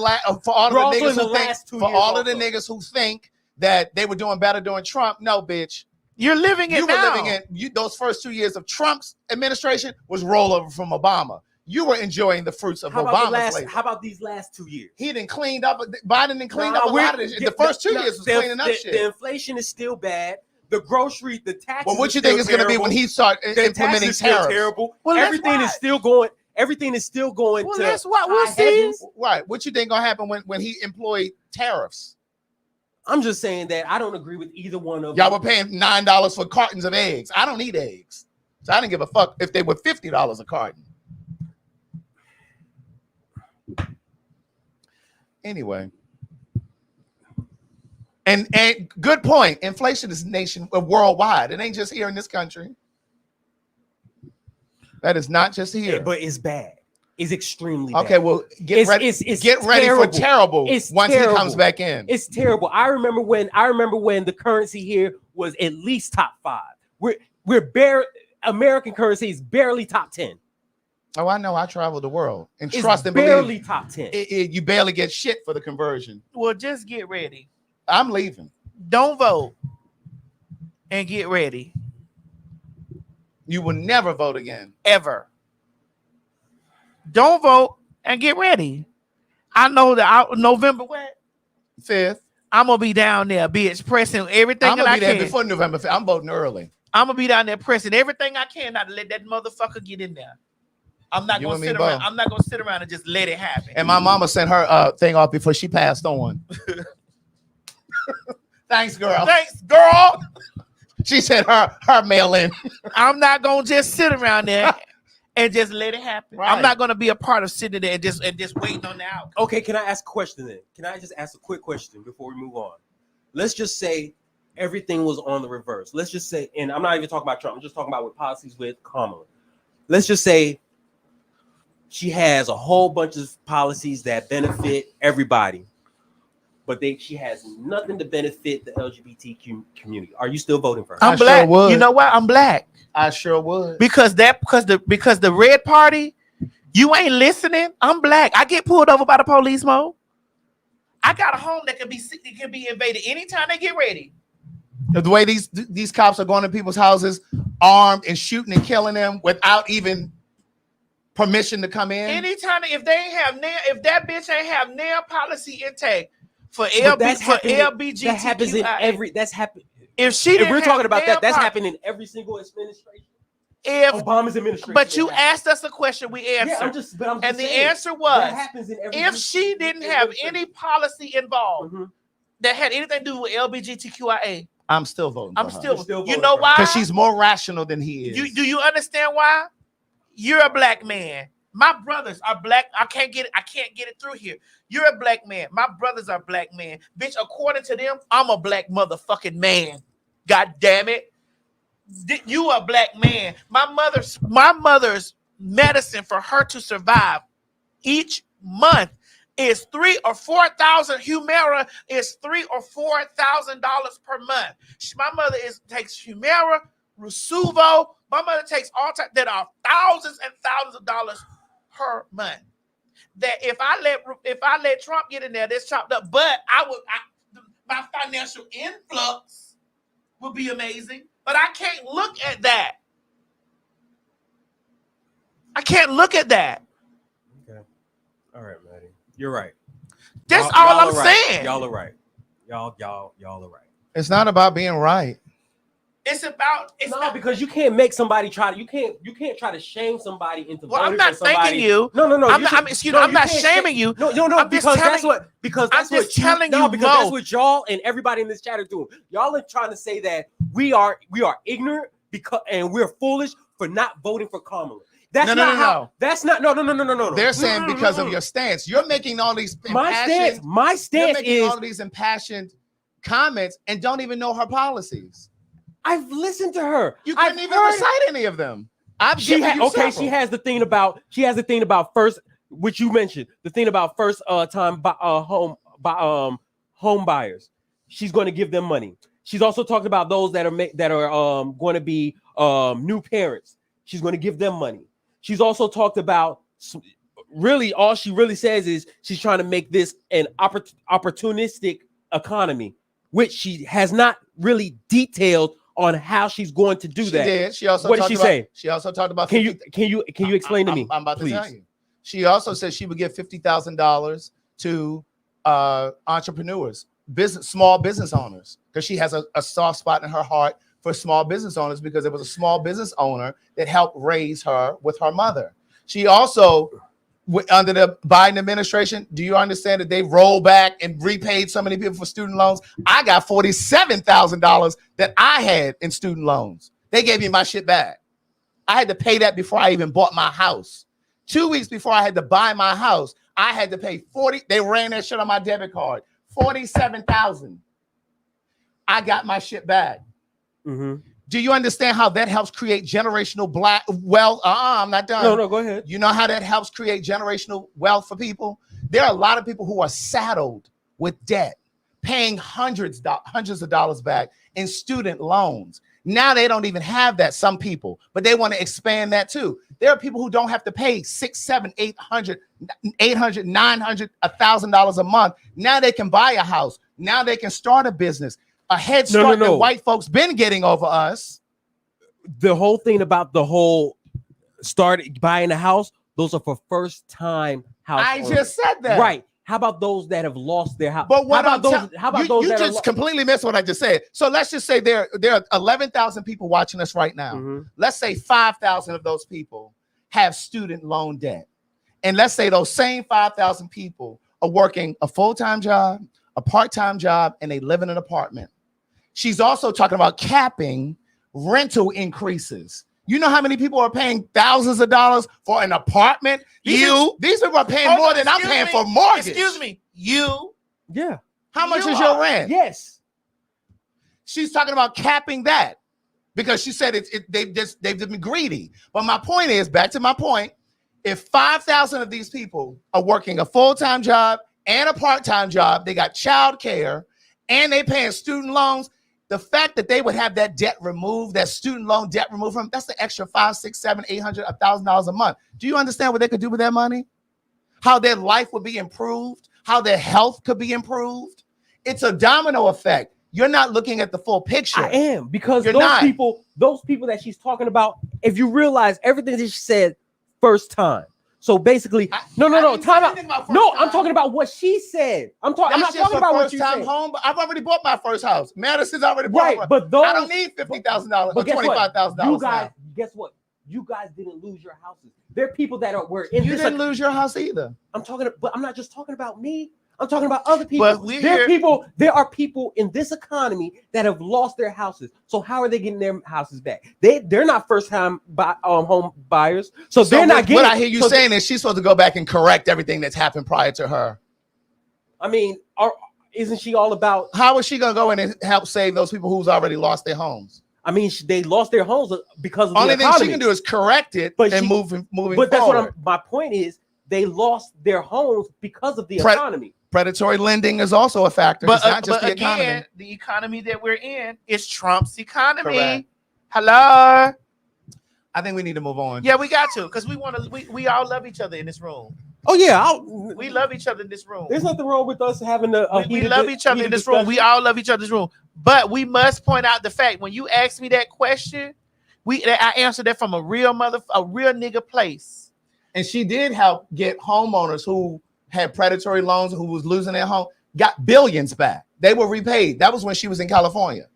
Speaker 3: niggas who think that they were doing better during Trump, no, bitch.
Speaker 10: You're living it now.
Speaker 3: Living in those first 2 years of Trump's administration was rollover from Obama. You were enjoying the fruits of Obama's labor.
Speaker 5: How about these last 2 years?
Speaker 3: He didn't cleaned up. Biden didn't clean up a lot of this. The first 2 years was cleaning up shit.
Speaker 5: The inflation is still bad. The taxes.
Speaker 3: Well, what you think is going to be when he starts implementing tariffs?
Speaker 5: Terrible. Well, everything is still going. Everything is still going.
Speaker 10: Well,
Speaker 5: to
Speaker 10: that's what we'll see.
Speaker 3: Right. What you think gonna happen when he employed tariffs?
Speaker 5: I'm just saying that I don't agree with either one of them.
Speaker 3: Y'all were paying $9 for cartons of eggs. I don't eat eggs, so I didn't give a fuck if they were $50 a carton. Anyway, and good point. Inflation is worldwide. It ain't just here in this country. That is not just here.
Speaker 5: Yeah, but it's bad. It's extremely bad.
Speaker 3: Okay, well, get ready for terrible once he comes back in.
Speaker 5: It's terrible. I remember when the currency here was at least top 5. American currency is barely top 10.
Speaker 3: Oh, I know. I traveled the world and
Speaker 5: it's
Speaker 3: trust and
Speaker 5: barely
Speaker 3: believe.
Speaker 5: Top 10.
Speaker 3: You barely get shit for the conversion.
Speaker 10: Well, just get ready.
Speaker 3: I'm leaving.
Speaker 10: Don't vote and get ready.
Speaker 3: You will never vote again.
Speaker 10: Ever. Don't vote and get ready. I know that November
Speaker 3: 5th.
Speaker 10: I'm gonna be down there, bitch, pressing everything.
Speaker 3: I'm gonna be there before November 5th. I'm voting early.
Speaker 10: I'm gonna be down there pressing everything I can not to let that motherfucker get in there. I'm not gonna sit around. I'm not gonna sit around and just let it happen.
Speaker 3: And my mama sent her thing off before she passed on. Thanks, girl.
Speaker 10: Thanks, girl.
Speaker 3: She said her mail in.
Speaker 10: I'm not gonna just sit around there and just let it happen.
Speaker 5: Right.
Speaker 10: I'm not gonna be a part of sitting there and just waiting on the outcome.
Speaker 5: Okay, can I ask a question then? Can I just ask a quick question before we move on? Let's just say everything was on the reverse. Let's just say, and I'm not even talking about Trump. I'm just talking about with policies with Kamala. Let's just say she has a whole bunch of policies that benefit everybody, but she has nothing to benefit the LGBTQ community. Are you still voting for her?
Speaker 10: I'm black. Sure would. You know what? I'm black.
Speaker 3: I sure would.
Speaker 10: Because the red party, you ain't listening. I'm black. I get pulled over by the police, Mo. I got a home that can be invaded anytime they get ready.
Speaker 3: The way these cops are going to people's houses armed and shooting and killing them without even permission to come in.
Speaker 10: Anytime if that bitch ain't have nail policy intact for LBGT,
Speaker 5: that happens in every. That's happened.
Speaker 10: If
Speaker 5: we're talking about that's happened in every single administration.
Speaker 10: If
Speaker 5: Obama's administration.
Speaker 10: But you asked us a question, we answered.
Speaker 5: Yeah, I'm just
Speaker 10: and the
Speaker 5: saying,
Speaker 10: answer was
Speaker 5: that happens in every
Speaker 10: if she didn't have any policy involved that had anything to do with LGBTQIA.
Speaker 3: I'm still voting.
Speaker 10: I'm still voting. You know why?
Speaker 3: Because she's more rational than he is.
Speaker 10: Do you understand why? You're a black man. My brothers are black. I can't get it through here. You're a black man. My brothers are black men. Bitch, according to them, I'm a black motherfucking man. God damn it. You a black man. My mother's medicine for her to survive each month is $3,000 or $4,000. Humira is $3,000 or $4,000 per month. My mother takes Humira, Rusuvo. My mother takes all types that are thousands and thousands of dollars per month. That if I let Trump get in there, that's chopped up. But my financial influx would be amazing. But I can't look at that. I can't look at that.
Speaker 5: Okay. All right, Maddie. You're right.
Speaker 10: That's all I'm saying.
Speaker 5: Y'all are right. Y'all are right.
Speaker 3: It's not about being right.
Speaker 10: It's about
Speaker 5: because you can't make somebody you can't try to shame somebody into voting
Speaker 10: I'm not
Speaker 5: for somebody.
Speaker 10: thanking you.
Speaker 5: No.
Speaker 10: I'm not shaming you.
Speaker 5: No. Because that's what y'all and everybody in this chat are doing. Y'all are trying to say that we are ignorant and we're foolish for not voting for Kamala. That's
Speaker 3: No.
Speaker 5: No.
Speaker 3: They're saying because of your stance. You're making all these
Speaker 5: My stance
Speaker 3: you're making
Speaker 5: is
Speaker 3: all these impassioned comments and don't even know her policies.
Speaker 5: I've listened to her.
Speaker 3: You couldn't even recite any of them.
Speaker 5: She has the thing about first, which you mentioned, the thing about first time home buyers. She's going to give them money. She's also talked about those that are going to be new parents. She's going to give them money. She's also talked about really all she really says is she's trying to make this an opportunistic economy, which she has not really detailed on how she's going to do that.
Speaker 3: She did. She also
Speaker 5: what did she say?
Speaker 3: She also talked about.
Speaker 5: Can you explain to me?
Speaker 3: I'm about
Speaker 5: please?
Speaker 3: to tell you. She also said she would give $50,000 to entrepreneurs, small business owners, because she has a soft spot in her heart for small business owners because it was a small business owner that helped raise her with her mother. She also, under the Biden administration, do you understand that they rolled back and repaid so many people for student loans? I got $47,000 that I had in student loans. They gave me my shit back. I had to pay that before I even bought my house. 2 weeks before I had to buy my house, I had to pay they ran that shit on my debit card. $47,000. I got my shit back.
Speaker 5: Mm-hmm.
Speaker 3: Do you understand how that helps create generational black wealth? I'm not done.
Speaker 5: No, go ahead.
Speaker 3: You know how that helps create generational wealth for people? There are a lot of people who are saddled with debt, paying hundreds of dollars back in student loans. Now they don't even have that, some people, but they want to expand that too. There are people who don't have to pay $600, $700, $800, $900, $1,000 a month. Now they can buy a house. Now they can start a business. A head start that white folks been getting over us.
Speaker 5: The whole thing about the whole start buying a house, those are for first time house owners.
Speaker 3: Just said that.
Speaker 5: Right. How about those that have lost their house?
Speaker 3: But what
Speaker 5: how about those
Speaker 3: you
Speaker 5: that
Speaker 3: just completely missed what I just said. So let's just say there are 11,000 people watching us right now.
Speaker 5: Mm-hmm.
Speaker 3: Let's say 5,000 of those people have student loan debt. And let's say those same 5,000 people are working a full-time job, a part-time job, and they live in an apartment. She's also talking about capping rental increases. You know how many people are paying thousands of dollars for an apartment? These people are paying more than I'm paying for mortgage.
Speaker 1: Excuse me.
Speaker 5: Yeah.
Speaker 3: How much is your rent?
Speaker 5: Yes.
Speaker 3: She's talking about capping that because she said they've been greedy. But my point is, back to my point, if 5,000 of these people are working a full-time job and a part-time job, they got child care, and they paying student loans, the fact that they would have that debt removed, that student loan debt removed from them, that's the extra $500, $600, $700, $800, $1,000 a month. Do you understand what they could do with that money? How their life would be improved, how their health could be improved. It's a domino effect. You're not looking at the full picture.
Speaker 5: I am, because those people that she's talking about, if you realize everything that she said first time. So basically, time out. No, I'm talking about what she said. I'm not talking about what you said.
Speaker 3: Home, but I've already bought my first house. Madison's already bought.
Speaker 5: Right, but those,
Speaker 3: I don't need $50,000 or $25,000.
Speaker 5: You guys, guess what? You guys didn't lose your houses. There are people that were in.
Speaker 3: You didn't lose your house either.
Speaker 5: But I'm not just talking about me. I'm talking about other people.
Speaker 3: But
Speaker 5: there are people in this economy that have lost their houses. So how are they getting their houses back? They're not first time home buyers. So they're not getting.
Speaker 3: What I hear you saying is she's supposed to go back and correct everything that's happened prior to her.
Speaker 5: I mean, isn't she all about?
Speaker 3: How is she gonna go in and help save those people who's already lost their homes?
Speaker 5: I mean, they lost their homes because of
Speaker 3: only
Speaker 5: the economy.
Speaker 3: thing she can do is correct it and moving forward.
Speaker 5: But that's my point is they lost their homes because of the economy.
Speaker 3: Predatory lending is also a factor. It's not just the
Speaker 1: again,
Speaker 3: economy.
Speaker 1: The economy that we're in is Trump's economy.
Speaker 3: Correct.
Speaker 1: Hello.
Speaker 3: I think we need to move on.
Speaker 1: Yeah, we got to, because we all love each other in this room.
Speaker 5: Oh yeah,
Speaker 1: we love each other in this room.
Speaker 5: There's nothing wrong with us having
Speaker 1: we love each other in this room. We all love each other's room. But we must point out the fact when you asked me that question, I answered that from a real nigga place.
Speaker 3: And she did help get homeowners who had predatory loans, who was losing their home, got billions back. They were repaid. That was when she was in California.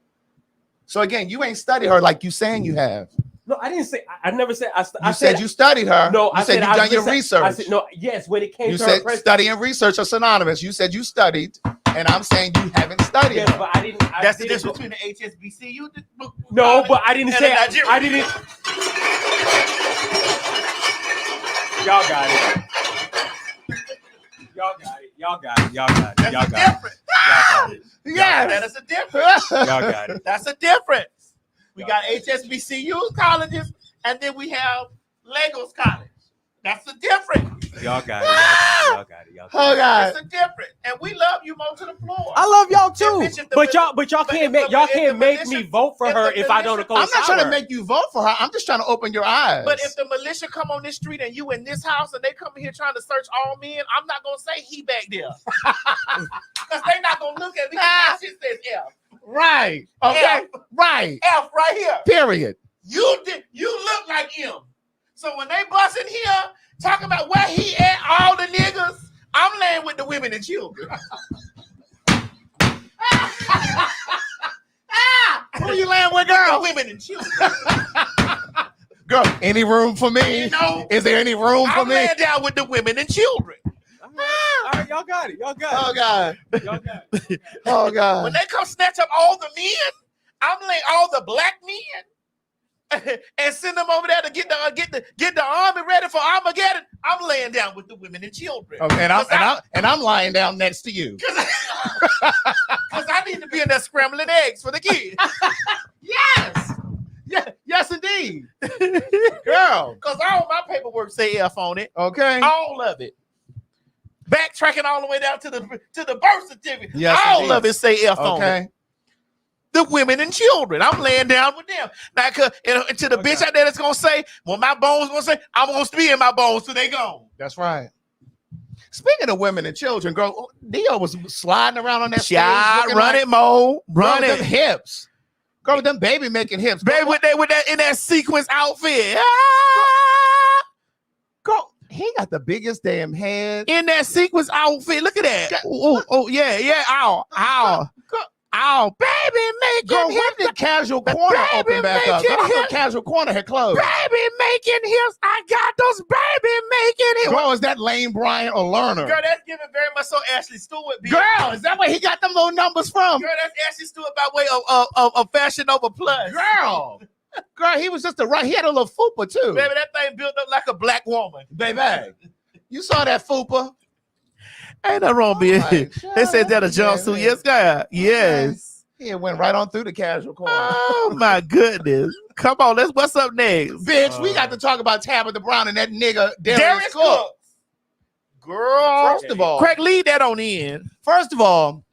Speaker 3: So again, you ain't studied her like you saying you have.
Speaker 5: No, I didn't say. I never said.
Speaker 3: I said you studied her.
Speaker 5: No,
Speaker 3: you said you done your research.
Speaker 5: I said no. Yes, when it came
Speaker 3: you
Speaker 5: to
Speaker 3: said
Speaker 5: her
Speaker 3: study and research are synonymous. You said you studied, and I'm saying you haven't studied.
Speaker 5: Yes, but I didn't.
Speaker 1: That's the difference between the HSBC.
Speaker 5: No, but I didn't say. I didn't. Y'all got it. Y'all got it. Y'all got it. Y'all got it. Y'all got it. Y'all got it.
Speaker 10: Yeah, that is a difference.
Speaker 5: Y'all got it.
Speaker 10: That's a difference. We got HSBCU colleges, and then we have Lagos College. That's the difference.
Speaker 5: Y'all got it. Y'all got it. Y'all got it.
Speaker 10: Oh God, it's a difference, and we love you more to the floor.
Speaker 5: I love y'all too, but y'all
Speaker 10: can't
Speaker 5: make me vote for her if I don't co-sign her.
Speaker 3: I'm not trying to make you vote for her. I'm just trying to open your eyes.
Speaker 10: But if the militia come on this street and you in this house and they come here trying to search all men, I'm not gonna say he back there because they not gonna look at me. That shit says F.
Speaker 3: Right. Okay.
Speaker 10: F.
Speaker 3: Right.
Speaker 10: F right here.
Speaker 3: Period.
Speaker 10: You look like him. So when they bust in here talking about where he at, all the niggas, I'm laying with the women and children.
Speaker 3: Who you laying with, girl?
Speaker 10: The women and children.
Speaker 3: Girl, any room for me?
Speaker 10: You know,
Speaker 3: is there any room for
Speaker 10: I'm
Speaker 3: me?
Speaker 10: laying down with the women and children.
Speaker 5: All right, y'all got it. Y'all got it.
Speaker 3: Oh God.
Speaker 5: Y'all got it.
Speaker 3: Oh God.
Speaker 10: When they come snatch up all the men, I'm laying all the black men and send them over there to get the army ready for Armageddon. I'm laying down with the women and children.
Speaker 3: Okay, and I'm lying down next to you.
Speaker 10: Because I need to be in there scrambling eggs for the kids.
Speaker 3: Yes. Yeah, yes, indeed. Girl.
Speaker 10: Because all my paperwork say F on it.
Speaker 3: Okay.
Speaker 10: All of it. Backtracking all the way down to the birth certificate.
Speaker 3: Yes,
Speaker 10: all
Speaker 3: indeed.
Speaker 10: of it say F on it. The women and children. I'm laying down with them. Now, to the bitch out there that's going to say, well, my bones going to say, I'm going to be in my bones till they gone.
Speaker 3: That's right. Speaking of women and children, girl, Dio was sliding around on that stage.
Speaker 10: Run it, Mo. Run it.
Speaker 3: Them hips. Girl, with them baby making hips.
Speaker 10: Baby, with that in that sequence outfit.
Speaker 3: Girl, he got the biggest damn head.
Speaker 10: In that sequence outfit. Look at that. Oh, yeah. Ow. Oh, baby, making
Speaker 3: hips. When did Casual Corner open back up? Girl, Casual Corner had closed.
Speaker 10: Baby making hips. I got those baby making hips.
Speaker 3: Girl, is that Lane Bryant or Lerner?
Speaker 10: Girl, that's giving very much so Ashley Stewart.
Speaker 3: Girl, is that where he got them little numbers from?
Speaker 10: Girl, that's Ashley Stewart by way of Fashion Nova Plus.
Speaker 3: Girl, he was just he had a little fupa too.
Speaker 10: Baby, that thing built up like a black woman.
Speaker 3: Baby, you saw that fupa?
Speaker 10: Ain't nothing wrong with it. They said that a jumpsuit. Yes, God. Yes.
Speaker 3: He went right on through the Casual Corner.
Speaker 10: Oh my goodness. Come on, what's up next?
Speaker 3: Bitch, we got to talk about Tabitha Brown and that nigga Darius Cook.
Speaker 10: Girl.
Speaker 3: First of all,
Speaker 10: Craig, lead that on in.
Speaker 3: First of all,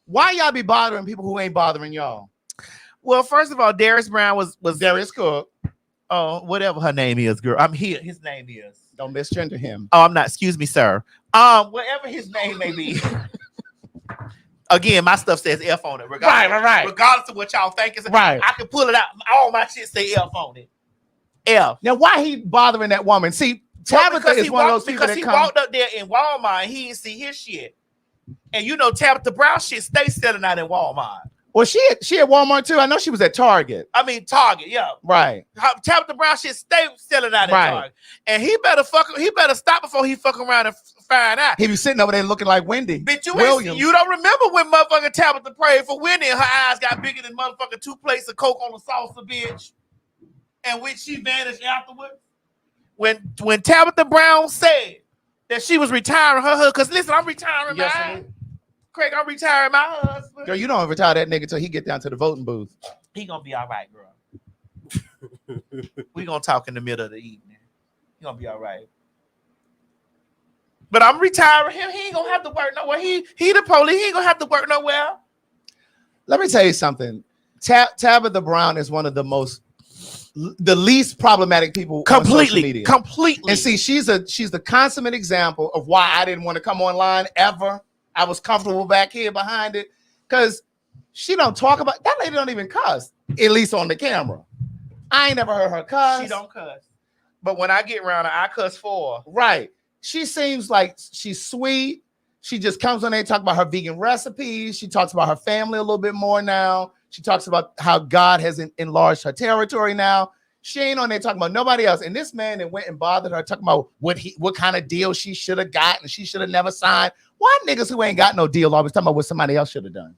Speaker 3: why y'all be bothering people who ain't bothering y'all?
Speaker 10: Well, first of all, Darius Brown was
Speaker 3: Darius Cook.
Speaker 10: Oh, whatever her name is, girl. I'm here. His name is.
Speaker 3: Don't misgender him.
Speaker 10: Oh, I'm not. Excuse me, sir. Whatever his name may be. Again, my stuff says F on it.
Speaker 3: Right.
Speaker 10: Regardless of what y'all think is
Speaker 3: right.
Speaker 10: I can pull it out. All my shit say F on it. F.
Speaker 3: Now, why he bothering that woman? See, Tabitha is one of those people
Speaker 10: because he walked up there in Walmart and he didn't see his shit. And you know, Tabitha Brown shit stays selling out in Walmart.
Speaker 3: Well, she at Walmart too. I know she was at Target.
Speaker 10: I mean Target, yeah.
Speaker 3: Right.
Speaker 10: Tabitha Brown shit stay selling out at Target. And he better stop before he fuck around and find out.
Speaker 3: He was sitting over there looking like Wendy.
Speaker 10: Bitch, you don't remember when motherfucking Tabitha prayed for Wendy and her eyes got bigger than motherfucking 2 plates of Coke on the salsa, bitch. And when she vanished afterwards. When Tabitha Brown said that she was retiring her husband, because listen, I'm retiring mine. Craig, I'm retiring my husband.
Speaker 3: Girl, you don't retire that nigga till he get down to the voting booth.
Speaker 10: He gonna be all right, girl. We gonna talk in the middle of the evening. He gonna be all right. But I'm retiring him. He ain't gonna have to work nowhere. He the police. He ain't gonna have to work nowhere.
Speaker 3: Let me tell you something. Tabitha Brown is one of the least problematic people on social media.
Speaker 10: Completely.
Speaker 3: And see, she's the consummate example of why I didn't want to come online ever. I was comfortable back here behind it because she don't talk about that lady don't even cuss, at least on the camera. I ain't never heard her cuss.
Speaker 10: She don't cuss. But when I get around her, I cuss for her.
Speaker 3: Right. She seems like she's sweet. She just comes on there and talks about her vegan recipes. She talks about her family a little bit more now. She talks about how God has enlarged her territory now. She ain't on there talking about nobody else. And this man that went and bothered her talking about what kind of deal she should have gotten and she should have never signed. Why niggas who ain't got no deal always talking about what somebody else should have done?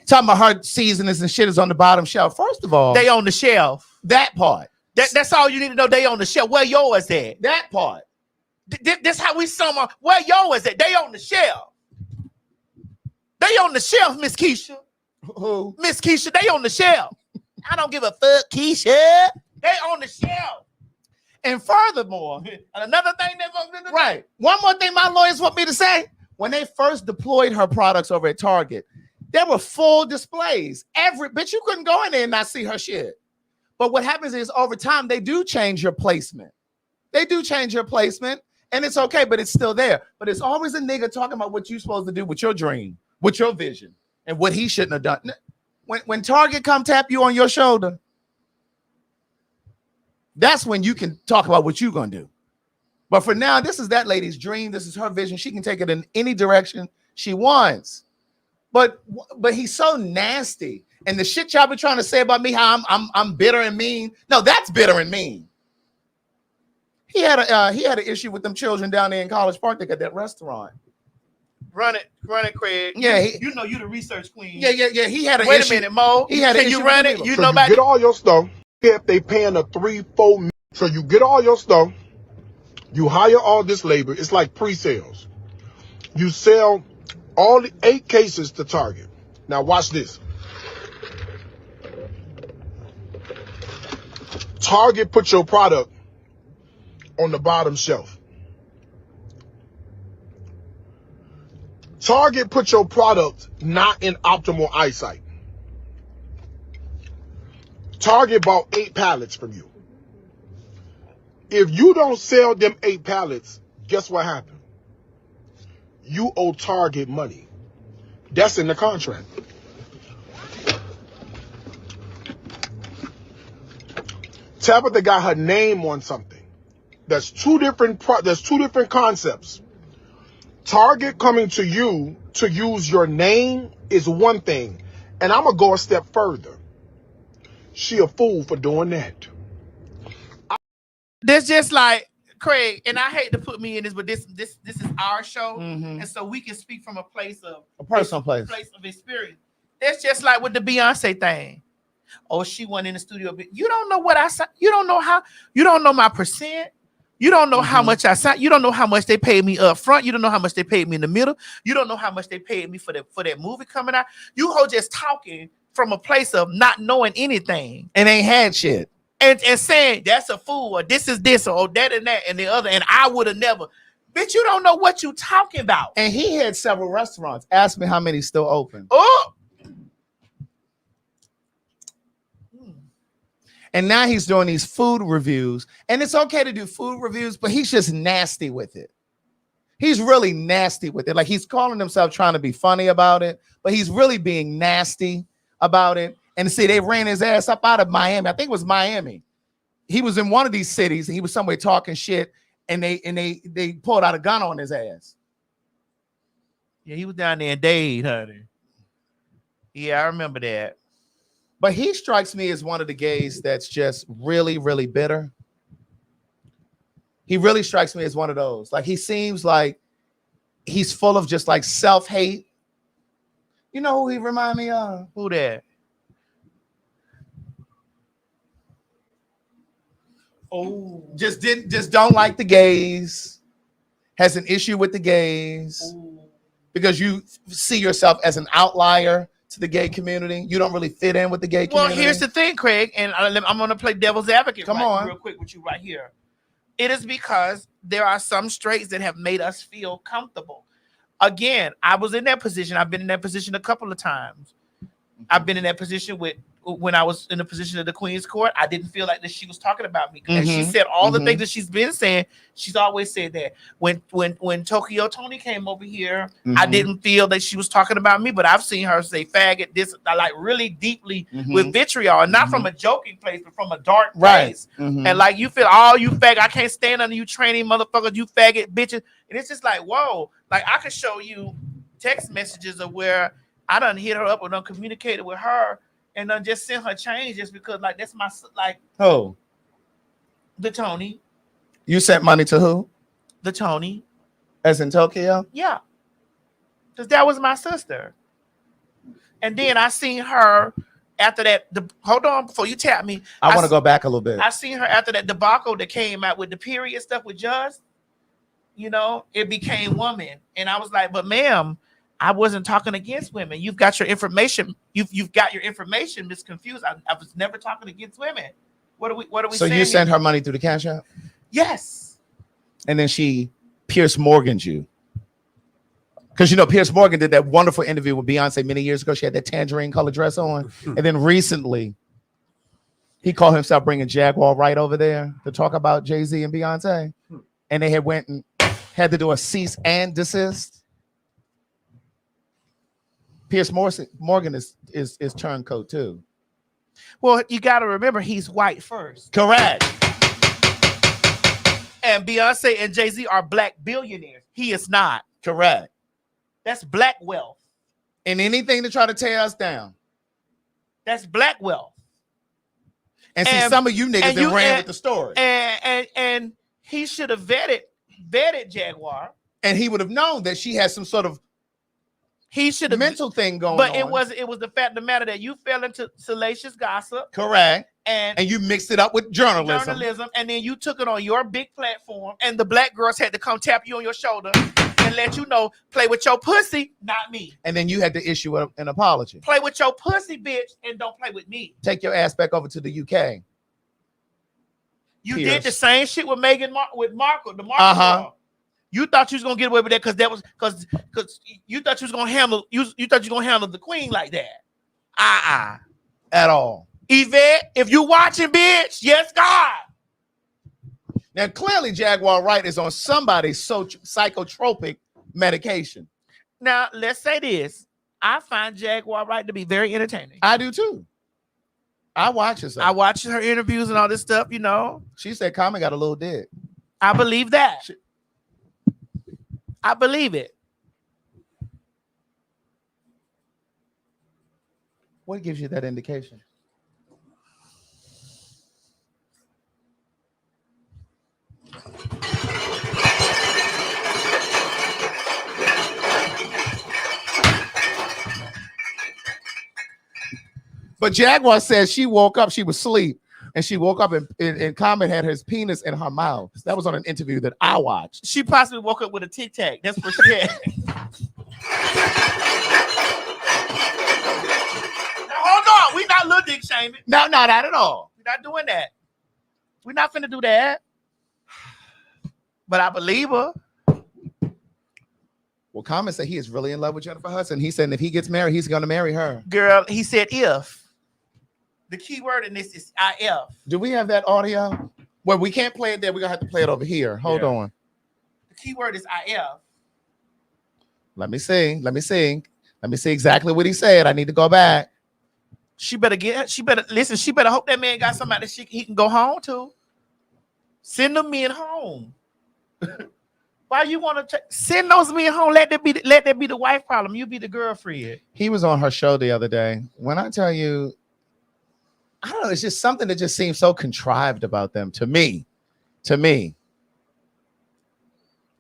Speaker 3: Talking about her seasonings and shit is on the bottom shelf. First of all,
Speaker 10: they on the shelf.
Speaker 3: That part.
Speaker 10: That's all you need to know. They on the shelf. Where yours at?
Speaker 3: That part.
Speaker 10: This how we sum up. Where yours at? They on the shelf. They on the shelf, Miss Keisha.
Speaker 3: Who?
Speaker 10: Miss Keisha, they on the shelf. I don't give a fuck, Keisha. They on the shelf.
Speaker 3: And furthermore,
Speaker 10: another thing that
Speaker 3: right. One more thing my lawyers want me to say. When they first deployed her products over at Target, there were full displays. Bitch, you couldn't go in there and not see her shit. But what happens is over time, they do change your placement. They do change your placement, and it's okay, but it's still there. But it's always a nigga talking about what you're supposed to do with your dream, with your vision, and what he shouldn't have done. When Target come tap you on your shoulder, that's when you can talk about what you're going to do. But for now, this is that lady's dream. This is her vision. She can take it in any direction she wants. But he's so nasty. And the shit y'all been trying to say about me, how I'm bitter and mean. No, that's bitter and mean. He had an issue with them children down there in College Park. They got that restaurant.
Speaker 10: Run it, Craig.
Speaker 3: Yeah,
Speaker 10: you know you the research queen.
Speaker 3: Yeah. He had an
Speaker 10: Wait
Speaker 3: issue.
Speaker 10: a minute, Mo.
Speaker 3: He had
Speaker 10: Can
Speaker 3: an
Speaker 10: you
Speaker 3: issue
Speaker 10: run
Speaker 3: with
Speaker 10: it?
Speaker 3: them.
Speaker 10: You
Speaker 13: So
Speaker 10: know
Speaker 13: you
Speaker 10: about
Speaker 13: get all your stuff. If they paying a 3-4, so you get all your stuff. You hire all this labor. It's like pre-sales. You sell all the 8 cases to Target. Now watch this. Target put your product on the bottom shelf. Target put your product not in optimal eyesight. Target bought 8 pallets from you. If you don't sell them 8 pallets, guess what happened? You owe Target money. That's in the contract. Tabitha got her name on something. There's two different concepts. Target coming to you to use your name is one thing. And I'm going to go a step further. She a fool for doing that.
Speaker 10: That's just like Craig, and I hate to put me in this, but this is our show, and so we can speak from a place of
Speaker 3: a personal place
Speaker 10: of experience. That's just like with the Beyonce thing. Oh, she went in the studio. You don't know what I said. You don't know how. You don't know my percent. You don't know how much I signed. You don't know how much they paid me up front. You don't know how much they paid me in the middle. You don't know how much they paid me for that movie coming out. You ho just talking from a place of not knowing anything
Speaker 3: and ain't had shit.
Speaker 10: And saying that's a fool or this is this or that and that and the other and I would have never. Bitch, you don't know what you talking about.
Speaker 3: And he had several restaurants. Ask me how many still open.
Speaker 10: Oh.
Speaker 3: And now he's doing these food reviews. And it's okay to do food reviews, but he's just nasty with it. He's really nasty with it. Like he's calling himself trying to be funny about it, but he's really being nasty about it. And see, they ran his ass up out of Miami. I think it was Miami. He was in one of these cities and he was somewhere talking shit, and they pulled out a gun on his ass.
Speaker 10: Yeah, he was down there in Dade, honey. Yeah, I remember that.
Speaker 3: But he strikes me as one of the gays that's just really, really bitter. He really strikes me as one of those. Like he seems like he's full of just like self-hate. You know who he remind me of?
Speaker 10: Who that?
Speaker 3: Oh, just don't like the gays, has an issue with the gays because you see yourself as an outlier to the gay community. You don't really fit in with the gay community.
Speaker 10: Well, here's the thing, Craig, and I'm going to play devil's advocate real quick with you right here. It is because there are some straights that have made us feel comfortable. Again, I was in that position. I've been in that position a couple of times. I've been in that position when I was in the position of the Queen's Court. I didn't feel like that she was talking about me. And she said all the things that she's been saying. She's always said that. When Tokyo Tony came over here, I didn't feel that she was talking about me, but I've seen her say faggot, this, like really deeply with vitriol, and not from a joking place, but from a dark place. And like you feel, all you faggot, I can't stand under you training motherfuckers, you faggot bitches. And it's just like, whoa, like I could show you text messages of where I done hit her up or done communicated with her and done just sent her change just because like that's my like
Speaker 3: who?
Speaker 10: The Tony.
Speaker 3: You sent money to who?
Speaker 10: The Tony.
Speaker 3: As in Tokyo?
Speaker 10: Yeah. Because that was my sister. And then I seen her after that. Hold on, before you tap me.
Speaker 3: I want to go back a little bit.
Speaker 10: I seen her after that debacle that came out with the period stuff with Just. You know, it became woman, and I was like, but ma'am, I wasn't talking against women. You've got your information. You've got your information misconfused. I was never talking against women. What are we
Speaker 3: So
Speaker 10: saying
Speaker 3: you sent
Speaker 10: here?
Speaker 3: her money through the Cash App?
Speaker 10: Yes.
Speaker 3: And then she Pierce Morgan'd you. Because you know, Pierce Morgan did that wonderful interview with Beyonce many years ago. She had that tangerine color dress on. And then recently, he called himself bringing Jaguar right over there to talk about Jay-Z and Beyonce. And they had went and had to do a cease and desist. Pierce Morgan is turncoat too.
Speaker 10: Well, you got to remember he's white first.
Speaker 3: Correct.
Speaker 10: And Beyonce and Jay-Z are black billionaires. He is not.
Speaker 3: Correct.
Speaker 10: That's black wealth.
Speaker 3: And anything to try to tear us down.
Speaker 10: That's black wealth.
Speaker 3: And see, some of you niggas that ran with the story.
Speaker 10: And he should have vetted Jaguar.
Speaker 3: And he would have known that she has some sort of mental thing going on.
Speaker 10: But it was the fact of the matter that you fell into salacious gossip.
Speaker 3: Correct.
Speaker 10: And
Speaker 3: you mixed it up with journalism.
Speaker 10: And then you took it on your big platform, and the black girls had to come tap you on your shoulder and let you know, play with your pussy, not me.
Speaker 3: And then you had to issue an apology.
Speaker 10: Play with your pussy, bitch, and don't play with me.
Speaker 3: Take your ass back over to the UK.
Speaker 10: You did the same shit with with Marco, the Marco girl. You thought you was gonna get away with that because you thought you was gonna handle you thought you was gonna handle the queen like that.
Speaker 3: At all.
Speaker 10: Yvette, if you watching, bitch, yes, God.
Speaker 3: Now clearly Jaguar Wright is on somebody's psychotropic medication.
Speaker 10: Now let's say this. I find Jaguar Wright to be very entertaining.
Speaker 3: I do too. I watch her.
Speaker 10: I watch her interviews and all this stuff, you know.
Speaker 3: She said Common got a little dick.
Speaker 10: I believe that. I believe it.
Speaker 3: What gives you that indication? But Jaguar says she woke up, she was asleep, and she woke up and Common had his penis in her mouth. That was on an interview that I watched.
Speaker 10: She possibly woke up with a Tic Tac. That's what she had. Now, hold on. We not little dick shaming.
Speaker 3: No, not at all.
Speaker 10: We're not doing that. We're not finna do that. But I believe her.
Speaker 3: Well, Common said he is really in love with Jennifer Hudson. He said if he gets married, he's going to marry her.
Speaker 10: Girl, he said if. The key word in this is IF.
Speaker 3: Do we have that audio? Well, we can't play it there. We're going to have to play it over here. Hold on.
Speaker 10: The key word is IF.
Speaker 3: Let me see. Let me see exactly what he said. I need to go back.
Speaker 10: She better listen. She better hope that man got somebody that he can go home to. Send them men home. Why you want to send those men home? Let that be the wife problem. You be the girlfriend.
Speaker 3: He was on her show the other day. When I tell you, I don't know, it's just something that just seems so contrived about them to me.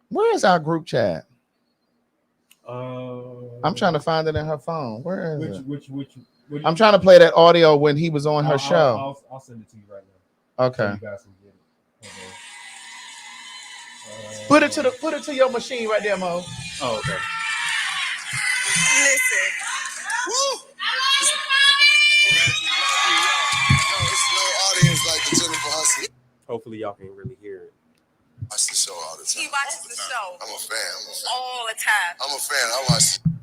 Speaker 3: Where is our group chat? I'm trying to find it in her phone. Where is it?
Speaker 5: Which
Speaker 3: I'm trying to play that audio when he was on her show.
Speaker 5: I'll send it to you right now.
Speaker 3: Okay.
Speaker 5: So you guys can get it.
Speaker 10: Put it to your machine right there, Mo.
Speaker 5: Oh, okay.
Speaker 14: Listen. Woo! There's no audience like the Jennifer Hudson.
Speaker 5: Hopefully y'all can really hear it.
Speaker 14: Watch the show all the time.
Speaker 9: He watches the show.
Speaker 14: I'm a fan.
Speaker 9: All the time.
Speaker 14: I'm a fan. I watch the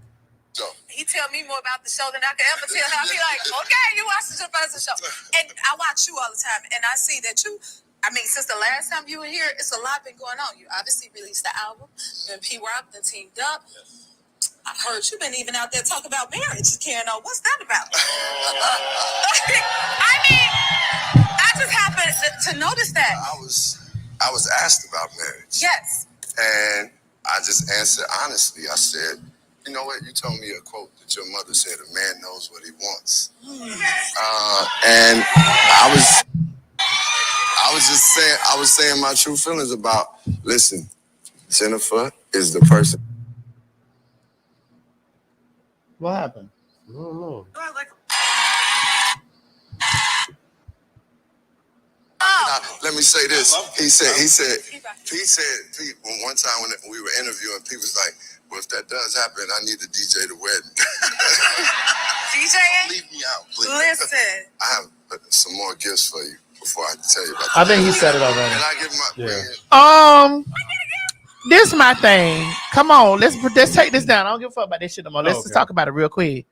Speaker 14: show.
Speaker 9: He tell me more about the show than I could ever tell him. I be like, okay, you watch the Jennifer Hudson show. And I watch you all the time. And I see that since the last time you were here, it's a lot been going on. You obviously released the album. You and P-Rock then teamed up. I've heard you've been even out there talking about marriage. Karen, what's that about? I mean, I just happened to notice that.
Speaker 14: I was asked about marriage.
Speaker 9: Yes.
Speaker 14: And I just answered honestly. I said, you know what? You told me a quote that your mother said, a man knows what he wants. And I was saying my true feelings about, listen, Jennifer is the person.
Speaker 3: What happened?
Speaker 5: I don't know.
Speaker 14: let me say this. Pete, one time when we were interviewing, Pete was like, well, if that does happen, I need to DJ the wedding.
Speaker 9: DJ?
Speaker 14: Leave me out, please.
Speaker 9: Listen.
Speaker 14: I have some more gifts for you before I tell you about that.
Speaker 3: I think he said it already.
Speaker 14: Can I give my
Speaker 10: This is my thing. Come on, let's take this down. I don't give a fuck about this shit no more. Let's just talk about it real quick.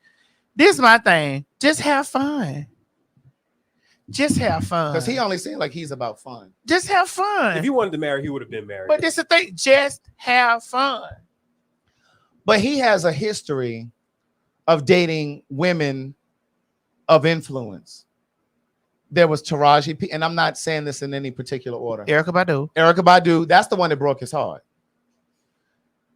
Speaker 10: This is my thing. Just have fun. Just have fun.
Speaker 3: Because he only seemed like he's about fun.
Speaker 10: Just have fun.
Speaker 5: If he wanted to marry, he would have been married.
Speaker 10: But this is the thing. Just have fun.
Speaker 3: But he has a history of dating women of influence. There was Taraji P, and I'm not saying this in any particular order.
Speaker 10: Erykah
Speaker 3: Badu, that's the one that broke his heart.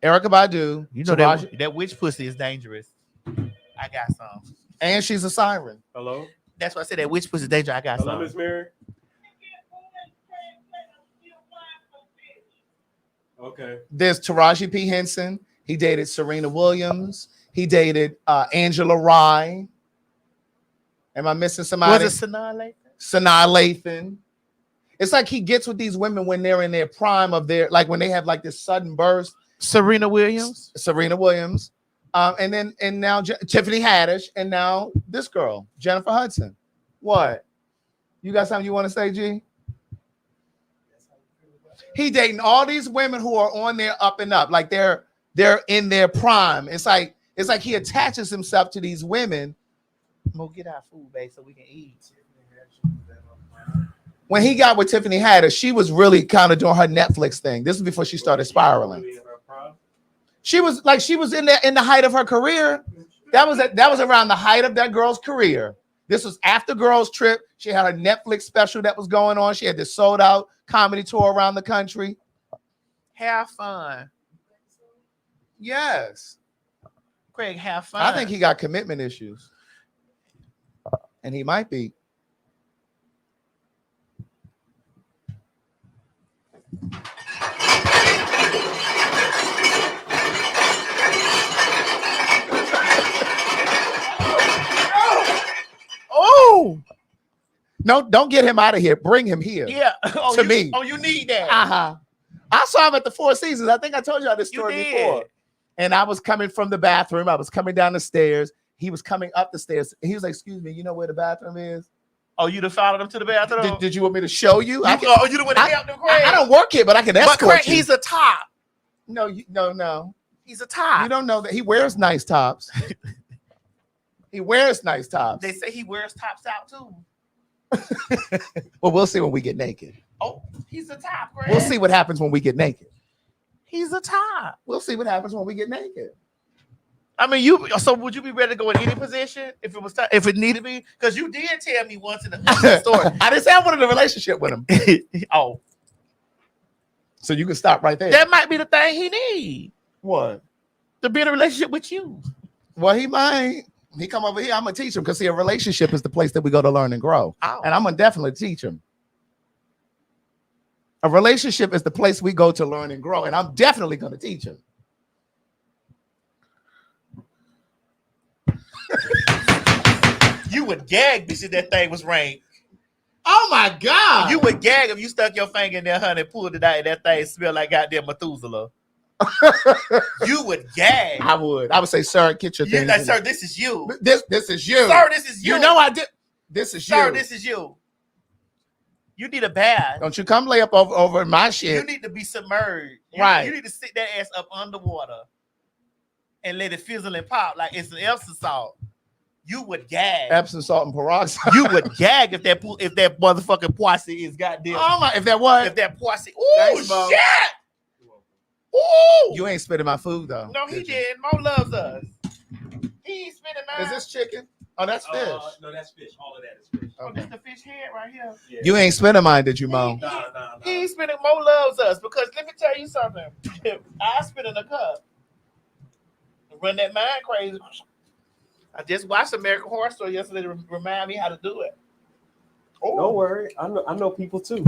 Speaker 3: Erykah Badu,
Speaker 10: you know that witch pussy is dangerous. I got some.
Speaker 3: And she's a siren.
Speaker 5: Hello?
Speaker 10: That's why I said that witch pussy is dangerous. I got some.
Speaker 5: Hello, Miss Mary? Okay.
Speaker 3: There's Taraji P. Henson. He dated Serena Williams. He dated Angela Rye. Am I missing somebody?
Speaker 10: Was it Sanaa Lathan?
Speaker 3: Sanaa Lathan. It's like he gets with these women when they're in their prime of their, like when they have like this sudden burst.
Speaker 10: Serena Williams.
Speaker 3: And now Tiffany Haddish, and now this girl, Jennifer Hudson. What? You got something you want to say, G? He dating all these women who are on their up and up, like they're in their prime. It's like he attaches himself to these women.
Speaker 10: We'll get our food, babe, so we can eat.
Speaker 3: When he got with Tiffany Haddish, she was really kind of doing her Netflix thing. This is before she started spiraling. She was in the height of her career. That was around the height of that girl's career. This was after Girls Trip. She had a Netflix special that was going on. She had this sold out comedy tour around the country.
Speaker 10: Have fun.
Speaker 3: Yes.
Speaker 10: Craig, have fun.
Speaker 3: I think he got commitment issues. And he might be.
Speaker 10: Oh
Speaker 3: no! Don't get him out of here. Bring him here.
Speaker 10: Yeah,
Speaker 3: to me.
Speaker 10: Oh, you need that.
Speaker 3: I saw him at the Four Seasons. I think I told y'all this story before. And I was coming from the bathroom. I was coming down the stairs. He was coming up the stairs. He was like, "Excuse me, you know where the bathroom is?"
Speaker 10: Oh, you done followed him to the bathroom?
Speaker 3: Did you want me to show you?
Speaker 10: You the one that helped him, Craig?
Speaker 3: I don't work here, but I can escort
Speaker 10: Craig,
Speaker 3: you.
Speaker 10: he's a top.
Speaker 3: No.
Speaker 10: He's a top.
Speaker 3: You don't know that he wears nice tops. He wears nice tops.
Speaker 10: They say he wears tops out too.
Speaker 3: Well, we'll see when we get naked.
Speaker 10: Oh, he's a top, Craig.
Speaker 3: We'll see what happens when we get naked.
Speaker 10: He's a top.
Speaker 3: We'll see what happens when we get naked.
Speaker 10: I mean, so would you be ready to go in any position if it was if it needed to be? Because you did tell me once in the story.
Speaker 3: I didn't say I wanted a relationship with him.
Speaker 10: Oh.
Speaker 3: So you can stop right there.
Speaker 10: That might be the thing he need.
Speaker 3: What?
Speaker 10: To be in a relationship with you.
Speaker 3: Well, he might. He come over here. I'm going to teach him because, see, a relationship is the place that we go to learn and grow.
Speaker 10: Oh.
Speaker 3: And I'm going to definitely teach him. A relationship is the place we go to learn and grow. And I'm definitely going to teach him.
Speaker 10: You would gag, bitch, if that thing was rain.
Speaker 3: Oh, my God.
Speaker 10: You would gag if you stuck your finger in there, honey, and pulled it out, and that thing smelled like goddamn Methuselah. You would gag.
Speaker 3: I would say, sir, get your thing.
Speaker 10: Like, sir, this is you.
Speaker 3: This is you.
Speaker 10: Sir, this is you.
Speaker 3: You know I did. This is
Speaker 10: sir,
Speaker 3: you.
Speaker 10: This is you. You need a bath.
Speaker 3: Don't you come lay up over my shit.
Speaker 10: You need to be submerged.
Speaker 3: Right.
Speaker 10: You need to sit that ass up underwater and let it fizzle and pop like it's an Epsom salt. You would gag.
Speaker 3: Epsom salt and peroxide.
Speaker 10: You would gag if that motherfucking poissy is goddamn.
Speaker 3: Oh my! If that
Speaker 10: poissy. Ooh, shit! Ooh!
Speaker 3: You ain't spitting my food though.
Speaker 10: No, he did. Mo loves us. He ain't spitting mine.
Speaker 3: Is this chicken? Oh, that's fish.
Speaker 5: No, that's fish. All of that is fish.
Speaker 10: Oh, this the fish head right here.
Speaker 3: Yeah. You ain't spitting mine, did you, Mo?
Speaker 5: No.
Speaker 10: He ain't spitting. Mo loves us because let me tell you something. I spit in a cup. Run that mind crazy. I just watched American Horror Story yesterday to remind me how to do it.
Speaker 5: Oh. Don't worry. I know people too.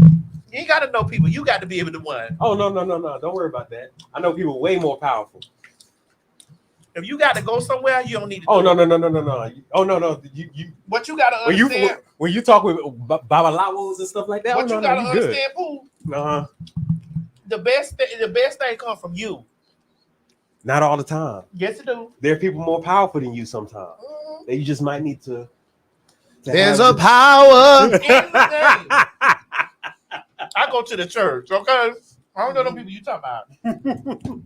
Speaker 10: You ain't got to know people. You got to be able to one.
Speaker 5: Oh, no. Don't worry about that. I know people way more powerful.
Speaker 10: If you got to go somewhere, you don't need to.
Speaker 5: Oh no. Oh no. You.
Speaker 10: What you got to understand
Speaker 5: when you talk with babalawos and stuff like that.
Speaker 10: What you got to understand, Pooh? The best thing come from you.
Speaker 5: Not all the time.
Speaker 10: Yes, it do.
Speaker 5: There are people more powerful than you sometimes. That you just might need to
Speaker 3: There's a power.
Speaker 10: I go to the church, okay? I don't know them people you talking about.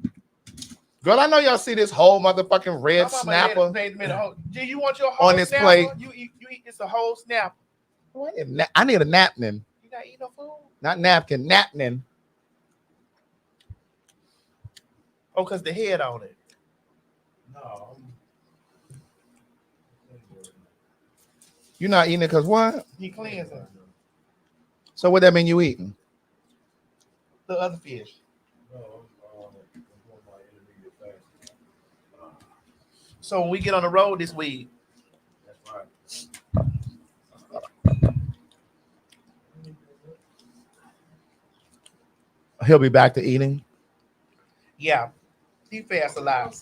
Speaker 3: Girl, I know y'all see this whole motherfucking red snapper
Speaker 10: Do you want your whole
Speaker 3: on this
Speaker 10: snapper?
Speaker 3: plate.
Speaker 10: You eat it's a whole snapper.
Speaker 3: I need a napkin.
Speaker 10: You not eat no food?
Speaker 3: Not napkin, napkin.
Speaker 10: Oh, because the head on it.
Speaker 6: No.
Speaker 3: You're not eating it because what?
Speaker 10: He cleansing
Speaker 3: So what that mean you eating?
Speaker 10: the other fish. So when we get on the road this week,
Speaker 3: He'll be back to eating.
Speaker 10: yeah, he fasts a lot.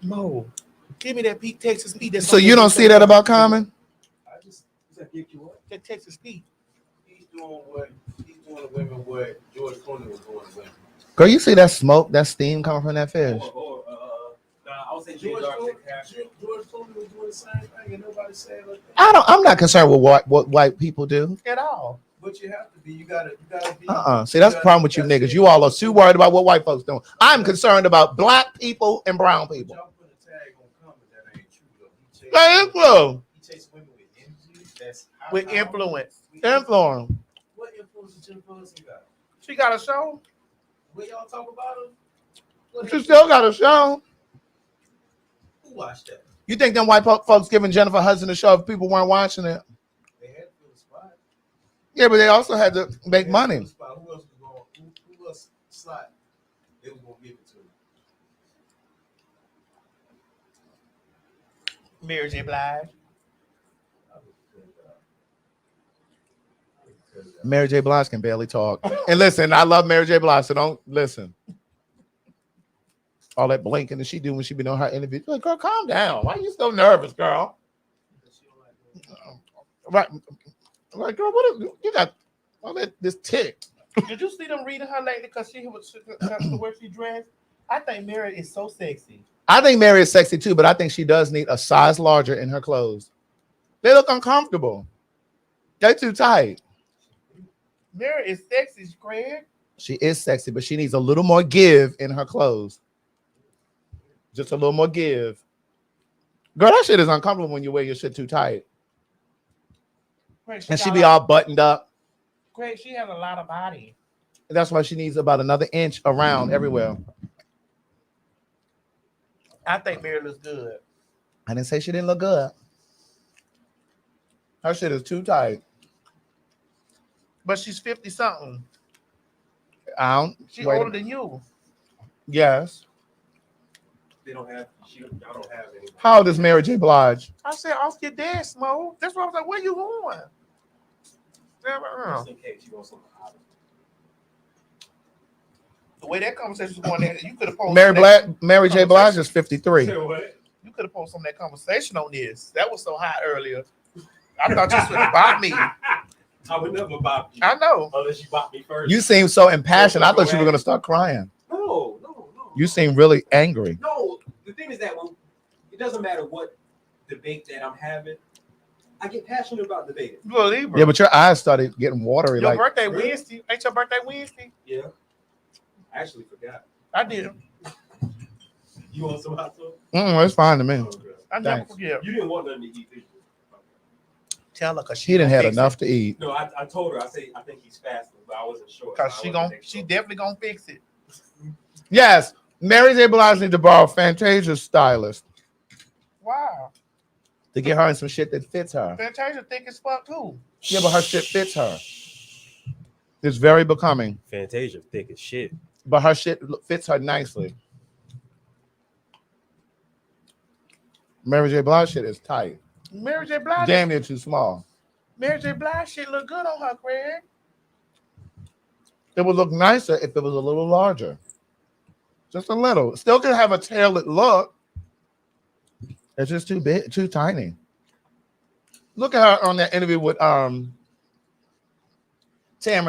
Speaker 10: Mo, give me that Pete Texas Pete.
Speaker 3: So you don't see that about Common?
Speaker 10: That Texas Pete.
Speaker 6: He's doing to women what George Clooney was doing to women.
Speaker 3: Girl, you see that smoke, that steam coming from that fish?
Speaker 5: I would say
Speaker 6: George Clooney was doing the same thing, and nobody said like that.
Speaker 3: I'm not concerned with what white people do.
Speaker 10: At all.
Speaker 6: But you have to be. You gotta be.
Speaker 3: See, that's the problem with you niggas. You all are too worried about what white folks doing. I'm concerned about black people and brown people.
Speaker 6: Y'all put a tag on Common that ain't true though.
Speaker 3: That is true.
Speaker 6: He chased women with energy. That's
Speaker 10: With influence.
Speaker 3: Influence.
Speaker 6: What influence did Jennifer Hudson got?
Speaker 10: She got a show.
Speaker 6: When y'all talk about her,
Speaker 3: She still got a show.
Speaker 6: who watched that?
Speaker 3: You think them white folks giving Jennifer Hudson a show if people weren't watching it?
Speaker 6: They had to fill the spot.
Speaker 3: Yeah, but they also had to make money.
Speaker 6: Who else was going? Who else slot? They was gonna give it to?
Speaker 10: Mary J. Blige.
Speaker 3: Mary J. Blige can barely talk. And listen, I love Mary J. Blige, so don't listen. All that blinking that she do when she be doing her interview. Like, girl, calm down. Why are you so nervous, girl? Right. Like, girl, what is you got all that this tick?
Speaker 10: Did you see them reading her lately because she was the way she dressed? I think Mary is so sexy.
Speaker 3: I think Mary is sexy too, but I think she does need a size larger in her clothes. They look uncomfortable. They're too tight.
Speaker 10: Mary is sexy, Craig.
Speaker 3: She is sexy, but she needs a little more give in her clothes. Just a little more give. Girl, that shit is uncomfortable when you wear your shit too tight.
Speaker 10: Craig,
Speaker 3: And she be all buttoned up.
Speaker 10: Craig, she has a lot of body.
Speaker 3: That's why she needs about another inch around everywhere.
Speaker 10: I think Mary looks good.
Speaker 3: I didn't say she didn't look good. Her shit is too tight.
Speaker 10: But she's 50-something.
Speaker 3: She's
Speaker 10: older than you.
Speaker 3: Yes.
Speaker 5: They don't have. Y'all don't have any.
Speaker 3: How old is Mary J. Blige?
Speaker 10: I said, off your desk, Mo. That's why I was like, where you going?
Speaker 5: Just in case you want something out of it.
Speaker 10: The way that conversation was going there, you could have posted
Speaker 3: Mary J. Blige is 53.
Speaker 10: You could have posted some of that conversation on this. That was so hot earlier. I thought you was going to bop me.
Speaker 5: I would never bop you.
Speaker 10: I know.
Speaker 5: Unless you bop me first.
Speaker 3: You seem so impassioned. I thought you were going to start crying.
Speaker 5: No.
Speaker 3: You seem really angry.
Speaker 5: No, the thing is that it doesn't matter what debate that I'm having. I get passionate about debating.
Speaker 3: Yeah, but your eyes started getting watery.
Speaker 10: Your birthday Wednesday. Ain't your birthday Wednesday?
Speaker 5: Yeah. I actually forgot.
Speaker 10: I did.
Speaker 5: You want some hot sauce?
Speaker 3: It's fine to me.
Speaker 10: I never forget.
Speaker 5: You didn't want nothing to eat, did you?
Speaker 10: Tell her because
Speaker 3: She didn't have enough to eat.
Speaker 5: No, I told her. I think he's fasting, but I wasn't sure.
Speaker 10: Because she definitely gonna fix it.
Speaker 3: Yes, Mary J. Blige needs to borrow Fantasia's stylist
Speaker 10: Wow.
Speaker 3: to get her in some shit that fits her.
Speaker 10: Fantasia thick as fuck too.
Speaker 3: Yeah, but her shit fits her. It's very becoming.
Speaker 5: Fantasia thick as shit.
Speaker 3: But her shit fits her nicely. Mary J. Blige shit is tight.
Speaker 10: Mary J. Blige.
Speaker 3: Damn near too small.
Speaker 10: Mary J. Blige shit look good on her, Craig.
Speaker 3: It would look nicer if it was a little larger. Just a little. Still can have a tailored look. It's just too big, too tiny. Look at her on that interview with Tamron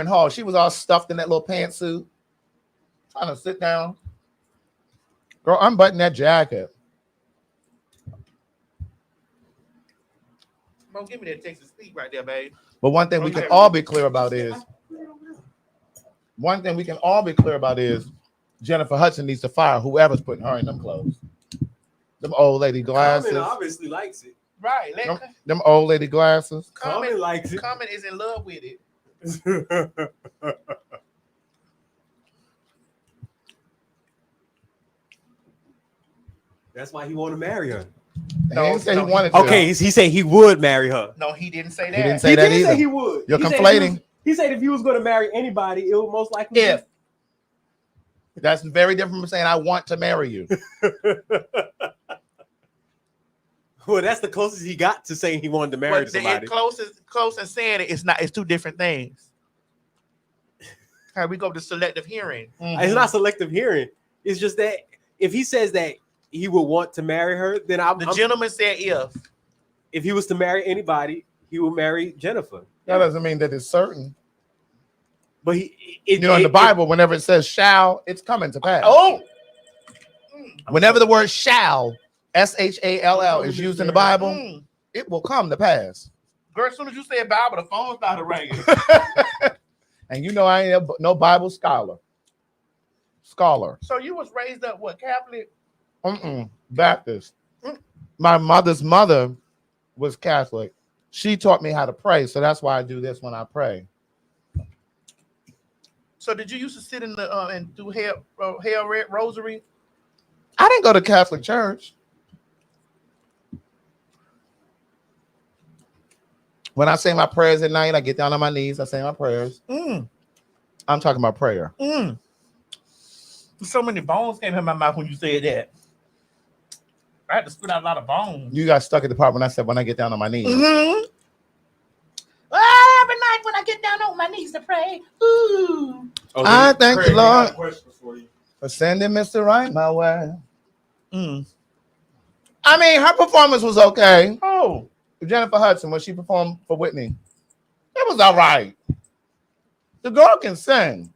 Speaker 3: Hall. She was all stuffed in that little pantsuit, trying to sit down. Girl, unbutton that jacket.
Speaker 10: Bro, give me that Texas speak right there, babe.
Speaker 3: But one thing we can all be clear about is Jennifer Hudson needs to fire whoever's putting her in them clothes. Them old lady glasses.
Speaker 5: Common obviously likes it.
Speaker 10: Right.
Speaker 3: Them old lady glasses.
Speaker 5: Common likes it.
Speaker 10: Common is in love with it.
Speaker 5: That's why he wanted to marry her.
Speaker 3: No, he didn't say he wanted to.
Speaker 5: Okay, he said he would marry her.
Speaker 10: No, he didn't say that.
Speaker 3: He didn't say that either.
Speaker 5: Say he would.
Speaker 3: You're
Speaker 5: He said
Speaker 3: conflating.
Speaker 5: He said if he was going to marry anybody, it would most likely be.
Speaker 3: That's very different from saying I want to marry you.
Speaker 5: Well, that's the closest he got to saying he wanted to marry somebody.
Speaker 10: Close and saying it's not. It's two different things. All right, we go to selective hearing.
Speaker 5: It's not selective hearing. It's just that if he says that he would want to marry her, then
Speaker 10: The gentleman said
Speaker 5: if he was to marry anybody, he would marry Jennifer.
Speaker 3: That doesn't mean that it's certain.
Speaker 5: But
Speaker 3: in the Bible, whenever it says shall, it's coming to pass.
Speaker 10: Oh,
Speaker 3: whenever the word shall, SHALL, is used in the Bible, it will come to pass.
Speaker 10: Girl, as soon as you said Bible, the phone started ringing.
Speaker 3: And you know I ain't no Bible scholar.
Speaker 10: So you was raised up what, Catholic?
Speaker 3: Baptist. My mother's mother was Catholic. She taught me how to pray, so that's why I do this when I pray.
Speaker 10: So did you used to sit in the and do hail rosary?
Speaker 3: I didn't go to Catholic church. When I say my prayers at night, I get down on my knees. I say my prayers. I'm talking about prayer.
Speaker 10: So many bones came in my mouth when you said that. I had to spit out a lot of bones.
Speaker 3: You got stuck at the part when I said when I get down on my knees.
Speaker 10: Every night when I get down on my knees to pray. Ooh.
Speaker 5: Okay,
Speaker 3: I thank
Speaker 5: Craig,
Speaker 3: the Lord
Speaker 5: I got a question for you.
Speaker 3: for sending Mr. Right my way. I mean, her performance was okay.
Speaker 10: Oh,
Speaker 3: Jennifer Hudson, when she performed for Whitney, it was all right. The girl can sing.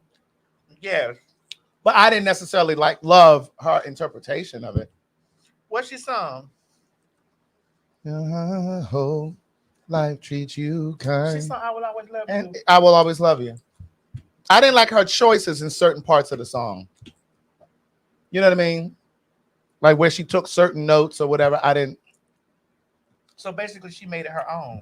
Speaker 10: yes.
Speaker 3: But I didn't necessarily love her interpretation of it.
Speaker 10: What's your song?
Speaker 3: I hope life treats you kind.
Speaker 10: She sung I Will Always Love
Speaker 3: And
Speaker 10: You.
Speaker 3: I will always love you. I didn't like her choices in certain parts of the song. You know what I mean? Like where she took certain notes or whatever. I didn't.
Speaker 10: So basically, she made it her own.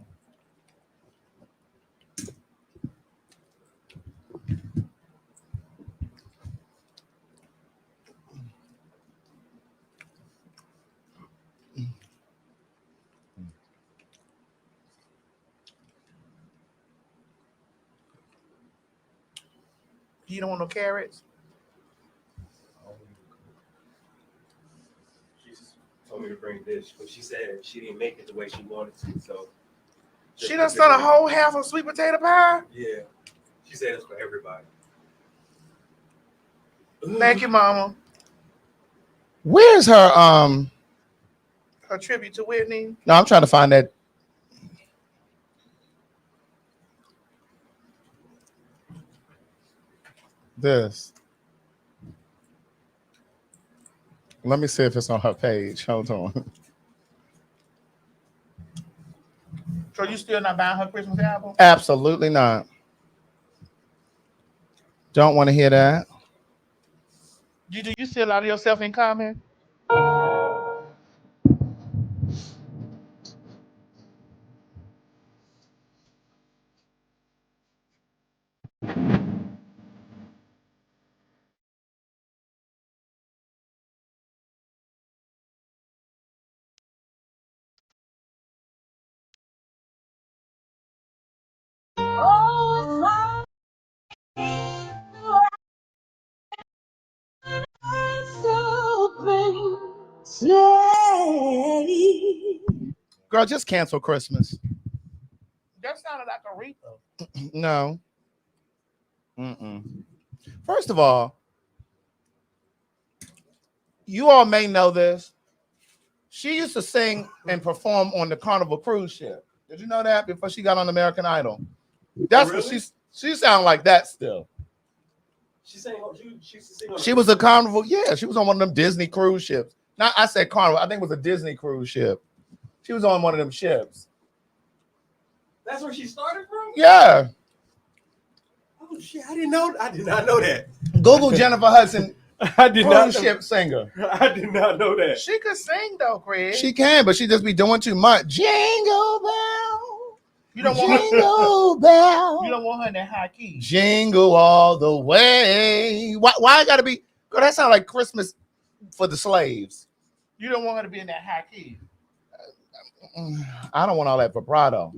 Speaker 10: You don't want no carrots?
Speaker 5: She told me to bring this, but she said she didn't make it the way she wanted to. So
Speaker 10: She done done a whole half of sweet potato pie?
Speaker 5: Yeah. She said it's for everybody.
Speaker 10: Thank you, Mama.
Speaker 3: Where's her
Speaker 10: Her tribute to Whitney.
Speaker 3: No, I'm trying to find that. This. Let me see if it's on her page. Hold on.
Speaker 10: So you still not buying her Christmas album?
Speaker 3: Absolutely not. Don't want to hear that.
Speaker 10: Do you see a lot of yourself in comment?
Speaker 3: Girl, just cancel Christmas.
Speaker 10: That sounded like Aretha.
Speaker 3: No. First of all, you all may know this. She used to sing and perform on the Carnival cruise ship. Did you know that before she got on American Idol? That's what she sound like that still.
Speaker 5: She sang. She used to sing on
Speaker 3: She was a Carnival. Yeah, she was on one of them Disney cruise ships. Not I said Carnival. I think it was a Disney cruise ship. She was on one of them ships.
Speaker 5: That's where she started from?
Speaker 3: Yeah.
Speaker 5: Oh shit! I did not know that.
Speaker 3: Google Jennifer Hudson.
Speaker 5: I did not
Speaker 3: cruise ship singer.
Speaker 5: I did not know that.
Speaker 10: She could sing though, Craig.
Speaker 3: She can, but she just be doing too much. Jingle bell.
Speaker 10: You don't want
Speaker 3: Jingle bell.
Speaker 10: You don't want her in that high key.
Speaker 3: Jingle all the way. Why I gotta be? Girl, that sounds like Christmas for the slaves.
Speaker 10: You don't want her to be in that high key.
Speaker 3: I don't want all that vibrato.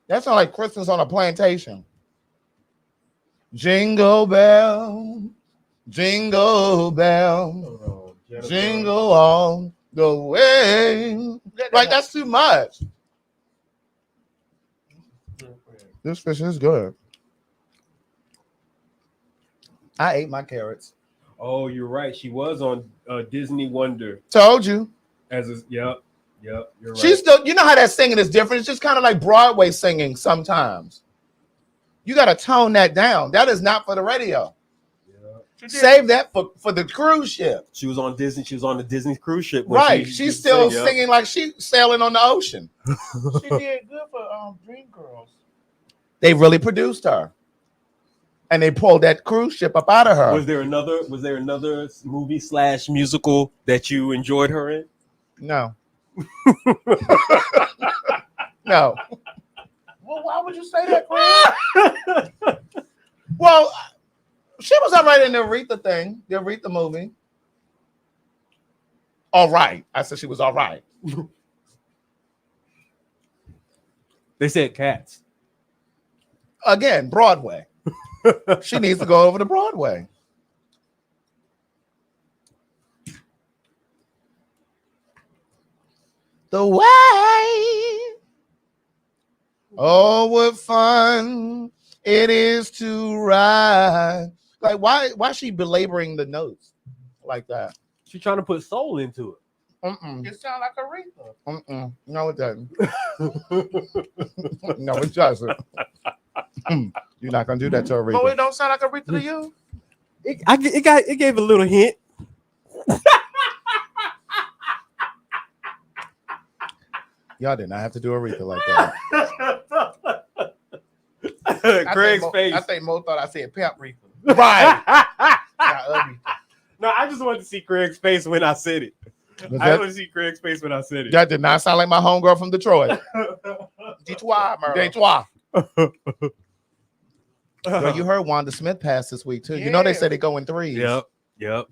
Speaker 3: That sounds like Christmas on a plantation. Jingle bell, jingle bell, jingle all the way. Like that's too much. This fish is good. I ate my carrots.
Speaker 5: Oh, you're right. She was on Disney Wonder.
Speaker 3: Told you.
Speaker 5: Yep. You're right.
Speaker 3: She's still, you know how that singing is different. It's just kind of like Broadway singing sometimes. You got to tone that down. That is not for the radio. Yeah. Save that for the cruise ship.
Speaker 5: She was on Disney. She was on the Disney cruise ship.
Speaker 3: Right. She's still singing like she's sailing on the ocean.
Speaker 10: She did good for Dreamgirls.
Speaker 3: They really produced her. And they pulled that cruise ship up out of her.
Speaker 5: Was there another movie / musical that you enjoyed her in?
Speaker 3: No. No.
Speaker 10: Well, why would you say that, Craig?
Speaker 3: Well, she was all right in the Aretha thing, the Aretha movie. All right. I said she was all right.
Speaker 5: They said Cats.
Speaker 3: Again, Broadway. She needs to go over to Broadway. The way. Oh, what fun it is to ride. Like, why is she belaboring the notes like that?
Speaker 5: She's trying to put soul into it.
Speaker 10: It sounds like Aretha.
Speaker 3: No, it doesn't. No, it doesn't. You're not gonna do that to Aretha.
Speaker 10: Oh, it don't sound like Aretha to you?
Speaker 5: It gave a little hint.
Speaker 3: Y'all did not have to do Aretha like that.
Speaker 5: Craig's face.
Speaker 10: I think Mo thought I said Pimp Aretha.
Speaker 3: Right.
Speaker 5: No, I just wanted to see Craig's face when I said it. I want to see Craig's face when I said it.
Speaker 3: That did not sound like my homegirl from Detroit.
Speaker 10: Detroit,
Speaker 3: Detroit. Girl, you heard Wanda Smith pass this week too. Yeah. You know they said they go in threes.
Speaker 5: Yep. Here.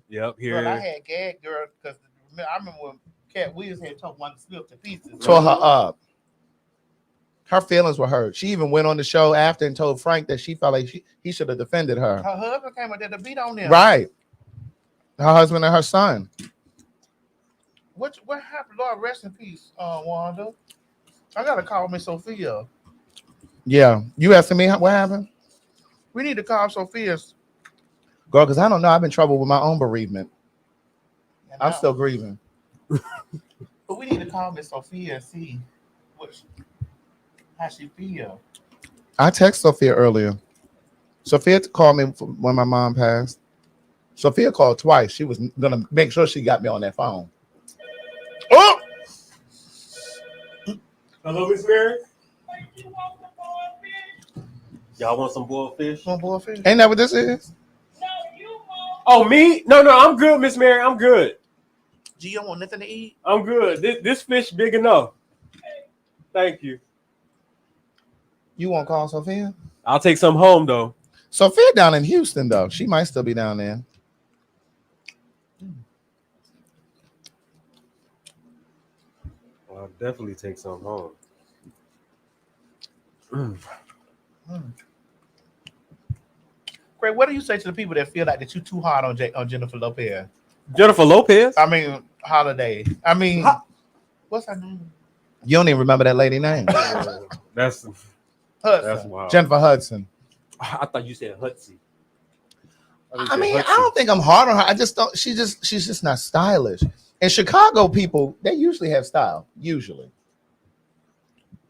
Speaker 10: Girl, I had gagged girl because I remember when Cat Williams had tore Wanda Smith to pieces.
Speaker 3: Tore her up. Her feelings were hurt. She even went on the show after and told Frank that she felt like he should have defended her.
Speaker 10: Her husband came out there to beat on them.
Speaker 3: Right. Her husband and her son.
Speaker 10: What happened? Lord rest in peace, Wanda. I gotta call Miss Sophia.
Speaker 3: Yeah. You asking me what happened?
Speaker 10: We need to call Sophia's.
Speaker 3: Girl, because I don't know. I've been in trouble with my own bereavement. I'm still grieving.
Speaker 10: But we need to call Miss Sophia and see how she feel.
Speaker 3: I texted Sophia earlier. Sophia called me when my mom passed. Sophia called twice. She was gonna make sure she got me on that phone. Oh!
Speaker 5: Hello, Miss Mary. Y'all want some boiled fish?
Speaker 10: Want boiled fish?
Speaker 3: Ain't that what this is?
Speaker 5: Oh, me? No, I'm good, Miss Mary. I'm good.
Speaker 10: G, you don't want nothing to eat?
Speaker 5: I'm good. This fish big enough. Thank you.
Speaker 3: You want to call Sophia?
Speaker 5: I'll take some home, though.
Speaker 3: Sophia down in Houston, though. She might still be down there.
Speaker 5: I'll definitely take some home.
Speaker 10: Craig, what do you say to the people that feel like that you too hard on Jennifer Lopez?
Speaker 5: Jennifer Lopez?
Speaker 10: I mean, Holiday. I mean, what's her name?
Speaker 3: You don't even remember that lady name.
Speaker 5: That's
Speaker 10: Hudson.
Speaker 5: wild.
Speaker 3: Jennifer Hudson.
Speaker 5: I thought you said Hutsy.
Speaker 3: I mean, I don't think I'm hard on her. I just don't. She's just not stylish. And Chicago people, they usually have style. Usually.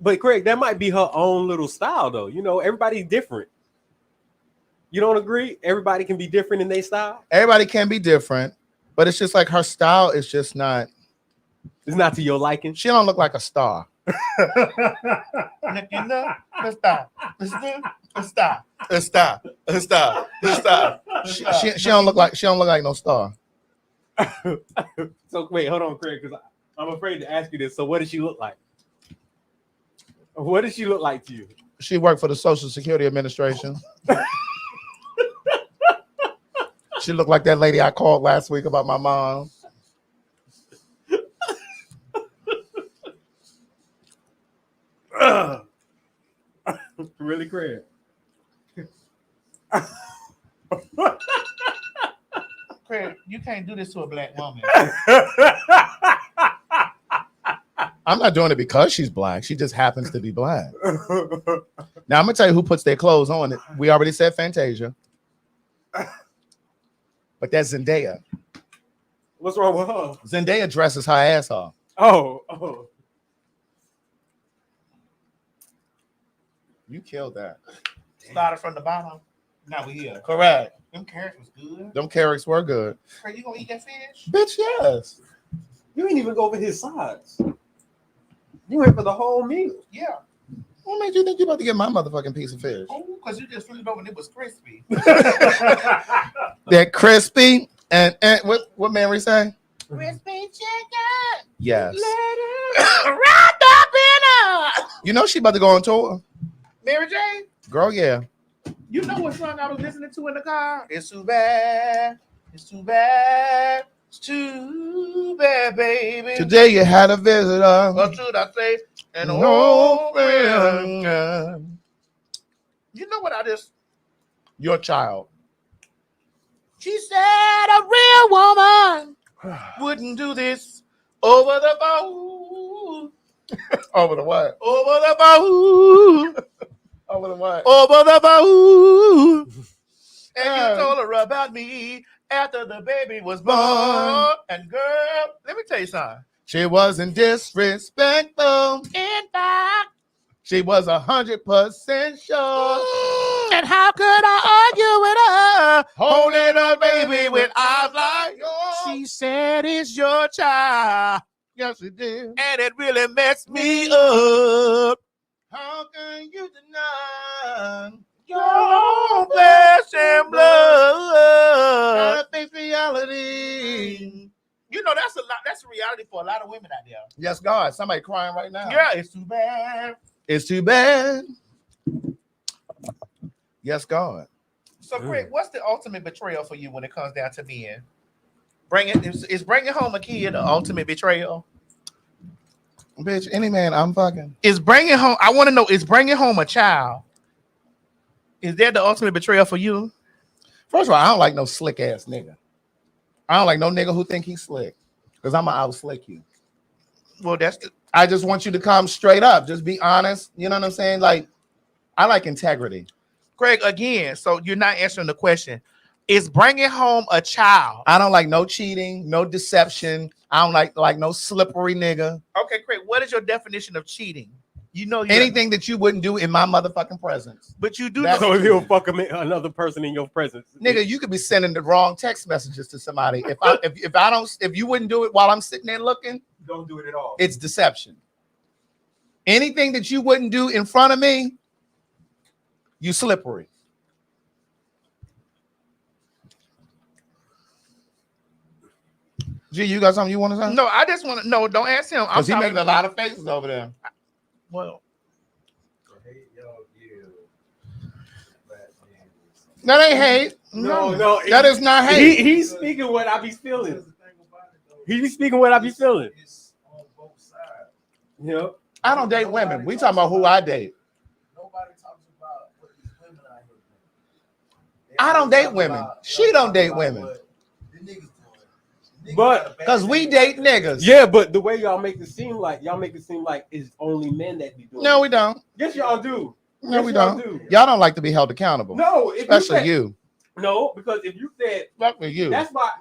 Speaker 5: But Craig, that might be her own little style, though. You know, everybody's different. You don't agree? Everybody can be different in their style.
Speaker 3: Everybody can be different, but it's just like her style is just not.
Speaker 5: It's not to your liking.
Speaker 3: She don't look like a star. She don't look like no star.
Speaker 5: So wait, hold on, Craig, because I'm afraid to ask you this. So what does she look like? What does she look like to you?
Speaker 3: She worked for the Social Security Administration. She looked like that lady I called last week about my mom.
Speaker 5: Really, Craig?
Speaker 10: Craig, you can't do this to a black woman.
Speaker 3: I'm not doing it because she's black. She just happens to be black. Now, I'm going to tell you who puts their clothes on. We already said Fantasia. But that's Zendaya.
Speaker 5: What's wrong with her?
Speaker 3: Zendaya dresses her ass off.
Speaker 5: Oh.
Speaker 3: You killed that.
Speaker 10: Started from the bottom. Now we here.
Speaker 3: Correct.
Speaker 10: Them carrots was good.
Speaker 3: Them carrots were good.
Speaker 10: Craig, you gonna eat that fish?
Speaker 3: Bitch, yes.
Speaker 5: You ain't even go over his sides. You went for the whole meal.
Speaker 10: Yeah.
Speaker 3: What made you think you about to get my motherfucking piece of fish?
Speaker 10: Oh, because you just flipped it over and it was crispy.
Speaker 3: That crispy and what Mary say?
Speaker 10: Crispy chicken.
Speaker 3: Yes.
Speaker 10: Wrapped up in her.
Speaker 3: You know she about to go on tour.
Speaker 10: Mary Jane.
Speaker 3: Girl, yeah.
Speaker 10: You know what song I was listening to in the car? It's too bad. It's too bad. It's too bad, baby.
Speaker 3: Today you had a visitor.
Speaker 10: What should I say? An
Speaker 3: old
Speaker 10: old
Speaker 3: friend.
Speaker 10: friend. You know what I just...
Speaker 3: Your child.
Speaker 10: She said a real woman wouldn't do this over the phone.
Speaker 3: Over the what?
Speaker 10: Over the phone.
Speaker 3: Over the what?
Speaker 10: Over the phone. And you told her about me after the baby was born. And girl, let me tell you something.
Speaker 3: She wasn't disrespectful.
Speaker 10: In fact,
Speaker 3: she was 100% sure.
Speaker 10: And how could I argue with her?
Speaker 3: Holding her baby with eyes like yours.
Speaker 10: She said it's your child.
Speaker 3: Yes, it did.
Speaker 10: And it really messed me up.
Speaker 3: How can you deny
Speaker 10: Your own flesh and blood?
Speaker 3: I face reality?
Speaker 10: You know, that's a lot. That's a reality for a lot of women out there.
Speaker 3: Yes, God. Somebody crying right now.
Speaker 10: Yeah, it's too bad.
Speaker 3: It's too bad. Yes, God.
Speaker 10: So, Craig, what's the ultimate betrayal for you when it comes down to men? Is bringing home a kid the ultimate betrayal?
Speaker 3: Bitch, any man I'm fucking.
Speaker 10: Is bringing home, I want to know, is bringing home a child, is that the ultimate betrayal for you?
Speaker 3: First of all, I don't like no slick ass nigga. I don't like no nigga who think he's slick. Because I'm going to out slick you.
Speaker 10: Well,
Speaker 3: I just want you to come straight up. Just be honest. You know what I'm saying? Like, I like integrity.
Speaker 10: Craig, again, so you're not answering the question. Is bringing home a child?
Speaker 3: I don't like no cheating, no deception. I don't like no slippery nigga.
Speaker 10: Okay, Craig, what is your definition of cheating? You know,
Speaker 3: anything that you wouldn't do in my motherfucking presence.
Speaker 10: But you do.
Speaker 5: So if you'll fuck another person in your presence,
Speaker 3: nigga, you could be sending the wrong text messages to somebody. If you wouldn't do it while I'm sitting there looking,
Speaker 5: don't do it at all.
Speaker 3: It's deception. Anything that you wouldn't do in front of me, you slippery. G, you got something you want to say?
Speaker 10: No, I just want to know. Don't ask him.
Speaker 3: Because he making a lot of faces over there.
Speaker 10: Well,
Speaker 3: that ain't hate.
Speaker 5: No,
Speaker 3: that is not hate.
Speaker 5: He's speaking what I be feeling. He be speaking what I be feeling. Yep.
Speaker 3: I don't date women. We talking about who I date.
Speaker 11: Nobody talks about what these women out here do.
Speaker 3: I don't date women. She don't date women.
Speaker 5: But
Speaker 3: because we date niggas.
Speaker 5: Yeah, but the way y'all make it seem like it's only men that be doing it.
Speaker 3: No, we don't.
Speaker 5: Yes, y'all do.
Speaker 3: No, we don't. Y'all don't like to be held accountable.
Speaker 5: No,
Speaker 3: especially you.
Speaker 5: No, because if you said
Speaker 3: especially you,
Speaker 5: that's why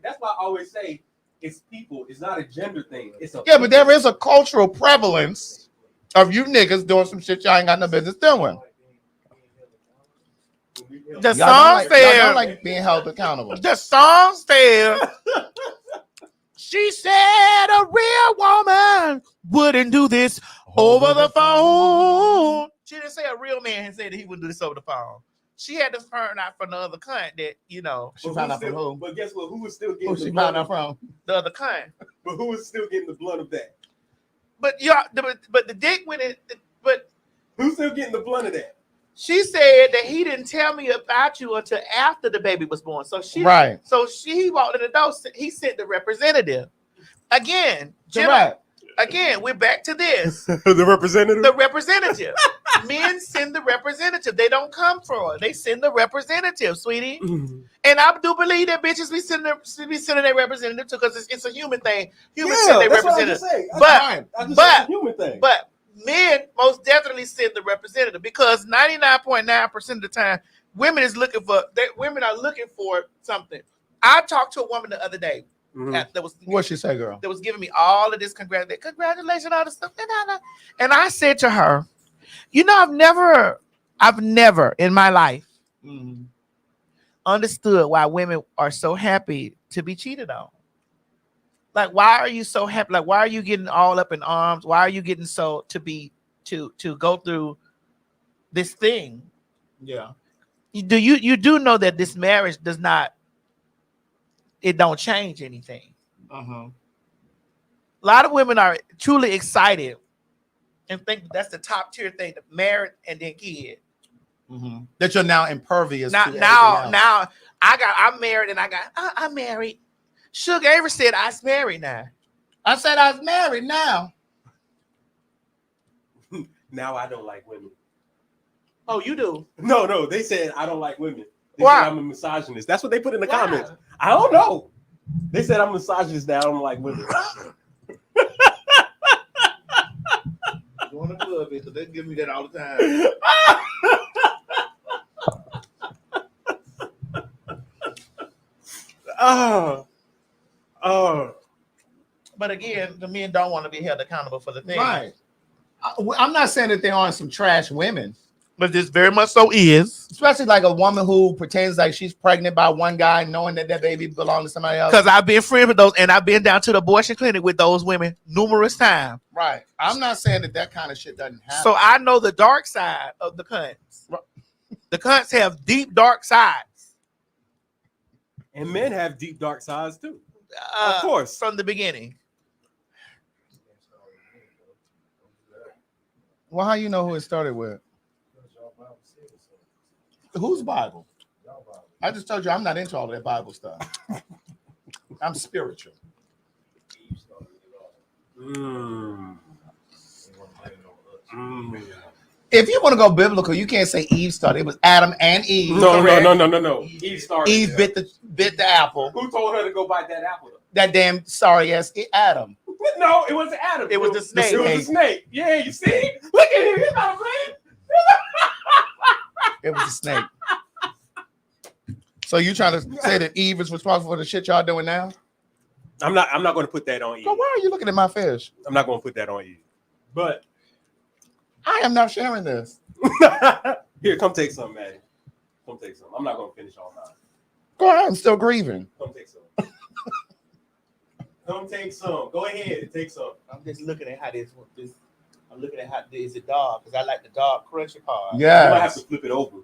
Speaker 5: that's why I always say it's people. It's not a gender thing. It's a
Speaker 3: but there is a cultural prevalence of you niggas doing some shit y'all ain't got no business doing.
Speaker 10: The song said,
Speaker 3: y'all don't like being held accountable.
Speaker 10: The song said, she said a real woman wouldn't do this over the phone. She didn't say a real man had said that he wouldn't do this over the phone. She had to find out from the other cunt that, you know.
Speaker 3: She found out from who?
Speaker 5: But guess what? Who was still getting
Speaker 3: Who she found out from?
Speaker 10: The other cunt.
Speaker 5: But who was still getting the blunt of that?
Speaker 10: But y'all, but the dick went in. But
Speaker 5: who's still getting the blunt of that?
Speaker 10: She said that he didn't tell me about you until after the baby was born. So she he walked in the door. He sent the representative. Again, again, we're back to this.
Speaker 5: The representative.
Speaker 10: The representative. Men send the representative. They don't come for it. They send the representative, sweetie. And I do believe that bitches be sending their representative too, because it's a human thing. Humans send their representative. But
Speaker 5: human thing.
Speaker 10: But men most definitely send the representative, because 99.9% of the time women are looking for something. I talked to a woman the other day.
Speaker 3: What'd she say, girl?
Speaker 10: That was giving me all of this congratulations, all this stuff. And I said to her, you know, I've never in my life understood why women are so happy to be cheated on. Like, why are you so happy? Like, why are you getting all up in arms? Why are you getting so to go through this thing?
Speaker 3: Yeah.
Speaker 10: You do know that this marriage don't change anything. A lot of women are truly excited and think that's the top tier thing, the married and then kid.
Speaker 3: That you're now impervious
Speaker 10: now,
Speaker 3: to
Speaker 10: now I'm married and I'm married. Sugar Avery said I was married now.
Speaker 3: I said I was married now.
Speaker 5: Now I don't like women.
Speaker 10: Oh, you do?
Speaker 5: No, they said I don't like women. They
Speaker 10: Why?
Speaker 5: said I'm a misogynist. That's what they put in the comments. I don't know. They said I'm a misogynist now. I don't like women.
Speaker 3: Going to club it, so they give me that all the time.
Speaker 10: But again, the men don't want to be held accountable for the thing.
Speaker 3: Right. I'm not saying that there aren't some trash women,
Speaker 10: but this very much so is.
Speaker 3: Especially like a woman who pretends like she's pregnant by one guy, knowing that that baby belongs to somebody else.
Speaker 10: Because I've been friends with those, and I've been down to the abortion clinic with those women numerous times.
Speaker 3: Right. I'm not saying that kind of shit doesn't happen.
Speaker 10: So I know the dark side of the cunts. The cunts have deep, dark sides.
Speaker 5: And men have deep, dark sides too. Of course.
Speaker 10: From the beginning.
Speaker 3: Well, how you know who it started with? Whose Bible? I just told you I'm not into all that Bible stuff. I'm spiritual. If you want to go biblical, you can't say Eve started. It was Adam and Eve.
Speaker 5: No. Eve started.
Speaker 3: Eve bit the apple.
Speaker 5: Who told her to go bite that apple?
Speaker 3: That damn sorry ass Adam.
Speaker 5: No, it wasn't Adam.
Speaker 10: It was the snake.
Speaker 5: It was the snake. Yeah, you see? Look at him. He's not playing.
Speaker 3: It was a snake. So you trying to say that Eve is responsible for the shit y'all doing now?
Speaker 5: I'm not going to put that on Eve.
Speaker 3: So why are you looking at my fish?
Speaker 5: I'm not going to put that on Eve. But
Speaker 3: I am not sharing this.
Speaker 5: Here, come take some, Maddie. Come take some. I'm not going to finish all mine.
Speaker 3: Go ahead. I'm still grieving.
Speaker 5: Come take some. Come take some. Go ahead and take some.
Speaker 10: I'm just looking at how this. I'm looking at how is it dog, because I like the dog crunchy part.
Speaker 3: Yeah.
Speaker 5: You might have to flip it over.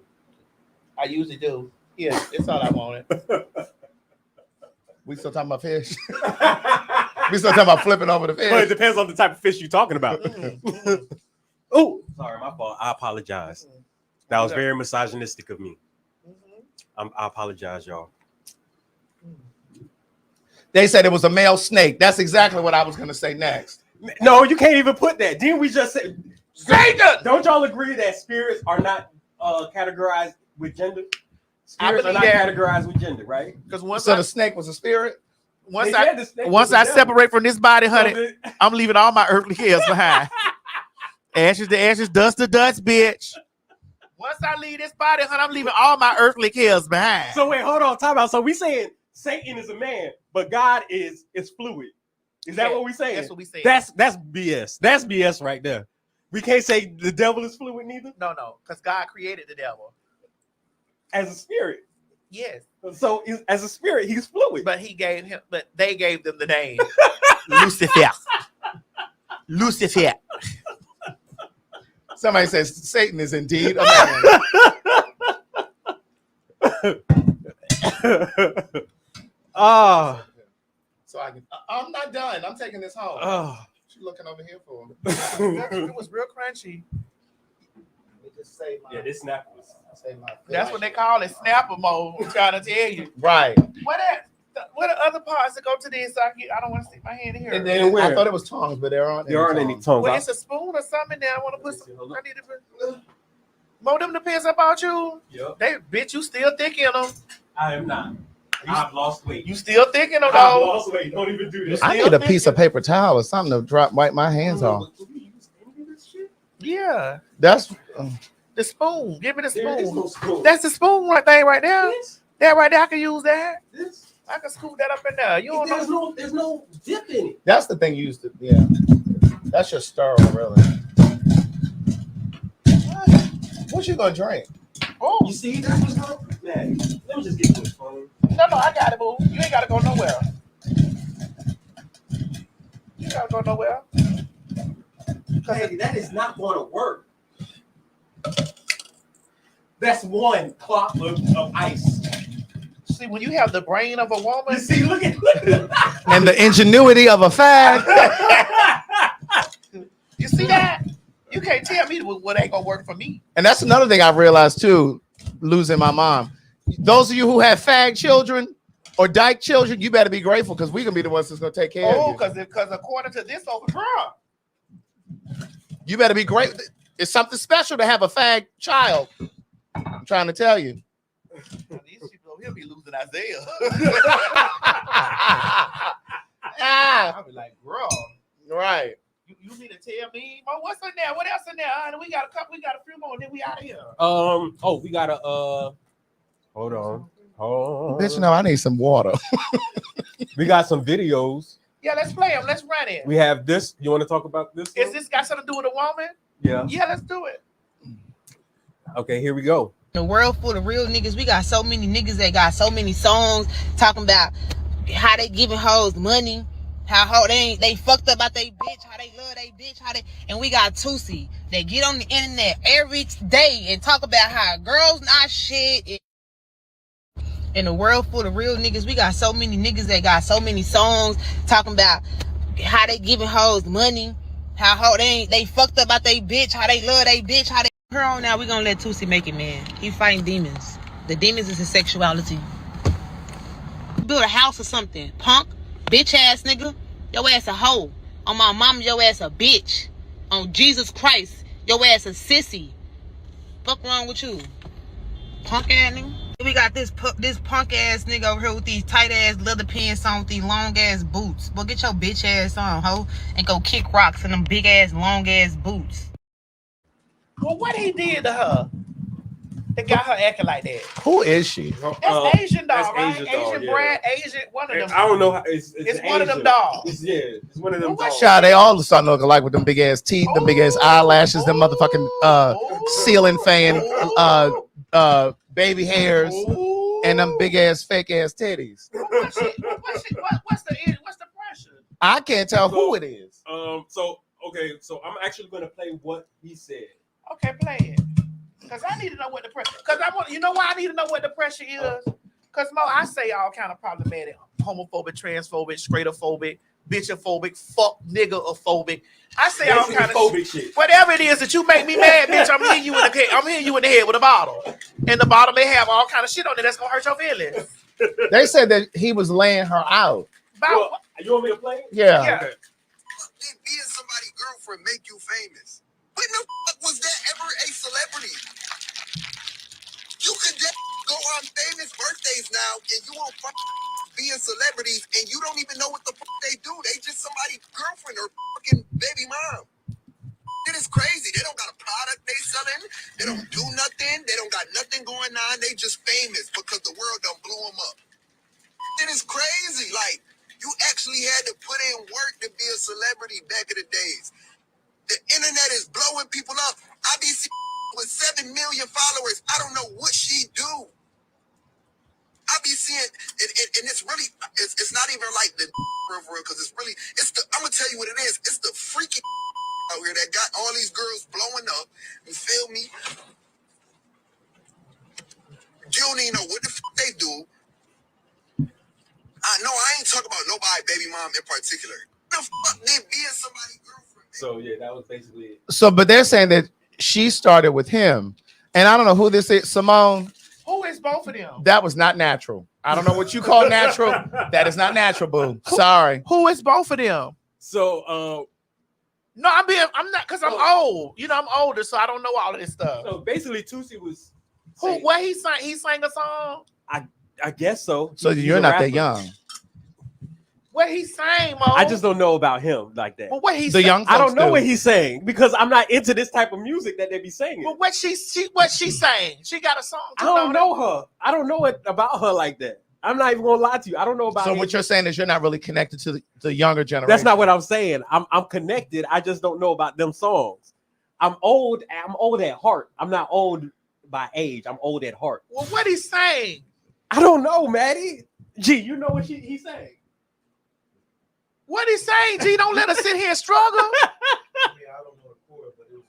Speaker 10: I usually do. Yeah, it's all I wanted.
Speaker 3: We still talking about fish. We still talking about flipping over the fish.
Speaker 5: Well, it depends on the type of fish you're talking about. Oh, sorry, my fault. I apologize. That was very misogynistic of me. I apologize, y'all.
Speaker 3: They said it was a male snake. That's exactly what I was going to say next.
Speaker 5: No, you can't even put that. Didn't we just say?
Speaker 10: Satan!
Speaker 5: Don't y'all agree that spirits are not categorized with gender? Spirits are not categorized with gender, right?
Speaker 10: Because
Speaker 3: the snake was a spirit.
Speaker 10: Once I separate from this body, honey, I'm leaving all my earthly hairs behind. Ashes to ashes, dust to dust, bitch.
Speaker 1: Once I leave this body, honey, I'm leaving all my earthly cares behind.
Speaker 5: So wait, hold on, time out. So we saying Satan is a man, but God is fluid. Is that what we saying?
Speaker 1: That's what we saying.
Speaker 5: That's BS. That's BS right there. We can't say the devil is fluid neither.
Speaker 1: No, because God created the devil
Speaker 5: as a spirit.
Speaker 1: Yes.
Speaker 5: So as a spirit, he's fluid.
Speaker 1: But they gave them the name Lucifer. Lucifer.
Speaker 3: Somebody says Satan is indeed a man. So I'm not done. I'm taking this home. What you looking over here for?
Speaker 1: It was real crunchy.
Speaker 5: This snap was.
Speaker 1: That's what they call it, snapper mode. I'm trying to tell you.
Speaker 3: Right.
Speaker 1: What are other parts that go to this? I don't want to stick my hand in here.
Speaker 3: And then I thought it was tongues, but there aren't any
Speaker 5: tongues.
Speaker 1: Well, it's a spoon or something there. I want to put some. I need to put more them depends about you.
Speaker 5: Yep.
Speaker 1: Bitch, you still thick in them.
Speaker 5: I am not. I've lost weight.
Speaker 1: You still thick in them,
Speaker 5: I've
Speaker 1: though.
Speaker 5: lost weight. Don't even do this.
Speaker 3: I need a piece of paper towel or something to wipe my hands off.
Speaker 1: Yeah.
Speaker 3: That's
Speaker 1: the spoon. Give me the
Speaker 5: There is
Speaker 1: spoon.
Speaker 5: no spoon.
Speaker 1: That's the spoon thing right there.
Speaker 5: This?
Speaker 1: That right there, I can use that.
Speaker 5: This?
Speaker 1: I can scoop that up in there. You don't know.
Speaker 5: There's no dip in it.
Speaker 3: That's the thing you used to. Yeah. That's your stir, really. What you gonna drink?
Speaker 1: Oh,
Speaker 5: you see, that was not Maddie. Let me just get this phone.
Speaker 1: No, I got it, boo. You ain't gotta go nowhere. You gotta go nowhere.
Speaker 5: Maddie, that is not going to work. That's one clock of ice.
Speaker 1: See, when you have the brain of a woman,
Speaker 5: you see, look at
Speaker 3: And the ingenuity of a fag.
Speaker 1: You see that? You can't tell me what ain't gonna work for me.
Speaker 3: And that's another thing I've realized too, losing my mom. Those of you who have fag children or dyke children, you better be grateful because we're gonna be the ones that's gonna take care of you.
Speaker 1: Because according to this over girl,
Speaker 3: You better be grateful. It's something special to have a fag child. I'm trying to tell you.
Speaker 1: these people over here be losing Isaiah. I'll be like, bro,
Speaker 3: right.
Speaker 1: You mean to tell me? Well, what's in there? What else in there? We got a few more, and then we out of here.
Speaker 5: We got a hold on.
Speaker 3: Bitch, no, I need some water.
Speaker 5: We got some videos.
Speaker 1: Yeah, let's play them. Let's run it.
Speaker 5: We have this. You want to talk about this?
Speaker 1: Is this got something to do with a woman?
Speaker 5: Yeah.
Speaker 1: Yeah, let's do it.
Speaker 5: Okay, here we go.
Speaker 15: The world full of real niggas. We got so many niggas that got so many songs talking about how they giving hoes money, how they fucked up about they bitch, how they love they bitch, and we got Tusi that get on the internet every day and talk about how girls not shit. In the world full of real niggas, we got so many niggas that got so many songs talking about how they giving hoes money, how they fucked up about they bitch, how they love they bitch, how they. Her on now, we gonna let Tusi make it, man. He fighting demons. The demons is his sexuality. Build a house or something, punk, bitch ass nigga. Your ass a hoe. On my mama, your ass a bitch. On Jesus Christ, your ass a sissy. Fuck wrong with you, punk ass nigga. We got this punk ass nigga over here with these tight ass leather pants on with these long ass boots. Well, get your bitch ass on, hoe, and go kick rocks in them big ass long ass boots.
Speaker 1: Well, what he did to her that got her acting like that?
Speaker 3: Who is she?
Speaker 1: That's Asian doll,
Speaker 5: that's
Speaker 1: right?
Speaker 5: Asian doll,
Speaker 1: Asian
Speaker 5: yeah.
Speaker 1: brand, Asian, one of them.
Speaker 5: I don't know how it's
Speaker 1: one of them dolls.
Speaker 5: It's one of them dolls.
Speaker 3: Child, they all starting to look alike with them big ass teeth, them big ass eyelashes, them motherfucking ceiling fan, baby hairs, and them big ass fake ass titties.
Speaker 1: What's the pressure?
Speaker 3: I can't tell who it is.
Speaker 5: So I'm actually going to play what he said.
Speaker 1: Okay, play it. Because I need to know what the pressure. Because you know why I need to know what the pressure is? Because I say all kind of problematic, homophobic, transphobic, straightophobic, bitchophobic, fuck nigga-ophobic. I say all kind of
Speaker 5: phobic shit.
Speaker 1: Whatever it is that you make me mad, bitch, I'm hitting you in the head. I'm hitting you in the head with a bottle. And the bottle may have all kind of shit on it that's gonna hurt your feelings.
Speaker 3: They said that he was laying her out.
Speaker 5: You want me to play it?
Speaker 3: Yeah.
Speaker 5: Okay.
Speaker 14: Did being somebody's girlfriend make you famous? When the fuck was that ever a celebrity? You could go on famous birthdays now and you won't being celebrities and you don't even know what the fuck they do. They just somebody's girlfriend or fucking baby mom. It is crazy. They don't got a product they selling. They don't do nothing. They don't got nothing going on. They just famous because the world done blew them up. It is crazy. Like, you actually had to put in work to be a celebrity back in the days. The internet is blowing people up. I be seeing with 7 million followers. I don't know what she do. I be seeing, and it's really, it's not even like the real, because it's really, I'm going to tell you what it is. It's the freaking out here that got all these girls blowing up. You feel me? You don't even know what the they do. I ain't talking about nobody, baby mom in particular. The fuck they being somebody's girlfriend?
Speaker 5: So yeah, that was basically it.
Speaker 3: So, but they're saying that she started with him, and I don't know who this is. Simone.
Speaker 10: Who is both of them?
Speaker 3: That was not natural. I don't know what you call natural. That is not natural, boo. Sorry.
Speaker 10: Who is both of them?
Speaker 5: So,
Speaker 10: no, I'm not, because I'm old. You know, I'm older, so I don't know all of this stuff.
Speaker 5: So basically, Tootsie was.
Speaker 10: What he sang? He sang a song.
Speaker 5: I guess so.
Speaker 3: So you're not that young.
Speaker 10: What he sang, Mo?
Speaker 5: I just don't know about him like that.
Speaker 10: Well, what he
Speaker 3: the young
Speaker 5: I don't know what he's saying because I'm not into this type of music that they be singing.
Speaker 10: Well, what she sang? She got a song.
Speaker 5: I don't know her. I don't know it about her like that. I'm not even gonna lie to you. I don't know about.
Speaker 3: So what you're saying is you're not really connected to the younger generation.
Speaker 5: That's not what I'm saying. I'm connected. I just don't know about them songs. I'm old. I'm old at heart. I'm not old by age. I'm old at heart.
Speaker 10: Well, what he sang?
Speaker 5: I don't know, Maddie. Gee, you know what he sang?
Speaker 10: What he saying? G, don't let us sit here and struggle.
Speaker 11: Yeah, I don't know the chord, but it was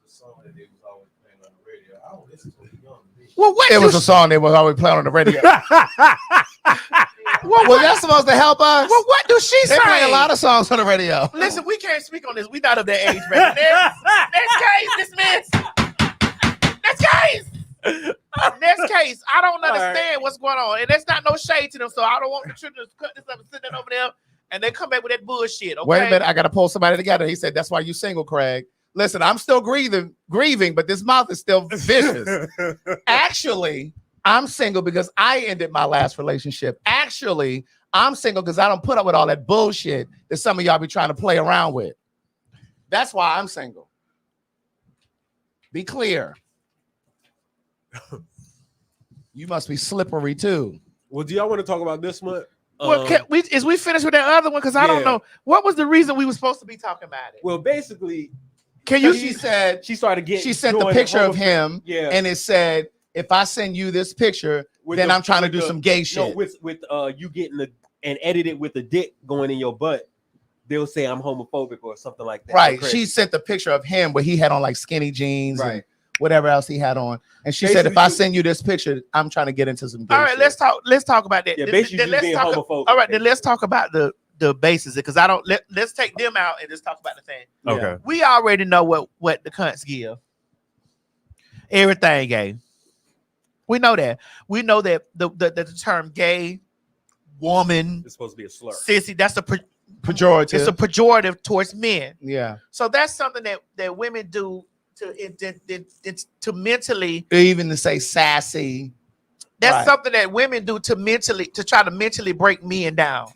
Speaker 11: a song that they was always playing on the radio. I don't listen to it young.
Speaker 10: Well, what
Speaker 3: it was a song they was always playing on the radio. Well, that's supposed to help us.
Speaker 10: Well, what do she say?
Speaker 3: They play a lot of songs on the radio.
Speaker 10: Listen, we can't speak on this. We not of that age, man. Next case, dismissed. Next case. Next case. I don't understand what's going on, and there's not no shade to them. So I don't want the children to cut this up and sit down over there, and they come back with that bullshit. Okay?
Speaker 3: Wait a minute, I gotta pull somebody together. He said, "That's why you single, Craig." Listen, I'm still grieving, but this mouth is still vicious. Actually, I'm single because I ended my last relationship. Actually, I'm single because I don't put up with all that bullshit that some of y'all be trying to play around with. That's why I'm single. Be clear. You must be slippery too.
Speaker 5: Well, do y'all want to talk about this one?
Speaker 10: Well, is we finished with that other one? Because I don't know. What was the reason we were supposed to be talking about it?
Speaker 5: Well, basically,
Speaker 3: she said
Speaker 5: she started getting.
Speaker 3: She sent the picture of him, and it said, "If I send you this picture, then I'm trying to do some gay shit."
Speaker 5: No, with you getting and edited with the dick going in your butt, they'll say I'm homophobic or something like that.
Speaker 3: Right. She sent the picture of him where he had on like skinny jeans, and whatever else he had on, and she said, "If I send you this picture, I'm trying to get into some gay."
Speaker 10: All right,
Speaker 3: shit.
Speaker 10: let's talk about that.
Speaker 5: Yeah, basically
Speaker 10: let's
Speaker 5: being
Speaker 10: talk,
Speaker 5: homophobic.
Speaker 10: All right, then let's talk about the basis, because I don't let's take them out and just talk about the thing.
Speaker 5: Okay.
Speaker 10: We already know what the cunts give. Everything gay. We know that. We know that the term gay, woman,
Speaker 5: it's supposed to be a slur.
Speaker 10: Sissy, that's a
Speaker 3: pejorative.
Speaker 10: It's a pejorative towards men.
Speaker 3: Yeah.
Speaker 10: So that's something that women do to mentally,
Speaker 3: even to say sassy.
Speaker 10: That's something that women do to try to mentally break men down.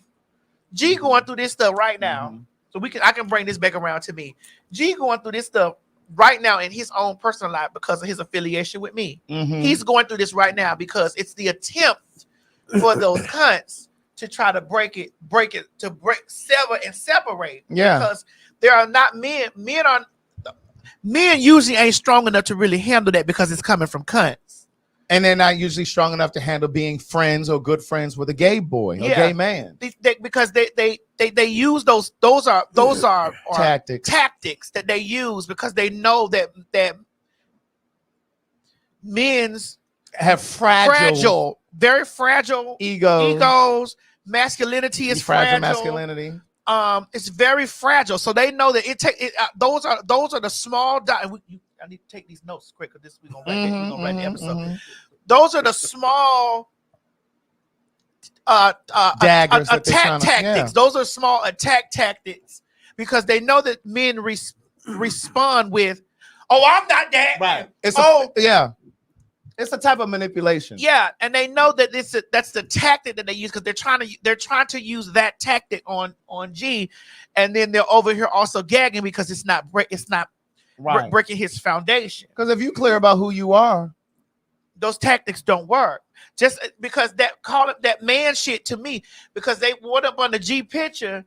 Speaker 10: G going through this stuff right now. So I can bring this back around to me. G going through this stuff right now in his own personal life because of his affiliation with me. He's going through this right now because it's the attempt for those cunts to try to sever and separate.
Speaker 3: Yeah.
Speaker 10: Because there are not men usually ain't strong enough to really handle that because it's coming from cunts.
Speaker 3: And they're not usually strong enough to handle being friends or good friends with a gay boy or gay man.
Speaker 10: Because they use those are tactics that they use because they know that men's
Speaker 3: have
Speaker 10: very fragile egos. Masculinity is fragile.
Speaker 3: Masculinity.
Speaker 10: It's very fragile. So they know that those are the small I need to take these notes quick because we're gonna write the episode. Those are the small
Speaker 3: daggers
Speaker 10: attack tactics. Those are small attack tactics because they know that men respond with, "Oh, I'm not that."
Speaker 3: Right. It's a type of manipulation.
Speaker 10: Yeah, and they know that that's the tactic that they use because they're trying to use that tactic on G, and then they're over here also gagging because it's not breaking his foundation.
Speaker 3: Because if you're clear about who you are,
Speaker 10: those tactics don't work. Just because call it that man shit to me because they went up on the G picture.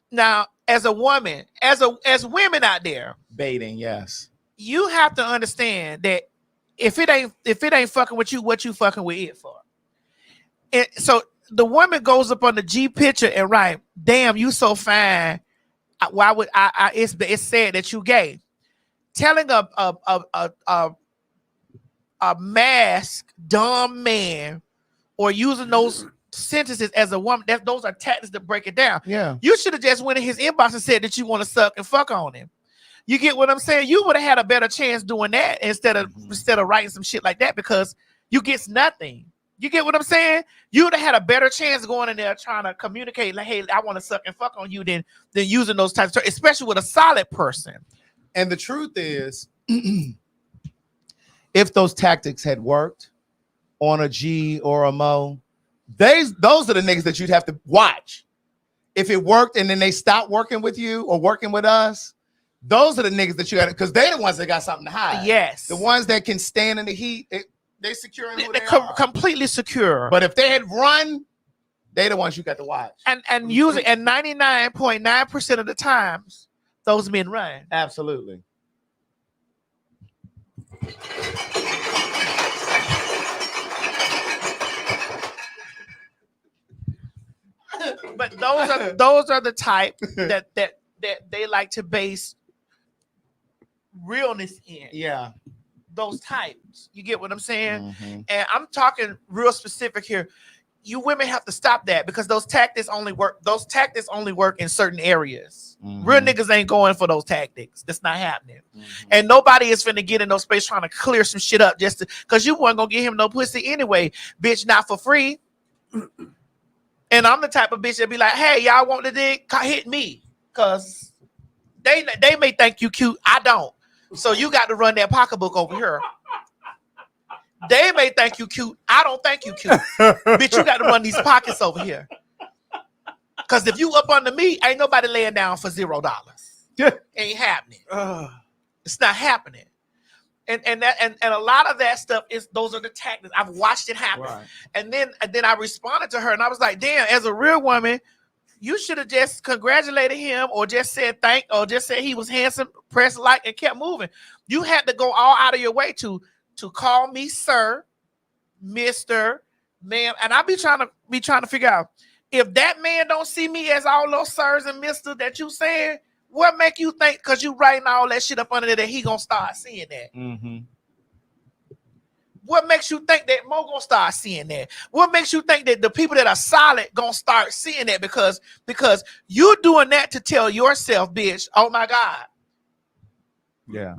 Speaker 10: Now, as a woman, as women out there
Speaker 3: baiting, yes,
Speaker 10: you have to understand that. If it ain't fucking with you, what you fucking with it for? And so the woman goes up on the G picture and write, "Damn, you so fine. Why would I? It's said that you gay." Telling a masked dumb man or using those sentences as a woman, those are tactics to break it down.
Speaker 3: Yeah,
Speaker 10: you should have just went in his inbox and said that you want to suck and fuck on him. You get what I'm saying? You would have had a better chance doing that instead of writing some shit like that because you get nothing. You get what I'm saying? You would have had a better chance going in there trying to communicate like, hey, I want to suck and fuck on you than using those types of terms, especially with a solid person.
Speaker 3: And the truth is, if those tactics had worked on a G or a Mo, those are the niggas that you'd have to watch. If it worked and then they stopped working with you or working with us, those are the niggas that you got because they're the ones that got something to hide.
Speaker 10: Yes.
Speaker 3: The ones that can stand in the heat, they secure who they
Speaker 10: are.
Speaker 3: Completely
Speaker 10: secure.
Speaker 3: But if they had run, they're the ones you got to watch.
Speaker 10: And usually at 99.9% of the times, those men run.
Speaker 3: Absolutely.
Speaker 10: But those are the type that they like to base realness in.
Speaker 3: Yeah.
Speaker 10: Those types. You get what I'm saying? Mm-hmm. And I'm talking real specific here. You women have to stop that because those tactics only work in certain areas. Mm-hmm. Real niggas ain't going for those tactics. That's not happening. Mm-hmm. And nobody is finna get in no space trying to clear some shit up just because you weren't gonna get him no pussy anyway, bitch, not for free. And I'm the type of bitch that be like, hey, y'all want the dick? Hit me. Because they may think you cute. I don't. So you got to run that pocketbook over here. They may think you cute. I don't think you cute. Bitch, you got to run these pockets over here. Because if you up under me, ain't nobody laying down for $0. Ain't happening. It's not happening. And a lot of that stuff those are the tactics. I've watched it happen. Right. And then I responded to her and I was like, damn, as a real woman, you should have just congratulated him or just said thank or just said he was handsome, press like and kept moving. You had to go all out of your way to call me sir, Mr. Ma'am. And I be trying to figure out if that man don't see me as all those sirs and Mr. that you saying, what make you think because you writing all that shit up under there that he gonna start seeing that? Mm-hmm. What makes you think that Mo gonna start seeing that? What makes you think that the people that are solid gonna start seeing that? Because you're doing that to tell yourself, bitch, oh my God.
Speaker 3: Yeah.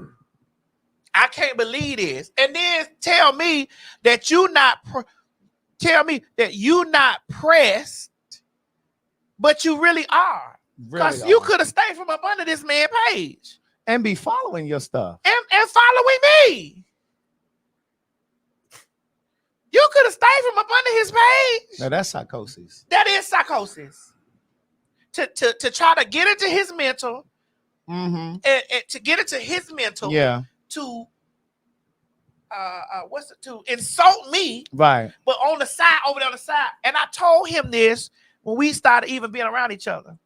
Speaker 10: I can't believe this. And then tell me that you're not pressed, but you really are. Because you could have stayed from up under this man's page.
Speaker 3: And be following your stuff.
Speaker 10: And following me. You could have stayed from up under his page.
Speaker 3: Now that's psychosis.
Speaker 10: That is psychosis. To try to get into his mental. Mm-hmm. And to get into his mental.
Speaker 3: Yeah.
Speaker 10: To to insult me.
Speaker 3: Right.
Speaker 10: But over there on the side. And I told him this when we started even being around each other.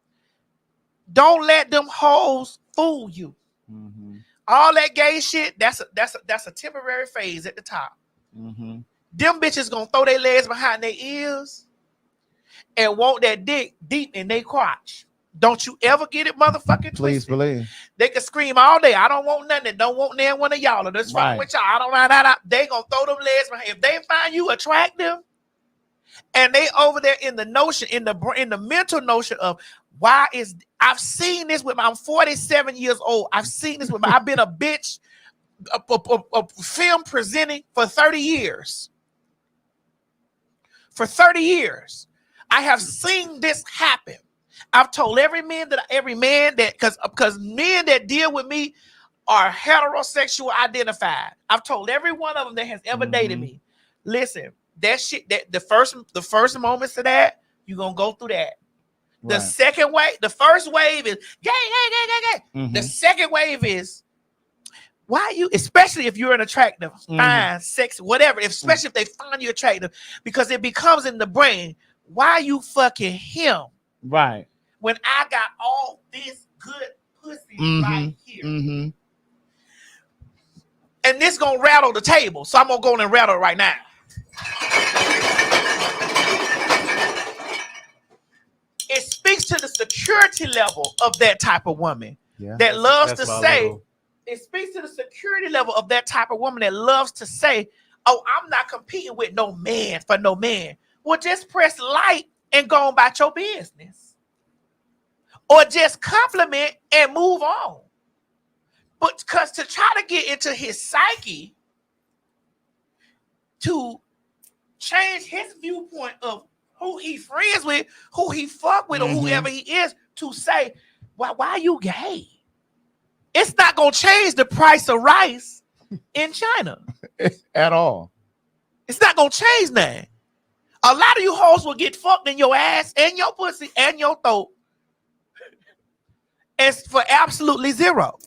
Speaker 10: Don't let them hoes fool you. Mm-hmm. All that gay shit, that's a temporary phase at the top. Mm-hmm. Them bitches gonna throw their legs behind their ears and want that dick deep in their crotch. Don't you ever get it, motherfucking
Speaker 3: Please
Speaker 10: twisted.
Speaker 3: Believe.
Speaker 10: They can scream all day. I don't want nothing. Don't want near one of y'all. Or that's wrong with y'all. I don't know. They gonna throw them legs behind. If they find you attractive, and they over there in the notion, in the mental notion of I've seen this with I'm 47 years old. I've seen this with I've been a bitch, a film presenting for 30 years. For 30 years, I have seen this happen. I've told every man that because men that deal with me are heterosexual identified. I've told every one of them that has ever dated me, listen, that shit, that the first moments of that, you're gonna go through that. The second wave, the first wave is gay. The second wave is why you, especially if you're an attractive, fine, sexy, whatever, especially if they find you attractive, because it becomes in the brain, why you fucking him?
Speaker 3: Right.
Speaker 10: When I got all this good pussy right here. And this gonna rattle the table. So I'm gonna go in and rattle it right now. It speaks to the security level of that type of woman that loves to say, it speaks to the security level of that type of woman that loves to say, oh, I'm not competing with no man for no man. Well, just press like and go on about your business. Or just compliment and move on. But because to try to get into his psyche, to change his viewpoint of who he friends with, who he fuck with, or whoever he is, to say, why you gay? It's not gonna change the price of rice in China
Speaker 3: at all.
Speaker 10: It's not gonna change that. A lot of you hoes will get fucked in your ass and your pussy and your throat, and for absolutely zero.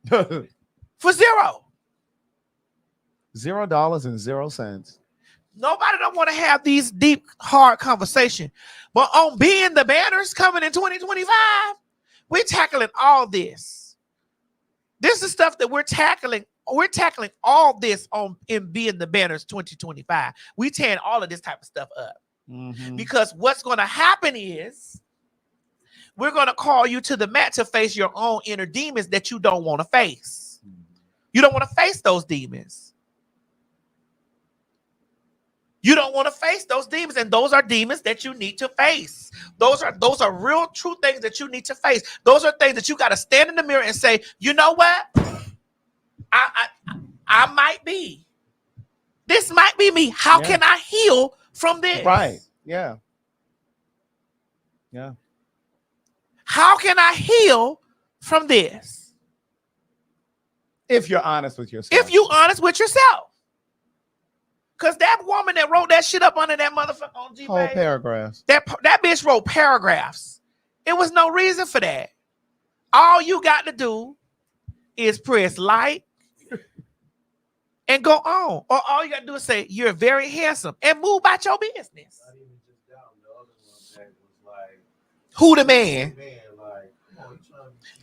Speaker 10: For zero.
Speaker 3: $0.00.
Speaker 10: Nobody don't want to have these deep, hard conversations. But on Being the Banners coming in 2025, we're tackling all this. This is stuff that we're tackling. We're tackling all this in Being the Banners 2025. We tearing all of this type of stuff up. Because what's going to happen is we're going to call you to the mat to face your own inner demons that you don't want to face. You don't want to face those demons. You don't want to face those demons, and those are demons that you need to face. Those are real, true things that you need to face. Those are things that you got to stand in the mirror and say, you know what? I might be. This might be me. How can I heal from this?
Speaker 3: Right. Yeah. Yeah.
Speaker 10: How can I heal from this?
Speaker 3: If you're honest with yourself.
Speaker 10: If you're honest with yourself. Because that woman that wrote that shit up under that motherfucker on G
Speaker 3: whole paragraphs.
Speaker 10: That bitch wrote paragraphs. It was no reason for that. All you got to do is press like and go on. Or all you got to do is say, you're very handsome, and move about your business. Who the man?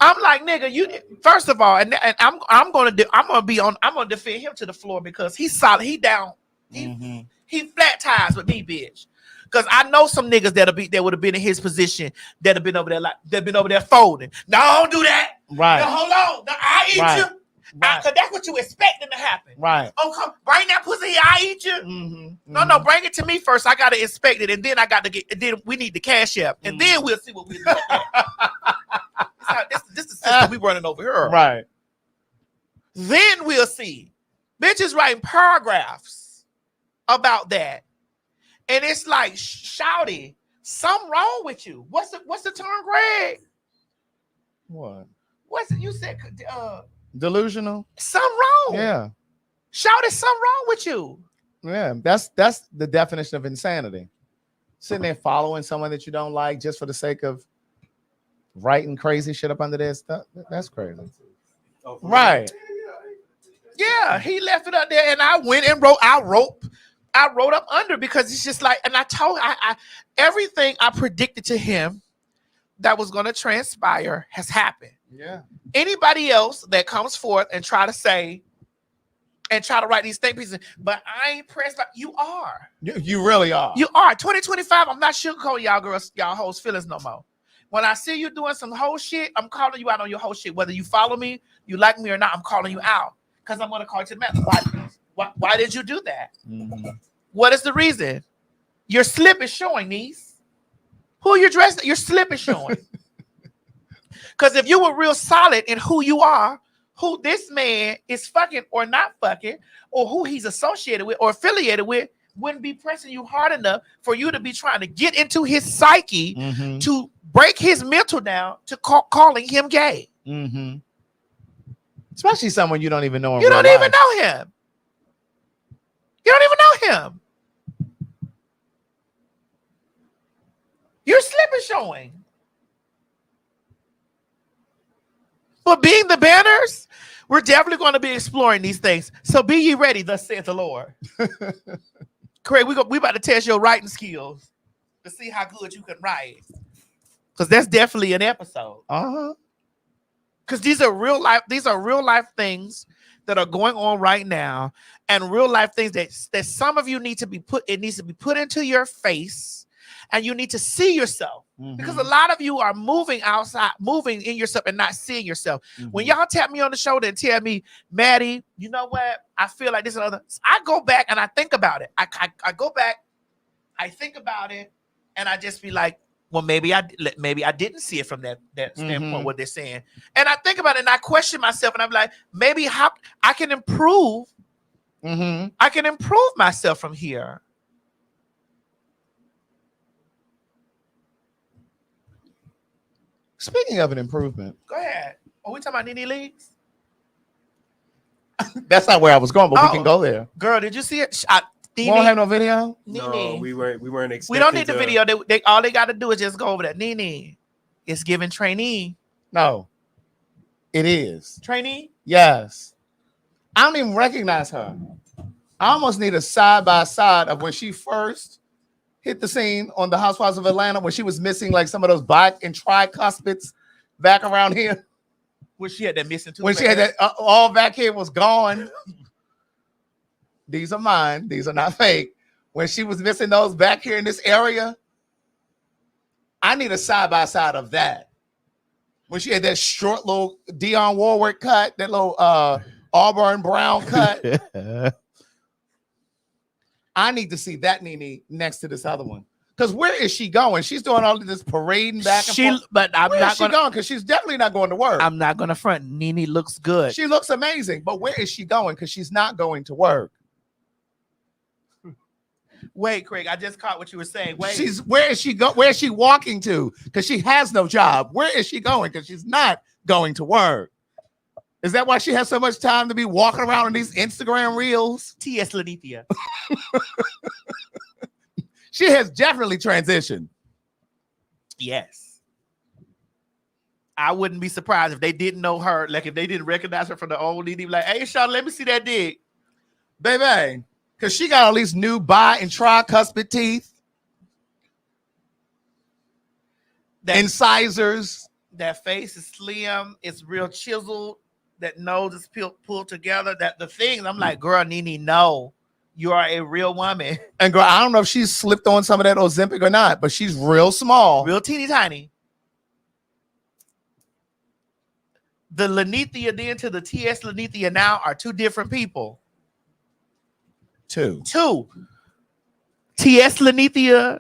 Speaker 10: I'm like, nigga, you first of all, and I'm gonna defend him to the floor because he's solid. He down. He flat tires with me, bitch. Because I know some niggas that would have been in his position that have been over there folding. No, don't do that.
Speaker 3: Right.
Speaker 10: No, hold on. No, I eat you. Because that's what you expecting to happen.
Speaker 3: Right.
Speaker 10: Oh, come bring that pussy here, I eat you. No, bring it to me first. I gotta inspect it, and then I got to get. Then we need the cash app, and then we'll see what we do. This is the system we running over here.
Speaker 3: Right.
Speaker 10: Then we'll see. Bitches writing paragraphs about that, and it's like, shouty, something wrong with you. What's the term, Greg?
Speaker 3: What?
Speaker 10: What's it? You said
Speaker 3: delusional.
Speaker 10: Something wrong.
Speaker 3: Yeah.
Speaker 10: Shouty, something wrong with you.
Speaker 3: Yeah, that's the definition of insanity. Sitting there following someone that you don't like just for the sake of writing crazy shit up under there. That's crazy. Right.
Speaker 10: Yeah, he left it up there, and I went and wrote. I wrote up under because it's just like, and I told I everything I predicted to him that was going to transpire has happened.
Speaker 3: Yeah.
Speaker 10: Anybody else that comes forth and try to say and try to write these think pieces, but I ain't pressed. You are.
Speaker 3: You really are.
Speaker 10: You are. 2025. I'm not sugarcoating y'all girls, y'all hoes feelings no more. When I see you doing some whole shit, I'm calling you out on your whole shit. Whether you follow me, you like me or not, I'm calling you out because I'm going to call you to the mat. Why did you do that? What is the reason? Your slip is showing, niece. Who you're dressed, your slip is showing. Because if you were real solid in who you are, who this man is fucking or not fucking, or who he's associated with or affiliated with, wouldn't be pressing you hard enough for you to be trying to get into his psyche to break his mental down to calling him gay.
Speaker 3: Especially someone you don't even know in
Speaker 10: You
Speaker 3: real
Speaker 10: don't even
Speaker 3: life.
Speaker 10: know him. You don't even know him. Your slip is showing. But being the banners, we're definitely going to be exploring these things. So be ye ready, thus saith the Lord. Craig, we about to test your writing skills to see how good you can write. Because that's definitely an episode.
Speaker 3: Uh-huh.
Speaker 10: Because these are real life things that are going on right now, and real life things that some of you needs to be put into your face, and you need to see yourself. Because a lot of you are moving outside, moving in yourself and not seeing yourself. When y'all tap me on the shoulder and tell me, Maddie, you know what? I feel like this and other. I go back and I think about it. I go back, I think about it, and I just be like, well, maybe I didn't see it from that standpoint, what they're saying. And I think about it and I question myself and I'm like, maybe how I can improve. I can improve myself from here.
Speaker 3: Speaking of an improvement.
Speaker 10: Go ahead. Are we talking about Nene Leaks?
Speaker 3: That's not where I was going, but we can go there.
Speaker 10: Girl, did you see it?
Speaker 3: We don't have no video?
Speaker 5: No, we weren't expecting.
Speaker 10: We don't need the video. They all they got to do is just go over that. Nene, it's giving trainee.
Speaker 3: No, it is
Speaker 10: trainee.
Speaker 3: Yes, I don't even recognize her. I almost need a side by side of when she first hit the scene on the Housewives of Atlanta, when she was missing like some of those black and tricuspids back around here.
Speaker 10: When she had that missing tooth.
Speaker 3: When she had that all back here was gone. These are mine. These are not fake. When she was missing those back here in this area, I need a side-by-side of that. When she had that short little Dionne Warwick cut, that little Auburn Brown cut. I need to see that Nene next to this other one. Because where is she going? She's doing all of this parading back and forth.
Speaker 10: But I'm
Speaker 3: where
Speaker 10: not
Speaker 3: is she going? Because she's definitely not going to work.
Speaker 10: I'm not going to front. Nene looks good.
Speaker 3: She looks amazing. But where is she going? Because she's not going to work.
Speaker 10: Wait, Craig, I just caught what you were saying. Wait.
Speaker 3: Where is she Where is she walking to? Because she has no job. Where is she going? Because she's not going to work. Is that why she has so much time to be walking around in these Instagram reels?
Speaker 10: T.S. Lanithia.
Speaker 3: She has definitely transitioned.
Speaker 10: Yes. I wouldn't be surprised if they didn't know her. Like if they didn't recognize her from the old Nene, like, hey, Sean, let me see that dick.
Speaker 3: Baby. Because she got all these new bi and tricuspid teeth. Incisors.
Speaker 10: That face is slim. It's real chiseled. That nose is pulled together. That the things, I'm like, girl, Nene, no. You are a real woman.
Speaker 3: And girl, I don't know if she's slipped on some of that Ozempic or not, but she's real small.
Speaker 10: Real teeny tiny. The Lanithia then to the T.S. Lanithia now are two different people.
Speaker 3: Two.
Speaker 10: T.S. Lanithia.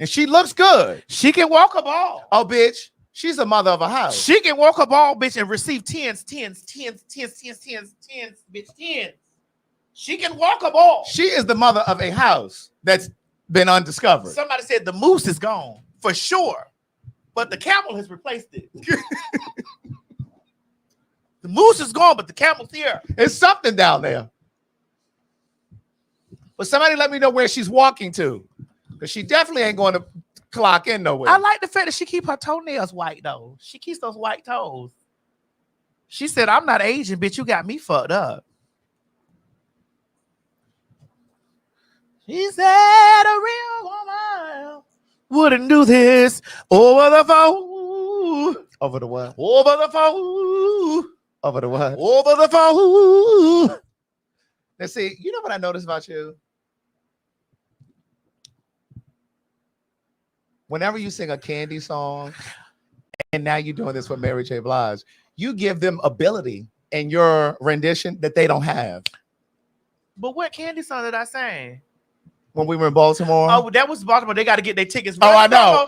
Speaker 3: And she looks good.
Speaker 10: She can walk a ball.
Speaker 3: Oh, bitch. She's a mother of a house.
Speaker 10: She can walk a ball, bitch, and receive tens, bitch, tens. She can walk a ball.
Speaker 3: She is the mother of a house that's been undiscovered.
Speaker 10: Somebody said the moose is gone for sure, but the camel has replaced it. The moose is gone, but the camel's here.
Speaker 3: It's something down there. But somebody let me know where she's walking to, because she definitely ain't going to clock in nowhere.
Speaker 10: I like the fact that she keep her toenails white though. She keeps those white toes. She said, "I'm not Asian, bitch. You got me fucked up." She said, "A real woman wouldn't do this over the phone."
Speaker 3: Over the what?
Speaker 10: Over the phone.
Speaker 3: Over the what?
Speaker 10: Over the phone.
Speaker 3: Let's see. You know what I noticed about you? Whenever you sing a Candy song, and now you're doing this with Mary J. Blige, you give them ability in your rendition that they don't have.
Speaker 10: But what Candy song did I sing?
Speaker 3: When we were in Baltimore.
Speaker 10: Oh, that was Baltimore. They got to get their tickets.
Speaker 3: Oh, I know.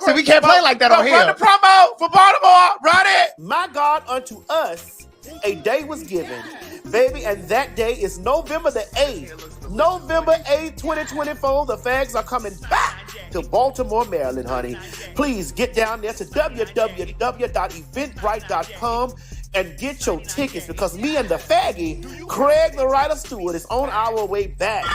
Speaker 3: So we can't play like that on here.
Speaker 10: Run the promo for Baltimore. Run it. My God, unto us a day was given, baby, and that day is November the 8th. November 8th, 2024. The fags are coming back
Speaker 1: to Baltimore, Maryland, honey. Please get down there to www.eventbrite.com and get your tickets, because me and the faggy, Craig the Writer Stewart, is on our way back.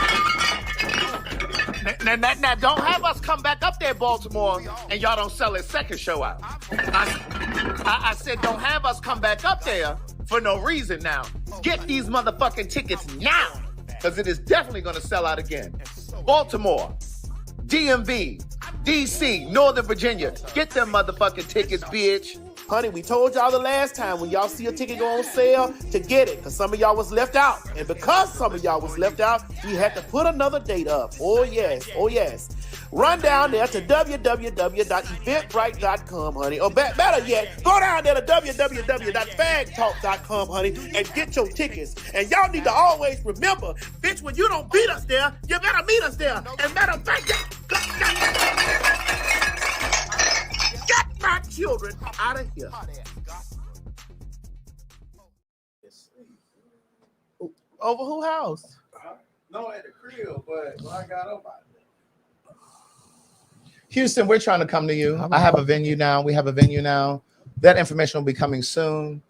Speaker 3: Now, don't have us come back up there, Baltimore, and y'all don't sell a second show out. I said don't have us come back up there for no reason now. Get these motherfucking tickets now, because it is definitely going to sell out again. Baltimore, DMV, DC, Northern Virginia. Get them motherfucking tickets, bitch.
Speaker 1: Honey, we told y'all the last time when y'all see a ticket go on sale to get it, because some of y'all was left out. And because some of y'all was left out, we had to put another date up. Oh, yes. Oh, yes. Run down there to www.eventbrite.com, honey. Or better yet, go down there to www.PhagTawlk.com, honey, and get your tickets. And y'all need to always remember, bitch, when you don't beat us there, you better meet us there. And matter of fact, get my children out of here.
Speaker 10: Over who house?
Speaker 11: No, at the crib, but when I got up,
Speaker 3: Houston, we're trying to come to you. I have a venue now. We have a venue now. That information will be coming soon.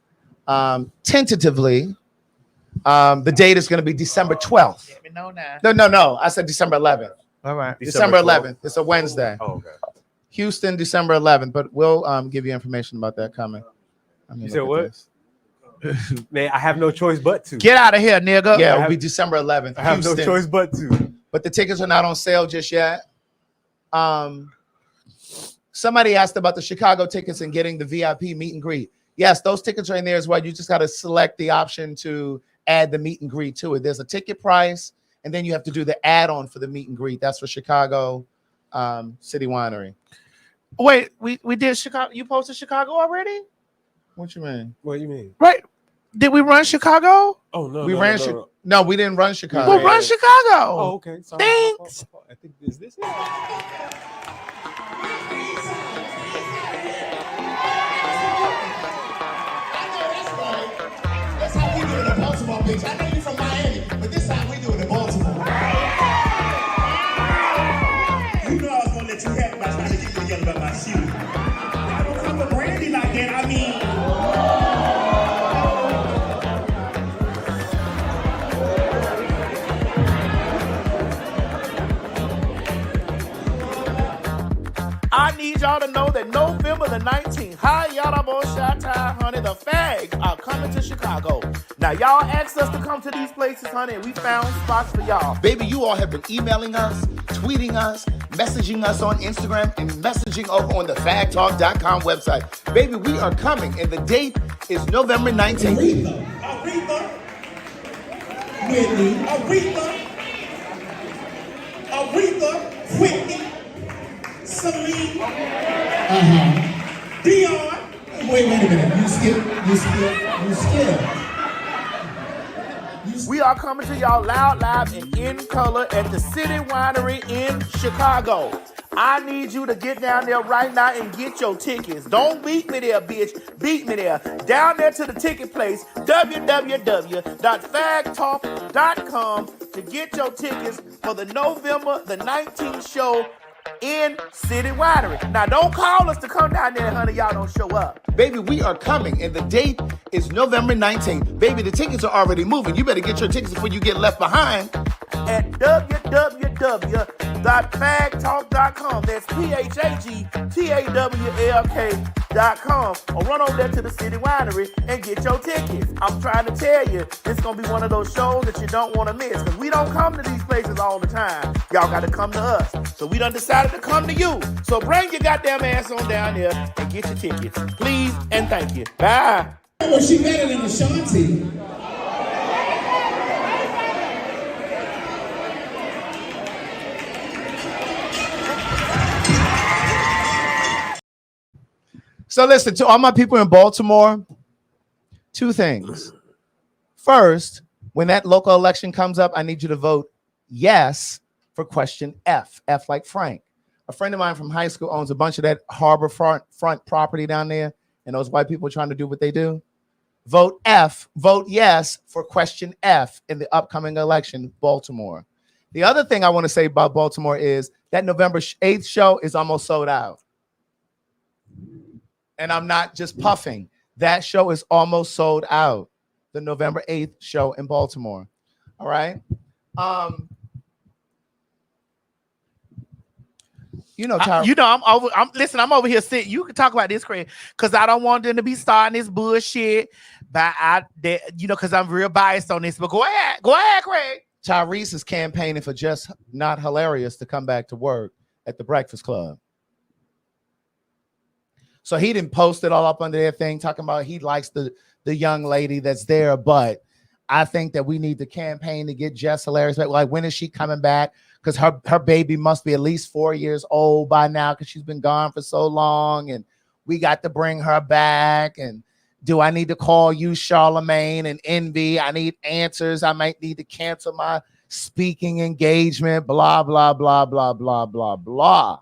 Speaker 3: Tentatively, the date is going to be December 12th.
Speaker 10: Let me know now.
Speaker 3: No. I said December 11th.
Speaker 10: All right.
Speaker 3: December 11th. It's a Wednesday.
Speaker 5: Oh, okay.
Speaker 3: Houston, December 11th. But we'll give you information about that coming.
Speaker 5: You said what? Man, I have no choice but to.
Speaker 3: Get out of here, nigga. Yeah, it'll be December 11th.
Speaker 5: I have no choice but to.
Speaker 3: But the tickets are not on sale just yet. Somebody asked about the Chicago tickets and getting the VIP meet and greet. Yes, those tickets are in there as well. You just got to select the option to add the meet and greet to it. There's a ticket price, and then you have to do the add-on for the meet and greet. That's for Chicago City Winery.
Speaker 10: Wait, we did Chicago. You posted Chicago already?
Speaker 3: What you mean?
Speaker 5: What do you mean?
Speaker 10: Right. Did we run Chicago?
Speaker 5: Oh, no.
Speaker 3: We ran Chicago. No, we didn't run Chicago.
Speaker 10: We'll run Chicago.
Speaker 5: Oh, okay. Sorry.
Speaker 10: Thanks.
Speaker 5: I think is this it?
Speaker 7: That's how we do it in Baltimore, bitch. I know you from Miami, but this is how we do it in Baltimore.
Speaker 8: You know I was gonna let you have it by trying to get you to yell about my shoe. I don't come with Brandy like that. I mean.
Speaker 1: I need y'all to know that November the 19th, hi y'all boy Shot-Tie, honey, the Fags are coming to Chicago. Now y'all asked us to come to these places, honey, and we found spots for y'all.
Speaker 3: Baby, you all have been emailing us, tweeting us, messaging us on Instagram, and messaging over on the PhagTawlk.com website. Baby, we are coming, and the date is November 19th.
Speaker 8: Aretha, Whitney, Celine, Dion.
Speaker 7: Wait a minute. You skip.
Speaker 1: We are coming to y'all loud, live, and in color at the City Winery in Chicago. I need you to get down there right now and get your tickets. Don't beat me there, bitch. Beat me there. Down there to the ticket place, www.PhagTawlk.com to get your tickets for the November the 19th show in City Winery. Now, don't call us to come down there, honey. Y'all don't show up.
Speaker 3: Baby, we are coming, and the date is November 19th. Baby, the tickets are already moving. You better get your tickets before you get left behind.
Speaker 1: At www.PhagTawlk.com. That's PhagTawlk.com. Or run over there to the City Winery and get your tickets. I'm trying to tell you, this is going to be one of those shows that you don't want to miss, because we don't come to these places all the time. Y'all got to come to us. So we done decided to come to you. So bring your goddamn ass on down here and get your tickets. Please and thank you. Bye.
Speaker 7: Well, she better than Ashanti.
Speaker 3: So listen, to all my people in Baltimore, two things. First, when that local election comes up, I need you to vote yes for question F. F like Frank. A friend of mine from high school owns a bunch of that harbor front property down there, and those white people trying to do what they do. Vote F, vote yes for question F in the upcoming election, Baltimore. The other thing I want to say about Baltimore is That November 8th show is almost sold out. And I'm not just puffing. That show is almost sold out. The November 8th show in Baltimore. All right.
Speaker 10: I'm over here sitting. You can talk about this, Craig, because I don't want them to be starting this bullshit. But because I'm real biased on this. But go ahead, Craig.
Speaker 3: Tyrese is campaigning for Just Not Hilarious to come back to work at the Breakfast Club. So he didn't post it all up under their thing, talking about he likes the young lady that's there. But I think that we need to campaign to get Just Hilarious back. Like, when is she coming back? Because her baby must be at least 4 years old by now because she's been gone for so long. And we got to bring her back. And do I need to call you, Charlemagne and Envy? I need answers. I might need to cancel my speaking engagement. Blah, blah, blah, blah, blah, blah, blah.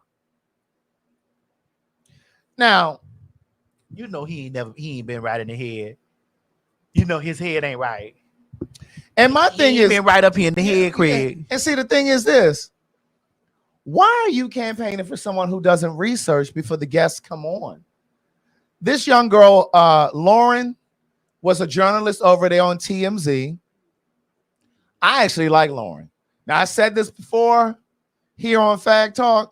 Speaker 10: Now, you know he ain't been right in the head. You know his head ain't right.
Speaker 3: And my thing is,
Speaker 10: been right up here in the head, Craig.
Speaker 3: And see, the thing is this: why are you campaigning for someone who doesn't research before the guests come on? This young girl, Lauren, was a journalist over there on TMZ. I actually like Lauren. Now, I said this before here on PhagTawlk.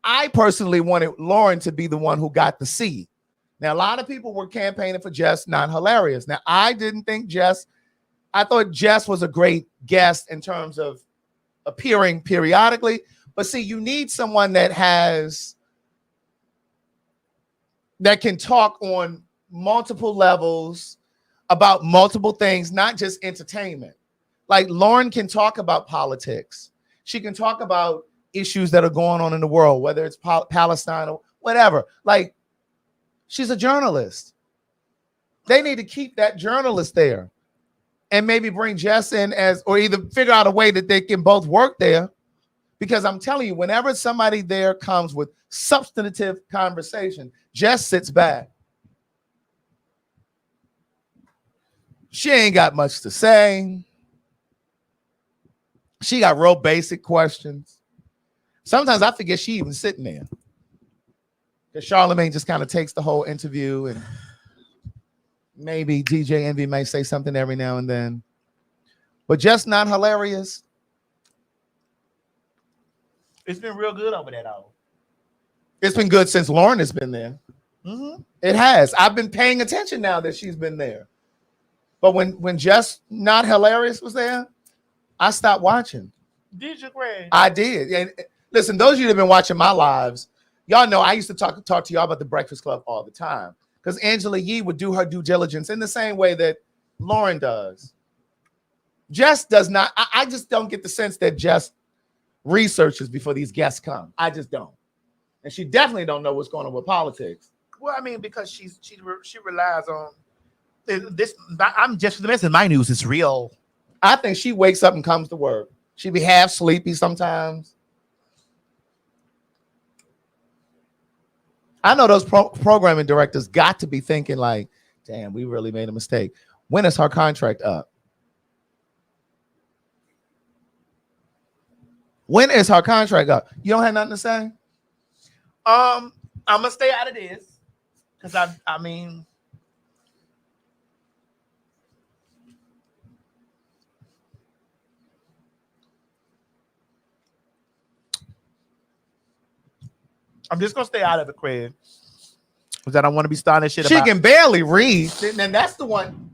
Speaker 3: I personally wanted Lauren to be the one who got the seat. Now, a lot of people were campaigning for Just Not Hilarious. Now, I didn't think Jess. I thought Jess was a great guest in terms of appearing periodically. But see, you need someone that can talk on multiple levels about multiple things, not just entertainment. Like, Lauren can talk about politics. She can talk about issues that are going on in the world, whether it's Palestine or whatever. Like, she's a journalist. They need to keep that journalist there and maybe bring Jess in or either figure out a way that they can both work there. Because I'm telling you, whenever somebody there comes with substantive conversation, Jess sits back. She ain't got much to say. She got real basic questions. Sometimes I forget she even sitting there. Because Charlemagne just kind of takes the whole interview, and maybe DJ Envy may say something every now and then. But Just Not Hilarious.
Speaker 10: It's been real good over that hour.
Speaker 3: It's been good since Lauren has been there.
Speaker 10: Mm-hmm.
Speaker 3: It has. I've been paying attention now that she's been there. But when Just Not Hilarious was there, I stopped watching.
Speaker 10: Did you, Greg?
Speaker 3: I did. And listen, those of you that have been watching my lives, y'all know I used to talk to y'all about the Breakfast Club all the time. Because Angela Yee would do her due diligence in the same way that Lauren does. Jess does not. I just don't get the sense that Jess researches before these guests come. I just don't. And she definitely don't know what's going on with politics.
Speaker 10: Well, I mean, because she relies on this. I'm just the message. My news is real.
Speaker 3: I think she wakes up and comes to work. She be half sleepy sometimes. I know those programming directors got to be thinking like, damn, we really made a mistake. When is her contract up? When is her contract up? You don't have nothing to say?
Speaker 10: I'm gonna stay out of this because I mean, I'm just gonna stay out of it, Craig. Because I don't want to be starting that shit.
Speaker 3: She can barely read, and that's the one.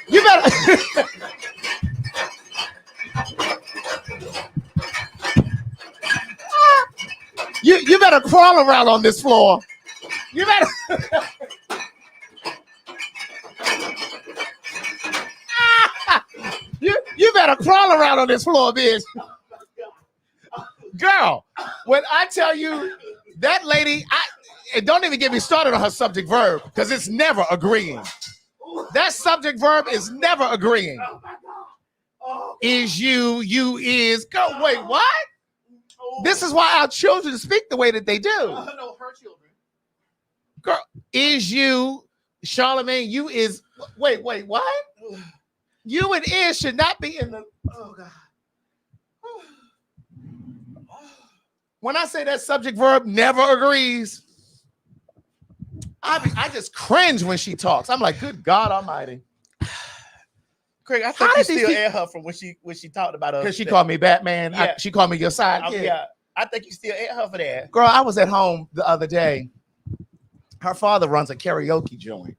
Speaker 3: You better. You better crawl around on this floor. You better. You better crawl around on this floor, bitch. Girl, when I tell you That lady, and don't even get me started on her subject verb because it's never agreeing. That subject verb is never agreeing. Is you is go. Wait, what? This is why our children speak the way that they do.
Speaker 10: No, her children.
Speaker 3: Girl, is you, Charlemagne, you is, wait, what? You and is should not be in the, oh God. When I say that subject verb never agrees, I just cringe when she talks. I'm like, good God Almighty.
Speaker 10: Craig, I think you still air her from when she talked about us.
Speaker 3: Because she called me Batman.
Speaker 10: Yeah.
Speaker 3: She called me your sidekick.
Speaker 10: Yeah, I think you still air her for that.
Speaker 3: Girl, I was at home the other day. Her father runs a karaoke joint.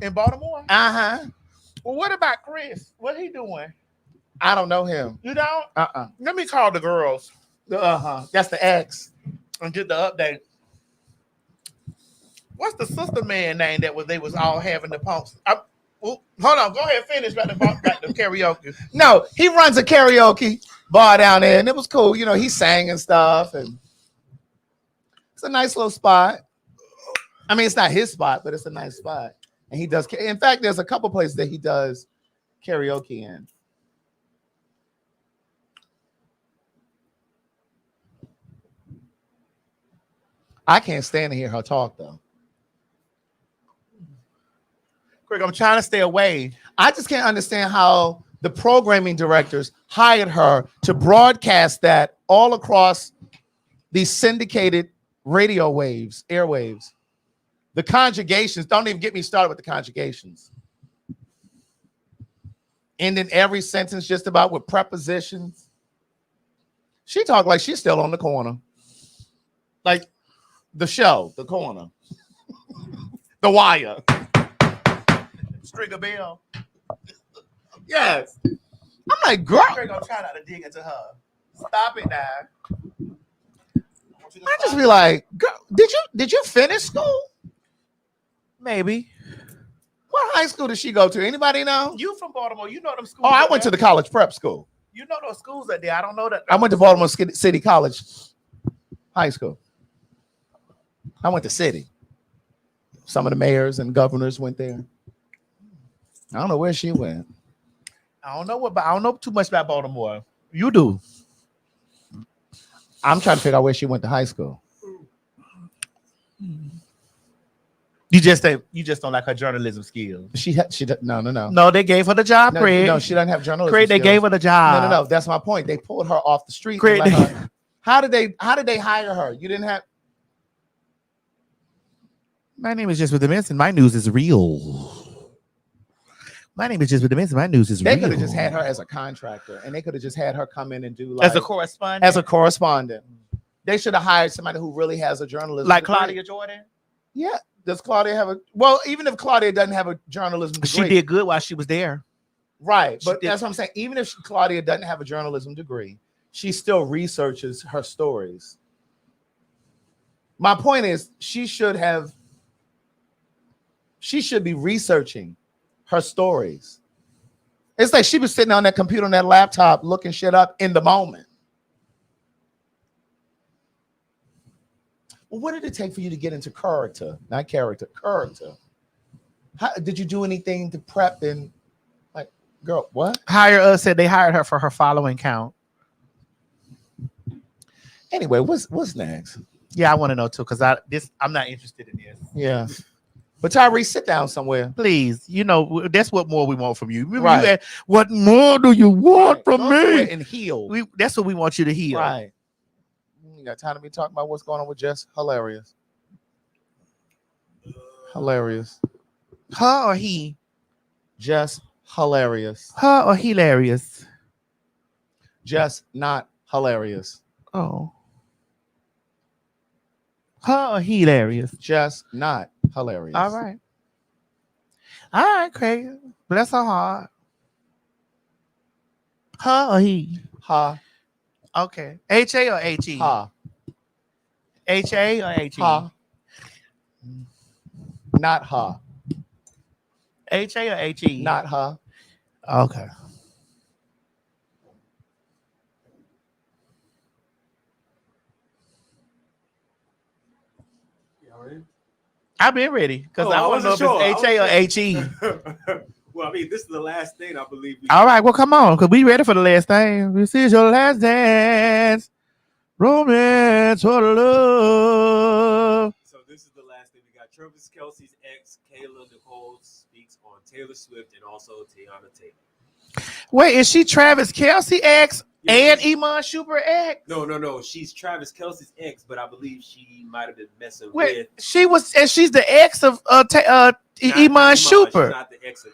Speaker 10: In Baltimore?
Speaker 3: Uh-huh.
Speaker 10: Well, what about Chris? What he doing?
Speaker 3: I don't know him.
Speaker 10: You don't?
Speaker 3: Let
Speaker 10: me call the girls.
Speaker 3: That's the ex.
Speaker 10: And get the update. What's the sister man name that they was all having the pumps? Hold on, go ahead, finish about the karaoke.
Speaker 3: No, he runs a karaoke bar down there, and it was cool. You know, he sang and stuff, and it's a nice little spot. I mean, it's not his spot, but it's a nice spot. And he does. In fact, there's a couple places that he does karaoke in. I can't stand to hear her talk, though.
Speaker 10: Craig, I'm trying to stay away.
Speaker 3: I just can't understand how the programming directors hired her to broadcast that all across these syndicated radio waves, airwaves. The conjugations, don't even get me started with the conjugations. Ending every sentence just about with prepositions. She talked like she's still on the corner. Like the show, the corner. The Wire.
Speaker 10: String a bell.
Speaker 3: Yes. I'm like, girl.
Speaker 10: Craig, I'm trying not to dig into her. Stop it now.
Speaker 3: I just be like, girl, did you finish school?
Speaker 10: Maybe.
Speaker 3: What high school did she go to? Anybody know?
Speaker 10: You from Baltimore? You know them schools.
Speaker 3: Oh, I went to the college prep school.
Speaker 10: You know those schools out there. I don't know that.
Speaker 3: I went to Baltimore City College High School. I went to City. Some of the mayors and governors went there. I don't know where she went.
Speaker 10: I don't know too much about Baltimore. You do.
Speaker 3: I'm trying to figure out where she went to high school.
Speaker 10: You just don't like her journalism skills.
Speaker 3: No.
Speaker 10: No, they gave her the job, Craig.
Speaker 3: No, she doesn't have journalism
Speaker 10: Craig, they
Speaker 3: skills.
Speaker 10: gave her the job.
Speaker 3: No. That's my point. They pulled her off the street.
Speaker 10: Craig,
Speaker 3: How did they hire her? You didn't have.
Speaker 10: My name is Just With the Miss, and my news is real. My name is Just With the Miss, and my news is real.
Speaker 3: They could have just had her as a contractor, and they could have just had her come in and do like
Speaker 10: as a correspondent.
Speaker 3: As a correspondent, they should have hired somebody who really has a journalism
Speaker 10: like
Speaker 3: degree.
Speaker 10: Claudia Jordan.
Speaker 3: Yeah. Does Claudia have a? Well, even if Claudia doesn't have a journalism degree,
Speaker 10: she did good while she was there.
Speaker 3: Right, but that's what I'm saying. Even if Claudia doesn't have a journalism degree, she still researches her stories. My point is, she should be researching her stories. It's like she was sitting on that computer on that laptop looking shit up in the moment. Well, what did it take for you to get into character? Not character, character. How, did you do anything to prep and like, girl, what?
Speaker 10: Said they hired her for her following count.
Speaker 3: Anyway, what's next?
Speaker 10: Yeah, I want to know too, because I'm not interested in this.
Speaker 3: Yeah. But Tyrese, sit down somewhere.
Speaker 10: Please. You know, that's what more we want from you. Remember
Speaker 3: right.
Speaker 10: You asked, what more do you want from me?
Speaker 3: And heal.
Speaker 10: That's what we want you to heal.
Speaker 3: Right. You got time to be talking about what's going on with Jess? Hilarious. Hilarious.
Speaker 10: Her or he?
Speaker 3: Just hilarious.
Speaker 10: Her or hilarious?
Speaker 3: Just not hilarious.
Speaker 10: Oh. Her or hilarious?
Speaker 3: Just not hilarious.
Speaker 10: All right. All right, Craig. Bless her heart. Her or he?
Speaker 3: Ha.
Speaker 10: Okay. H-A or H-E?
Speaker 3: Ha.
Speaker 10: H-A or H-E?
Speaker 3: Ha. Not ha.
Speaker 10: H-A or H-E?
Speaker 3: Not ha.
Speaker 10: Okay. I've been ready because I want to know if it's HA or HE.
Speaker 5: Well, I mean, this is the last thing I believe.
Speaker 10: All right, well, come on, because we ready for the last thing. This is your last dance. Romance for love.
Speaker 5: So this is the last thing we got. Travis Kelce's ex, Kayla Nicole, speaks on Taylor Swift and also Tiana Taylor.
Speaker 10: Wait, is she Travis Kelce ex and Iman Shumpert ex?
Speaker 5: No. She's Travis Kelce's ex, but I believe she might have been messing
Speaker 10: Wait,
Speaker 5: with.
Speaker 10: she was, and she's the ex of Iman Shumpert.
Speaker 5: Not the ex of.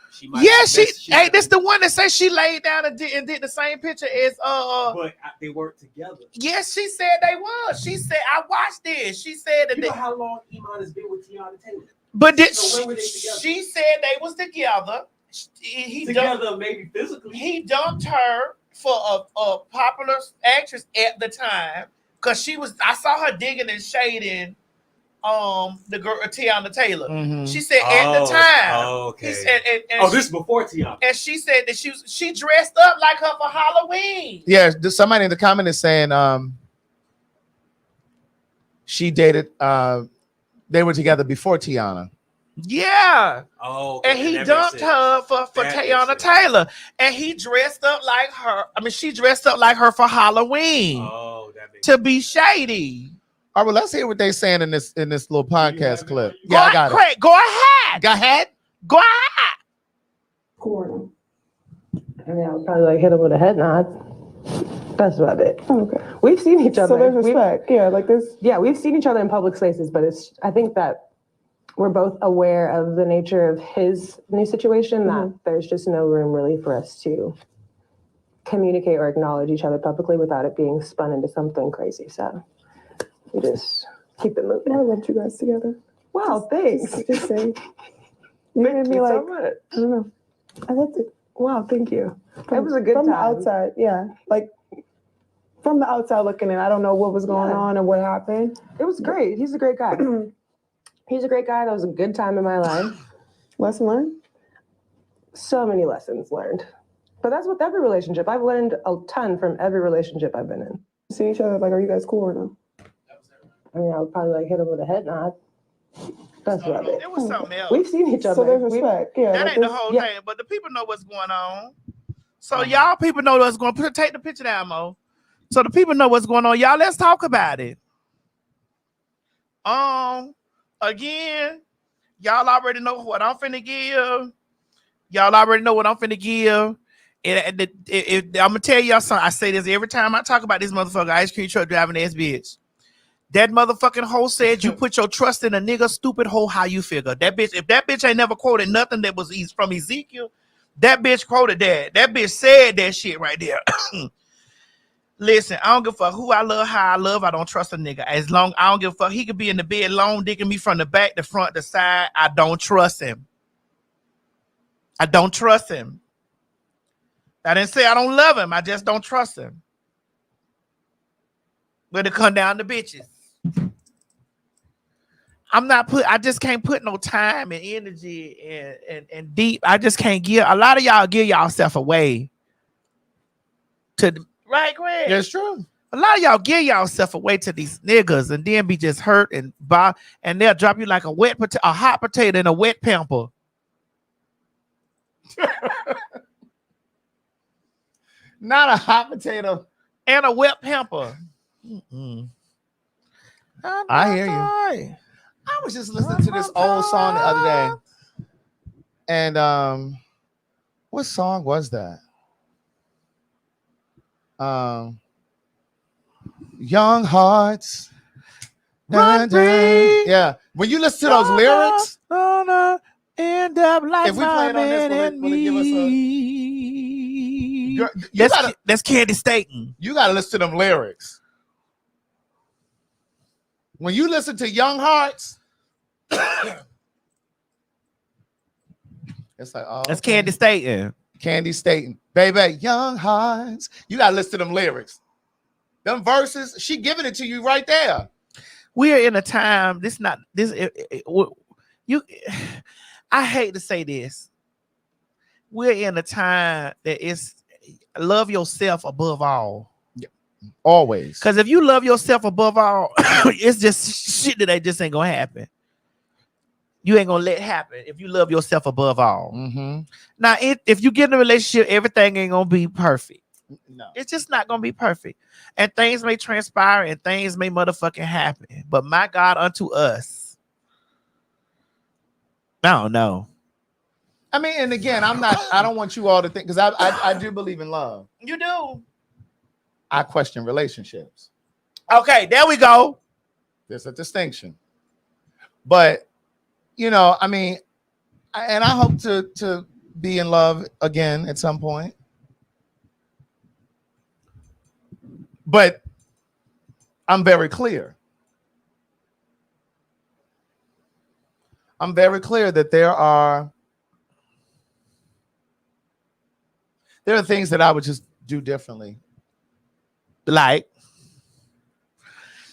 Speaker 10: Hey, this the one that says she laid down and did the same picture as
Speaker 5: But they weren't together.
Speaker 10: Yes, she said they was. She said I watched this. She said that.
Speaker 5: You know how long Iman has been with Tiana Taylor?
Speaker 10: But
Speaker 5: So when were they together?
Speaker 10: she said they was together. He
Speaker 5: Together, maybe physically.
Speaker 10: He dumped her for a popular actress at the time because she was. I saw her digging and shading the girl Tiana Taylor.
Speaker 5: Mm-hmm.
Speaker 10: She said at the time.
Speaker 5: Oh, okay.
Speaker 10: He said,
Speaker 5: this is before Tiana.
Speaker 10: And she said that she dressed up like her for Halloween.
Speaker 3: Yeah, somebody in the comment is saying she dated. They were together before Tiana.
Speaker 10: Yeah.
Speaker 5: Oh, okay.
Speaker 10: And he dumped her for Tiana Taylor. And he dressed up like her. I mean, she dressed up like her for Halloween.
Speaker 5: Oh, that makes
Speaker 3: to be shady. All right, well, let's hear what they're saying in this little podcast clip. Yeah, I got
Speaker 10: it. Go ahead.
Speaker 3: Go ahead.
Speaker 10: Go ahead.
Speaker 16: Gordon. I mean, I would probably like hit him with a head nod. That's about it. Okay. We've seen each other.
Speaker 17: So there's respect.
Speaker 16: We've seen each other in public spaces, but I think that we're both aware of the nature of his new situation, that there's just no room really for us to communicate or acknowledge each other publicly without it being spun into something crazy. So we just keep it moving.
Speaker 17: I loved you guys together.
Speaker 16: Wow, thanks.
Speaker 17: Just saying. You made me like,
Speaker 16: so much.
Speaker 17: I don't know. I loved it.
Speaker 16: Wow, thank you. It was a good
Speaker 17: from
Speaker 16: time.
Speaker 17: the outside, yeah. Like from the outside looking in, I don't know what was going on or what happened.
Speaker 16: It was great. He's a great guy. He's a great guy. That was a good time in my life.
Speaker 17: Lesson learned?
Speaker 16: So many lessons learned. But that's with every relationship. I've learned a ton from every relationship I've been in.
Speaker 17: See each other, like, are you guys cool or no?
Speaker 16: I mean, I would probably like hit him with a head nod. That's about it.
Speaker 10: It was something else.
Speaker 16: We've seen each other.
Speaker 17: So there's respect. Yeah.
Speaker 10: That ain't the whole thing, but the people know what's going on. So y'all people know what's going on. Take the picture down, Mo. So the people know what's going on. Y'all, let's talk about it. Again, y'all already know what I'm finna give. Y'all already know what I'm finna give. And I'm gonna tell y'all something. I say this every time I talk about this motherfucker ice cream truck driving ass bitch. That motherfucking hoe said you put your trust in a nigga, stupid hoe. How you figure that bitch? If that bitch ain't never quoted nothing that was from Ezekiel, that bitch quoted that. That bitch said that shit right there. Listen, I don't give a fuck who I love, how I love. I don't trust a nigga. As long I don't give a fuck. He could be in the bed, long dicking me from the back, the front, the side. I don't trust him. I don't trust him. I didn't say I don't love him. I just don't trust him. But it come down to bitches. I just can't put no time and energy and deep. I just can't give. A lot of y'all give y'allself away to the right, Greg?
Speaker 3: That's true.
Speaker 10: A lot of y'all give y'allself away to these niggas and then be just hurt and they'll drop you like a hot potato in a wet pamper.
Speaker 3: Not a hot potato
Speaker 10: and a wet pamper.
Speaker 3: I hear you. I was just listening to this old song the other day. And what song was that? Young Hearts. Yeah. When you listen to those lyrics,
Speaker 10: end up like
Speaker 3: if we play it on this, will it give us a
Speaker 10: that's Candy Staten.
Speaker 3: You gotta listen to them lyrics. When you listen to Young Hearts, it's like, oh,
Speaker 10: that's Candy Staten.
Speaker 3: Candy Staten, baby, Young Hearts. You gotta listen to them lyrics. Them verses, she giving it to you right there.
Speaker 10: We are in a time. I hate to say this. We're in a time that is love yourself above all.
Speaker 3: Yeah. Always.
Speaker 10: Because if you love yourself above all, it's just shit that just ain't gonna happen. you ain't gonna let it happen if you love yourself above all.
Speaker 3: Mm-hmm.
Speaker 10: Now, if you get in a relationship, everything ain't gonna be perfect.
Speaker 3: No.
Speaker 10: It's just not gonna be perfect. And things may transpire and things may motherfucking happen. But my God, unto us. I don't know.
Speaker 3: I mean, and again, I don't want you all to think, because I do believe in love.
Speaker 10: You do.
Speaker 3: I question relationships.
Speaker 10: Okay, there we go.
Speaker 3: There's a distinction. But, you know, I mean, I hope to be in love again at some point. But I'm very clear. I'm very clear that there are things that I would just do differently.
Speaker 10: Like,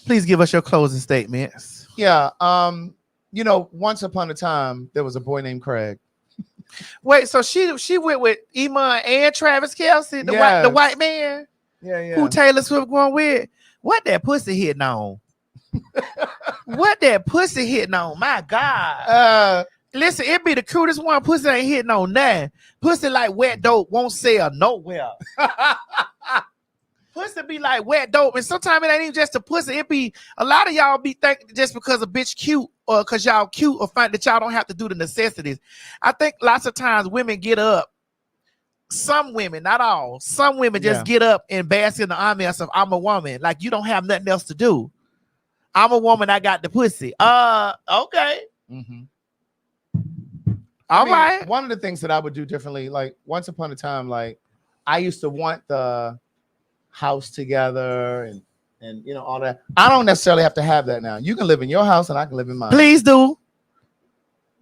Speaker 10: please give us your closing statements.
Speaker 3: Yeah. You know, once upon a time, there was a boy named Craig.
Speaker 10: Wait, so she went with Iman and Travis Kelce, the white man?
Speaker 3: Yeah.
Speaker 10: Who Taylor Swift going with? What that pussy hitting on? What that pussy hitting on? My God. Listen, it be the cutest one. Pussy ain't hitting on nothing. Pussy like wet dope won't sell nowhere. Pussy be like wet dope, and sometimes it ain't even just a pussy. It be a lot of y'all be thinking just because a bitch cute or because y'all cute or find that y'all don't have to do the necessities. I think lots of times women get up. Some women, not all, some women just get up and bask in the ambiance of I'm a woman. Like you don't have nothing else to do. I'm a woman. I got the pussy. Okay.
Speaker 3: Mm-hmm.
Speaker 10: All right.
Speaker 3: One of the things that I would do differently, like once upon a time, like I used to want the house together and you know all that. I don't necessarily have to have that now. You can live in your house and I can live in mine.
Speaker 10: Please do.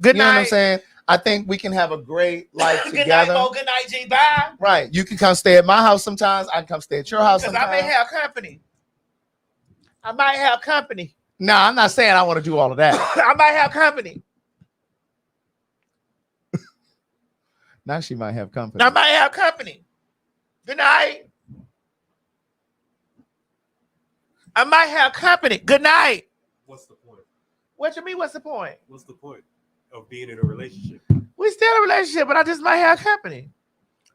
Speaker 10: Good night.
Speaker 3: You know what I'm saying? I think we can have a great life
Speaker 10: Good
Speaker 3: together.
Speaker 10: night, Mo. Good night, G. Bye.
Speaker 3: Right. You can come stay at my house sometimes. I can come stay at your house
Speaker 10: Because
Speaker 3: sometimes.
Speaker 10: I may have company. I might have company.
Speaker 3: No, I'm not saying I want to do all of that.
Speaker 10: I might have company.
Speaker 3: Now she might have company.
Speaker 10: I might have company. Good night. I might have company. Good night.
Speaker 5: What's the point?
Speaker 10: What you mean? What's the point?
Speaker 5: What's the point of being in a relationship?
Speaker 10: We still in a relationship, but I just might have company.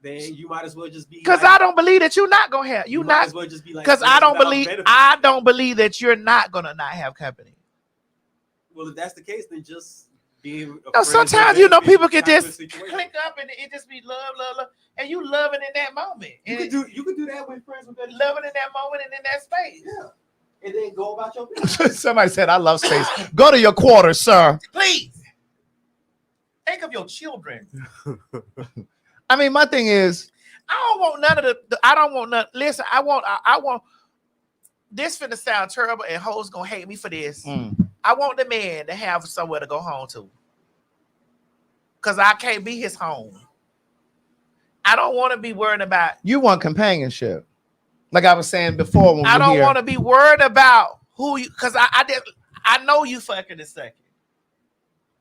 Speaker 5: Then you might as well just be
Speaker 10: because
Speaker 5: like,
Speaker 10: I don't believe that you're not gonna have. You
Speaker 5: might
Speaker 10: not
Speaker 5: as well just be like
Speaker 10: because
Speaker 5: friends
Speaker 10: I don't
Speaker 5: without
Speaker 10: believe.
Speaker 5: benefits.
Speaker 10: I don't believe that you're not gonna not have company.
Speaker 5: Well, if that's the case, then just being.
Speaker 10: No, sometimes you know people can just click up and it just be love, and you loving in that moment.
Speaker 5: You could do that with friends with benefits.
Speaker 10: Loving in that moment and in that space.
Speaker 5: Yeah. And then go about your business.
Speaker 3: Somebody said, I love space. Go to your quarters, sir.
Speaker 10: Please. Think of your children.
Speaker 3: I mean, my thing is,
Speaker 10: I don't want none of the I don't want none. Listen, I want this finna sound terrible and hoes gonna hate me for this. I want the man to have somewhere to go home to. Cause I can't be his home. I don't want to be worried about.
Speaker 3: You want companionship. Like I was saying before, when
Speaker 10: I don't want to be worried about who you, because I know you fucking a second.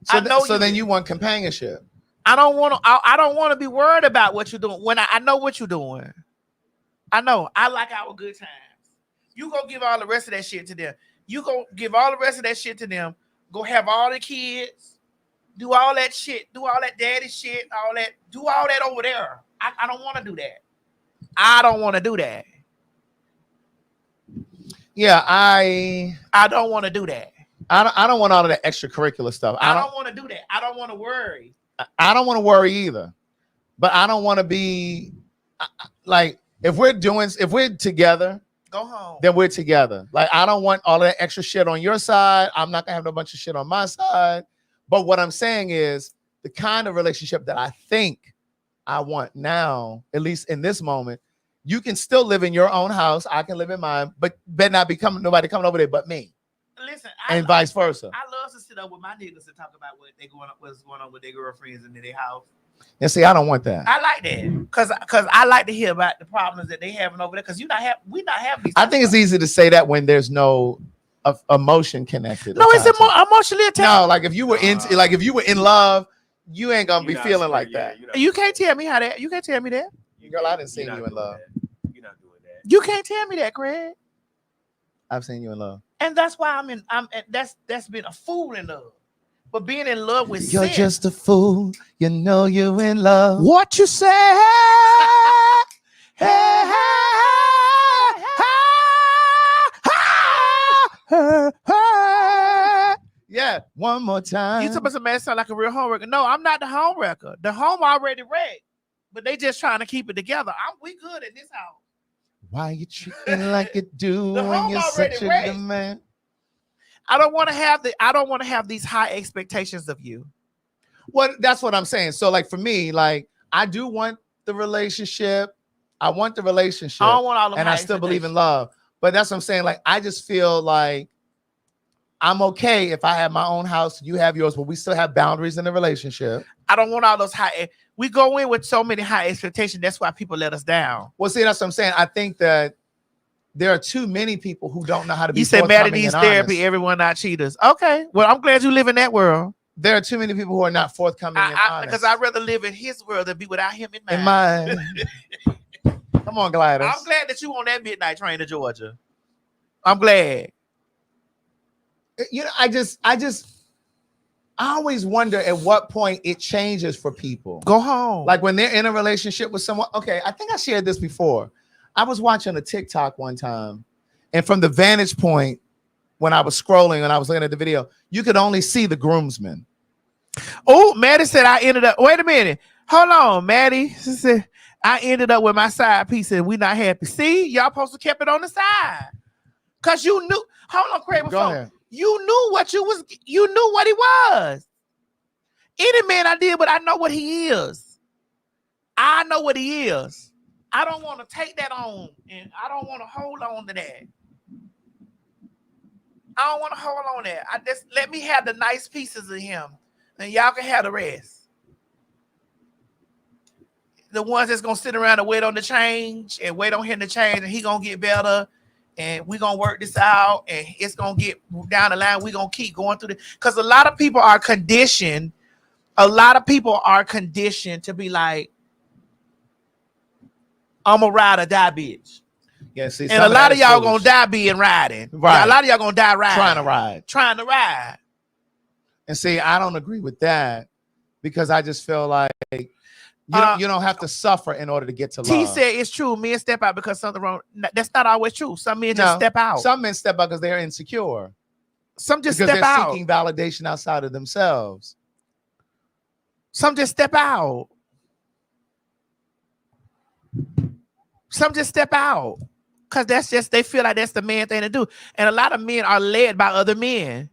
Speaker 3: So then you want companionship.
Speaker 10: I don't want to be worried about what you're doing when I know what you're doing. I know. I like our good times. You go give all the rest of that shit to them. You go give all the rest of that shit to them. Go have all the kids. Do all that shit. Do all that daddy shit. All that. Do all that over there. I don't want to do that. I don't want to do that.
Speaker 3: Yeah, I
Speaker 10: don't want to do that.
Speaker 3: I don't want all of that extracurricular stuff.
Speaker 10: I don't want to do that. I don't want to worry.
Speaker 3: I don't want to worry either. But I don't want to be like if we're together,
Speaker 10: go home.
Speaker 3: Then we're together. Like I don't want all of that extra shit on your side. I'm not gonna have no bunch of shit on my side. But what I'm saying is the kind of relationship that I think I want now, at least in this moment, you can still live in your own house. I can live in mine, but better not be nobody coming over there but me.
Speaker 10: Listen,
Speaker 3: and vice versa.
Speaker 10: I love to sit up with my niggas and talk about what's going on with their girlfriends and in their house.
Speaker 3: And see, I don't want that.
Speaker 10: I like that because I like to hear about the problems that they having over there. Because we not having these.
Speaker 3: I think it's easy to say that when there's no emotion connected.
Speaker 10: No, it's emotionally attached.
Speaker 3: No, like if you were in love, you ain't gonna be feeling like that.
Speaker 10: You can't tell me how that. You can't tell me that.
Speaker 3: Girl, I didn't see you in love.
Speaker 5: You're not doing that.
Speaker 10: You can't tell me that, Craig.
Speaker 3: I've seen you in love.
Speaker 10: And that's why that's being a fool in love. But being in love with
Speaker 3: You're
Speaker 10: sin.
Speaker 3: just a fool. You know you're in love.
Speaker 10: What you say? Hey,
Speaker 3: Yeah, one more time.
Speaker 10: You talking about some man sound like a real homewrecker. No, I'm not the homewrecker. The home already wrecked, but they just trying to keep it together. We good in this house.
Speaker 3: Why you treating like you do
Speaker 10: The
Speaker 3: when
Speaker 10: home
Speaker 3: you're
Speaker 10: already
Speaker 3: such a
Speaker 10: wrecked.
Speaker 3: good man?
Speaker 10: I don't want to have these high expectations of you.
Speaker 3: Well, that's what I'm saying. So, like for me, like I do want the relationship. I want the relationship.
Speaker 10: I don't want all them
Speaker 3: and
Speaker 10: high
Speaker 3: I still believe in
Speaker 10: expectations.
Speaker 3: love. But that's what I'm saying. Like I just feel like I'm okay if I have my own house, you have yours, but we still have boundaries in the relationship.
Speaker 10: I don't want all those high. We go in with so many high expectations. That's why people let us down.
Speaker 3: Well, see, that's what I'm saying. I think that there are too many people who don't know how to be.
Speaker 10: You say Maddie
Speaker 3: forthcoming
Speaker 10: needs
Speaker 3: and
Speaker 10: therapy.
Speaker 3: honest.
Speaker 10: Everyone not cheaters. Okay. Well, I'm glad you live in that world.
Speaker 3: There are too many people who are not forthcoming and honest.
Speaker 10: Because I'd rather live in his world than be without him in mine.
Speaker 3: In mine. Come on, Gladys.
Speaker 10: I'm glad that you on that midnight train to Georgia. I'm glad.
Speaker 3: You know, I always wonder at what point it changes for people.
Speaker 10: Go home.
Speaker 3: Like when they're in a relationship with someone. Okay, I think I shared this before. I was watching a TikTok one time, and from the vantage point, when I was scrolling and I was looking at the video, you could only see the groomsmen.
Speaker 10: Oh, Maddie said I ended up. Wait a minute. Hold on, Maddie. She said I ended up with my side piece and we not happy. See, y'all supposed to kept it on the side. Cause you knew. Hold on, Craig.
Speaker 3: Go ahead.
Speaker 10: You knew what you knew what he was. Any man I did, but I know what he is. I know what he is. I don't want to take that on, and I don't want to hold on to that. I don't want to hold on to that. I just let me have the nice pieces of him, and y'all can have the rest. The ones that's gonna sit around and wait on the change and wait on him to change, and he gonna get better. And we're going to work this out and it's going to get down the line. We're going to keep going through this. Because a lot of people are conditioned. A lot of people are conditioned to be like, I'm a ride or die bitch.
Speaker 3: Yeah, see,
Speaker 10: and a lot of y'all going to die being riding.
Speaker 3: Right.
Speaker 10: A lot of y'all going to die riding.
Speaker 3: Trying to ride.
Speaker 10: Trying to ride.
Speaker 3: And see, I don't agree with that because I just feel like you don't have to suffer in order to get to love.
Speaker 10: T said it's true. Men step out because something wrong. That's not always true. Some men just step out.
Speaker 3: Some men step out because they're insecure.
Speaker 10: Some just
Speaker 3: because
Speaker 10: step
Speaker 3: they're
Speaker 10: out.
Speaker 3: seeking validation outside of themselves.
Speaker 10: Some just step out. Some just step out. Because that's just, they feel like that's the man thing to do. And a lot of men are led by other men.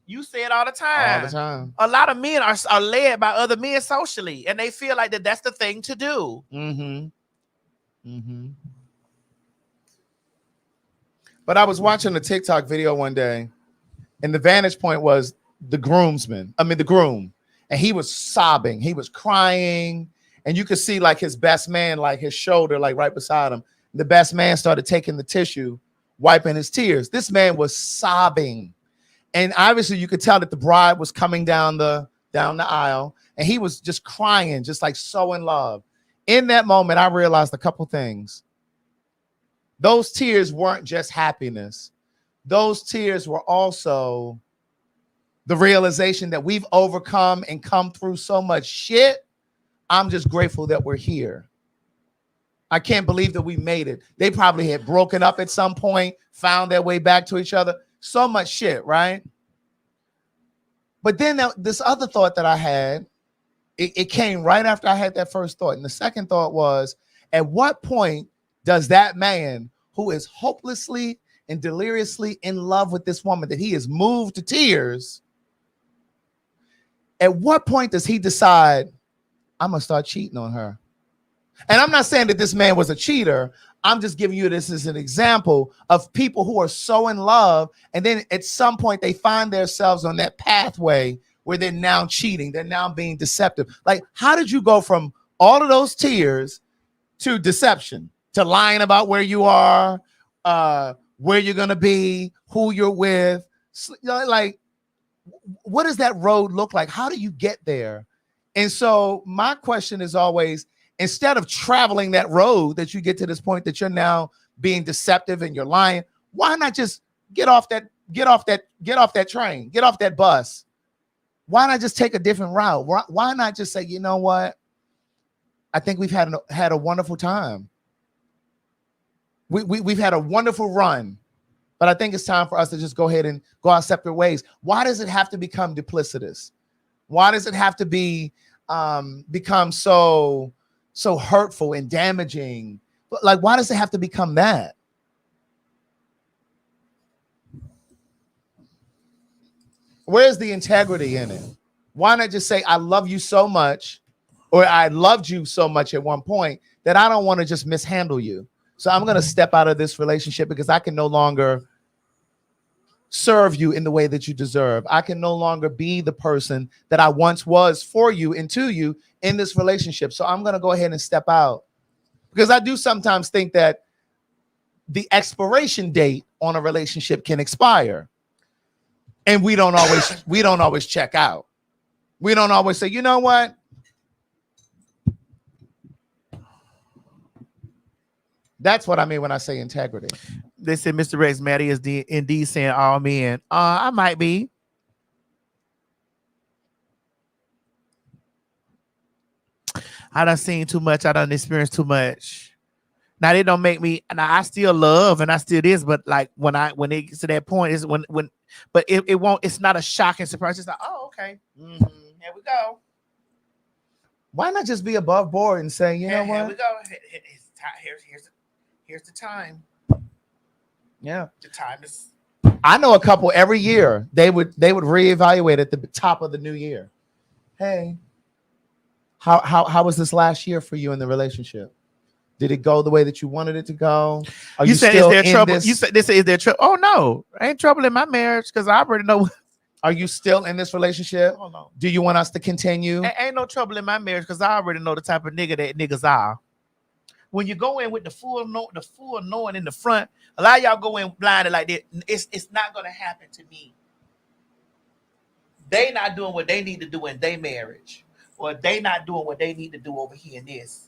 Speaker 10: You say it all the time.
Speaker 3: All the time.
Speaker 10: A lot of men are led by other men socially, and they feel like that's the thing to do.
Speaker 3: Mm-hmm. Mm-hmm. But I was watching a TikTok video one day, and the vantage point was the groom, and he was sobbing. He was crying, and you could see like his best man, like his shoulder, like right beside him. The best man started taking the tissue, wiping his tears. This man was sobbing. And obviously you could tell that the bride was coming down the aisle and he was just crying, just like so in love. In that moment, I realized a couple things. Those tears weren't just happiness. Those tears were also the realization that we've overcome and come through so much shit. I'm just grateful that we're here. I can't believe that we made it. They probably had broken up at some point, found their way back to each other. So much shit, right? But then this other thought that I had, it came right after I had that first thought. And the second thought was, at what point does that man who is hopelessly and deliriously in love with this woman that he is moved to tears, at what point does he decide, I'm going to start cheating on her? And I'm not saying that this man was a cheater. I'm just giving you this as an example of people who are so in love. And then at some point they find themselves on that pathway where they're now cheating. They're now being deceptive. Like, how did you go from all of those tears to deception, to lying about where you are, where you're going to be, who you're with? Like, what does that road look like? How do you get there? And so my question is always, instead of traveling that road that you get to this point that you're now being deceptive and you're lying, why not just get off get off that train, get off that bus. Why not just take a different route? Why not just say, you know what? I think we've had a wonderful time. We've had a wonderful run, but I think it's time for us to just go ahead and go our separate ways. Why does it have to become duplicitous? Why does it have to be become so hurtful and damaging? Like, why does it have to become that? Where's the integrity in it? Why not just say, I love you so much, or I loved you so much at one point that I don't want to just mishandle you. So I'm going to step out of this relationship because I can no longer serve you in the way that you deserve. I can no longer be the person that I once was for you and to you in this relationship. So I'm going to go ahead and step out, because I do sometimes think that the expiration date on a relationship can expire. And we don't always check out. We don't always say, you know what? That's what I mean when I say integrity.
Speaker 10: They said Mr. Rex, Maddie is indeed saying all men. I might be. I done seen too much. I done experienced too much. Now they don't make me. Now I still love and I still this, but like when it gets to that point is when. But it won't. It's not a shocking surprise. It's like, oh, okay, here we go.
Speaker 3: Why not just be above board and say, you know what?
Speaker 10: Here we go. Here's the time.
Speaker 3: Yeah,
Speaker 10: the time is.
Speaker 3: I know a couple every year they would reevaluate at the top of the new year. Hey, how was this last year for you in the relationship? Did it go the way that you wanted it to go? Are you
Speaker 10: said,
Speaker 3: still
Speaker 10: is there
Speaker 3: in
Speaker 10: trouble?
Speaker 3: this?
Speaker 10: You said, is there trouble? Oh no, ain't trouble in my marriage because I already know.
Speaker 3: Are you still in this relationship?
Speaker 10: Hold on.
Speaker 3: Do you want us to continue?
Speaker 10: Ain't no trouble in my marriage because I already know the type of nigga that niggas are. When you go in with the full knowing in the front, a lot of y'all go in blinded like that. It's not gonna happen to me. They not doing what they need to do in their marriage, or they not doing what they need to do over here in this.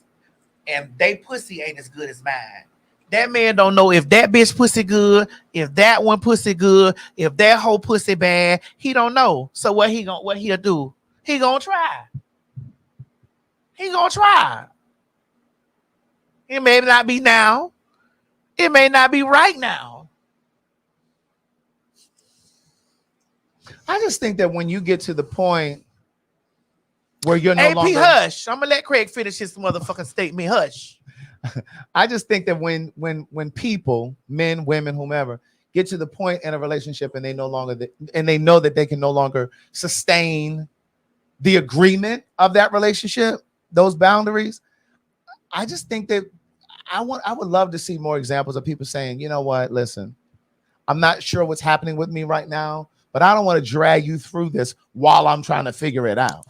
Speaker 10: And they pussy ain't as good as mine. That man don't know if that bitch pussy good, if that one pussy good, if that whole pussy bad. He don't know. So what he'll do? He gonna try. He gonna try. It may not be now. It may not be right now.
Speaker 3: I just think that when you get to the point where you're no
Speaker 10: AP,
Speaker 3: longer
Speaker 10: hush. I'm gonna let Craig finish his motherfucking statement. Hush.
Speaker 3: I just think that when people, men, women, whomever, get to the point in a relationship and they know that they can no longer sustain the agreement of that relationship, those boundaries, I just think that I would love to see more examples of people saying, you know what, listen, I'm not sure what's happening with me right now, but I don't want to drag you through this while I'm trying to figure it out.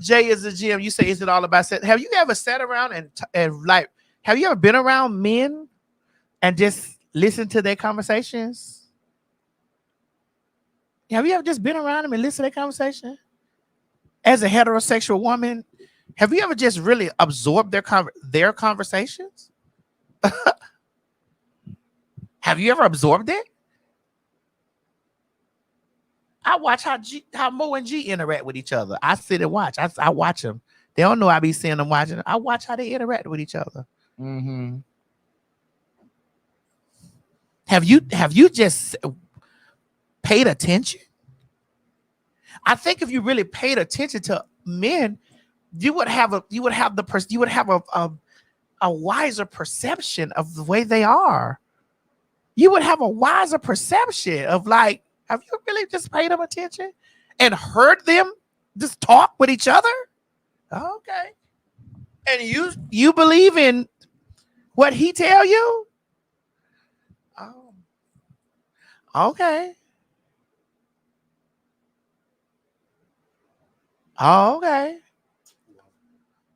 Speaker 10: Jay is a gym. You say, is it all about sex? Have you ever sat around and like, have you ever been around men and just listened to their conversations? Have you ever just been around them and listened to their conversation? As a heterosexual woman, have you ever just really absorbed their conversations? Have you ever absorbed it? I watch how Mo and G interact with each other. I sit and watch. I watch them. They don't know I be seeing them watching. I watch how they interact with each other.
Speaker 3: Mm-hmm.
Speaker 10: Have you just paid attention? I think if you really paid attention to men, you would have a wiser perception of the way they are. You would have a wiser perception of like, have you really just paid them attention and heard them just talk with each other? Okay. And you believe in what he tell you? Oh. Okay. Oh, okay.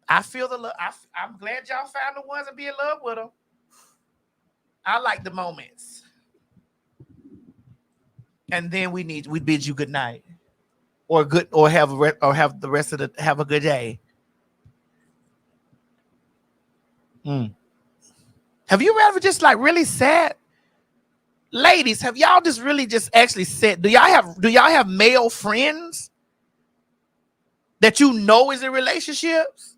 Speaker 10: I feel the love. I'm glad y'all found the ones that be in love with them. I like the moments. And then we bid you good night, or have the rest of have a good day. Have you ever just like really sat ladies, have y'all just really just actually said, do y'all have male friends that you know is in relationships?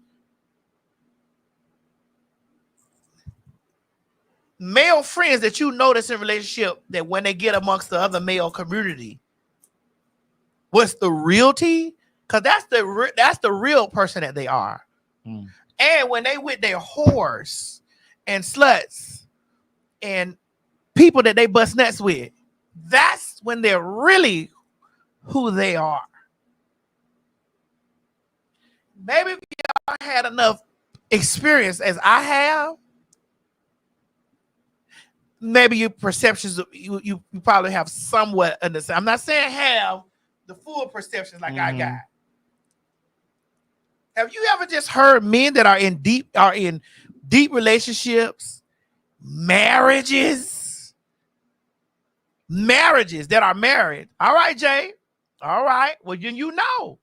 Speaker 10: Male friends that you know that's in relationship, that when they get amongst the other male community, what's the realty? Because that's the real person that they are. And when they with their whores and sluts and people that they bust nuts with, that's when they're really who they are. Maybe if y'all had enough experience as I have, maybe your perceptions, you probably have somewhat understand. I'm not saying have the full perceptions like I got. Have you ever just heard men that are in deep relationships, marriages that are married? All right, Jay. All right. Well, you know,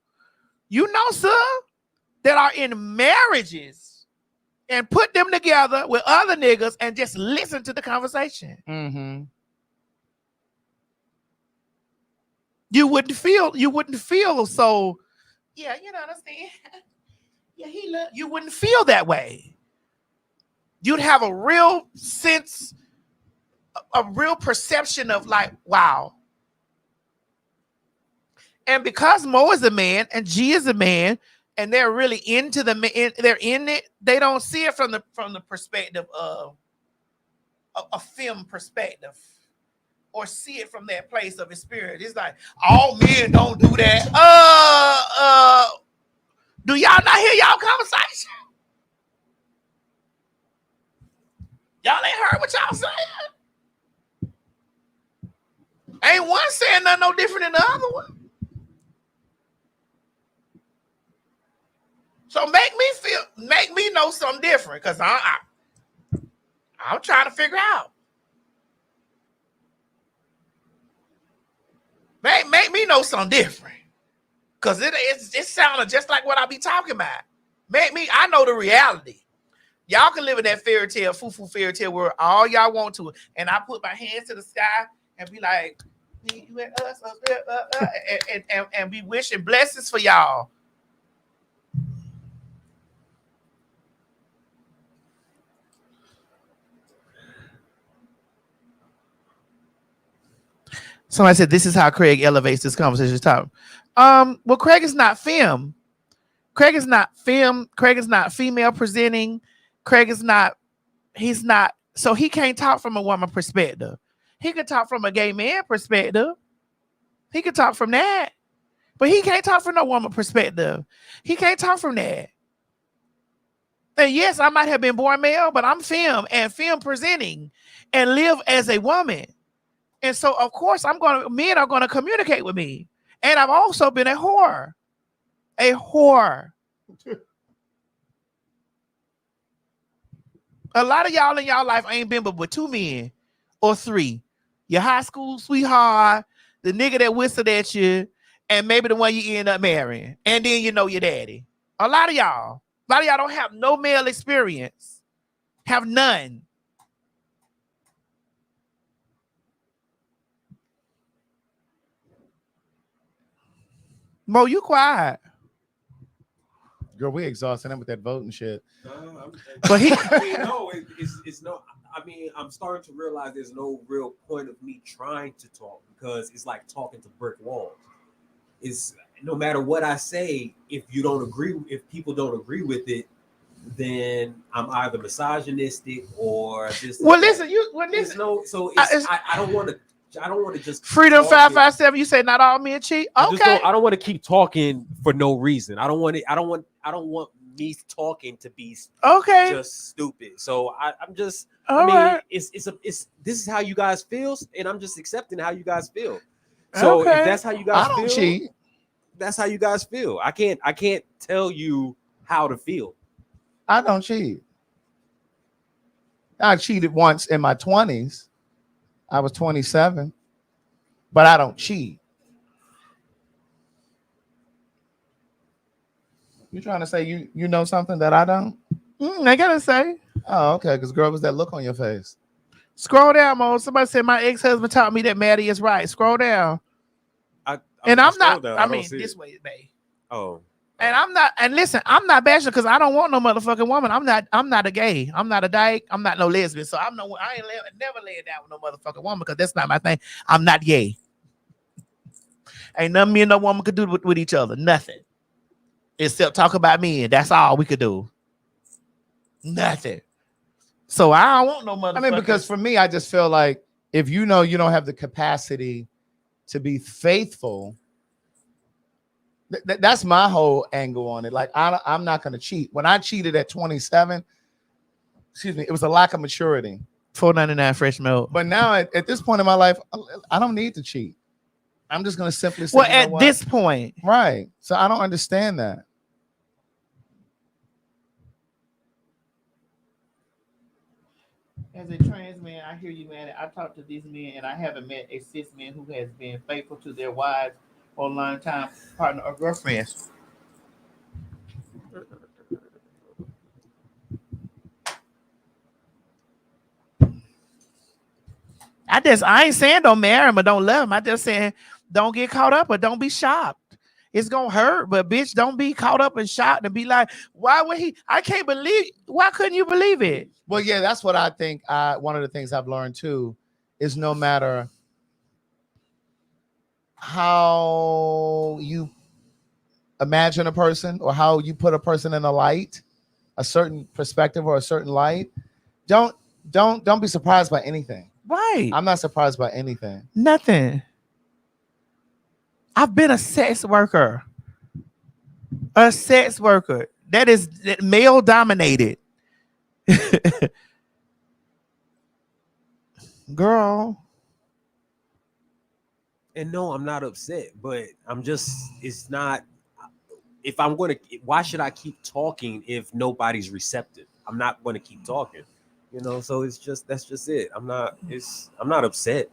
Speaker 10: sir, that are in marriages and put them together with other niggas and just listen to the conversation. You wouldn't feel so. Yeah, you know what I'm saying. Yeah, you wouldn't feel that way. You'd have a real sense, a real perception of like, wow. And because Mo is a man and G is a man, and they're really into they're in it, they don't see it from the perspective of a film perspective, or see it from that place of experience. It's like, all men don't do that. Do y'all not hear y'all conversation? Y'all ain't heard what y'all saying? Ain't one saying nothing no different than the other one. So make me know something different, because I'm trying to figure out. Make me know something different, because it sounded just like what I be talking about. I know the reality. Y'all can live in that fairy tale, foo-foo fairy tale world all y'all want to, and I put my hands to the sky and be like, you and us, and be wishing blessings for y'all. Somebody said, this is how Craig elevates this conversation top. Well, Craig is not film. Craig is not film. Craig is not female presenting. He's not, so he can't talk from a woman perspective. He could talk from a gay man perspective. He could talk from that. But he can't talk from no woman perspective. He can't talk from that. And yes, I might have been born male, but I'm film and film presenting and live as a woman. And so, of course, men are going to communicate with me. And I've also been a whore. A whore. A lot of y'all in y'all life ain't been but with 2 men or 3. Your high school sweetheart, the nigga that whistled at you, and maybe the one you end up marrying. And then you know your daddy. A lot of y'all don't have no male experience. Have none. Mo, you quiet.
Speaker 18: Girl, we exhausting him with that voting shit.
Speaker 5: But it's no. I mean, I'm starting to realize there's no real point of me trying to talk, because it's like talking to brick walls. It's no matter what I say, if people don't agree with it, then I'm either misogynistic or just.
Speaker 10: Well, listen,
Speaker 5: I don't want to just
Speaker 10: Freedom 557. You say not all men cheat. Okay.
Speaker 5: I don't want to keep talking for no reason. I don't want me talking to be just stupid. So I'm just. Right. This is how you guys feel, and I'm just accepting how you guys feel. So if that's how you guys feel, cheat. That's how you guys feel. I can't tell you how to feel.
Speaker 18: I don't cheat. I cheated once in my 20s. I was 27, but I don't cheat. You trying to say you know something that I don't?
Speaker 10: I gotta say.
Speaker 18: Oh, okay. Because girl, was that look on your face?
Speaker 10: Scroll down, Mo. Somebody said my ex-husband taught me that Maddie is right. Scroll down. I'm not.
Speaker 5: Down.
Speaker 10: I mean, this way, babe.
Speaker 5: Oh.
Speaker 10: And I'm not. And listen, I'm not bashing because I don't want no motherfucking woman. I'm not a gay. I'm not a dyke. I'm not no lesbian. So I ain't never laying down with no motherfucking woman because that's not my thing. I'm not gay. Ain't nothing me and no woman could do with each other. Nothing. Except talk about me, and that's all we could do. Nothing. So I don't want no motherfucker.
Speaker 18: I mean, because for me, I just feel like if you know you don't have the capacity to be faithful, that's my whole angle on it. Like I'm not going to cheat. When I cheated at 27, excuse me, it was a lack of maturity.
Speaker 10: $4.99 fresh milk.
Speaker 18: But now at this point in my life, I don't need to cheat. I'm just going to simply say,
Speaker 10: well, at this point,
Speaker 18: right? So I don't understand that.
Speaker 10: As a trans man, I hear you, man. I talk to these men, and I haven't met a cis man who has been faithful to their wives or long-time partner or girlfriends. I ain't saying don't marry him or don't love him. I just saying don't get caught up or don't be shocked. It's gonna hurt, but bitch, don't be caught up and shocked and be like, why would he? I can't believe. Why couldn't you believe it?
Speaker 18: Well, yeah, that's what I think. One of the things I've learned too is no matter how you imagine a person or how you put a person in a light, a certain perspective or a certain light, don't be surprised by anything.
Speaker 10: Right.
Speaker 18: I'm not surprised by anything.
Speaker 10: Nothing. I've been a sex worker. A sex worker. That is male dominated. Girl.
Speaker 5: And no, I'm not upset, but it's not, if I'm going to, why should I keep talking if nobody's receptive? I'm not going to keep talking, so that's just it. I'm not upset.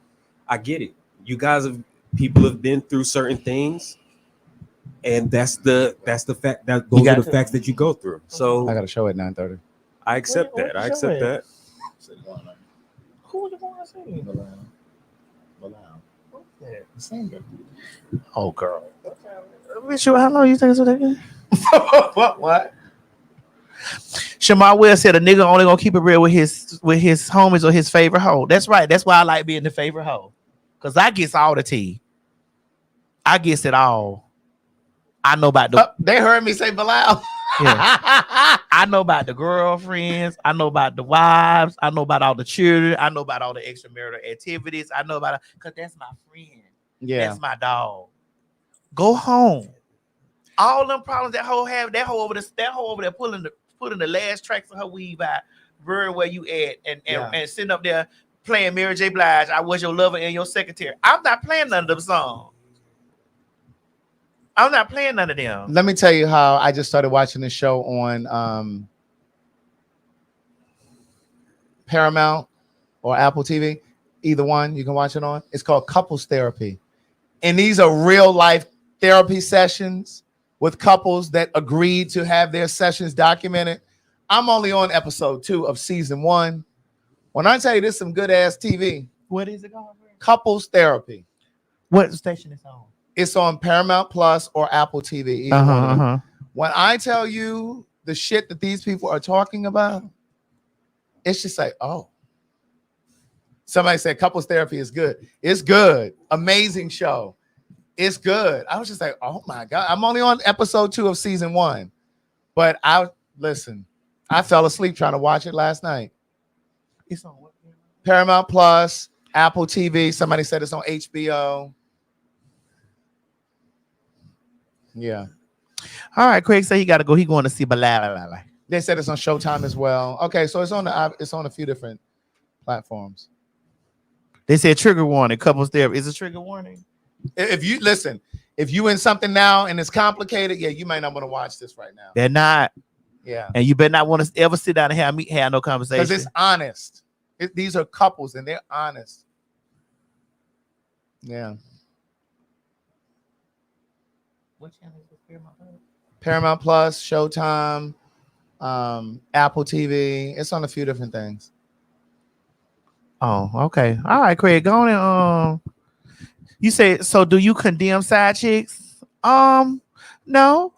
Speaker 5: I get it. You guys people have been through certain things, and that's the fact that those are the facts that you go through. So
Speaker 18: I got a show at 9:30.
Speaker 5: I accept that. I accept that.
Speaker 10: Who you want to see?
Speaker 18: Singer.
Speaker 10: Oh, girl. How long you think it's taking?
Speaker 18: What?
Speaker 10: Shamar Will said a nigga only gonna keep it real with his homies or his favorite hoe. That's right. That's why I like being the favorite hoe. Cause I gets all the tea. I gets it all. I know about the.
Speaker 18: They heard me say Bilal.
Speaker 10: Yeah. I know about the girlfriends. I know about the wives. I know about all the children. I know about all the extramarital activities. I know about it because that's my friend.
Speaker 18: Yeah,
Speaker 10: that's my dog. Go home. All them problems that hoe have. That hoe over there pulling the last tracks of her weave out. Very where you at and sitting up there playing Mary J. Blige. I was your lover and your secretary. I'm not playing none of them songs. I'm not playing none of them.
Speaker 18: Let me tell you how I just started watching this show on Paramount or Apple TV. Either one you can watch it on. It's called Couples Therapy. And these are real life therapy sessions with couples that agreed to have their sessions documented. I'm only on episode 2 of season 1. When I tell you this is some good ass TV.
Speaker 10: What is it called?
Speaker 18: Couples Therapy.
Speaker 10: What station is on?
Speaker 18: It's on Paramount Plus or Apple TV. When I tell you the shit that these people are talking about, it's just like, oh. Somebody said couples therapy is good. It's good. Amazing show. It's good. I was just like, oh my God. I'm only on episode 2 of season 1. But I fell asleep trying to watch it last night.
Speaker 10: It's on what?
Speaker 18: Paramount Plus, Apple TV. Somebody said it's on HBO. Yeah.
Speaker 10: All right, Craig said he got to go. He going to see Bilal.
Speaker 18: They said it's on Showtime as well. Okay, so it's on a few different platforms.
Speaker 10: They said trigger warning. Couples therapy is a trigger warning.
Speaker 18: If you in something now and it's complicated, yeah, you might not want to watch this right now.
Speaker 10: They're not.
Speaker 18: Yeah.
Speaker 10: And you better not want to ever sit down and have no conversation.
Speaker 18: Because it's honest. These are couples and they're honest. Yeah.
Speaker 10: What channel is this?
Speaker 18: Paramount Plus, Showtime, Apple TV. It's on a few different things.
Speaker 10: Oh, okay. All right, Craig. Go on and you say so. Do you condemn side chicks? No.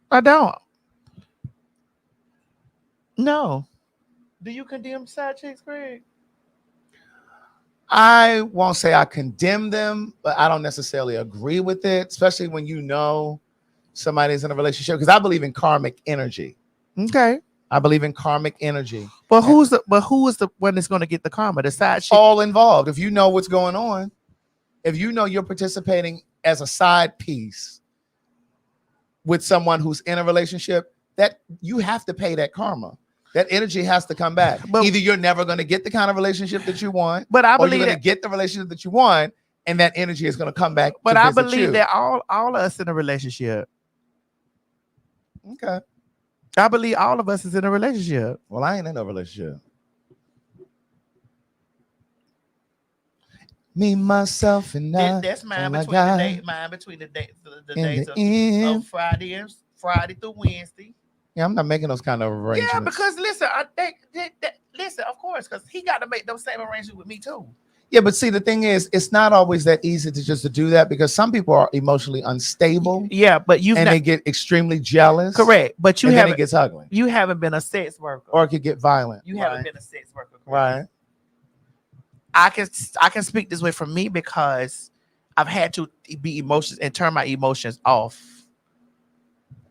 Speaker 10: I don't. No. Do you condemn side chicks, Craig?
Speaker 18: I won't say I condemn them, but I don't necessarily agree with it, especially when you know somebody's in a relationship, because I believe in karmic energy.
Speaker 10: Okay.
Speaker 18: I believe in karmic energy.
Speaker 10: But who is the one that's going to get the karma? The side chick?
Speaker 18: All involved. If you know what's going on, if you know you're participating as a side piece with someone who's in a relationship, that you have to pay that karma. That energy has to come back. But either you're never going to get the kind of relationship that you want,
Speaker 10: but I
Speaker 18: or
Speaker 10: believe
Speaker 18: you're going to get the relationship that you want, and that energy is going to come back.
Speaker 10: But
Speaker 18: to
Speaker 10: I
Speaker 18: visit
Speaker 10: believe
Speaker 18: you.
Speaker 10: that all of us in a relationship.
Speaker 18: Okay.
Speaker 10: I believe all of us is in a relationship.
Speaker 18: Well, I ain't in a relationship. Me, myself, and I.
Speaker 10: That's mine
Speaker 18: oh
Speaker 10: between the day. Mine between the day. The days of Friday through Wednesday.
Speaker 18: Yeah, I'm not making those kind of arrangements.
Speaker 10: Yeah, because listen, listen, of course, because he got to make those same arrangements with me too.
Speaker 18: Yeah, but see, the thing is, it's not always that easy to just to do that, because some people are emotionally unstable.
Speaker 10: Yeah, but
Speaker 18: they get extremely jealous.
Speaker 10: Correct, but you
Speaker 18: and
Speaker 10: haven't.
Speaker 18: then it gets ugly.
Speaker 10: You haven't been a sex worker,
Speaker 18: or it could get violent.
Speaker 10: You haven't been a sex worker,
Speaker 18: right?
Speaker 10: I can speak this way from me because I've had to be emotions and turn my emotions off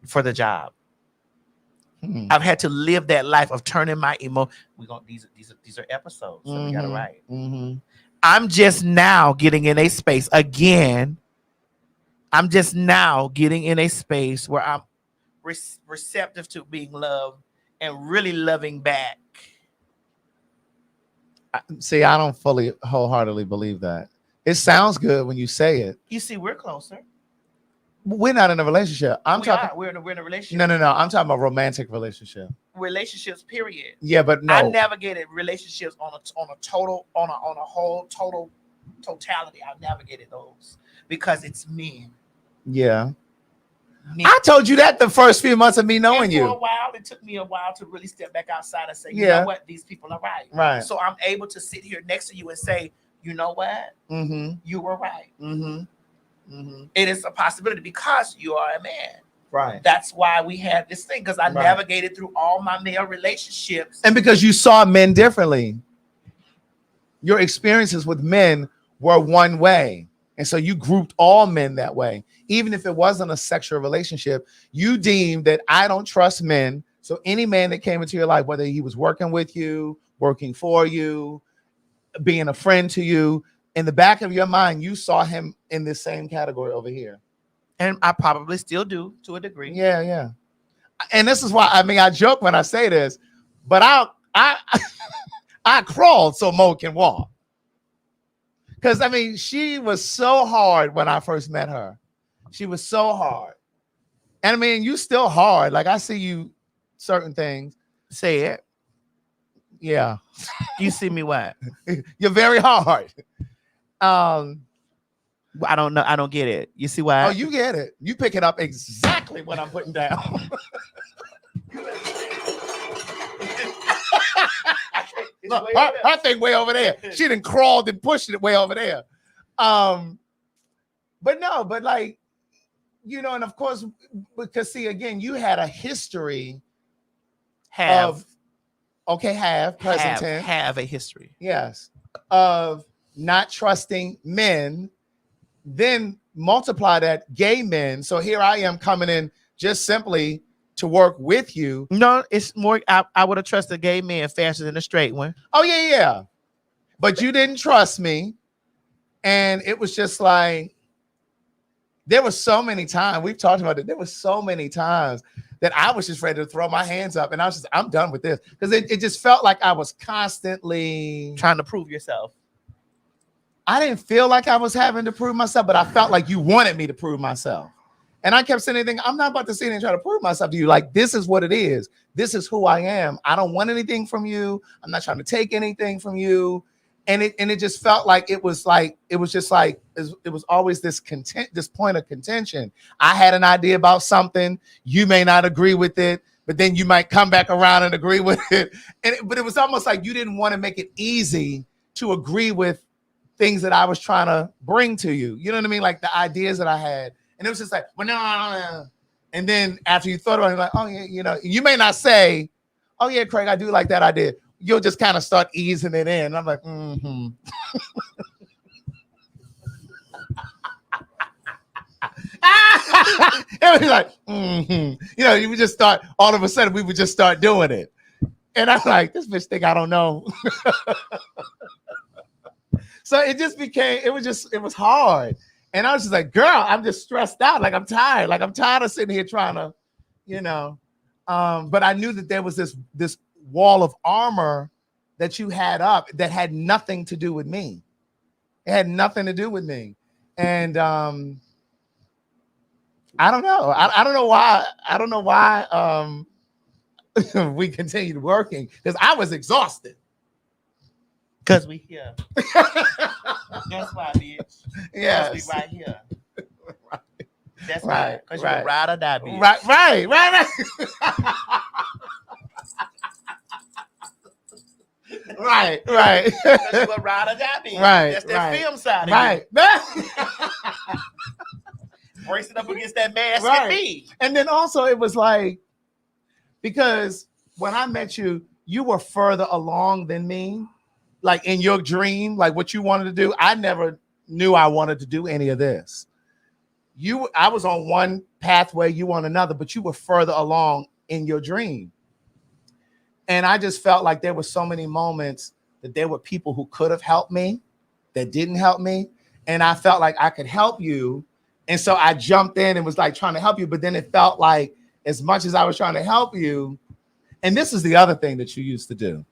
Speaker 10: for the job. I've had to live that life of turning my these are episodes, so we gotta write. I'm just now getting in a space again. I'm just now getting in a space where I'm receptive to being loved and really loving back.
Speaker 18: See, I don't fully wholeheartedly believe that. It sounds good when you say it.
Speaker 10: You see, we're closer.
Speaker 18: We're not in a relationship.
Speaker 10: We're in a relationship.
Speaker 18: No. I'm talking about romantic relationship.
Speaker 10: Relationships, period.
Speaker 18: Yeah, but no.
Speaker 10: I navigated relationships on a whole totality. I navigated those because it's men.
Speaker 18: Yeah. I told you that the first few months of me knowing you.
Speaker 10: For a while, it took me a while to really step back outside and say, you know what, these people are right.
Speaker 18: Right.
Speaker 10: So I'm able to sit here next to you and say, you know what, you were right. It is a possibility because you are a man.
Speaker 18: Right.
Speaker 10: That's why we had this thing, because I navigated through all my male relationships.
Speaker 18: And because you saw men differently. Your experiences with men were one way. And so you grouped all men that way. Even if it wasn't a sexual relationship, you deemed that I don't trust men. So any man that came into your life, whether he was working with you, working for you, being a friend to you, in the back of your mind, you saw him in this same category over here.
Speaker 10: And I probably still do to a degree.
Speaker 18: Yeah. And this is why, I joke when I say this, but I crawled so Mo can walk. Because, she was so hard when I first met her. She was so hard. And, you still hard. Like, I see you certain things.
Speaker 10: Say it.
Speaker 18: Yeah.
Speaker 10: You see me what?
Speaker 18: You're very hard.
Speaker 10: I don't know. I don't get it. You see why?
Speaker 18: Oh, you get it. You pick it up exactly what I'm putting down. Look, her thing way over there. She done crawled and pushed it way over there. But like, and of course, because see, again, you had a history
Speaker 10: have
Speaker 18: present tense.
Speaker 10: Have a history.
Speaker 18: Yes. Of not trusting men, then multiply that gay men. So here I am coming in just simply to work with you.
Speaker 10: No, it's more, I would have trusted a gay man faster than a straight one.
Speaker 18: Oh, yeah. But you didn't trust me. And it was just like, there were so many times, we've talked about it, there were so many times that I was just ready to throw my hands up and I'm done with this. Because it just felt like I was constantly
Speaker 10: trying to prove yourself.
Speaker 18: I didn't feel like I was having to prove myself, but I felt like you wanted me to prove myself. And I kept saying anything, I'm not about to sit and try to prove myself to you. Like, this is what it is. This is who I am. I don't want anything from you. I'm not trying to take anything from you. And it just felt like it was always this point of contention. I had an idea about something. You may not agree with it. but then you might come back around and agree with it. But it was almost like you didn't want to make it easy to agree with things that I was trying to bring to you. You know what I mean? Like the ideas that I had. And it was just like, well, no. And then after you thought about it, you're like, oh, yeah, you know, you may not say, oh, yeah, Craig, I do like that idea. You'll just kind of start easing it in. And I'm like, mm-hmm. It was like, mm-hmm. You know, you would just start, all of a sudden, we would just start doing it. And I'm like, this bitch think I don't know. So it just became, it was hard. And I was just like, girl, I'm just stressed out. Like, I'm tired. Like, I'm tired of sitting here trying to, you know. But I knew that there was this wall of armor that you had up that had nothing to do with me. It had nothing to do with me. And I don't know. I don't know why. I don't know why we continued working, because I was exhausted.
Speaker 10: Because we here. That's why, bitch.
Speaker 18: Yes.
Speaker 10: We right here.
Speaker 18: Right.
Speaker 10: That's
Speaker 18: Right.
Speaker 10: Because
Speaker 18: Right.
Speaker 10: you a ride or die, bitch.
Speaker 18: Right. Right.
Speaker 10: Because you a ride or die, bitch.
Speaker 18: Right.
Speaker 10: That's that film side of
Speaker 18: Right.
Speaker 10: you. Brace it up against that mask and me.
Speaker 18: And then also it was like, because when I met you, you were further along than me. Like in your dream, like what you wanted to do. I never knew I wanted to do any of this. I was on one pathway, you on another, but you were further along in your dream. And I just felt like there were so many moments that there were people who could have helped me that didn't help me. And I felt like I could help you. And so I jumped in and was like trying to help you. But then it felt like as much as I was trying to help you, and this is the other thing that you used to do.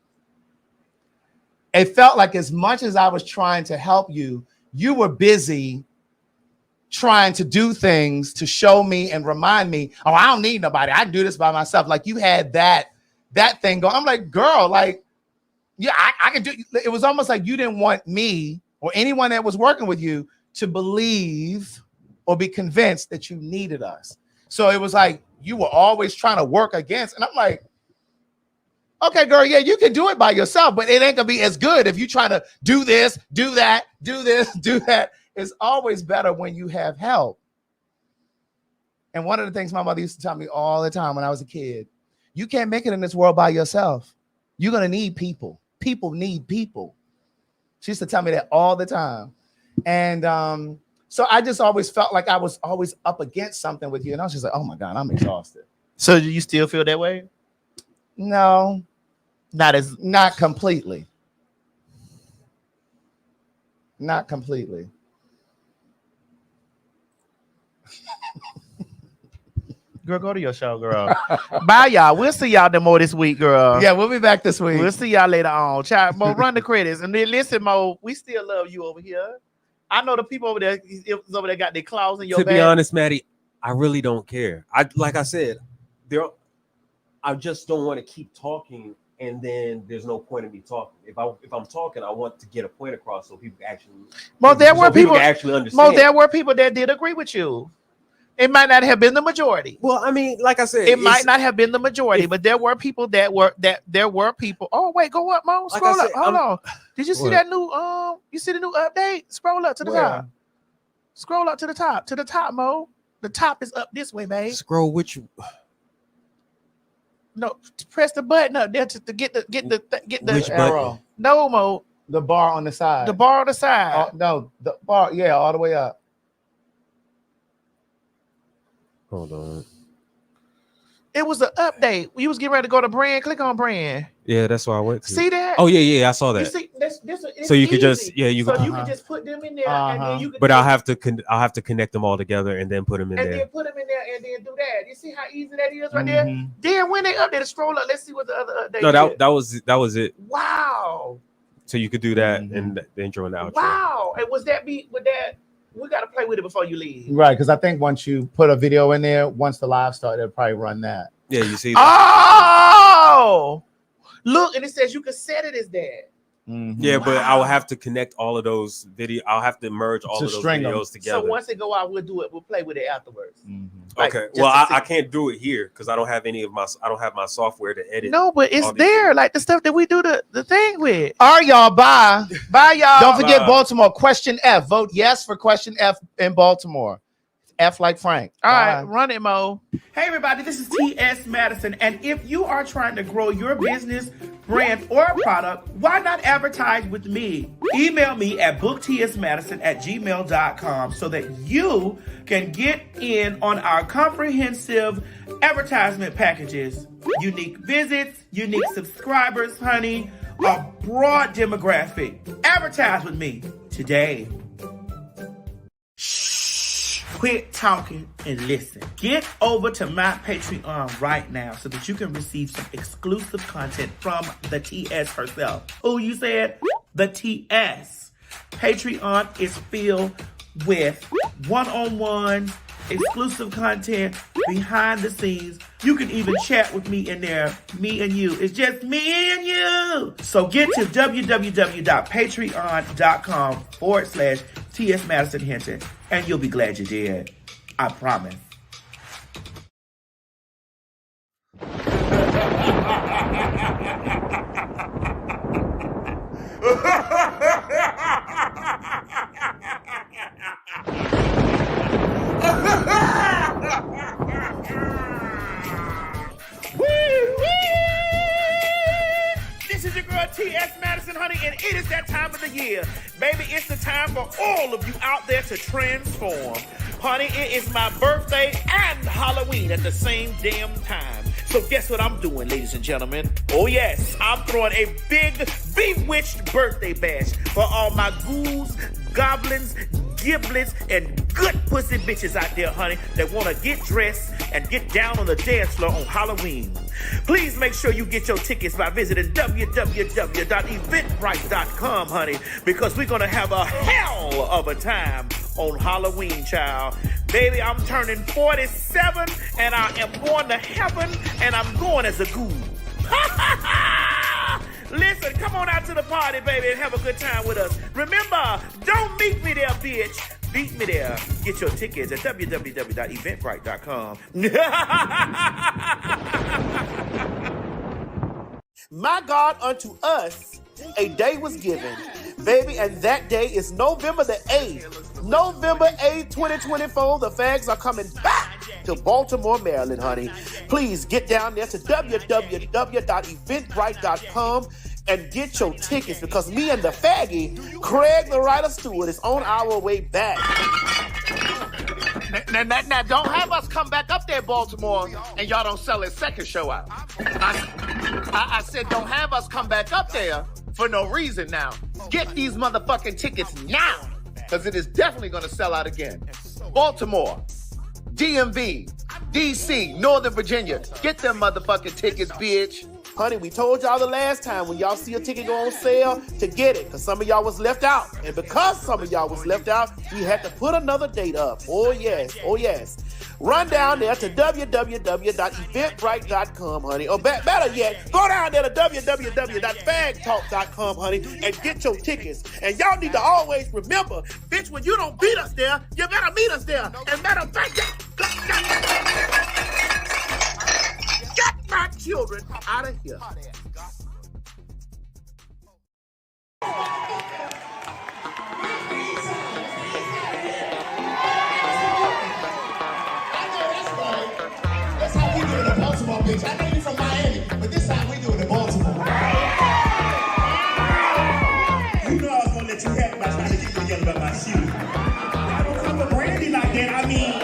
Speaker 18: It felt like as much as I was trying to help you, you were busy trying to do things to show me and remind me, oh, I don't need nobody. I can do this by myself. Like you had that thing going. I'm like, girl, like, yeah, I can do it. It was almost like you didn't want me or anyone that was working with you to believe or be convinced that you needed us. So it was like you were always trying to work against. And I'm like, okay, girl, yeah, you can do it by yourself, but it ain't gonna be as good if you try to do this, do that, do this, do that. It's always better when you have help. And one of the things my mother used to tell me all the time when I was a kid, you can't make it in this world by yourself. You're gonna need people. People need people. She used to tell me that all the time. And so I just always felt like I was always up against something with you. And I was just like, oh my God, I'm exhausted.
Speaker 10: So do you still feel that way?
Speaker 18: No. Not completely. Not completely.
Speaker 10: Girl, go to your show, girl. Bye, y'all. We'll see y'all more this week, girl.
Speaker 18: Yeah, we'll be back this week.
Speaker 10: We'll see y'all later on. Child, Mo, run the credits. And then listen, Mo, we still love you over here. I know the people over there got their claws in your
Speaker 5: To
Speaker 10: back.
Speaker 5: be honest, Maddie, I really don't care. Like I said, I just don't want to keep talking, and then there's no point in me talking. If I'm talking, I want to get a point across so people actually.
Speaker 10: There were people
Speaker 5: actually understand.
Speaker 10: Mo, there were people that did agree with you. It might not have been the majority.
Speaker 5: Well, I mean, like I said,
Speaker 10: it might not have been the majority, but there were people there were people. Oh wait, go up, Mo. Scroll up. Hold on. Did you see that new you see the new update? Scroll up to the top. Scroll up to the top. To the top, Mo. The top is up this way, babe.
Speaker 5: Scroll which.
Speaker 10: No, press the button up there to get the
Speaker 18: which arrow.
Speaker 10: Button? No, Mo.
Speaker 18: The bar on the side.
Speaker 10: The bar on the side.
Speaker 18: No, the bar. Yeah, all the way up.
Speaker 5: Hold on.
Speaker 10: It was an update. You was getting ready to go to brand. Click on brand.
Speaker 5: Yeah, that's what I went to.
Speaker 10: See that?
Speaker 5: Oh yeah, I saw that.
Speaker 10: You see, this
Speaker 5: so you
Speaker 10: easy.
Speaker 5: could just you
Speaker 10: can just put them in there, and then you can.
Speaker 5: But I'll have to connect them all together and then put them in there.
Speaker 10: And then put them in there and then do that. You see how easy that is right there? Then when they update, scroll up. Let's see what the other update.
Speaker 5: No, that was it.
Speaker 10: Wow.
Speaker 5: So you could do that and the intro and the outro.
Speaker 10: Wow. And would that? We got to play with it before you leave.
Speaker 18: Right, because I think once you put a video in there, once the live starts, it'll probably run that.
Speaker 5: Yeah, you see
Speaker 10: that. Oh! Look, and it says you can set it as that.
Speaker 5: Yeah, but I will have to connect all of those videos. I'll have to merge all of those videos together.
Speaker 10: So once they go out, we'll do it. We'll play with it afterwards.
Speaker 5: Okay. Well, I can't do it here because I don't have I don't have my software to edit.
Speaker 10: No, but it's there, like the stuff that we do the thing with.
Speaker 18: All right, y'all. Bye.
Speaker 10: Bye, y'all.
Speaker 18: Don't forget Baltimore. Question F. Vote yes for question F in Baltimore. F like Frank.
Speaker 10: All right, run it, Mo.
Speaker 1: Hey everybody, this is T.S. Madison, and if you are trying to grow your business, brand, or product, why not advertise with me? Email me at booktsmadison@gmail.com so that you can get in on our comprehensive advertisement packages. Unique visits, unique subscribers, honey, a broad demographic. Advertise with me today. Quit talking and listen. Get over to my Patreon right now so that you can receive some exclusive content from the TS herself. Who you said? The TS. Patreon is filled with one-on-one exclusive content behind the scenes. You can even chat with me in there. Me and you. It's just me and you. So get to www.patreon.com/TS Madison Hinton, and you'll be glad you did. I promise. This is your girl T.S. Madison, honey, and it is that time of the year. Baby, it's the time for all of you out there to transform. Honey, it is my birthday and Halloween at the same damn time. So guess what I'm doing, ladies and gentlemen? Oh yes, I'm throwing a big bewitched birthday bash for all my ghouls, goblins, giblets, and good pussy bitches out there, honey, that want to get dressed and get down on the dance floor on Halloween. Please make sure you get your tickets by visiting www.eventbrite.com, honey, because we're going to have a hell of a time on Halloween, child. Baby, I'm turning 47, and I am going to heaven, and I'm going as a ghoul. Listen, come on out to the party, baby, and have a good time with us. Remember, don't meet me there, bitch. Beat me there. Get your tickets at www.eventbrite.com. My God, unto us a day was given, baby, and that day is November the 8th. November 8th, 2024, the fags are coming back to Baltimore, Maryland, honey. Please get down there to www.eventbrite.com and get your tickets, because me and the faggy, Craig the Writer Stewart, is on our way back.
Speaker 18: Now, don't have us come back up there, Baltimore, and y'all don't sell his second show out. I said don't have us come back up there for no reason now. Get these motherfucking tickets now, because it is definitely going to sell out again. Baltimore, DMV, DC, Northern Virginia. Get them motherfucking tickets, bitch.
Speaker 1: Honey, we told y'all the last time when y'all see a ticket go on sale to get it, because some of y'all was left out. And because some of y'all was left out, we had to put another date up. Oh, yes. Oh, yes. Run down there to www.eventbrite.com, honey. Or better yet, go down there to www.PhagTawlk.com, honey, and get your tickets. And y'all need to always remember, bitch, when you don't beat us there, you better meet us there. And matter of fact, get my children out of here.
Speaker 7: That's how we do it in Baltimore, bitch. I know you from Miami, but this time we do it in Baltimore.
Speaker 8: You know I was gonna let you have my trying to get you yelling about my shoes. I don't come to Brandy like that. I mean.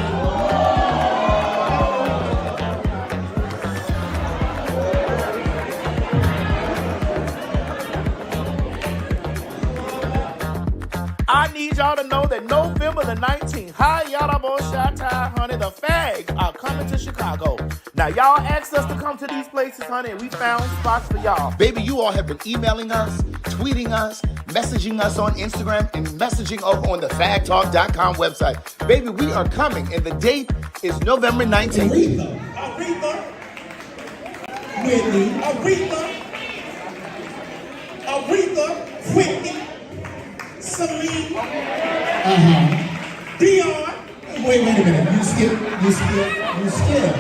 Speaker 1: I need y'all to know that November the 19th, hi y'all, I'm on Chi-Town, honey, the fags are coming to Chicago. Now y'all asked us to come to these places, honey, and we found spots for y'all.
Speaker 3: Baby, you all have been emailing us, tweeting us, messaging us on Instagram, and messaging over on the PhagTawlk.com website. Baby, we are coming, and the date is November 19th.
Speaker 8: Aretha. Whitney. Aretha.
Speaker 7: Whitney, Celine, Dion. Wait a minute. You skip.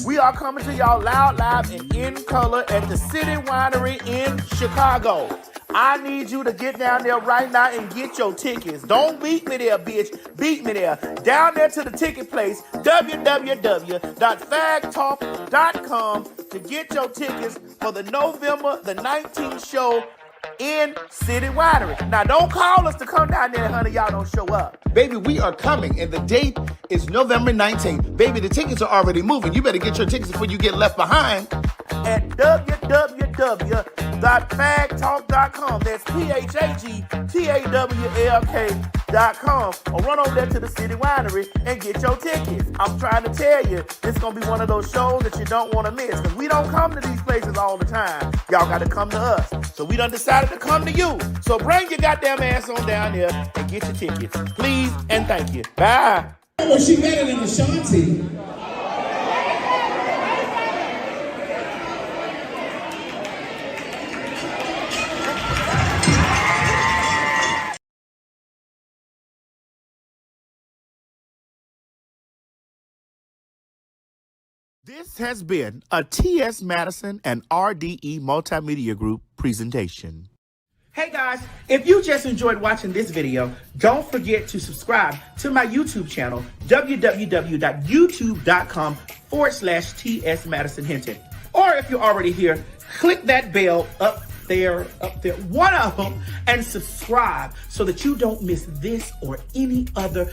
Speaker 1: We are coming to y'all loud, live, and in color at the City Winery in Chicago. I need you to get down there right now and get your tickets. Don't beat me there, bitch. Beat me there. Down there to the ticket place, www.PhagTawlk.com to get your tickets for the November the 19th show in City Winery. Now, don't call us to come down there, honey. Y'all don't show up.
Speaker 3: Baby, we are coming, and the date is November 19th. Baby, the tickets are already moving. You better get your tickets before you get left behind.
Speaker 1: At www.PhagTawlk.com. That's PhagTawlk.com. Or run over there to the City Winery and get your tickets. I'm trying to tell you, it's going to be one of those shows that you don't want to miss. Because we don't come to these places all the time. Y'all got to come to us. So we done decided to come to you. So bring your goddamn ass on down here and get your tickets. Please and thank you. Bye.
Speaker 7: Well, she better than Ashanti.
Speaker 1: This has been a T.S. Madison and RDE Multimedia Group presentation. Hey guys, if you just enjoyed watching this video, don't forget to subscribe to my YouTube channel, www.youtube.com/TS Madison Hinton. Or if you're already here, click that bell up there, one of them, and subscribe so that you don't miss this or any other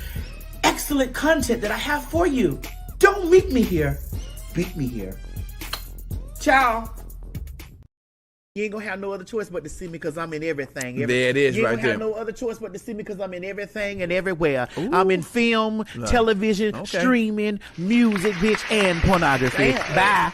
Speaker 1: excellent content that I have for you. Don't meet me here. Beat me here. Ciao. You ain't gonna have no other choice but to see me because I'm in everything.
Speaker 19: There it is,
Speaker 1: you ain't
Speaker 19: right
Speaker 1: gonna have
Speaker 19: there.
Speaker 1: no other choice but to see me because I'm in everything and everywhere. Ooh. I'm in film, television, streaming, music, bitch, and pornography. Bye.